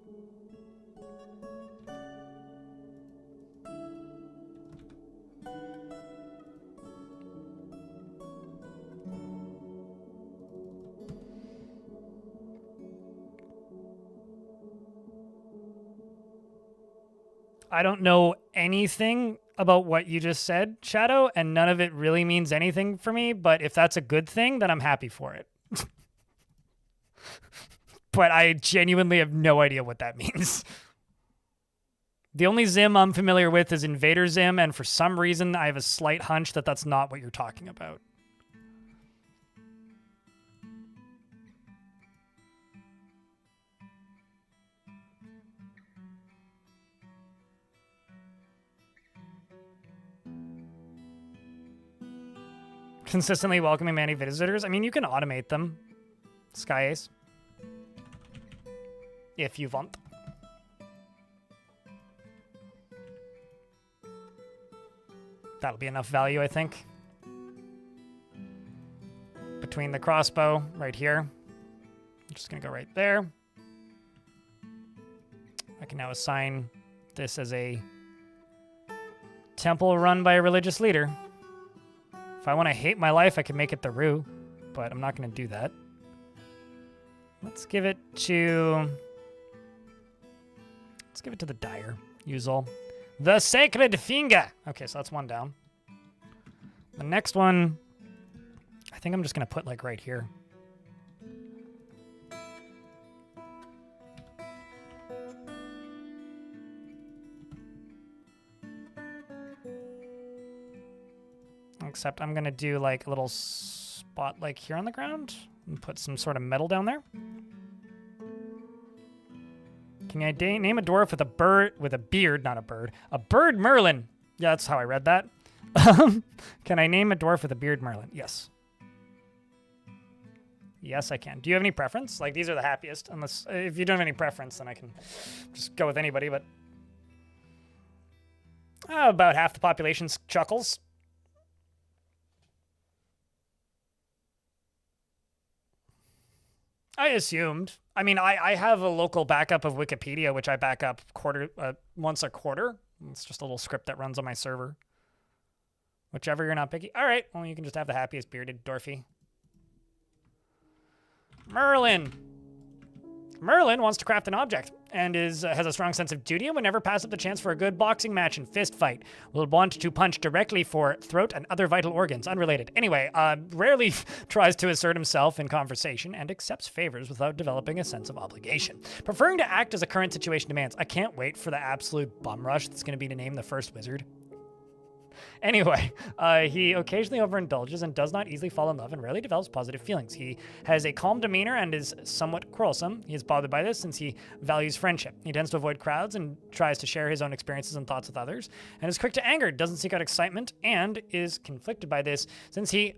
I don't know anything about what you just said, Shadow, and none of it really means anything for me, but if that's a good thing, then I'm happy for it. But I genuinely have no idea what that means. The only Zim I'm familiar with is Invader Zim, and for some reason I have a slight hunch that that's not what you're talking about. Consistently welcoming many visitors. I mean, you can automate them. Sky Ace. If you want. That'll be enough value, I think. Between the crossbow right here. I'm just going to go right there. I can now assign this as a temple run by a religious leader. If I want to hate my life, I can make it the Rue, but I'm not going to do that. Let's give it to... Let's give it to the Dyer. Usual. The Sacred Finger! Okay, so that's one down. The next one, I think I'm just going to put, like, right here. Except I'm going to do, like, a little spot, like, here on the ground. And put some sort of metal down there. Can I name a dwarf with a bird, with a beard, not a bird, a bird Merlin? Yeah, that's how I read that. Can I name a dwarf with a beard Merlin? Yes. Yes, I can. Do you have any preference? Like, these are the happiest. Unless, if you don't have any preference, then I can just go with anybody, but... about half the population chuckles. I assumed. I mean, I have a local backup of Wikipedia, which I back up once a quarter. It's just a little script that runs on my server. Whichever you're not picky. All right, well, you can just have the happiest bearded dwarfy. Merlin. Merlin wants to craft an object and has a strong sense of duty and would never pass up the chance for a good boxing match and fist fight. Will want to punch directly for throat and other vital organs, unrelated. Anyway, rarely tries to assert himself in conversation and accepts favors without developing a sense of obligation. Preferring to act as a current situation demands. I can't wait for the absolute bum rush that's going to be to name the first wizard. Anyway, he occasionally overindulges and does not easily fall in love and rarely develops positive feelings. He has a calm demeanor and is somewhat quarrelsome. He is bothered by this since he values friendship. He tends to avoid crowds and tries to share his own experiences and thoughts with others, and is quick to anger, doesn't seek out excitement, and is conflicted by this since he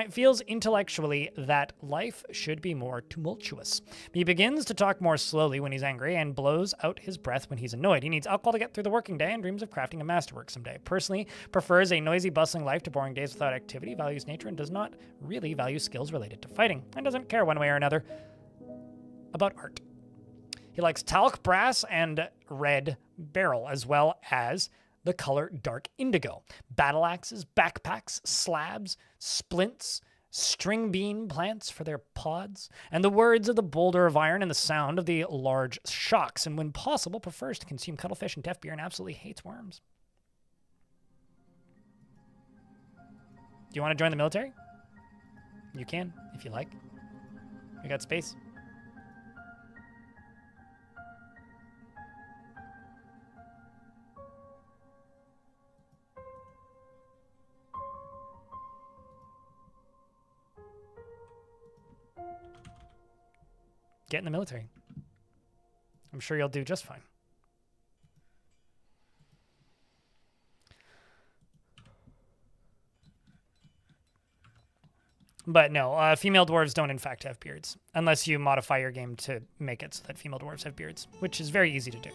feels intellectually that life should be more tumultuous. He begins to talk more slowly when he's angry and blows out his breath when he's annoyed. He needs alcohol to get through the working day and dreams of crafting a masterwork someday. Personally, prefers a noisy, bustling life to boring days without activity, values nature, and does not really value skills related to fighting, and doesn't care one way or another about art. He likes talc, brass, and red beryl, as well as the color dark indigo, battle axes, backpacks, slabs, splints, string bean plants for their pods, and the words of the boulder of iron and the sound of the large shocks, and when possible prefers to consume cuttlefish and deaf beer and absolutely hates worms. Do you want to join the military? You can, if you like. We got space. Get in the military. I'm sure you'll do just fine. But no, female dwarves don't in fact have beards, unless you modify your game to make it so that female dwarves have beards, which is very easy to do.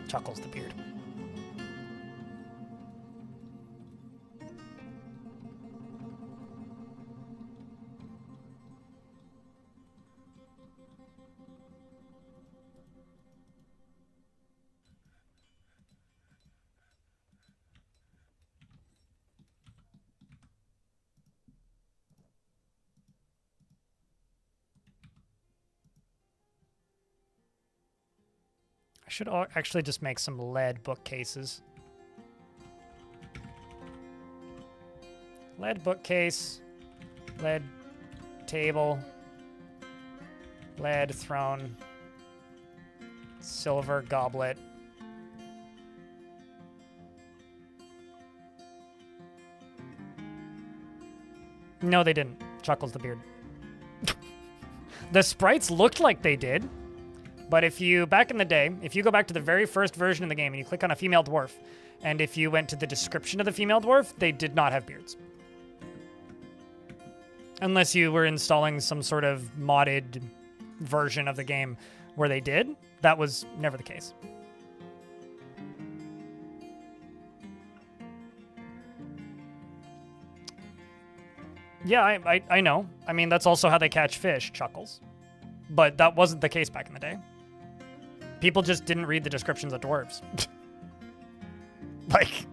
Chuckles the beard. I should actually just make some lead bookcases. Lead bookcase, lead table, lead throne, silver goblet. No, they didn't. Chuckles the beard. The sprites looked like they did. But if you, back in the day, if you go back to the very first version of the game and you click on a female dwarf, and if you went to the description of the female dwarf, they did not have beards. Unless you were installing some sort of modded version of the game where they did, that was never the case. Yeah, I know. I mean, that's also how they catch fish, Chuckles. But that wasn't the case back in the day. People just didn't read the descriptions of dwarves. Like...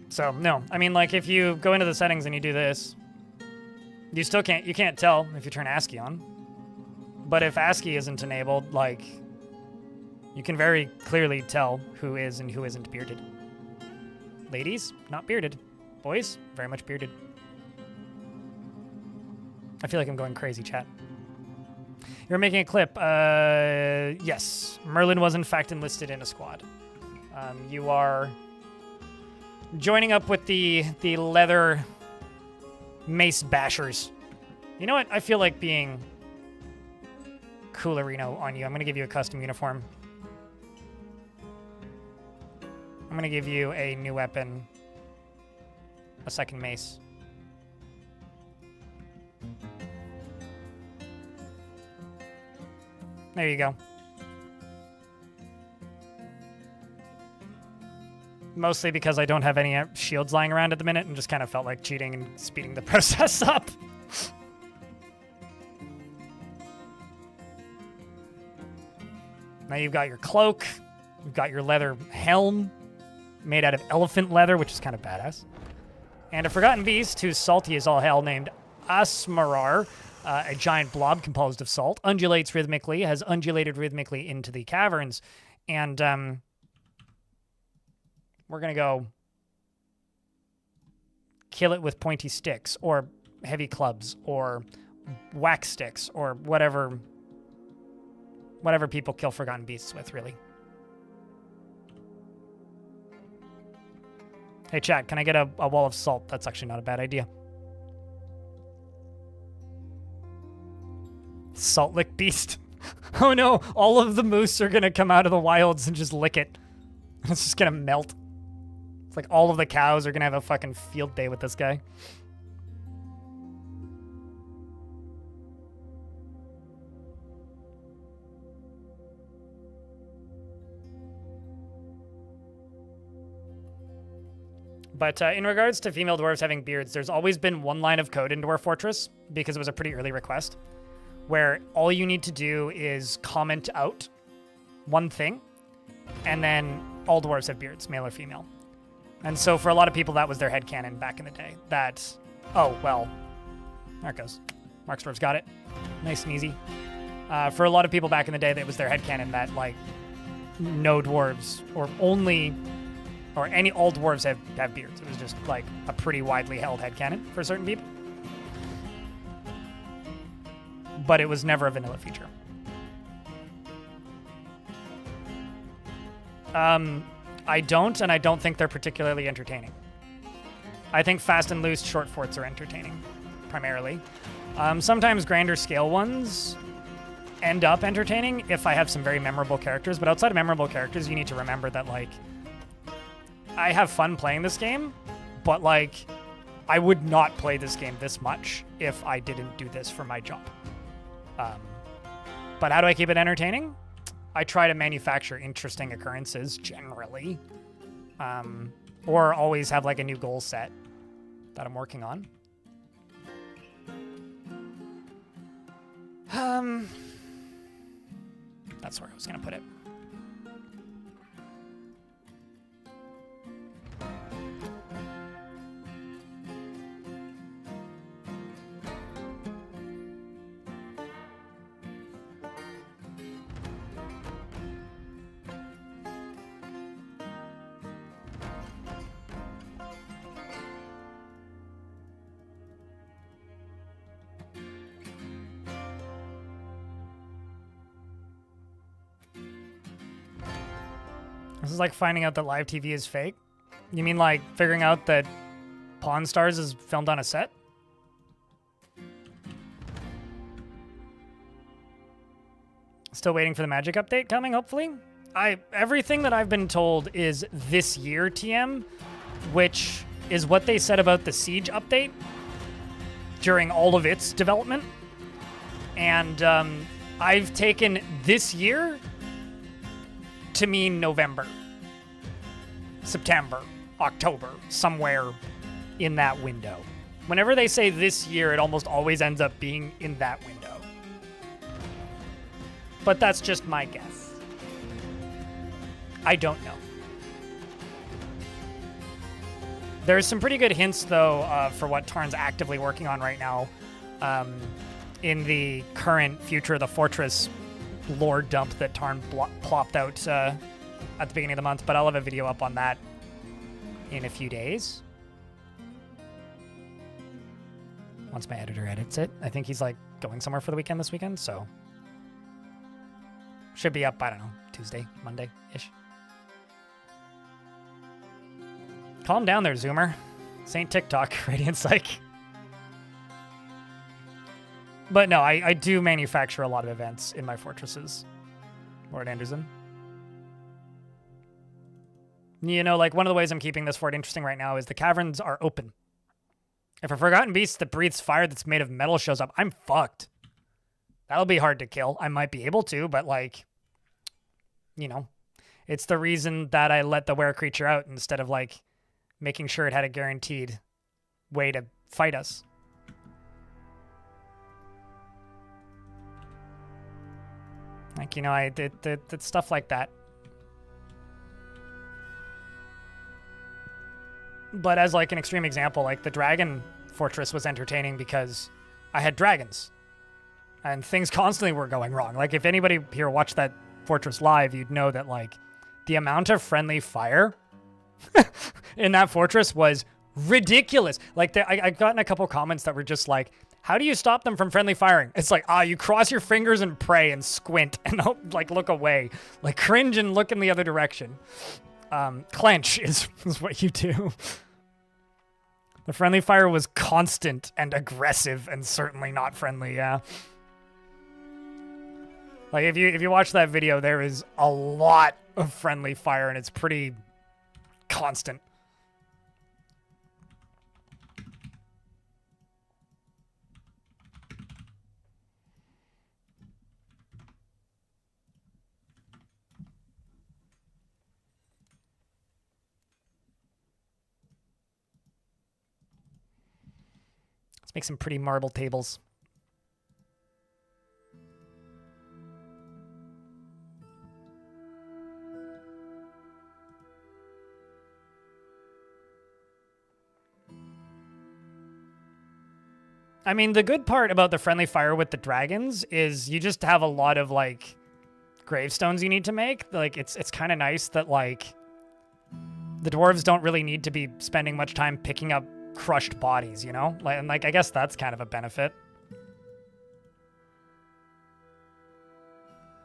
So, no. I mean, like, if you go into the settings and you do this, you still can't, you can't tell if you turn ASCII on. But if ASCII isn't enabled, like, you can very clearly tell who is and who isn't bearded. Ladies, not bearded. Boys, very much bearded. I feel like I'm going crazy, chat. You're making a clip. Yes. Merlin was, in fact, enlisted in a squad. You are joining up with the leather mace bashers. You know what? I feel like being Coolerino on you. I'm going to give you a custom uniform. I'm going to give you a new weapon. A second mace. There you go. Mostly because I don't have any shields lying around at the minute and just kind of felt like cheating and speeding the process up. Now you've got your cloak. You've got your leather helm made out of elephant leather, which is kind of badass. And a forgotten beast who's salty as all hell named Asmarar, a giant blob composed of salt, undulates rhythmically, has undulated rhythmically into the caverns. And we're going to go kill it with pointy sticks. Or heavy clubs or wax sticks or whatever people kill Forgotten Beasts with, really. Hey, chat, can I get a wall of salt? That's actually not a bad idea. Salt lick beast. Oh no, all of the moose are gonna come out of the wilds and just lick it. It's just gonna melt. It's like all of the cows are gonna have a fucking field day with this guy. But in regards to female dwarves having beards, there's always been one line of code in Dwarf Fortress, because it was a pretty early request, where all you need to do is comment out one thing, and then all dwarves have beards, male or female. And so for a lot of people, that was their headcanon back in the day. That, oh, well, there it goes. Mark's Dwarves got it. Nice and easy. For a lot of people back in the day, that was their headcanon that, like, no dwarves, or only... or all dwarves have beards. It was just like a pretty widely held headcanon for certain people. But it was never a vanilla feature. I don't, and I don't think they're particularly entertaining. I think fast and loose short forts are entertaining, primarily. Sometimes grander scale ones end up entertaining if I have some very memorable characters, but outside of memorable characters, you need to remember that, like, I have fun playing this game, but, like, I would not play this game this much if I didn't do this for my job. But how do I keep it entertaining? I try to manufacture interesting occurrences, generally. Or always have, like, a new goal set that I'm working on. That's where I was going to put it. This is like finding out that live TV is fake. You mean like figuring out that Pawn Stars is filmed on a set? Still waiting for the Magic update coming, hopefully. Everything that I've been told is this year, TM, which is what they said about the Siege update during all of its development. And I've taken this year to mean November, September, October, somewhere in that window. Whenever they say this year, it almost always ends up being in that window. But that's just my guess. I don't know. There's some pretty good hints, though, for what Tarn's actively working on right now in the current Future of the Fortress lore dump that Tarn plopped out at the beginning of the month, but I'll have a video up on that in a few days. Once my editor edits it. I think he's like going somewhere for the weekend this weekend, so should be up, I don't know, Tuesday, Monday-ish. Calm down there, Zoomer. This ain't TikTok, Radiant Psych. But no, I do manufacture a lot of events in my fortresses, Lord Anderson. You know, like, one of the ways I'm keeping this fort interesting right now is the caverns are open. If a Forgotten Beast that breathes fire that's made of metal shows up, I'm fucked. That'll be hard to kill. I might be able to, but, like, you know, it's the reason that I let the were creature out instead of, like, making sure it had a guaranteed way to fight us. Like, you know, I did stuff like that. But as, like, an extreme example, like, the Dragon Fortress was entertaining because I had dragons. And things constantly were going wrong. Like, if anybody here watched that Fortress live, you'd know that, like, the amount of friendly fire in that fortress was ridiculous. Like, I've gotten a couple comments that were just like, how do you stop them from friendly firing? It's like, you cross your fingers and pray and squint and like look away. Like cringe and look in the other direction. Clench is what you do. The friendly fire was constant and aggressive and certainly not friendly, yeah. Like if you watch that video, there is a lot of friendly fire and it's pretty constant. Let's make some pretty marble tables. I mean, the good part about the friendly fire with the dragons is you just have a lot of, like, gravestones you need to make. Like, it's kind of nice that, like, the dwarves don't really need to be spending much time picking up crushed bodies, you know? Like, and, like, I guess that's kind of a benefit.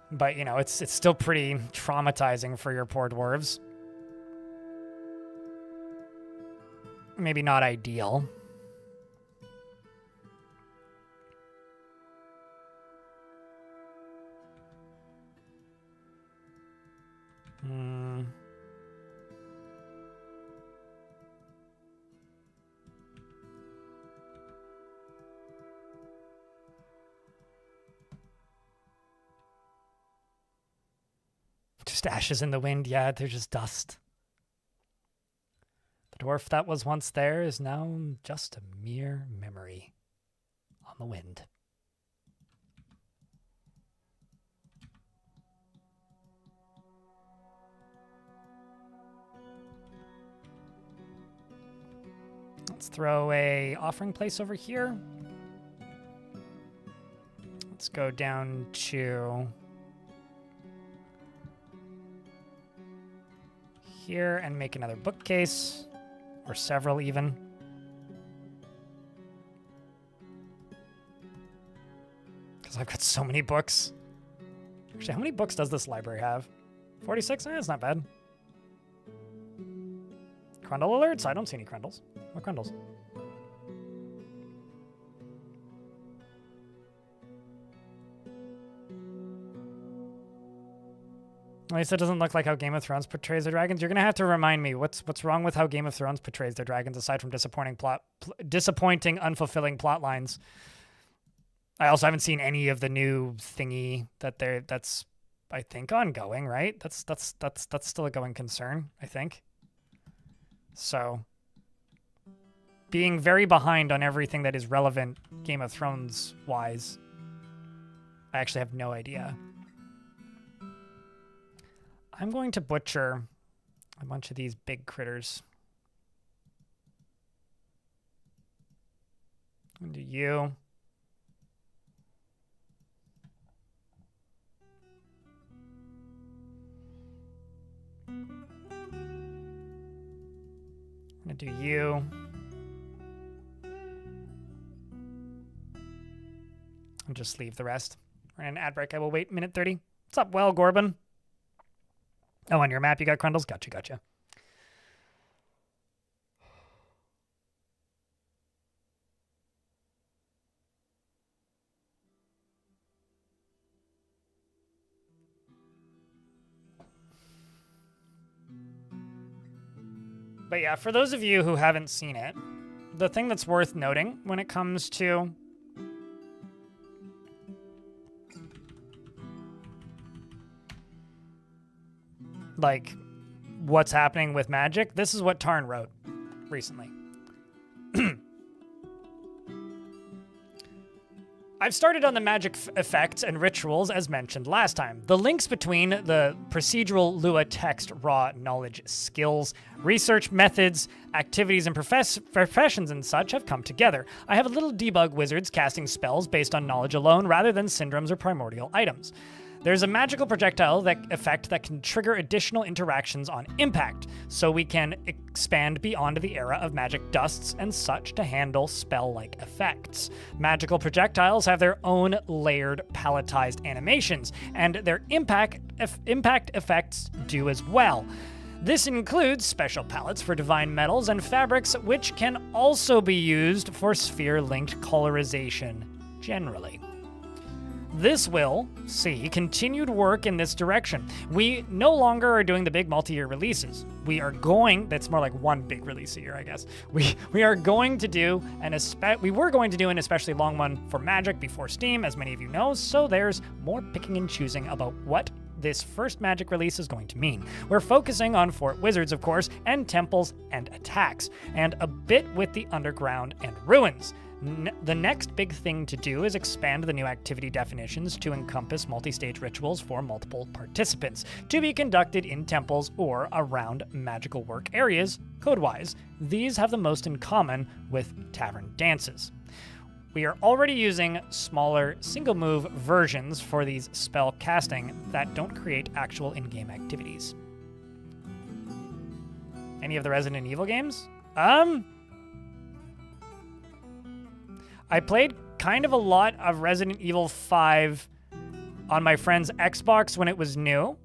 But, you know, it's still pretty traumatizing for your poor dwarves. Maybe not ideal. Just ashes in the wind. Yeah, they're just dust. The dwarf that was once there is now just a mere memory on the wind. Let's throw a offering place over here. Let's go down to here and make another bookcase, or several even. Because I've got so many books. Actually, how many books does this library have? 46? That's not bad. Crundle alerts? I don't see any crundles. What crundles? At least it doesn't look like how Game of Thrones portrays the dragons. You're gonna have to remind me what's wrong with how Game of Thrones portrays their dragons, aside from disappointing, unfulfilling plot lines. I also haven't seen any of the new thingy that's I think ongoing, right? That's still a going concern, I think. So, being very behind on everything that is relevant Game of Thrones wise, I actually have no idea. I'm going to butcher a bunch of these big critters. I'm going to do you. I'm going to do you. And just leave the rest. We're in an ad break. I will wait minute 30. What's up, Well Gorbin? Oh, on your map you got crundles? Gotcha. But yeah, for those of you who haven't seen it, the thing that's worth noting when it comes to like what's happening with magic, this is what Tarn wrote recently. I've started on the magic effects and rituals as mentioned last time. The links between the procedural Lua text, raw knowledge, skills, research methods, activities, and professions and such have come together. I have little debug wizards casting spells based on knowledge alone rather than syndromes or primordial items. There's a magical projectile effect that can trigger additional interactions on impact, so we can expand beyond the era of magic dusts and such to handle spell-like effects. Magical projectiles have their own layered palletized animations, and their impact effects do as well. This includes special palettes for divine metals and fabrics, which can also be used for sphere-linked colorization generally. This will see continued work in this direction. We no longer are doing the big multi-year releases. That's more like one big release a year, I guess. We were going to do an especially long one for Magic before Steam, as many of you know, so there's more picking and choosing about what this first Magic release is going to mean. We're focusing on Fort Wizards, of course, and temples and attacks, and a bit with the underground and ruins. The next big thing to do is expand the new activity definitions to encompass multi-stage rituals for multiple participants, to be conducted in temples or around magical work areas, code-wise. These have the most in common with tavern dances. We are already using smaller single-move versions for these spell casting that don't create actual in-game activities. Any of the Resident Evil games? I played kind of a lot of Resident Evil 5 on my friend's Xbox when it was new.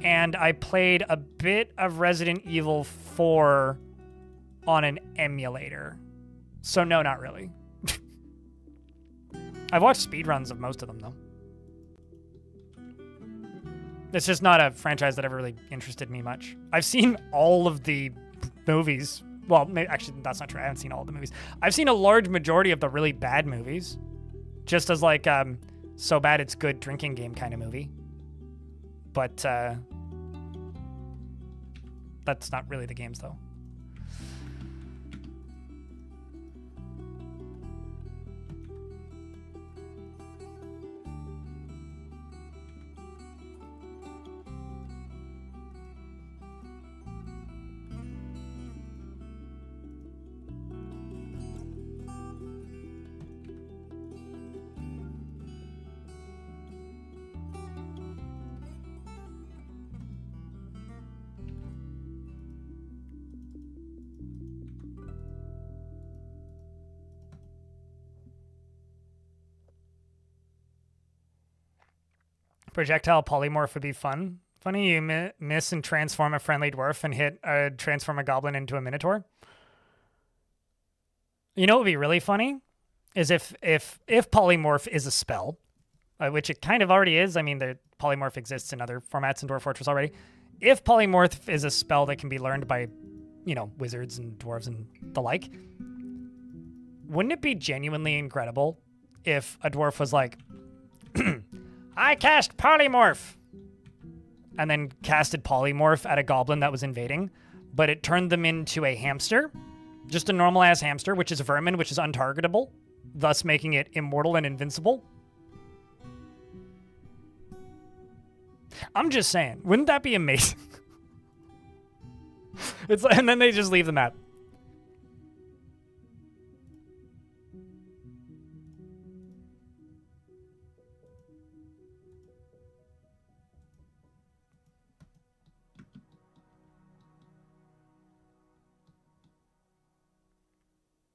And I played a bit of Resident Evil 4 on an emulator. So no, not really. I've watched speedruns of most of them, though. It's just not a franchise that ever really interested me much. I've seen all of the movies. Well, actually, that's not true. I haven't seen all of the movies. I've seen a large majority of the really bad movies. Just as like, so bad it's good drinking game kind of movie. But that's not really the games, though. Projectile polymorph would be fun. Funny you miss and transform a friendly dwarf and transform a goblin into a minotaur. You know what would be really funny? Is if polymorph is a spell, which it kind of already is. I mean, the polymorph exists in other formats in Dwarf Fortress already. If polymorph is a spell that can be learned by, wizards and dwarves and the like, wouldn't it be genuinely incredible if a dwarf was like, I cast polymorph, and then casted polymorph at a goblin that was invading, but it turned them into a hamster, just a normal ass hamster, which is vermin, which is untargetable, thus making it immortal and invincible? I'm just saying, wouldn't that be amazing? And then they just leave the map.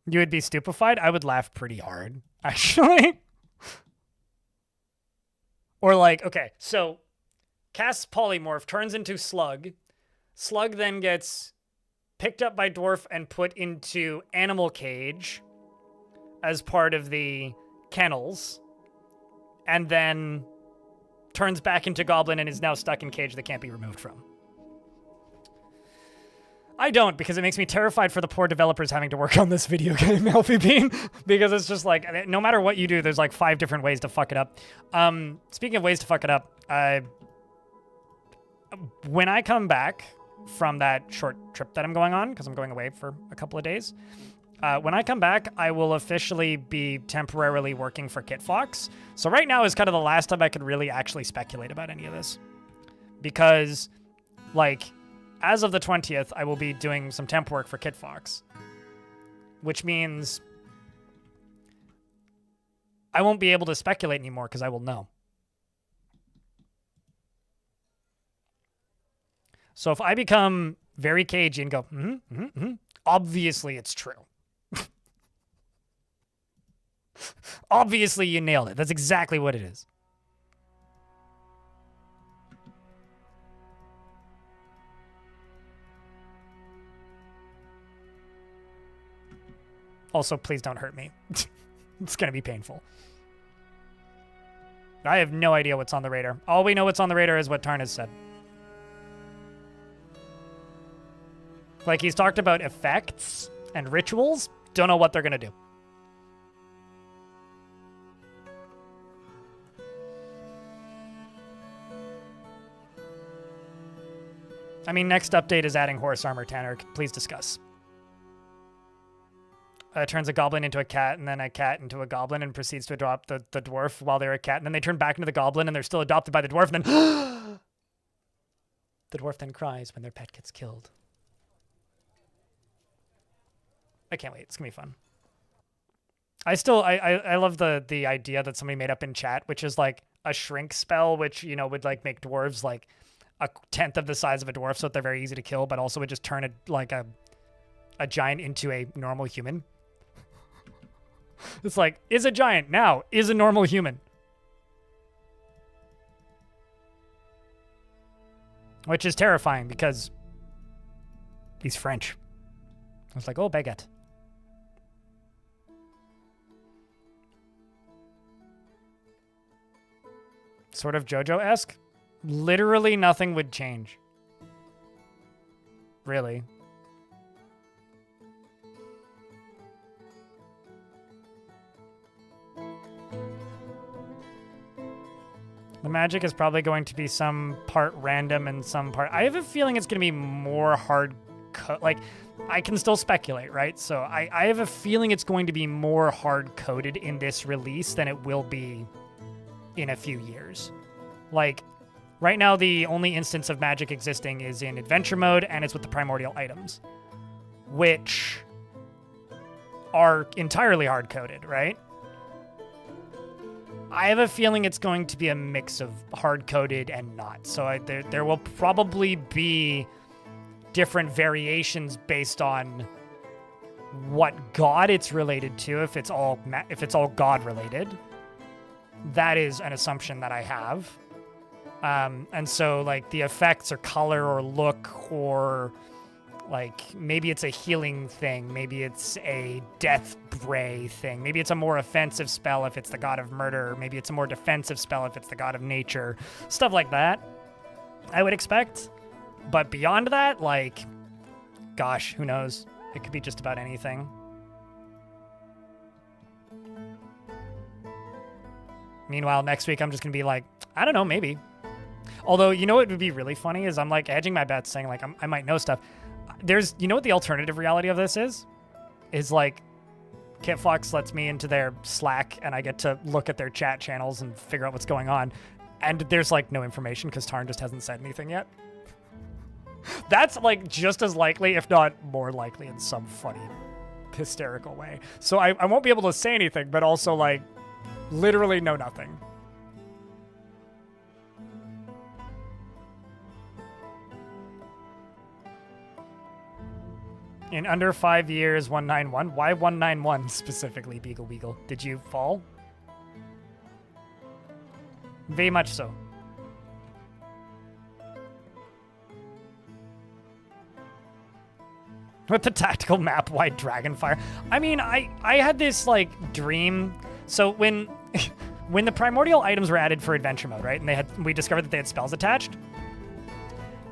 You would be stupefied? I would laugh pretty hard, actually. Or like, okay, so casts polymorph, turns into slug. Slug then gets picked up by dwarf and put into animal cage as part of the kennels, and then turns back into goblin and is now stuck in cage that can't be removed from. I don't, because it makes me terrified for the poor developers having to work on this video game, LPP, because it's just like, no matter what you do, there's like 5 different ways to fuck it up. Speaking of ways to fuck it up, when I come back from that short trip that I'm going on, because I'm going away for a couple of days, when I come back, I will officially be temporarily working for Kitfox. So right now is kind of the last time I could really actually speculate about any of this. Because, like, as of the 20th, I will be doing some temp work for Kitfox, which means I won't be able to speculate anymore because I will know. So if I become very cagey and go, obviously it's true. Obviously you nailed it. That's exactly what it is. Also, please don't hurt me. It's going to be painful. I have no idea what's on the radar. All we know what's on the radar is what Tarn has said. Like, he's talked about effects and rituals. Don't know what they're going to do. I mean, next update is adding horse armor, Tanner. Please discuss. Turns a goblin into a cat, and then a cat into a goblin, and proceeds to adopt the dwarf while they're a cat. And then they turn back into the goblin, and they're still adopted by the dwarf, and then... The dwarf then cries when their pet gets killed. I can't wait. It's going to be fun. I love the idea that somebody made up in chat, which is like a shrink spell, which, you know, would like make dwarves like a tenth of the size of a dwarf, so that they're very easy to kill, but also would just turn a giant into a normal human. It's like, is a giant now, is a normal human. Which is terrifying because he's French. I was like, oh, baguette. Sort of JoJo-esque. Literally nothing would change. Really. The magic is probably going to be some part random and some part... I have a feeling it's going to be more hard... Like, I can still speculate, right? So I have a feeling it's going to be more hard-coded in this release than it will be in a few years. Like, right now, the only instance of magic existing is in adventure mode, and it's with the primordial items, which are entirely hard-coded, right? I have a feeling it's going to be a mix of hard-coded and not. So there will probably be different variations based on what god it's related to. If it's all god related, that is an assumption that I have. And so like the effects or color or look or like maybe it's a healing thing, maybe it's a death ray thing, maybe it's a more offensive spell if it's the god of murder, maybe it's a more defensive spell if it's the god of nature, stuff like that I would expect. But beyond that, like, gosh, who knows? It could be just about anything. Meanwhile, next week I'm just gonna be like, I don't know, maybe. Although, you know what would be really funny is I'm like hedging my bets saying like I might know stuff. There's, you know what the alternative reality of this is? Is like KitFox lets me into their Slack and I get to look at their chat channels and figure out what's going on. And there's like no information because Tarn just hasn't said anything yet. That's like just as likely, if not more likely in some funny, hysterical way. So I won't be able to say anything, but also like literally know nothing. In under 5 years, 191. Why 191 specifically, Beagle Weagle? Did you fall? Very much so. With the tactical map, wide Dragonfire. I mean, I had this like dream. So when when the primordial items were added for adventure mode, right? And we discovered that they had spells attached.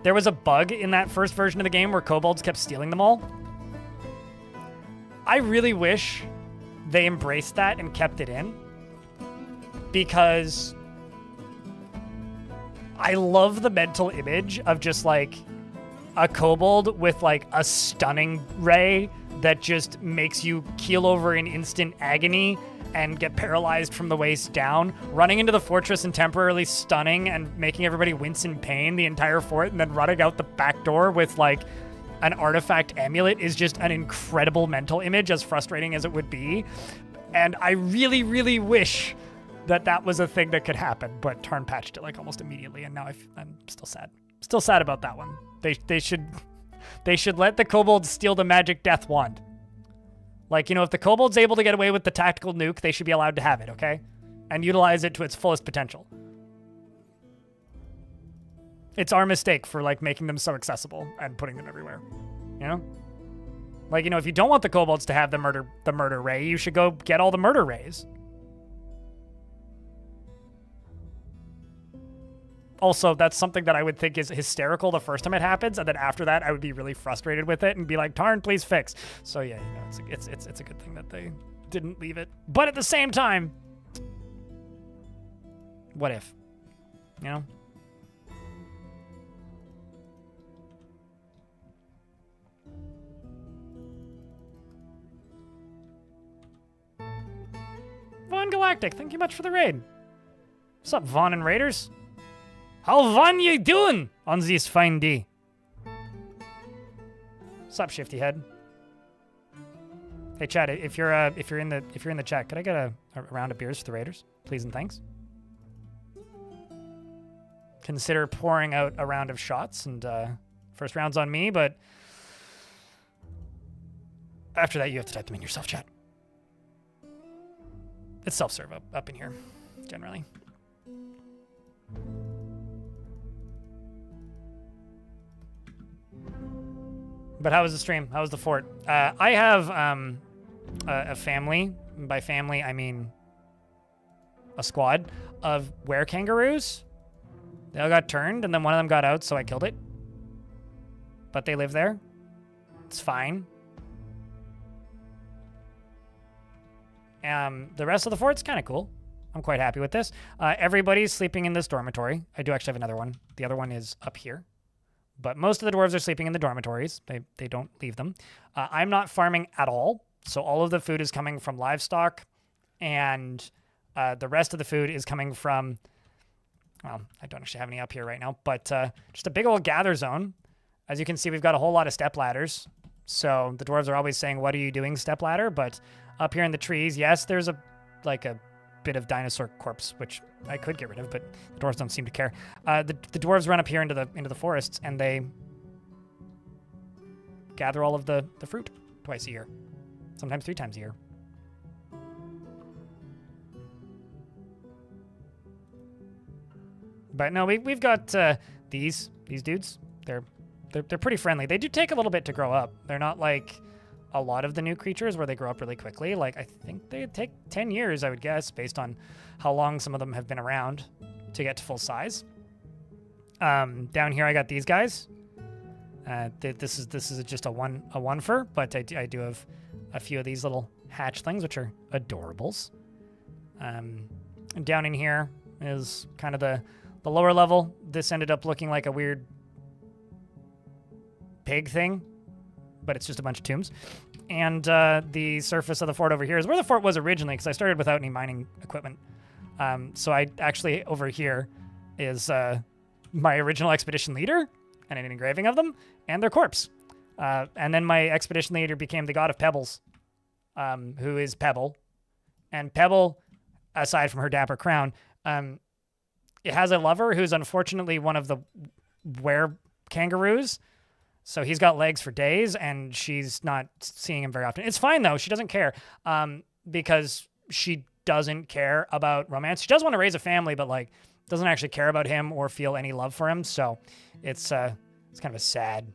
There was a bug in that first version of the game where kobolds kept stealing them all. I really wish they embraced that and kept it in, because I love the mental image of just like a kobold with like a stunning ray that just makes you keel over in instant agony and get paralyzed from the waist down, running into the fortress and temporarily stunning and making everybody wince in pain the entire fort, and then running out the back door with like an artifact amulet is just an incredible mental image, as frustrating as it would be. And I really, really wish that that was a thing that could happen, but Tarn patched it like almost immediately, and now I'm still sad. Still sad about that one. They should let the kobolds steal the magic death wand. Like, you know, if the kobold's able to get away with the tactical nuke, they should be allowed to have it, okay? And utilize it to its fullest potential. It's our mistake for, like, making them so accessible and putting them everywhere. You know? Like, you know, if you don't want the kobolds to have the murder ray, you should go get all the murder rays. Also, that's something that I would think is hysterical the first time it happens, and then after that, I would be really frustrated with it and be like, "Tarn, please fix." So yeah, you know, it's a good thing that they didn't leave it. But at the same time, what if? You know? Vaughn Galactic, thank you much for the raid. What's up, Vaughn and Raiders? How Vaughn you doing on this fine day? What's up, Shifty Head? Hey, Chad, if you're in the chat, could I get a round of beers for the Raiders, please and thanks? Consider pouring out a round of shots, and first round's on me, but after that, you have to type them in yourself, chat. It's self-serve up in here, generally. But how was the stream? How was the fort? I have a family. By family, I mean a squad of were-kangaroos. They all got turned, and then one of them got out, so I killed it. But they live there. It's fine. The rest of the fort's kind of cool. I'm quite happy with this. Everybody's sleeping in this dormitory. I do actually have another one. The other one is up here. But most of the dwarves are sleeping in the dormitories. They don't leave them. I'm not farming at all. So all of the food is coming from livestock. And the rest of the food is coming from... Well, I don't actually have any up here right now. But just a big old gather zone. As you can see, we've got a whole lot of step ladders. So the dwarves are always saying, "What are you doing, step ladder?" But up here in the trees, yes, there's a bit of dinosaur corpse, which I could get rid of, but the dwarves don't seem to care. The dwarves run up here into the forests, and they gather all of the fruit twice a year, sometimes 3 times a year. But no, we've got these dudes. They're pretty friendly. They do take a little bit to grow up. They're not like a lot of the new creatures where they grow up really quickly. Like, I think they take 10 years, I would guess, based on how long some of them have been around to get to full size. Down here, I got these guys. This is just a one fur, but I do have a few of these little hatchlings, which are adorables. And down in here is kind of the lower level. This ended up looking like a weird pig thing, but it's just a bunch of tombs. And the surface of the fort over here is where the fort was originally, because I started without any mining equipment. So I actually, over here is my original expedition leader and an engraving of them and their corpse. And then my expedition leader became the god of pebbles, who is Pebble. And Pebble, aside from her dapper crown, it has a lover who's unfortunately one of the were-kangaroos. So he's got legs for days, and she's not seeing him very often. It's fine, though. She doesn't care because she doesn't care about romance. She does want to raise a family, but, like, doesn't actually care about him or feel any love for him. So it's kind of a sad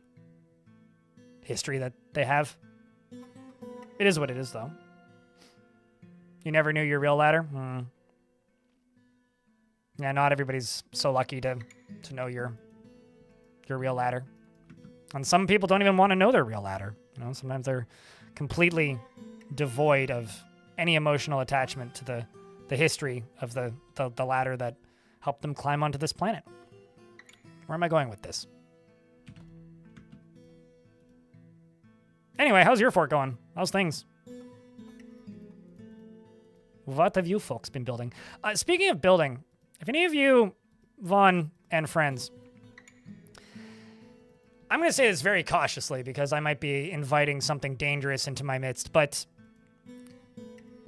history that they have. It is what it is, though. You never knew your real ladder? Yeah, not everybody's so lucky to know your real ladder. And some people don't even want to know their real ladder. You know, sometimes they're completely devoid of any emotional attachment to the history of the ladder that helped them climb onto this planet. Where am I going with this? Anyway, how's your fort going? How's things? What have you folks been building? Speaking of building, if any of you, Vaughn and friends, I'm going to say this very cautiously because I might be inviting something dangerous into my midst, but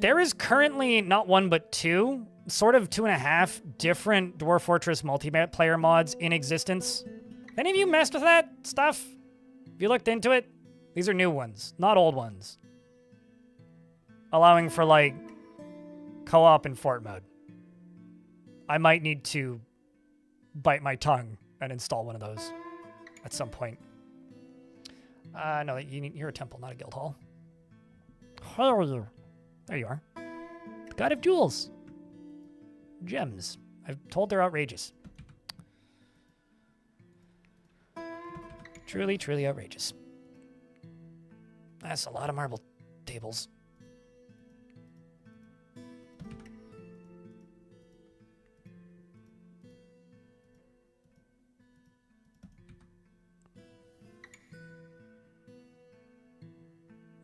there is currently not one but two, sort of 2.5 different Dwarf Fortress multiplayer mods in existence Any of you messed with that stuff? Have you looked into it? These are new ones, not old ones. Allowing for, like, co-op in fort mode. I might need to bite my tongue and install one of those at some point. No, you're a temple, not a guild hall. Where are you? There you are. The God of Jewels. Gems. I've told they're outrageous. Truly, truly outrageous. That's a lot of marble tables.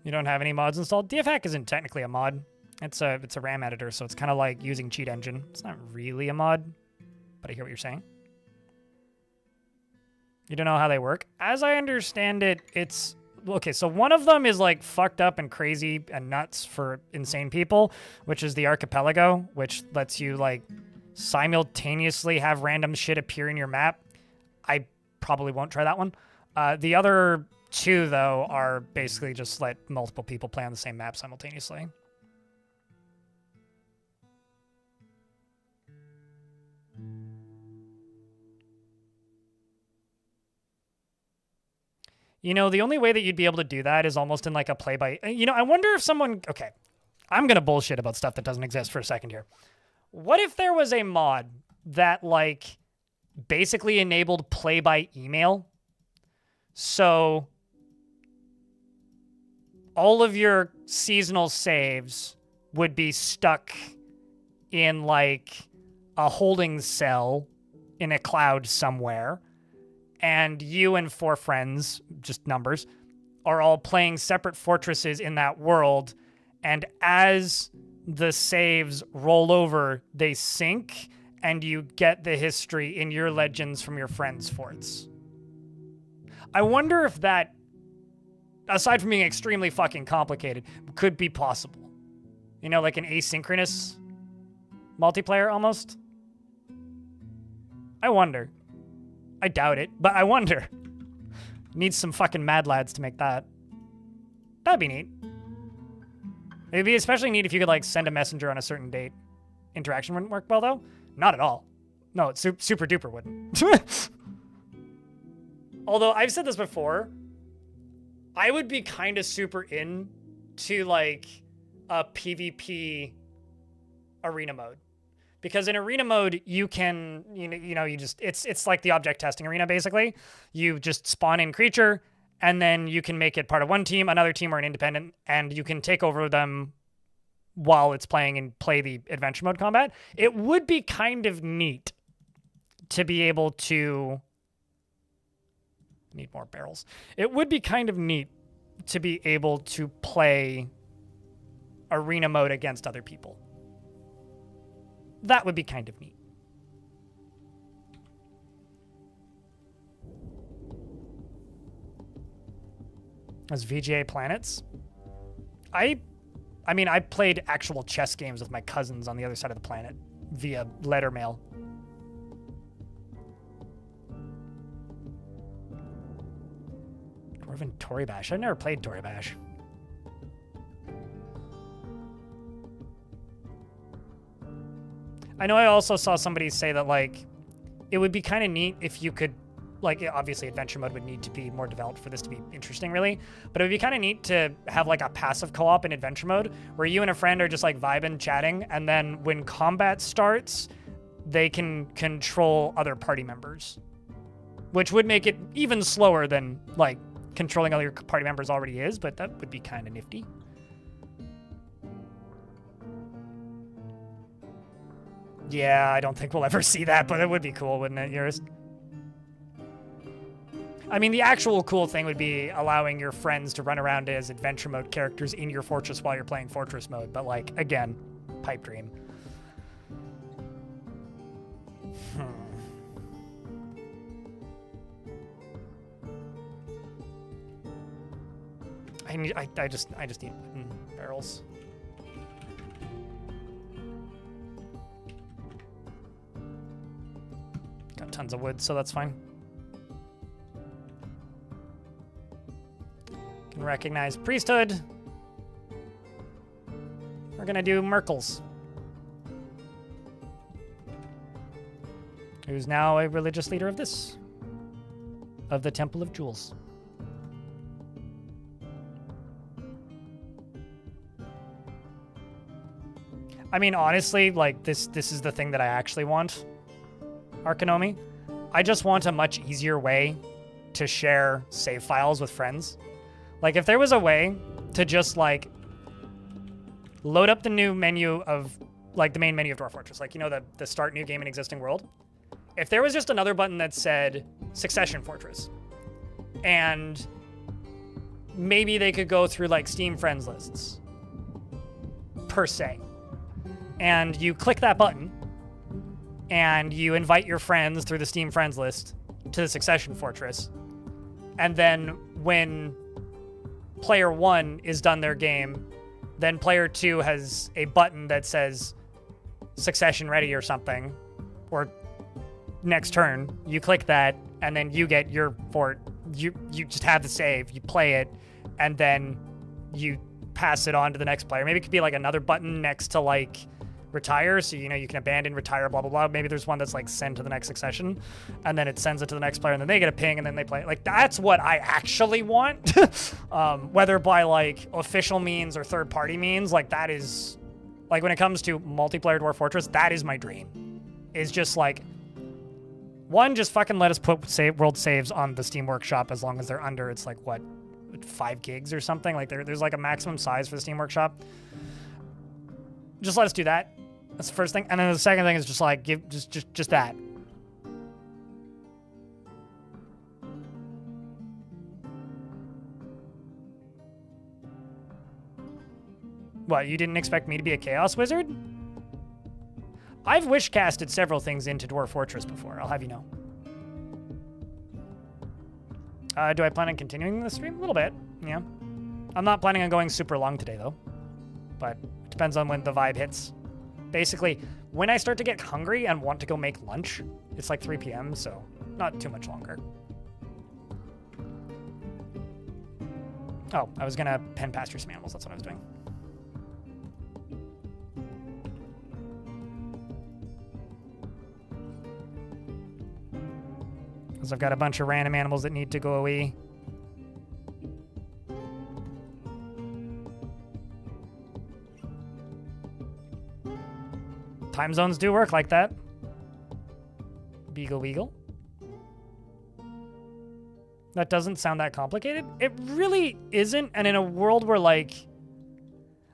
You don't have any mods installed? DFHack isn't technically a mod. It's a RAM editor, so it's kind of like using Cheat Engine. It's not really a mod, but I hear what you're saying. You don't know how they work? As I understand it, it's... Okay, so one of them is like fucked up and crazy and nuts for insane people, which is the Archipelago, which lets you like simultaneously have random shit appear in your map. I probably won't try that one. The other two, though, are basically just let multiple people play on the same map simultaneously. You know, the only way that you'd be able to do that is almost in like a play-by... You know, I wonder if someone... Okay, I'm going to bullshit about stuff that doesn't exist for a second here. What if there was a mod that, like, basically enabled play-by email? So all of your seasonal saves would be stuck in, like, a holding cell in a cloud somewhere. And you and 4 friends, just numbers, are all playing separate fortresses in that world. And as the saves roll over, they sync, and you get the history in your legends from your friends' forts. I wonder if that, aside from being extremely fucking complicated, could be possible. You know, like an asynchronous multiplayer almost? I wonder. I doubt it, but I wonder. Needs some fucking mad lads to make that. That'd be neat. It'd be especially neat if you could, like, send a messenger on a certain date. Interaction wouldn't work well, though? Not at all. No, it super duper wouldn't. Although, I've said this before, I would be kind of super into, like, a PvP arena mode. Because in arena mode, you can, you just, it's like the object testing arena, basically. You just spawn in creature, and then you can make it part of one team, another team, or an independent, and you can take over them while it's playing and play the adventure mode combat. It would be kind of neat to be able to... Need more barrels. It would be kind of neat to be able to play arena mode against other people. That would be kind of neat. As VGA Planets? I mean, I played actual chess games with my cousins on the other side of the planet via letter mail. Dwarven Tory Bash. I've never played Tory Bash. I know I also saw somebody say that, like, it would be kind of neat if you could, like, obviously adventure mode would need to be more developed for this to be interesting, really. But it would be kind of neat to have, like, a passive co-op in adventure mode where you and a friend are just, like, vibing, chatting, and then when combat starts, they can control other party members. Which would make it even slower than, like, controlling other party members already is, but that would be kind of nifty. Yeah, I don't think we'll ever see that, but it would be cool, wouldn't it, yours? I mean, the actual cool thing would be allowing your friends to run around as adventure mode characters in your fortress while you're playing fortress mode, but, like, again, pipe dream. I just need wooden barrels. Got tons of wood, so that's fine. Recognize priesthood. We're gonna do Merkel's, who's now a religious leader of the Temple of Jewels. I mean, honestly, like this is the thing that I actually want, Arkonomi. I just want a much easier way to share save files with friends. Like if there was a way to just like load up the new menu of like the main menu of Dwarf Fortress, like, you know, the start new game in existing world. If there was just another button that said Succession Fortress, and maybe they could go through like Steam friends lists per se, and you click that button and you invite your friends through the Steam friends list to the Succession Fortress, and then when player 1 is done their game, then player 2 has a button that says Succession ready or something, or next turn. You click that, and then you get your fort. You just have the save, you play it, and then you pass it on to the next player. Maybe it could be like another button next to like retire, so you know you can abandon, retire, blah blah blah. Maybe there's one that's like send to the next succession, and then it sends it to the next player, and then they get a ping, and then they play it. Like that's what I actually want. Whether by like official means or third party means, like that is like when it comes to multiplayer Dwarf Fortress, that is my dream. Is just like one, just fucking let us put world saves on the Steam Workshop as long as they're under, it's like what, 5 gigs or something. Like there's like a maximum size for the Steam Workshop. Just let us do that. That's the first thing. And then the second thing is just like give just that. What, you didn't expect me to be a Chaos Wizard? I've wish casted several things into Dwarf Fortress before, I'll have you know. Do I plan on continuing the stream? A little bit, yeah. I'm not planning on going super long today though, but it depends on when the vibe hits. Basically, when I start to get hungry and want to go make lunch, it's like 3 p.m., so not too much longer. Oh, I was gonna pen pasture some animals, that's what I was doing. Because I've got a bunch of random animals that need to go away. Time zones do work like that. Beagle Weagle. That doesn't sound that complicated. It really isn't, and in a world where like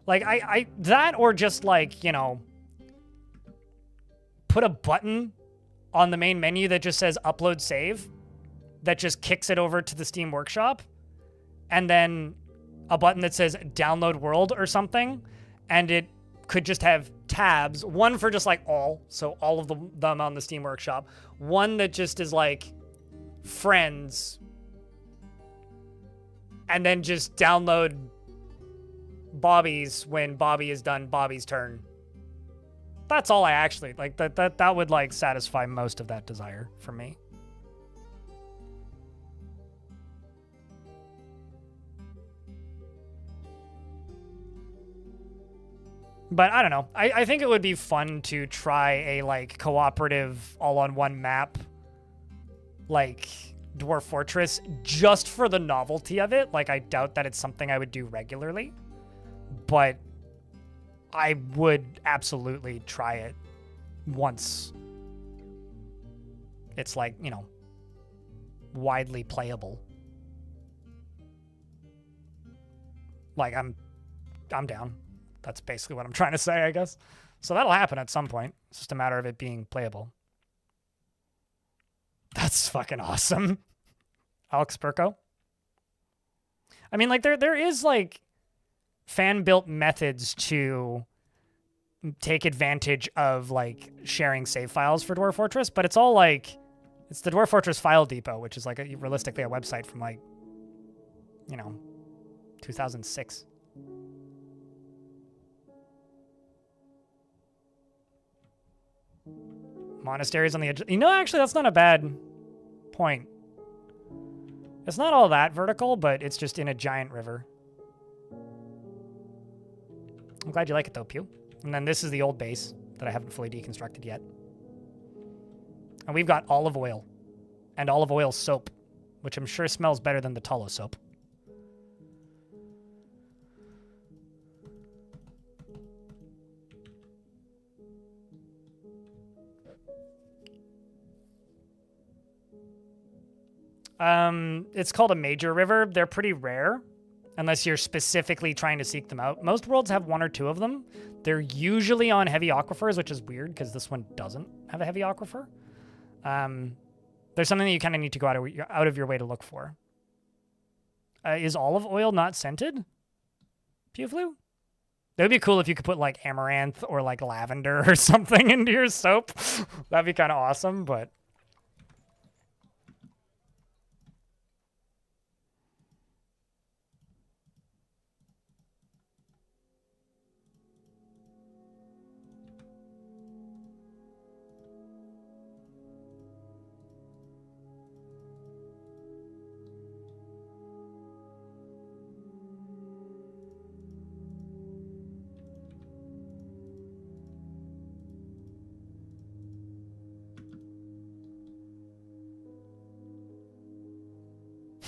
I that or just like, you know, put a button on the main menu that just says upload save, that just kicks it over to the Steam Workshop, and then a button that says download world or something, and it could just have tabs, one for just like all, so all of them on the Steam Workshop, one that just is like friends, and then just download Bobby's when Bobby is done Bobby's turn. That's all I actually like. That would like satisfy most of that desire for me. But I don't know. I think it would be fun to try a like cooperative all-on-one map like Dwarf Fortress just for the novelty of it. Like I doubt that it's something I would do regularly, but I would absolutely try it once it's like, you know, widely playable. Like I'm down. That's basically what I'm trying to say, I guess. So that'll happen at some point. It's just a matter of it being playable. That's fucking awesome. Alex Perko. I mean, like there is like fan-built methods to take advantage of like sharing save files for Dwarf Fortress, but it's all like, it's the Dwarf Fortress File Depot, which is like realistically a website from like, you know, 2006. Monasteries on the edge. You know, actually, that's not a bad point. It's not all that vertical, but it's just in a giant river. I'm glad you like it though, Pew. And then this is the old base that I haven't fully deconstructed yet. And we've got olive oil and olive oil soap, which I'm sure smells better than the tallow soap. It's called a major river. They're pretty rare unless you're specifically trying to seek them out. Most worlds have one or two of them. They're usually on heavy aquifers, which is weird because this one doesn't have a heavy aquifer. There's something that you kind of need to go out of your way to look for. Is olive oil not scented? Pewflu? That would be cool if you could put like amaranth or like lavender or something into your soap. That'd be kind of awesome, but...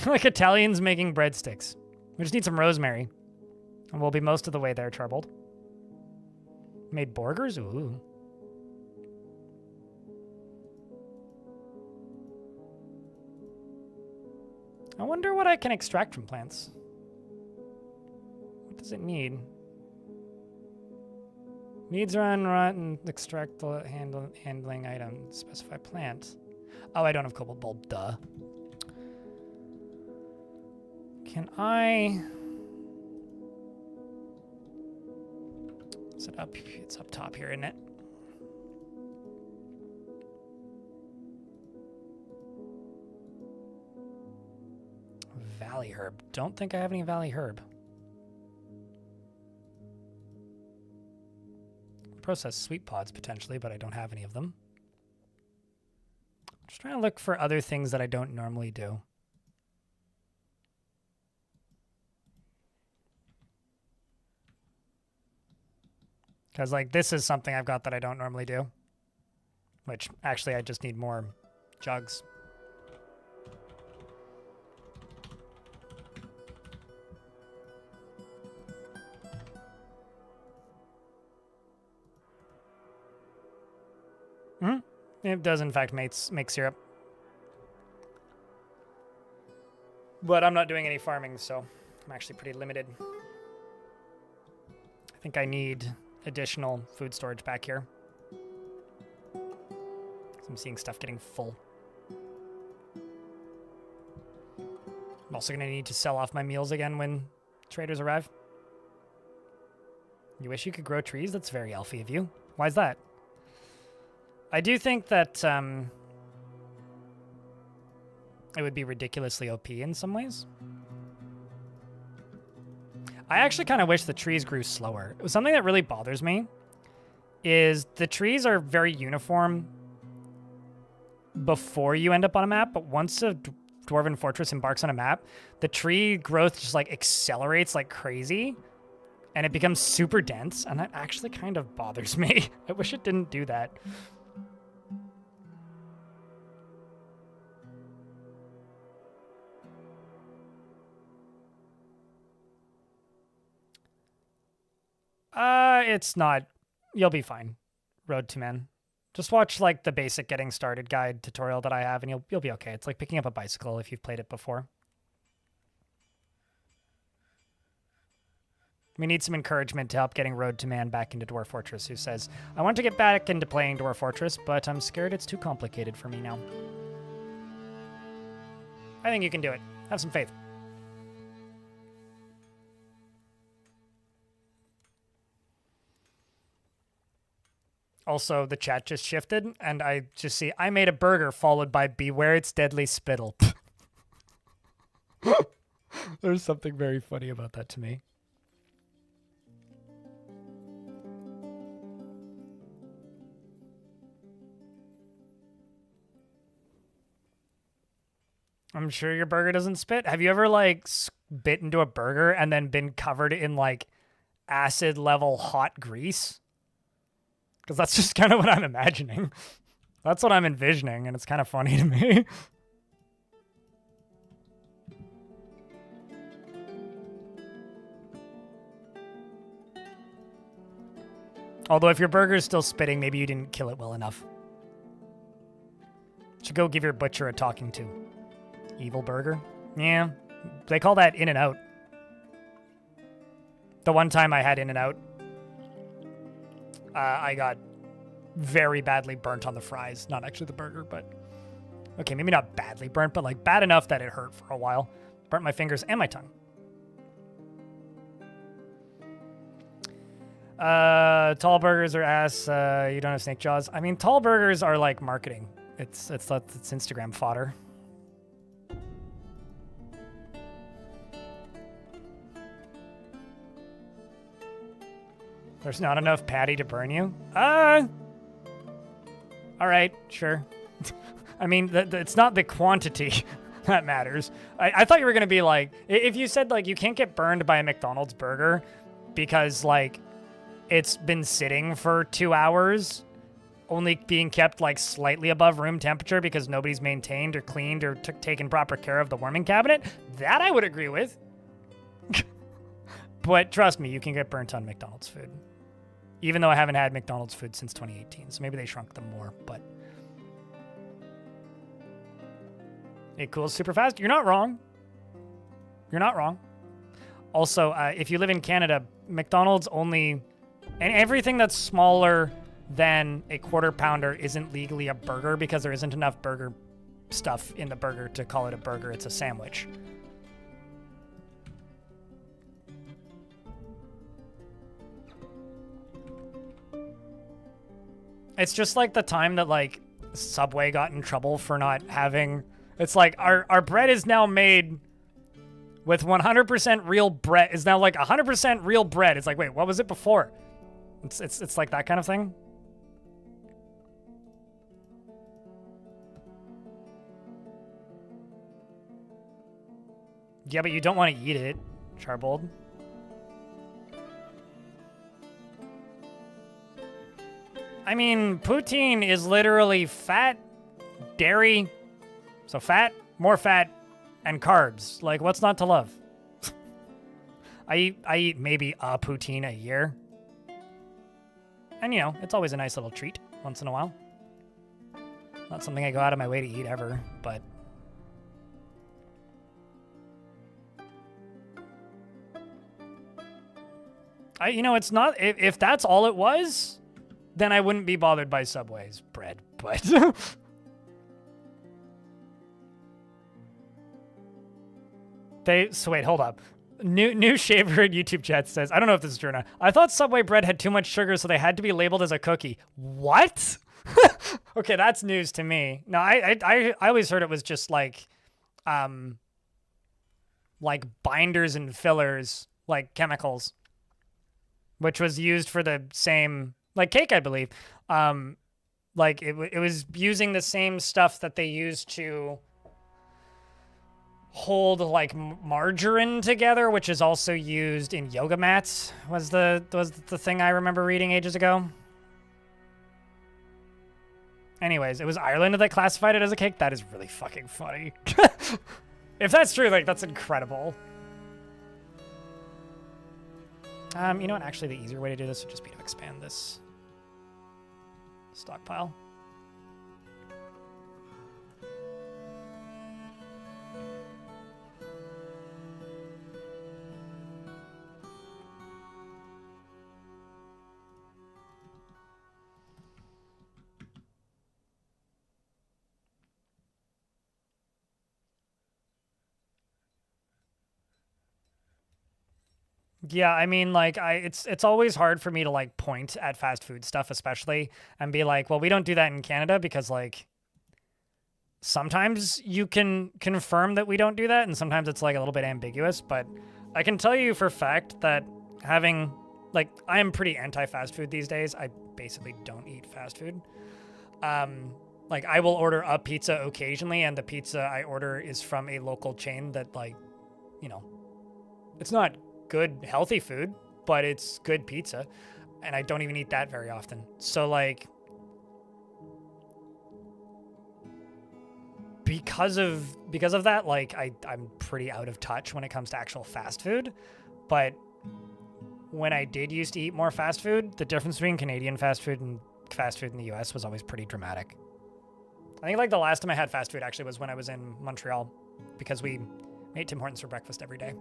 like Italians making breadsticks. We just need some rosemary. And we'll be most of the way there, Charbold. Made burgers? Ooh. I wonder what I can extract from plants. What does it need? Needs run, rotten, extract the handling item. Specify plant. Oh, I don't have cobalt bulb, duh. Can I... Is it up? It's up top here, isn't it? Valley herb. Don't think I have any valley herb. Processed sweet pods potentially, but I don't have any of them. Just trying to look for other things that I don't normally do. Because, like, this is something I've got that I don't normally do. Which, actually, I just need more jugs. It does, in fact, make syrup. But I'm not doing any farming, so I'm actually pretty limited. I think I need additional food storage back here. I'm seeing stuff getting full. I'm also going to need to sell off my meals again when traders arrive. You wish you could grow trees? That's very elfy of you. Why is that? I do think that it would be ridiculously OP in some ways. I actually kind of wish the trees grew slower. Something that really bothers me is the trees are very uniform before you end up on a map, but once a Dwarven Fortress embarks on a map, the tree growth just like accelerates like crazy and it becomes super dense, and that actually kind of bothers me. I wish it didn't do that. It's not. You'll be fine. Road to Men. Just watch like the basic getting started guide tutorial that I have, and you'll be okay. It's like picking up a bicycle if you've played it before. We need some encouragement to help getting Road to Man back into Dwarf Fortress, who says, I want to get back into playing Dwarf Fortress, but I'm scared it's too complicated for me now. I think you can do it. Have some faith. Also, the chat just shifted, and I just see, I made a burger followed by beware its deadly spittle. There's something very funny about that to me. I'm sure your burger doesn't spit. Have you ever like bit into a burger and then been covered in like acid level hot grease? Because that's just kind of what I'm imagining. That's what I'm envisioning, and it's kind of funny to me. Although if your burger is still spitting, maybe you didn't kill it well enough. Should go give your butcher a talking to. Evil burger? Yeah, they call that In-N-Out. The one time I had In-N-Out, I got very badly burnt on the fries. Not actually the burger, but... Okay, maybe not badly burnt, but like bad enough that it hurt for a while. Burnt my fingers and my tongue. Tall burgers are ass. You don't have snake jaws. I mean, tall burgers are like marketing. It's Instagram fodder. There's not enough patty to burn you? All right, sure. I mean, it's not the quantity that matters. I thought you were going to be like, if you said like you can't get burned by a McDonald's burger because like it's been sitting for 2 hours, only being kept like slightly above room temperature because nobody's maintained or cleaned or taken proper care of the warming cabinet, that I would agree with. But trust me, you can get burnt on McDonald's food. Even though I haven't had McDonald's food since 2018, so maybe they shrunk them more, but... It cools super fast. You're not wrong. You're not wrong. Also, if you live in Canada, McDonald's only... And everything that's smaller than a quarter pounder isn't legally a burger because there isn't enough burger stuff in the burger to call it a burger. It's a sandwich. It's just like the time that like Subway got in trouble for not having... It's like our bread is now made with 100% real bread. Is now like 100% real bread. It's like, wait, what was it before? It's like that kind of thing. Yeah, but you don't want to eat it, Charbold. I mean, poutine is literally fat, dairy, so fat, more fat, and carbs. Like, what's not to love? I eat maybe a poutine a year. And, you know, it's always a nice little treat once in a while. Not something I go out of my way to eat ever, but... you know, it's not... If that's all it was... then I wouldn't be bothered by Subway's bread, but... So wait, hold up. New Shaver in YouTube chat says, I don't know if this is true or not. I thought Subway bread had too much sugar, so they had to be labeled as a cookie. What? Okay, that's news to me. No, I always heard it was just like binders and fillers, like chemicals, which was used for the same... Like cake, I believe. Like it was using the same stuff that they used to hold like margarine together, which is also used in yoga mats. Was the thing I remember reading ages ago. Anyways, it was Ireland that classified it as a cake. That is really fucking funny. If that's true, like that's incredible. You know what? Actually, the easier way to do this would just be to expand this stockpile. Yeah, I mean, like, it's always hard for me to, like, point at fast food stuff, especially, and be like, well, we don't do that in Canada because, like, sometimes you can confirm that we don't do that, and sometimes it's, like, a little bit ambiguous, but I can tell you for a fact that having, like, I am pretty anti-fast food these days. I basically don't eat fast food. Like, I will order a pizza occasionally, and the pizza I order is from a local chain that, like, you know, it's not good, healthy food, but it's good pizza. And I don't even eat that very often. So, like, because of that, like, I'm pretty out of touch when it comes to actual fast food. But when I did used to eat more fast food, the difference between Canadian fast food and fast food in the US was always pretty dramatic. I think like the last time I had fast food actually was when I was in Montreal, because we ate Tim Hortons for breakfast every day.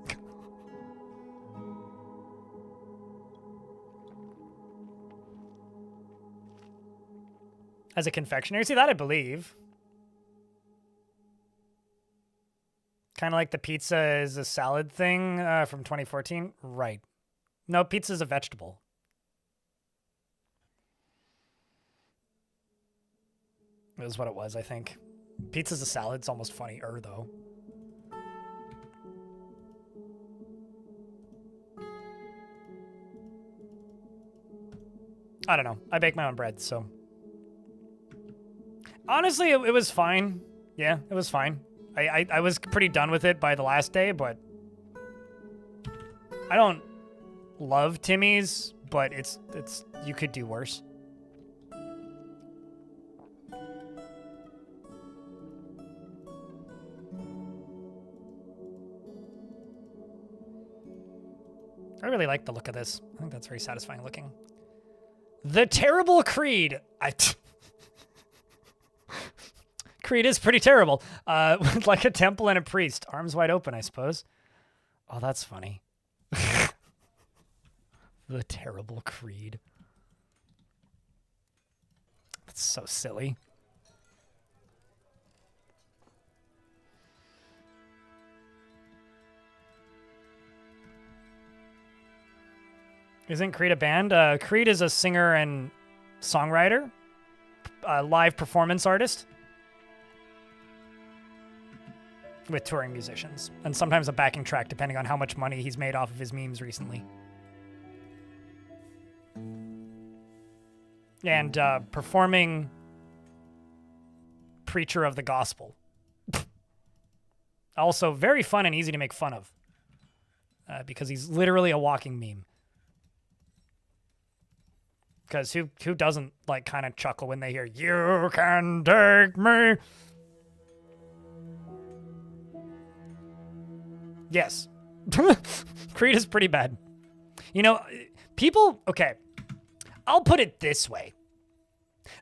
As a confectioner, see that I believe. Kind of like the pizza is a salad thing from 2014. Right. No, pizza is a vegetable. It was what it was, I think. Pizza's a salad. It's almost funnier, though. I don't know. I bake my own bread, so... Honestly, it was fine. Yeah, it was fine. I was pretty done with it by the last day, but... I don't love Timmy's, but it's you could do worse. I really like the look of this. I think that's very satisfying looking. The Terrible Creed. Creed is pretty terrible. With like a temple and a priest. Arms wide open, I suppose. Oh, that's funny. The Terrible Creed. That's so silly. Isn't Creed a band? Creed is a singer and songwriter, a live performance artist with touring musicians, and sometimes a backing track depending on how much money he's made off of his memes recently. And performing preacher of the gospel. Also very fun and easy to make fun of because he's literally a walking meme. Because who doesn't, like, kind of chuckle when they hear, "You can take me"? Yes. Creed is pretty bad. You know, people... Okay. I'll put it this way.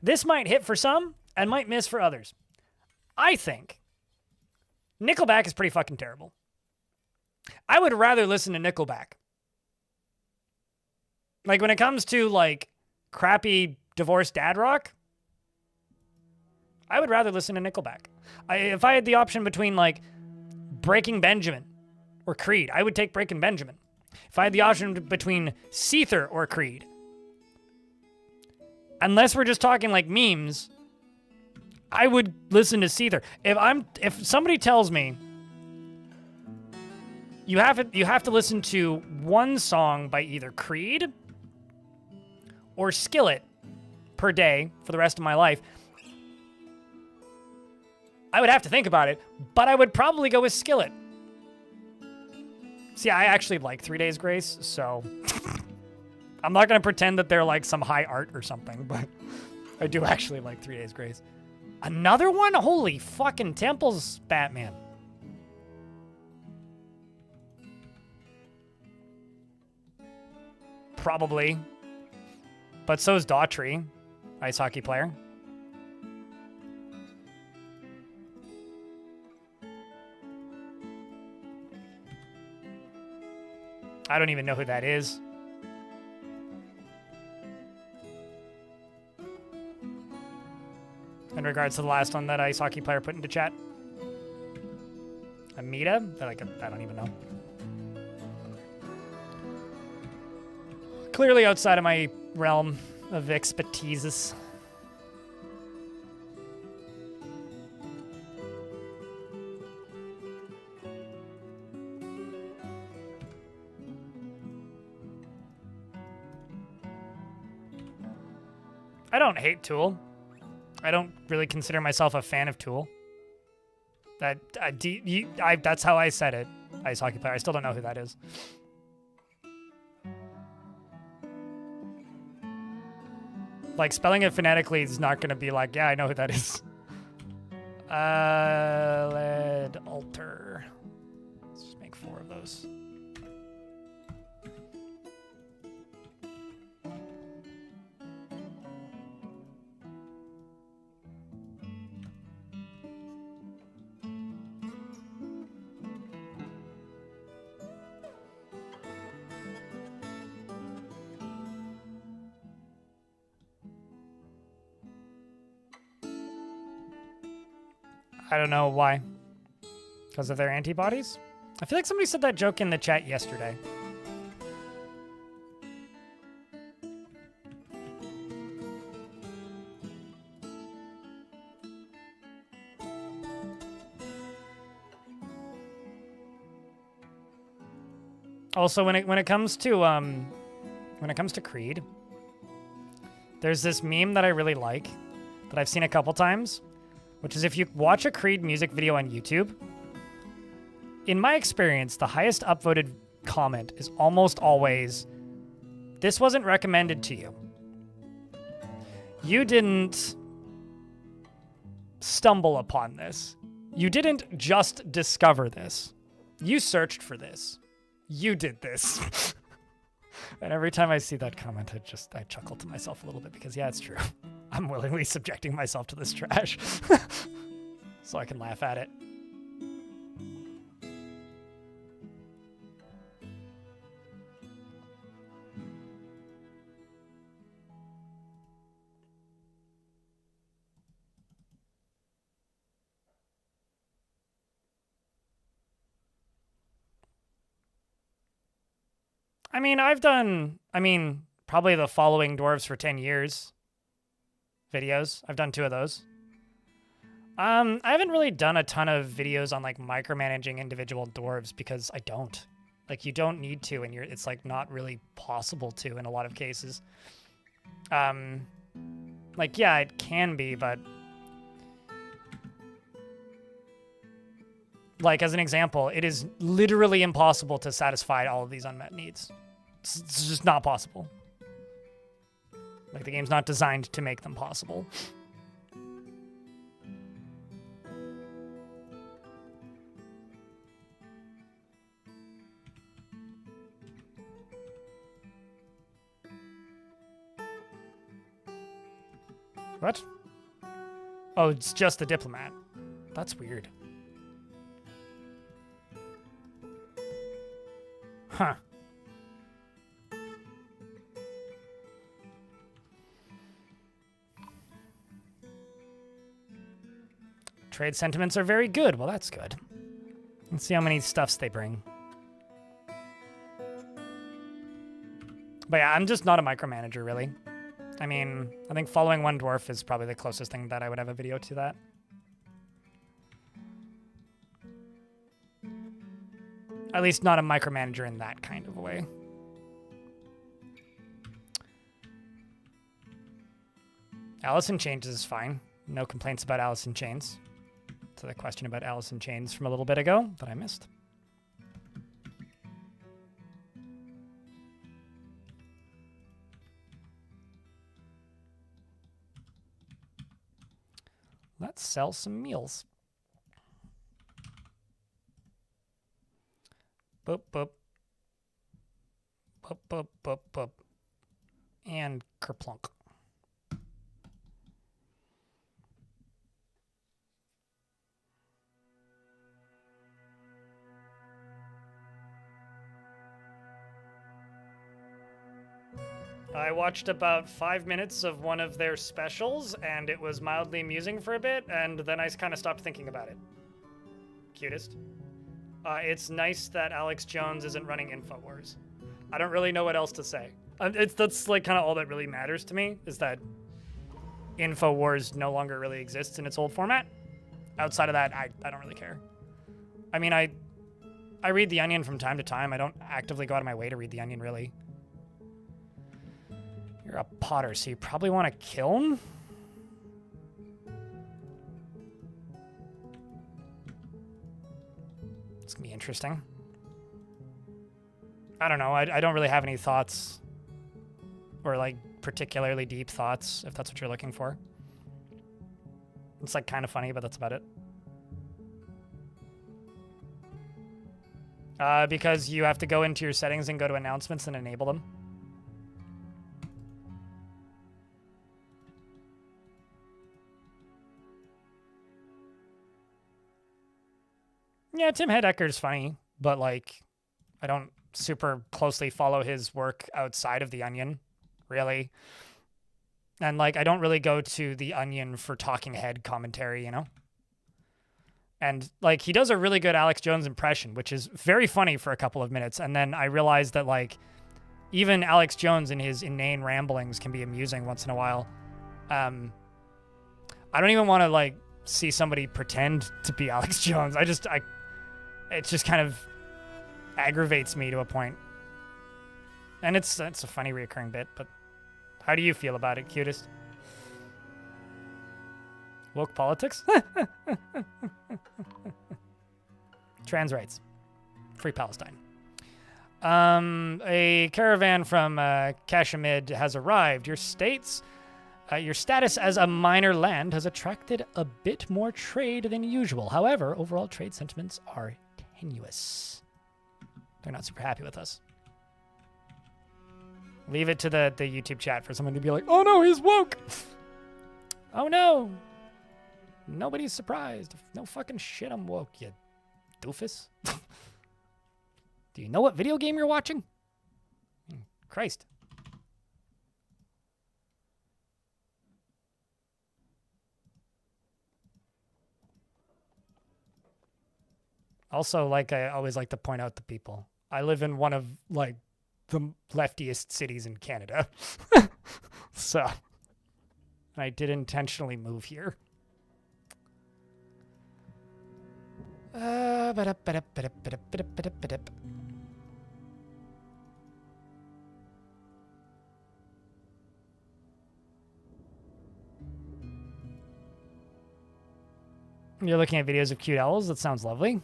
This might hit for some and might miss for others. I think Nickelback is pretty fucking terrible. I would rather listen to Nickelback. Like, when it comes to, like, crappy divorced dad rock, I would rather listen to Nickelback. If I had the option between, like, Breaking Benjamin or Creed, I would take Breaking Benjamin. If I had the option between Seether or Creed, unless we're just talking like memes, I would listen to Seether. If somebody tells me you have to listen to one song by either Creed or Skillet per day for the rest of my life, I would have to think about it, but I would probably go with Skillet. See, I actually like 3 Days Grace, so I'm not going to pretend that they're like some high art or something, but I do actually like 3 Days Grace. Another one? Holy fucking Temples, Batman. Probably. But so is Daughtry, ice hockey player. I don't even know who that is. In regards to the last one that ice hockey player put into chat. Amita? I don't even know. Clearly outside of my realm of expertises. I don't hate Tool. I don't really consider myself a fan of Tool. That's how I said it. Ice hockey player. I still don't know who that is. Like, spelling it phonetically is not going to be like, yeah, I know who that is. Lead altar. Let's just make 4 of those. I don't know why. Because of their antibodies? I feel like somebody said that joke in the chat yesterday. Also, when it comes to Creed, there's this meme that I really like that I've seen a couple times, which is if you watch a Creed music video on YouTube, in my experience, the highest upvoted comment is almost always, "This wasn't recommended to you. You didn't stumble upon this. You didn't just discover this. You searched for this. You did this." And every time I see that comment, I chuckle to myself a little bit because, yeah, it's true. I'm willingly subjecting myself to this trash so I can laugh at it. Probably the following Dwarves for 10 years videos. I've done 2 of those. I haven't really done a ton of videos on like micromanaging individual dwarves because I don't. Like, you don't need to, and it's like not really possible to in a lot of cases. Like, yeah, it can be, but like, as an example, it is literally impossible to satisfy all of these unmet needs. It's just not possible. Like, the game's not designed to make them possible. What? Oh, it's just the diplomat. That's weird. Huh. Trade sentiments are very good. Well, that's good. Let's see how many stuffs they bring. But yeah, I'm just not a micromanager, really. I mean, I think following one dwarf is probably the closest thing that I would have a video to that. At least not a micromanager in that kind of a way. Alice in Chains is fine. No complaints about Alice in Chains. To the question about Alice in Chains from a little bit ago that I missed. Let's sell some meals. Boop, boop. Boop, boop, boop, boop. And kerplunk. I watched about 5 minutes of one of their specials, and it was mildly amusing for a bit, and then I kind of stopped thinking about it. Cutest. It's nice that Alex Jones isn't running InfoWars. I don't really know what else to say. That's like kind of all that really matters to me, is that InfoWars no longer really exists in its old format. Outside of that, I don't really care. I mean, I read The Onion from time to time. I don't actively go out of my way to read The Onion, really. You're a Potter, so you probably want to kill him? It's gonna be interesting. I don't know. I don't really have any thoughts or like particularly deep thoughts, if that's what you're looking for. It's like kind of funny, but that's about it. Because you have to go into your settings and go to announcements and enable them. Yeah, Tim Heidecker's funny, but like, I don't super closely follow his work outside of The Onion, really. And like, I don't really go to The Onion for talking head commentary, you know? And like, he does a really good Alex Jones impression, which is very funny for a couple of minutes. And then I realized that like, even Alex Jones in his inane ramblings can be amusing once in a while. I don't even want to like see somebody pretend to be Alex Jones. It just kind of aggravates me to a point. And it's a funny reoccurring bit, but how do you feel about it, cutest? Woke politics? Trans rights. Free Palestine. A caravan from Kashmir has arrived. Your status as a minor land has attracted a bit more trade than usual. However, overall trade sentiments are tenuous. They're not super happy with us. Leave it to the YouTube chat for someone to be like, oh no, he's woke. Oh no. Nobody's surprised. No fucking shit, I'm woke, you doofus. Do you know what video game you're watching? Christ. Also, like, I always like to point out to people, I live in one of, like, the leftiest cities in Canada. So, I did intentionally move here. You're looking at videos of cute owls? That sounds lovely.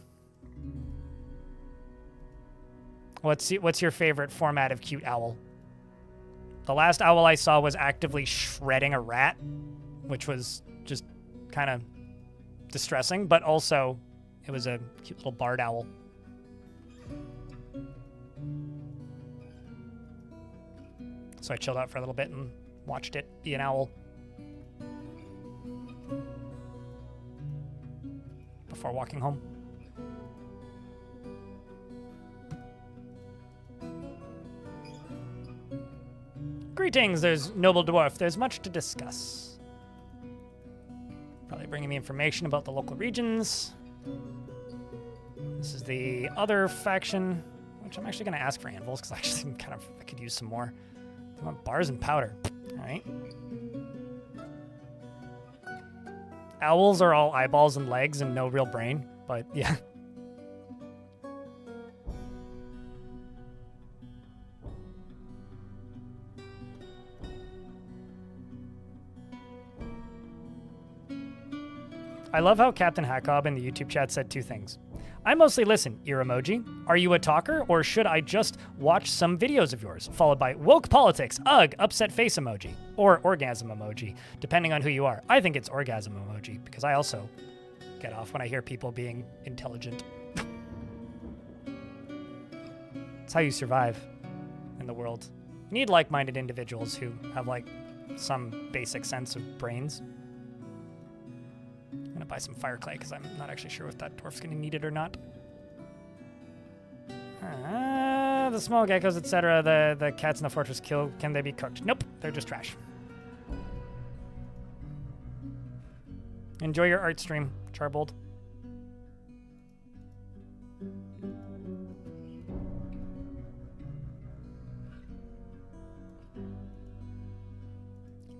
What's your favorite format of cute owl? The last owl I saw was actively shredding a rat, which was just kind of distressing, but also it was a cute little barred owl. So I chilled out for a little bit and watched it be an owl before walking home. Greetings, there's Noble Dwarf. There's much to discuss. Probably bringing me information about the local regions. This is the other faction, which I'm actually going to ask for anvils, because I could use some more. I want bars and powder. All right. Owls are all eyeballs and legs and no real brain, but yeah. I love how Captain Hackob in the YouTube chat said two things. I mostly listen, ear emoji. Are you a talker, or should I just watch some videos of yours? Followed by woke politics, ugh, upset face emoji, or orgasm emoji, depending on who you are. I think it's orgasm emoji, because I also get off when I hear people being intelligent. It's how you survive in the world. You need like-minded individuals who have, like, some basic sense of brains. I'm gonna buy some fire clay because I'm not actually sure if that dwarf's gonna need it or not. The small geckos, etc. The cats in the fortress kill. Can they be cooked? Nope, they're just trash. Enjoy your art stream, Charbold.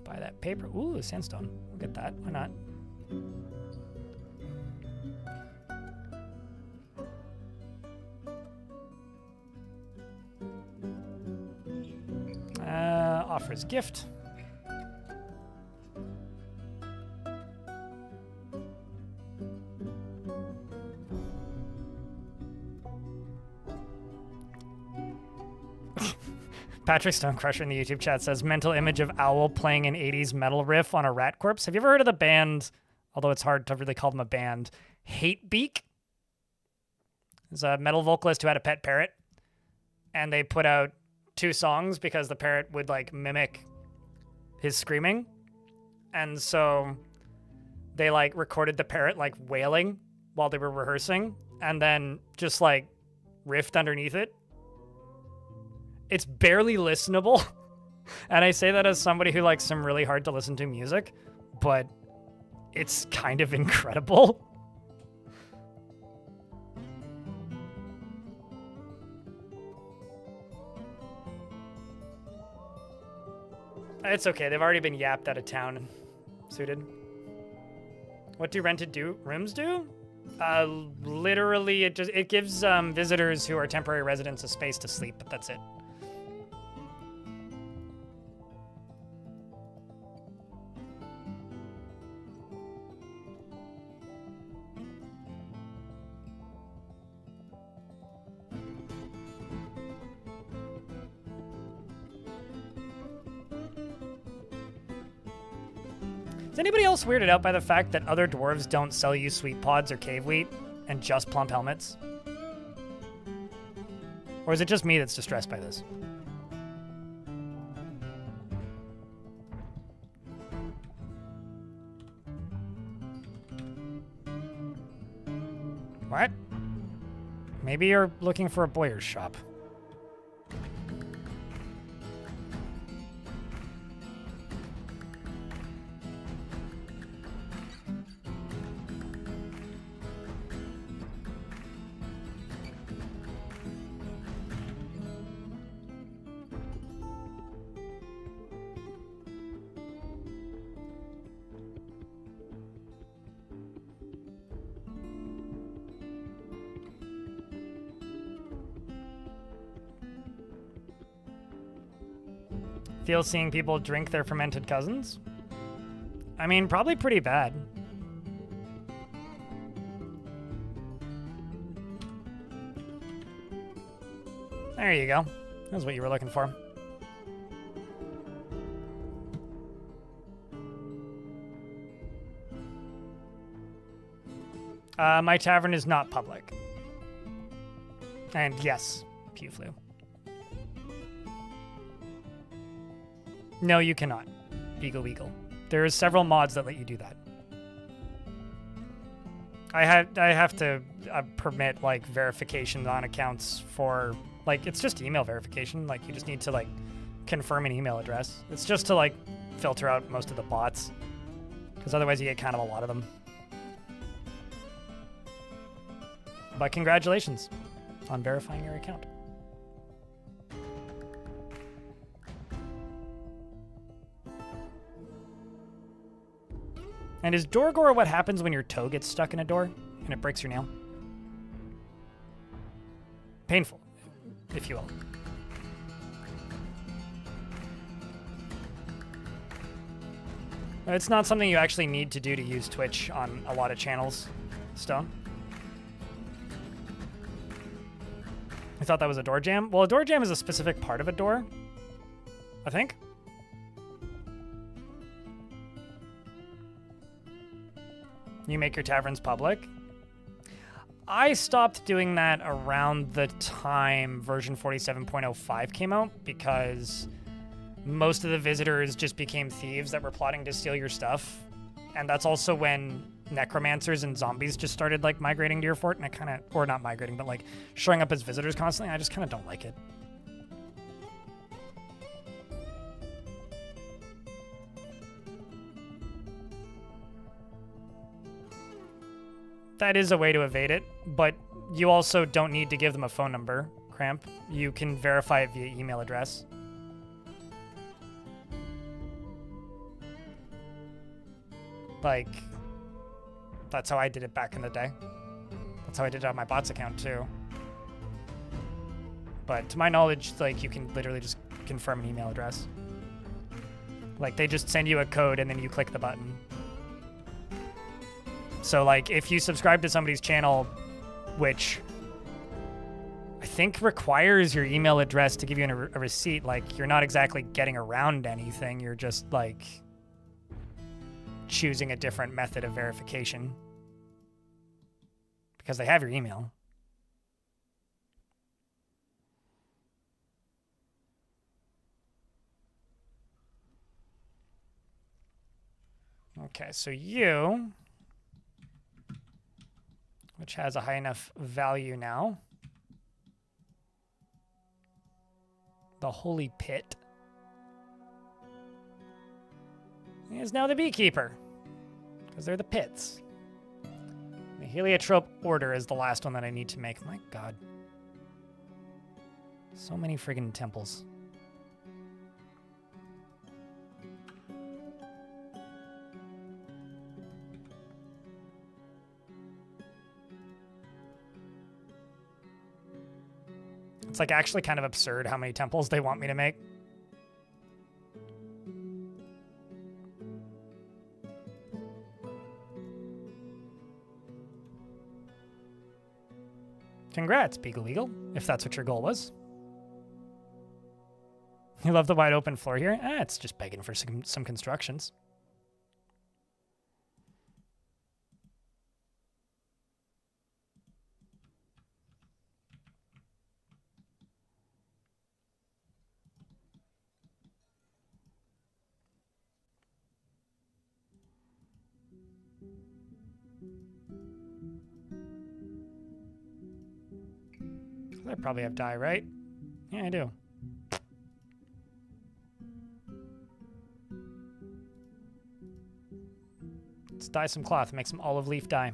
Buy that paper. Ooh, sandstone. We'll get that. Why not? Offers gift. Patrick Stonecrusher in the YouTube chat says, mental image of Owl playing an 80s metal riff on a rat corpse. Have you ever heard of the band, although it's hard to really call them a band, Hatebeak? There's a metal vocalist who had a pet parrot, and they put out 2 songs because the parrot would like mimic his screaming. And so they like recorded the parrot like wailing while they were rehearsing and then just like riffed underneath it. It's barely listenable. And I say that as somebody who likes some really hard to listen to music, but it's kind of incredible. It's okay. They've already been yapped out of town and suited. What do rented rooms do? Literally, it gives visitors who are temporary residents a space to sleep, but that's it. Is anybody else weirded out by the fact that other dwarves don't sell you sweet pods or cave wheat and just plump helmets? Or is it just me that's distressed by this? What? Maybe you're looking for a Boyer's shop. Feel seeing people drink their fermented cousins? I mean, probably pretty bad. There you go. That's what you were looking for. My tavern is not public. And yes, Pew flew. No, you cannot. Beagle Weagle. There's several mods that let you do that. I have to permit like verification on accounts for like it's just email verification. Like you just need to like confirm an email address. It's just to like filter out most of the bots because otherwise you get kind of a lot of them. But congratulations on verifying your account. And is Dorgor what happens when your toe gets stuck in a door and it breaks your nail? Painful, if you will. It's not something you actually need to do to use Twitch on a lot of channels, Stone. I thought that was a door jam. Well, a door jam is a specific part of a door, I think. You make your taverns public. I stopped doing that around the time version 47.05 came out because most of the visitors just became thieves that were plotting to steal your stuff. And that's also when necromancers and zombies just started like migrating to your fort, and I kind of, or not migrating, but like showing up as visitors constantly. I just kind of don't like it. That is a way to evade it, but you also don't need to give them a phone number, Cramp. You can verify it via email address. Like, that's how I did it back in the day. That's how I did it on my bots account too. But to my knowledge, like, you can literally just confirm an email address. Like, they just send you a code and then you click the button. So, like, if you subscribe to somebody's channel, which I think requires your email address to give you a receipt. Like, you're not exactly getting around anything. You're just, like, choosing a different method of verification. Because they have your email. Okay, so you, which has a high enough value now. The Holy Pit is now the Beekeeper, because they're the pits. The Heliotrope Order is the last one that I need to make. My God. So many friggin' temples. It's like actually kind of absurd how many temples they want me to make. Congrats, Beagle Eagle, if that's what your goal was. You love the wide open floor here? It's just begging for some constructions. I probably have dye, right? Yeah, I do. Let's dye some cloth, make some olive leaf dye.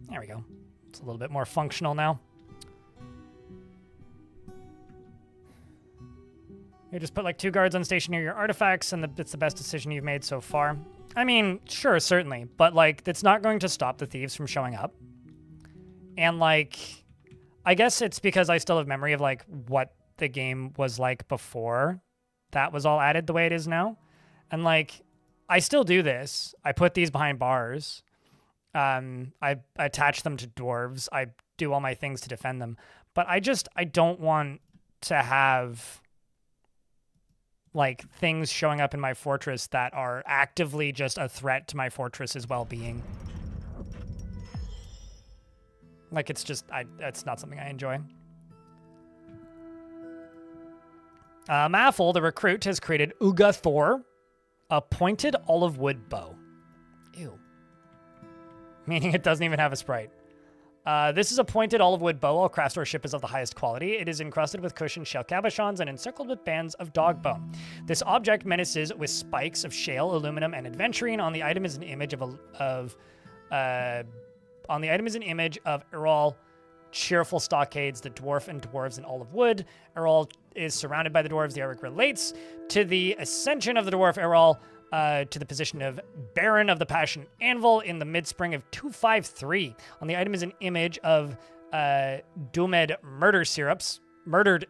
There we go. It's a little bit more functional now. You just put like 2 guards on station near your artifacts, and it's the best decision you've made so far. I mean, sure, certainly, but like, it's not going to stop the thieves from showing up. And like, I guess it's because I still have memory of like what the game was like before that was all added the way it is now. And like, I still do this. I put these behind bars. I attach them to dwarves. I do all my things to defend them. But I don't want to have like things showing up in my fortress that are actively just a threat to my fortress's well-being. Like, it's just, that's not something I enjoy. Maffle, the recruit, has created Uga Thor, a pointed olive wood bow. Ew. Meaning it doesn't even have a sprite. This is a pointed olive wood bow. All craft ship is of the highest quality. It is encrusted with cushioned shell cabochons and encircled with bands of dog bone. This object menaces with spikes of shale, aluminum, and adventurine. On the item is an image of Erol, cheerful stockades, the dwarf and dwarves in olive wood. Erol is surrounded by the dwarves. The artwork relates to the ascension of the dwarf Erol to the position of Baron of the Passion Anvil in the mid-spring of 253. On the item is an image of Doomed Murdered Syrups, the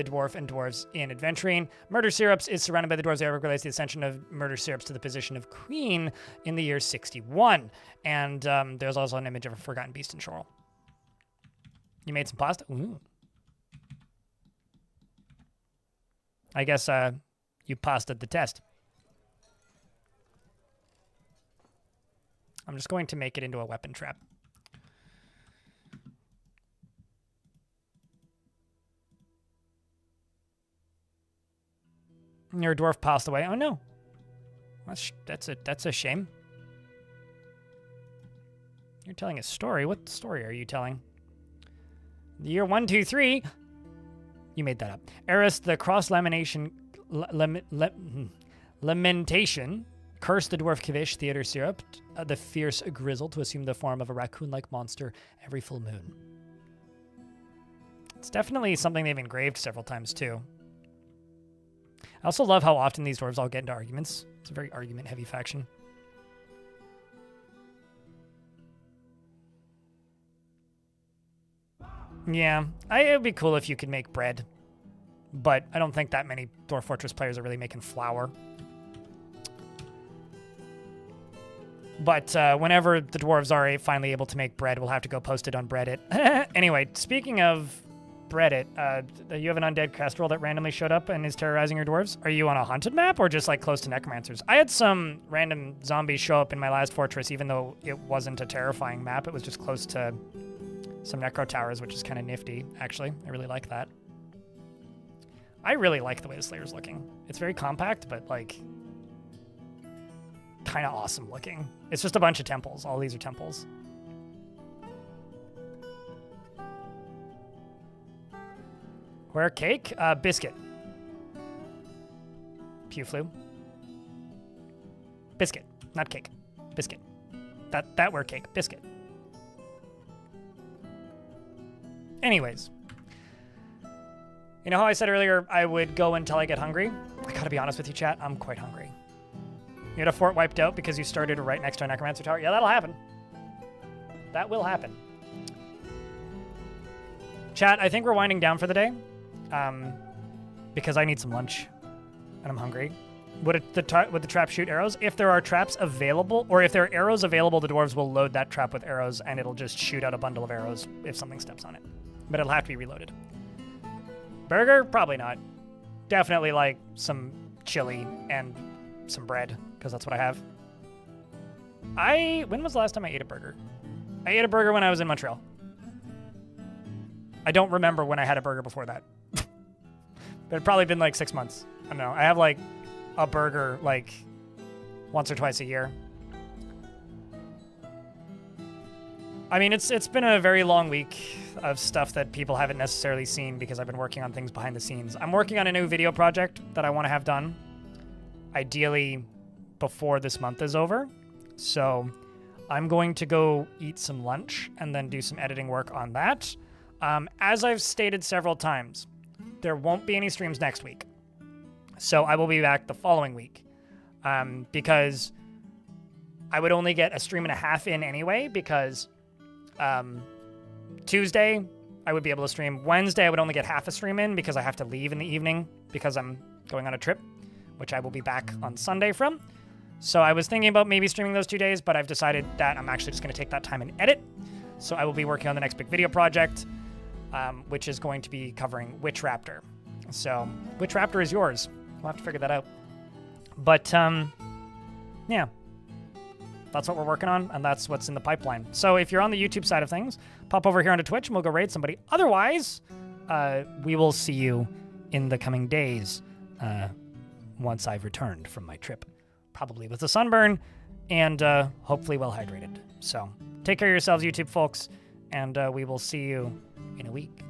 dwarf and dwarves in Adventurine. Murder Syrups is surrounded by the dwarves. The artwork relates the ascension of Murder Syrups to the position of Queen in the year 61. And there's also an image of a Forgotten Beast in Shoral. You made some pasta? Ooh. I guess you passed the test. I'm just going to make it into a weapon trap. Your dwarf passed away. Oh no, that's a shame. You're telling a story. What story are you telling? The year 123. You made that up. Eris, the cross-lamentation cursed the dwarf Kavish, Theater Syrup, the fierce Grizzle, to assume the form of a raccoon-like monster every full moon. It's definitely something they've engraved several times, too. I also love how often these dwarves all get into arguments. It's a very argument-heavy faction. Yeah, it would be cool if you could make bread. But I don't think that many Dwarf Fortress players are really making flour. But whenever the dwarves are finally able to make bread, we'll have to go post it on Reddit. Anyway, speaking of Reddit, you have an undead kestrel that randomly showed up and is terrorizing your dwarves. Are you on a haunted map or just like close to necromancers? I had some random zombies show up in my last fortress, even though it wasn't a terrifying map. It was just close to some necro towers, which is kind of nifty, actually. I really like that. I really like the way the Slayer's looking. It's very compact, but like kind of awesome looking. It's just a bunch of temples. All these are temples. Where cake? Biscuit. Pew flu. Biscuit, not cake. Biscuit. That where cake. Biscuit. Anyways. You know how I said earlier I would go until I get hungry? I gotta be honest with you, chat. I'm quite hungry. You had a fort wiped out because you started right next to a necromancer tower? Yeah, that'll happen. That will happen. Chat, I think we're winding down for the day. Because I need some lunch and I'm hungry. Would the trap shoot arrows? If there are traps available, or if there are arrows available, the dwarves will load that trap with arrows and it'll just shoot out a bundle of arrows if something steps on it. But it'll have to be reloaded. Burger? Probably not. Definitely like some chili and some bread, because that's what I have. When was the last time I ate a burger? I ate a burger when I was in Montreal. I don't remember when I had a burger before that. But it'd probably been like 6 months. I don't know. I have like a burger like once or twice a year. I mean, it's been a very long week of stuff that people haven't necessarily seen because I've been working on things behind the scenes. I'm working on a new video project that I want to have done, ideally before this month is over. So I'm going to go eat some lunch and then do some editing work on that. As I've stated several times, there won't be any streams next week. So I will be back the following week. Because I would only get a stream and a half in anyway, because Tuesday I would be able to stream. Wednesday I would only get half a stream in because I have to leave in the evening because I'm going on a trip, which I will be back on Sunday from. So I was thinking about maybe streaming those 2 days, but I've decided that I'm actually just going to take that time and edit. So I will be working on the next big video project, which is going to be covering which raptor. So which raptor is yours? We'll have to figure that out. But yeah, that's what we're working on, and that's what's in the pipeline. So if you're on the YouTube side of things, pop over here onto Twitch and we'll go raid somebody. Otherwise, we will see you in the coming days once I've returned from my trip, probably with a sunburn and hopefully well hydrated. So take care of yourselves, YouTube folks, and we will see you in a week.